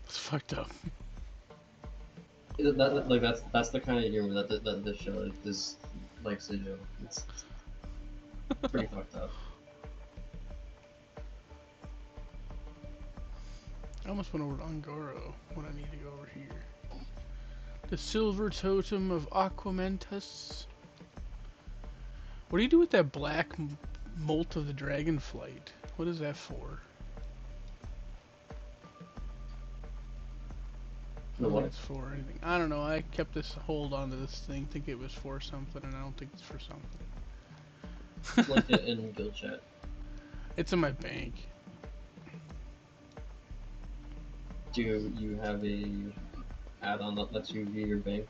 S6: fucked up.
S5: That's the kind of humor that this show is likes to do. It's pretty fucked up.
S6: I almost went over to Ungoro when I need to go over here. The Silver Totem of Aquamentus. What do you do with that black molt of the Dragonflight? What is that for? I don't think it's for anything. I don't know. I kept this hold onto this thing, think it was for something, and I don't think it's for something.
S5: Link it in guild chat.
S6: It's in my bank.
S5: Do you have a add-on that lets you view your bank?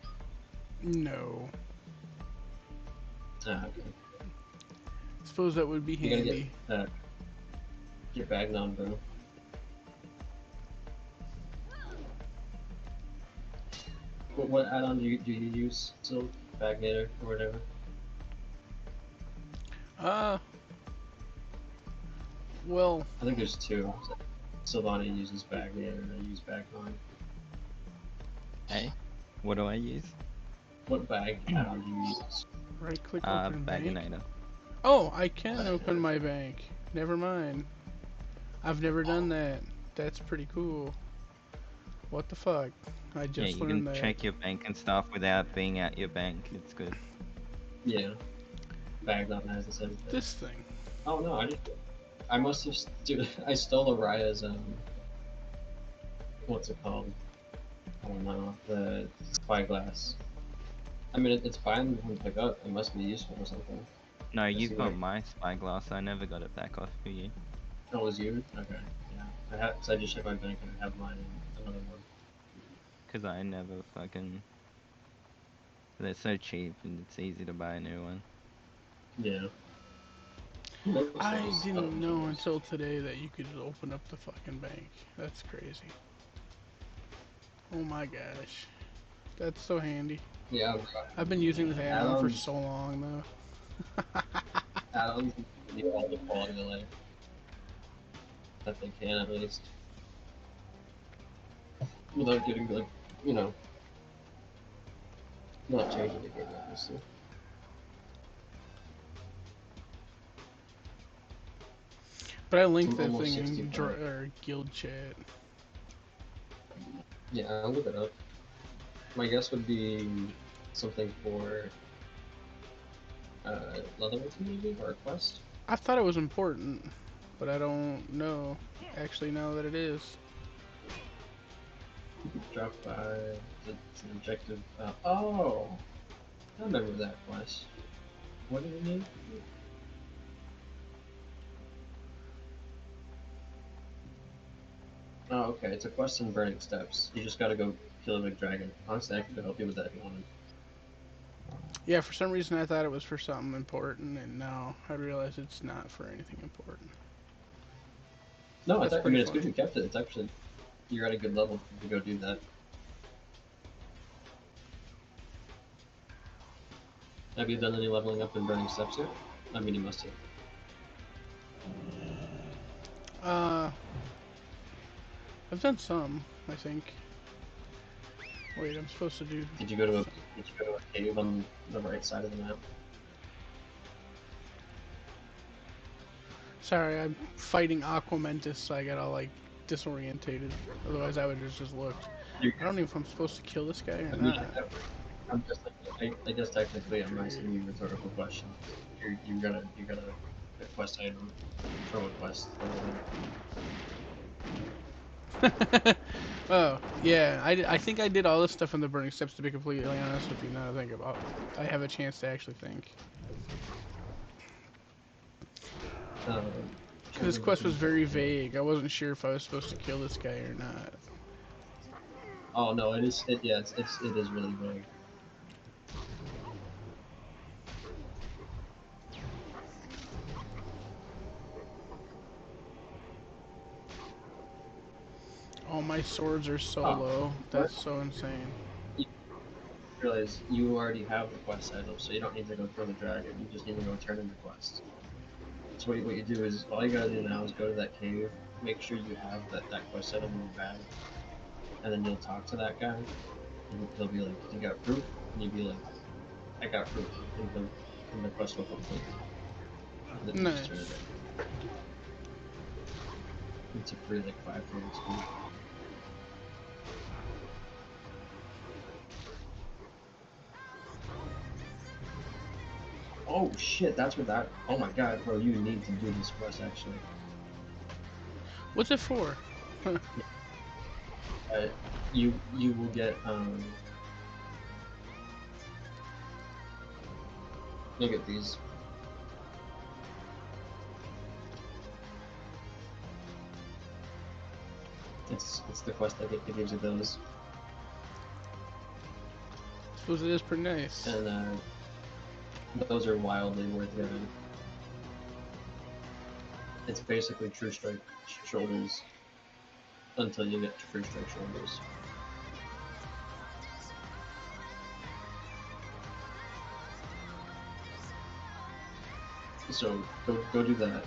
S6: No.
S5: Ah, okay.
S6: Suppose that would be
S5: You gotta
S6: handy.
S5: get Bagnon, bro. What add-on do you use? Silk, Bagnator, or whatever?
S6: Well,
S5: I think there's 2. Sylvania uses Bagnator, and I use Bagnon.
S9: Hey, what do I use?
S5: What bag add-on do you use?
S6: right click open bank.
S9: Baginator.
S6: Oh, I can open my bank. Never mind. I've never done that. That's pretty cool. What the fuck? I
S9: Yeah,
S6: just
S9: you
S6: learned
S9: can
S6: that.
S9: check your bank and stuff without being at your bank. It's good.
S5: Yeah. Bagnon has the same thing.
S6: This thing.
S5: Oh no, I must have, dude, I stole Araya's, what's it called? I don't know, the spyglass. I mean, it's fine to pick up, it must be useful or something.
S9: No,
S5: Let's
S9: you've
S5: see
S9: got
S5: where-
S9: my spyglass. I never got it back off for you.
S5: Oh, it was you? Okay, yeah. So I just checked my bank and I have mine in another one.
S9: Because I never fucking... They're so cheap and it's easy to buy a new one.
S5: Yeah.
S6: I
S5: Those
S6: didn't know
S5: engineers.
S6: until today that you could open up the fucking bank. That's crazy. Oh my gosh. That's so handy.
S5: Yeah,
S6: I've been using this add-on for
S5: add-ons.
S6: so long though.
S5: Add-ons give you all the quality of life that they can, at least, without getting like, you know, not changing the game, obviously.
S6: But I linked
S5: I'm
S6: that
S5: almost
S6: thing in
S5: 65.
S6: guild chat.
S5: Yeah, I'll look it up. My guess would be something for Leatherwood maybe, or a quest.
S6: I thought it was important, but I don't know actually now that it is.
S5: Drop by. It's an objective. Oh, I remember that quest. What did it mean? Oh, okay. It's a quest in Burning Steps. You just gotta go kill a big dragon. Honestly, I could help you with that if you wanted.
S6: Yeah, for some reason I thought it was for something important, and now I realize it's not for anything important.
S5: No,
S6: That's
S5: I
S6: pretty
S5: mean, it's good
S6: funny.
S5: you kept it. It's actually, you're at a good level to go do that. Have you done any leveling up in Burning Steps yet? I mean, you must have.
S6: I've done some, I think. Wait, I'm supposed to do...
S5: Did you go to a cave on the right side of the map?
S6: Sorry, I'm fighting Aquamentus, so I got all, like, disorientated. Otherwise I would have just looked.
S5: You're
S6: I don't know if I'm supposed to kill this guy or
S5: I mean,
S6: not.
S5: I'm just like, I guess technically I'm asking you rhetorical questions. You gotta a quest item from a quest.
S6: Oh, yeah, I think I did all this stuff in the Burning Steps, to be completely honest with you, now that I think about it. I have a chance to actually think. This quest was very vague. I wasn't sure if I was supposed to kill this guy or not.
S5: Oh no, it is. Yeah, it is really vague.
S6: All my swords are so
S5: Oh,
S6: low.
S5: what?
S6: That's so insane.
S5: You realize you already have the quest item, so you don't need to go kill the dragon. You just need to go turn in the quest. So what you do is, all you gotta do now is go to that cave, make sure you have that quest item in your bag, and then you'll talk to that guy, and he'll be like, "You got proof?" And you'll be like, "I got proof," and the quest will complete. And then you just turn it
S6: Nice.
S5: in. It's a free like 5 times speed. Oh shit, that's what that. Oh my god, bro, you need to do this quest actually.
S6: What's it for?
S5: Uh, you will get you'll get these. It's the quest that it gives you those,
S6: Suppose it is pretty nice.
S5: and those are wildly worth getting. It's basically True Strike shoulders until you get to True Strike shoulders. So go do that.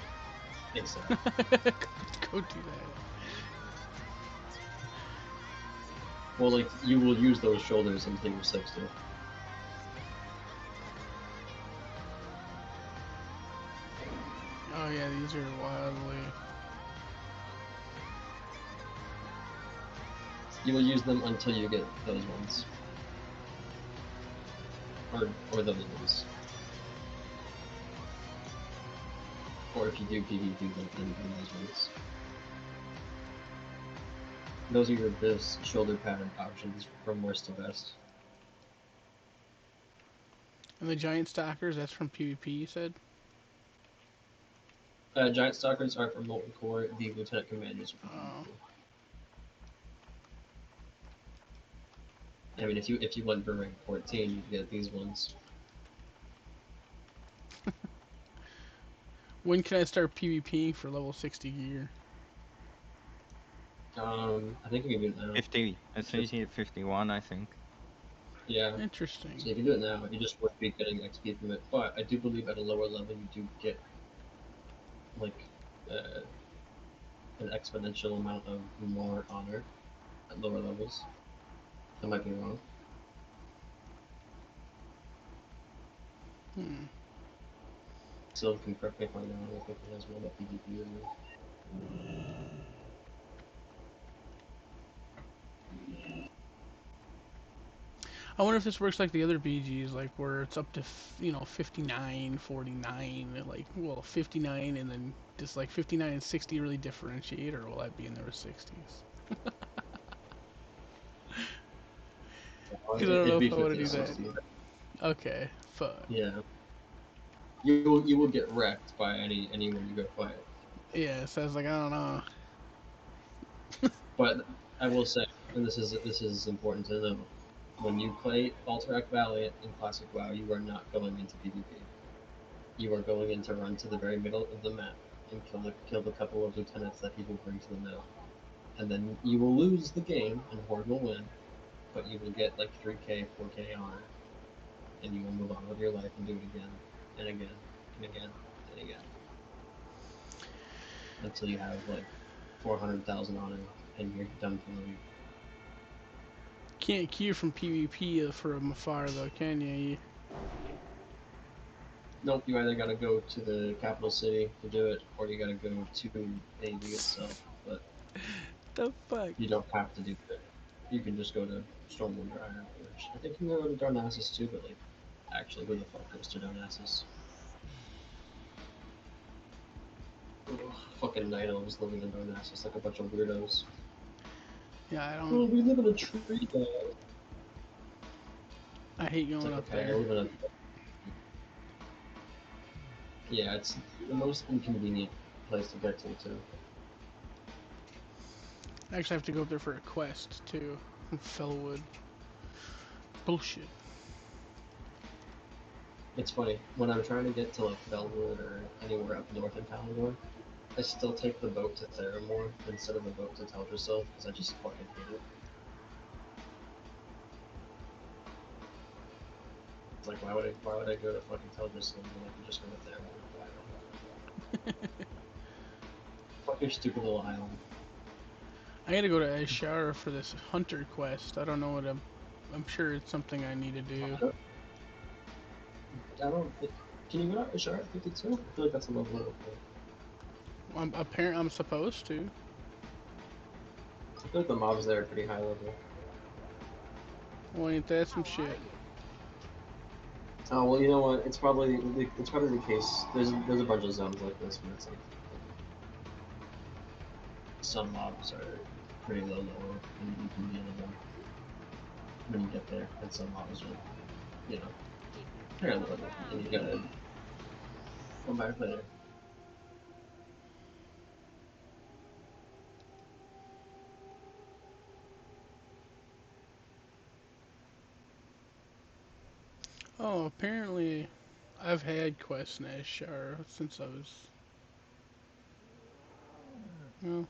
S5: ASAP.
S6: Go do that.
S5: Well, like you will use those shoulders until you're 60.
S6: Oh yeah, these are wildly...
S5: You will use them until you get those ones. Or those ones. Or if you do PvP, then those ones. Those are your best shoulder pad options from worst to best.
S6: And the giant stalkers, that's from PvP, you said?
S5: Giant Stalkers are from Molten Core, the Lieutenant Commanders are from
S6: Oh.
S5: PvP. I mean, if you went for rank 14, you'd get these ones.
S6: When can I start PvPing for level 60 gear?
S5: I think you can do it now.
S9: 50. As soon as you hit 51, I think.
S5: Yeah.
S6: Interesting.
S5: So you can do it now. You just won't be getting XP from it. But I do believe at a lower level you do get like an exponential amount of more honor at lower levels. I might be wrong. Still can correct me if I'm wrong. I think it has more about PvP than me.
S6: I wonder if this works like the other BGs, like where it's up to, 59, 49, like, well, 59 and then just like 59 and 60 really differentiate, or will that be in their 60s? Because I don't know if I want to do that. Okay, fuck.
S5: Yeah. You will get wrecked by anyone you go fight.
S6: Yeah, so I was like, I don't know.
S5: But I will say, and this is important to know, when you play Alterac Valiant in Classic WoW, you are not going into PvP. You are going in to run to the very middle of the map and kill the couple of lieutenants that he will bring to the middle. And then you will lose the game and Horde will win, but you will get like 3k, 4k honor. And you will move on with your life and do it again, and again, and again, and again. Until you have like 400,000 honor and you're done for the week.
S6: Can't queue from PvP from afar though, can you?
S5: Nope, you either gotta go to the capital city to do it, or you gotta go to AV itself, but
S6: The fuck?
S5: you don't have to do it. You can just go to Stormwind or Ironforge. I think you can go to Darnassus too, but like, actually, who the fuck goes to Darnassus? Ugh, fucking night elves living in Darnassus like a bunch of weirdos.
S6: Yeah, I
S5: Oh,
S6: don't.
S5: we live in a tree though.
S6: I hate
S5: It's
S6: going
S5: like,
S6: up
S5: okay, I
S6: there.
S5: live in a... Yeah, it's the most inconvenient place to get to, too.
S6: I actually have to go up there for a quest too, from Fellwood. Bullshit.
S5: It's funny, when I'm trying to get to, like, Bellwood or anywhere up north in Palador, I still take the boat to Theramore instead of the boat to Teldrassil, because I just fucking hate it. It's like, why would I go to fucking Teldrassil when I can just go to Theramore? Fuck your stupid little island.
S6: I gotta go to Ashara for this hunter quest. I don't know what I'm sure it's something I need to do.
S5: I don't... Can you go to Ashara at 52? I feel like that's a level up.
S6: I'm supposed to.
S5: I feel like the mobs there are pretty high level.
S6: Well, ain't that some shit?
S5: Oh well, you know what? It's probably the case. There's a bunch of zones like this where it's like some mobs are pretty low level and you can deal with them when you get there, and some mobs are, you know, higher level and you gotta come back later.
S6: Oh, apparently I've had quests in Ashara since I was. Well,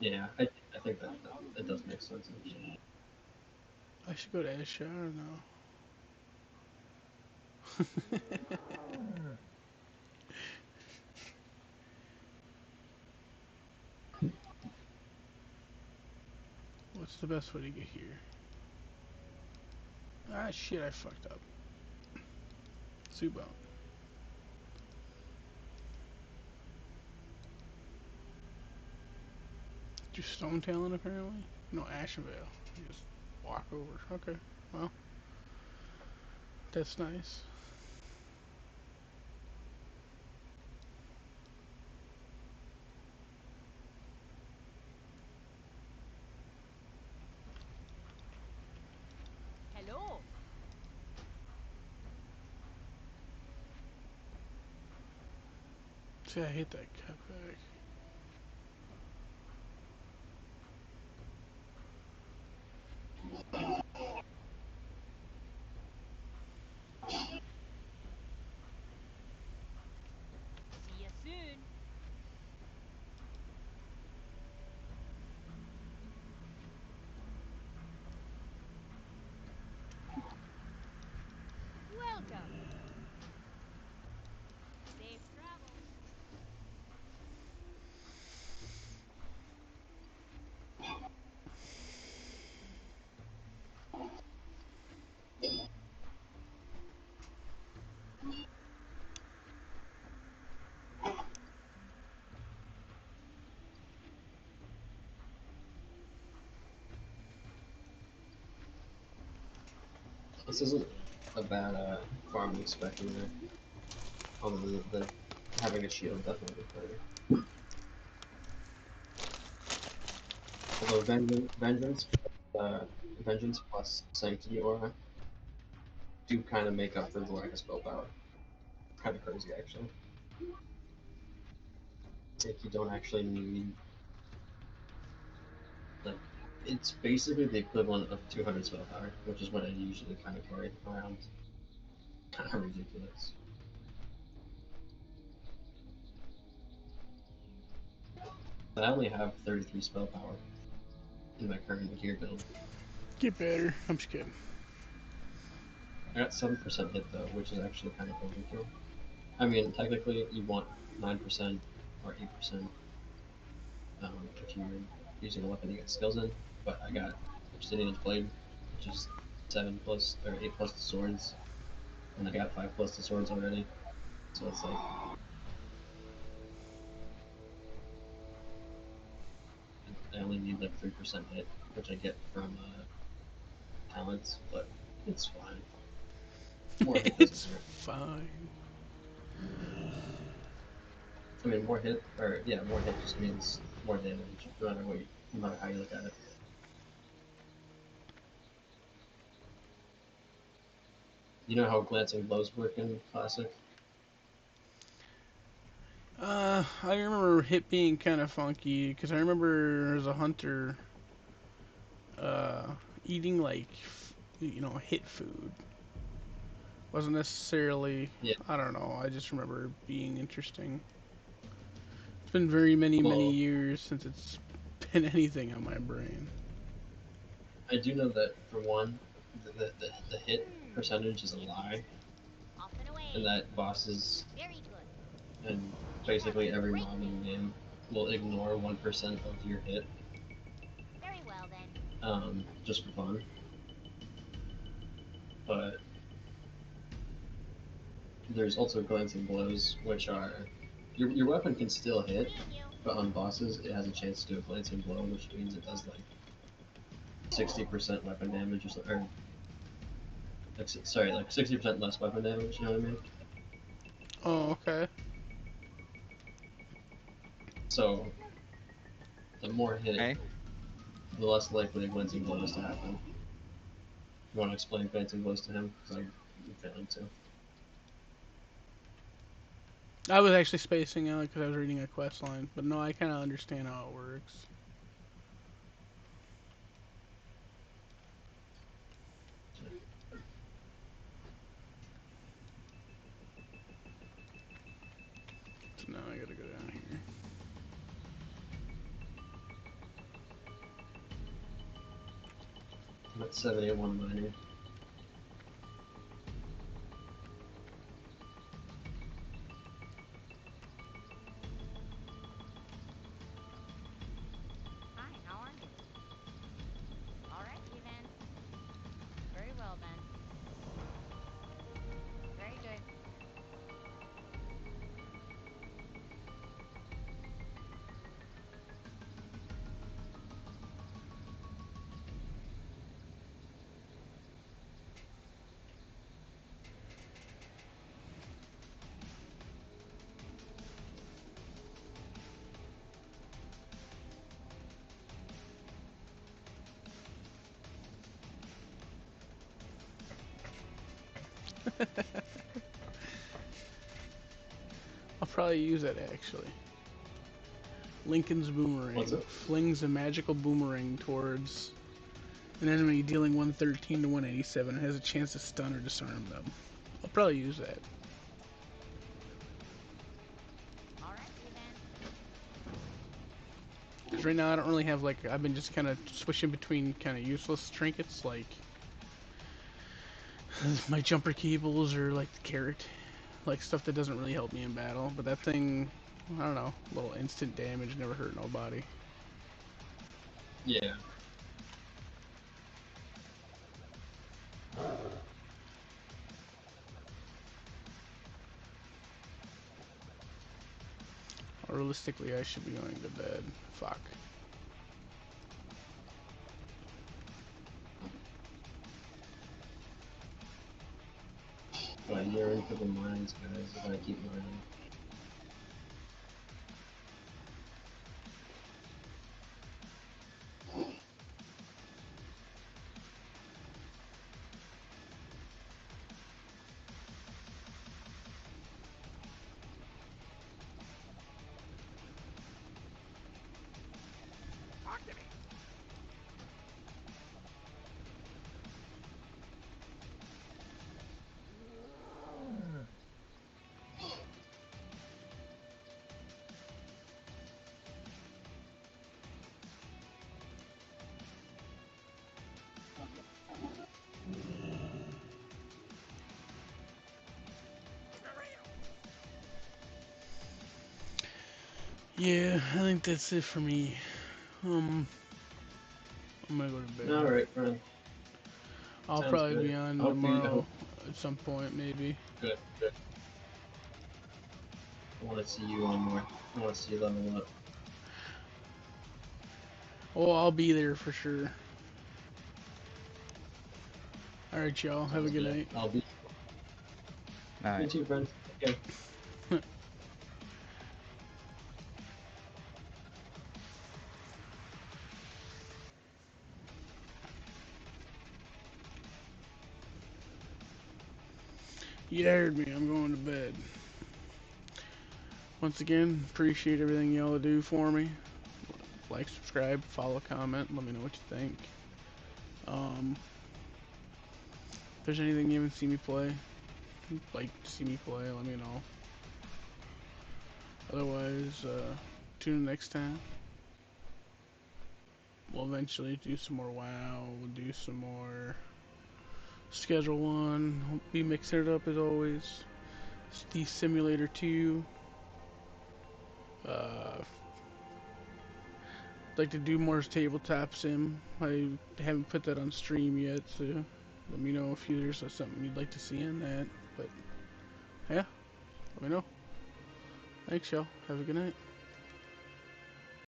S5: Yeah, I think that does make sense. Actually.
S6: I should go to Ashara now. What's the best way to get here? Ah, shit, I fucked up. Subone. Do Stone Talon apparently? No, Ashenvale. You just walk over. Okay, well. That's nice.
S3: Hello.
S6: See, I hate that cutback.
S3: See you soon.
S5: This isn't a bad farming spec either. Although the having a shield definitely better. Although Vengeance plus Sanctity Aura do kind of make up for the lack of spell power. Kind of crazy, actually. Like, you don't actually need... Like, it's basically the equivalent of 200 spell power, which is what I usually kind of carry around. Kind of ridiculous. I only have 33 spell power in my current gear build.
S6: Get better. I'm just kidding.
S5: I got 7% hit though, which is actually kind of overkill. I mean, technically you want 9% or 8% if you're using a weapon to get skills in, but I got Obsidian's Blade, which is 7 plus or 8 plus the swords, and I got 5 plus the swords already, so it's like I only need like 3% hit, which I get from talents, but it's fine. More hit
S6: It's
S5: doesn't hurt.
S6: fine.
S5: I mean, more hit, or yeah, more hit just means more damage, no matter no matter how you look at it. You know how glancing blows work in Classic?
S6: I remember hit being kind of funky, because I remember as a hunter, eating like, hit food. Wasn't necessarily,
S5: Yeah.
S6: I don't know, I just remember it being interesting. It's been very many years since it's been anything on my brain.
S5: I do know that, for one, the hit percentage is a lie, and that bosses and basically every mob in the game will ignore 1% of your hit. Just for fun. But there's also glancing blows, which are your weapon can still hit, but on bosses it has a chance to do a glancing blow, which means it does like 60% weapon damage or something. Or, like 60% less weapon damage. You know what I mean?
S6: Oh, okay.
S5: So the more hit,
S9: Okay.
S5: the less likely a glancing blow is to happen. You want to explain glancing blows to him? Because I'm failing to.
S6: I was actually spacing out because I was reading a quest line, but no, I kind of understand how it works. So now I gotta go down here.
S5: I'm at 71 minor.
S10: Hi, how are you? Alright, then. Very well, then. Very good.
S6: I'll probably use that actually. Lincoln's Boomerang
S5: What's it?
S6: flings a magical boomerang towards an enemy dealing 113 to 187 and has a chance to stun or disarm them. I'll probably use that.
S10: Alright, then.
S6: Because right now I don't really have like, I've been just kind of switching between kind of useless trinkets like my jumper cables or like the carrot. Like stuff that doesn't really help me in battle, but that thing, I don't know, a little instant damage never hurt nobody.
S5: Yeah.
S6: Realistically, I should be going to bed. Fuck.
S5: learn for the mines, guys. I gotta keep learning.
S6: Yeah, I think that's it for me. I'm gonna go to bed.
S5: Alright, friend.
S6: I'll
S5: Sounds
S6: probably
S5: good.
S6: be on
S5: I hope you- I
S6: tomorrow
S5: hope-
S6: at some point, maybe.
S5: Good, good. I want to see you on more. I want to see you level up.
S6: Oh, I'll be there for sure. Alright, y'all. Have a
S5: Sounds
S6: good night.
S5: I'll be. You
S9: Alright.
S5: too, friend. Okay.
S6: You heard me. I'm going to bed. Once again, appreciate everything y'all do for me. Like, subscribe, follow, comment. Let me know what you think. If there's anything you haven't seen me play, like see me play, let me know. Otherwise, tune in next time. We'll eventually do some more WoW. We'll do some more Schedule 1. We'll be mixing it up as always. Thief Simulator 2. Like to do more tabletop sim. I haven't put that on stream yet, so let me know if there's something you'd like to see in that. But yeah, let me know. Thanks, y'all. Have a good night.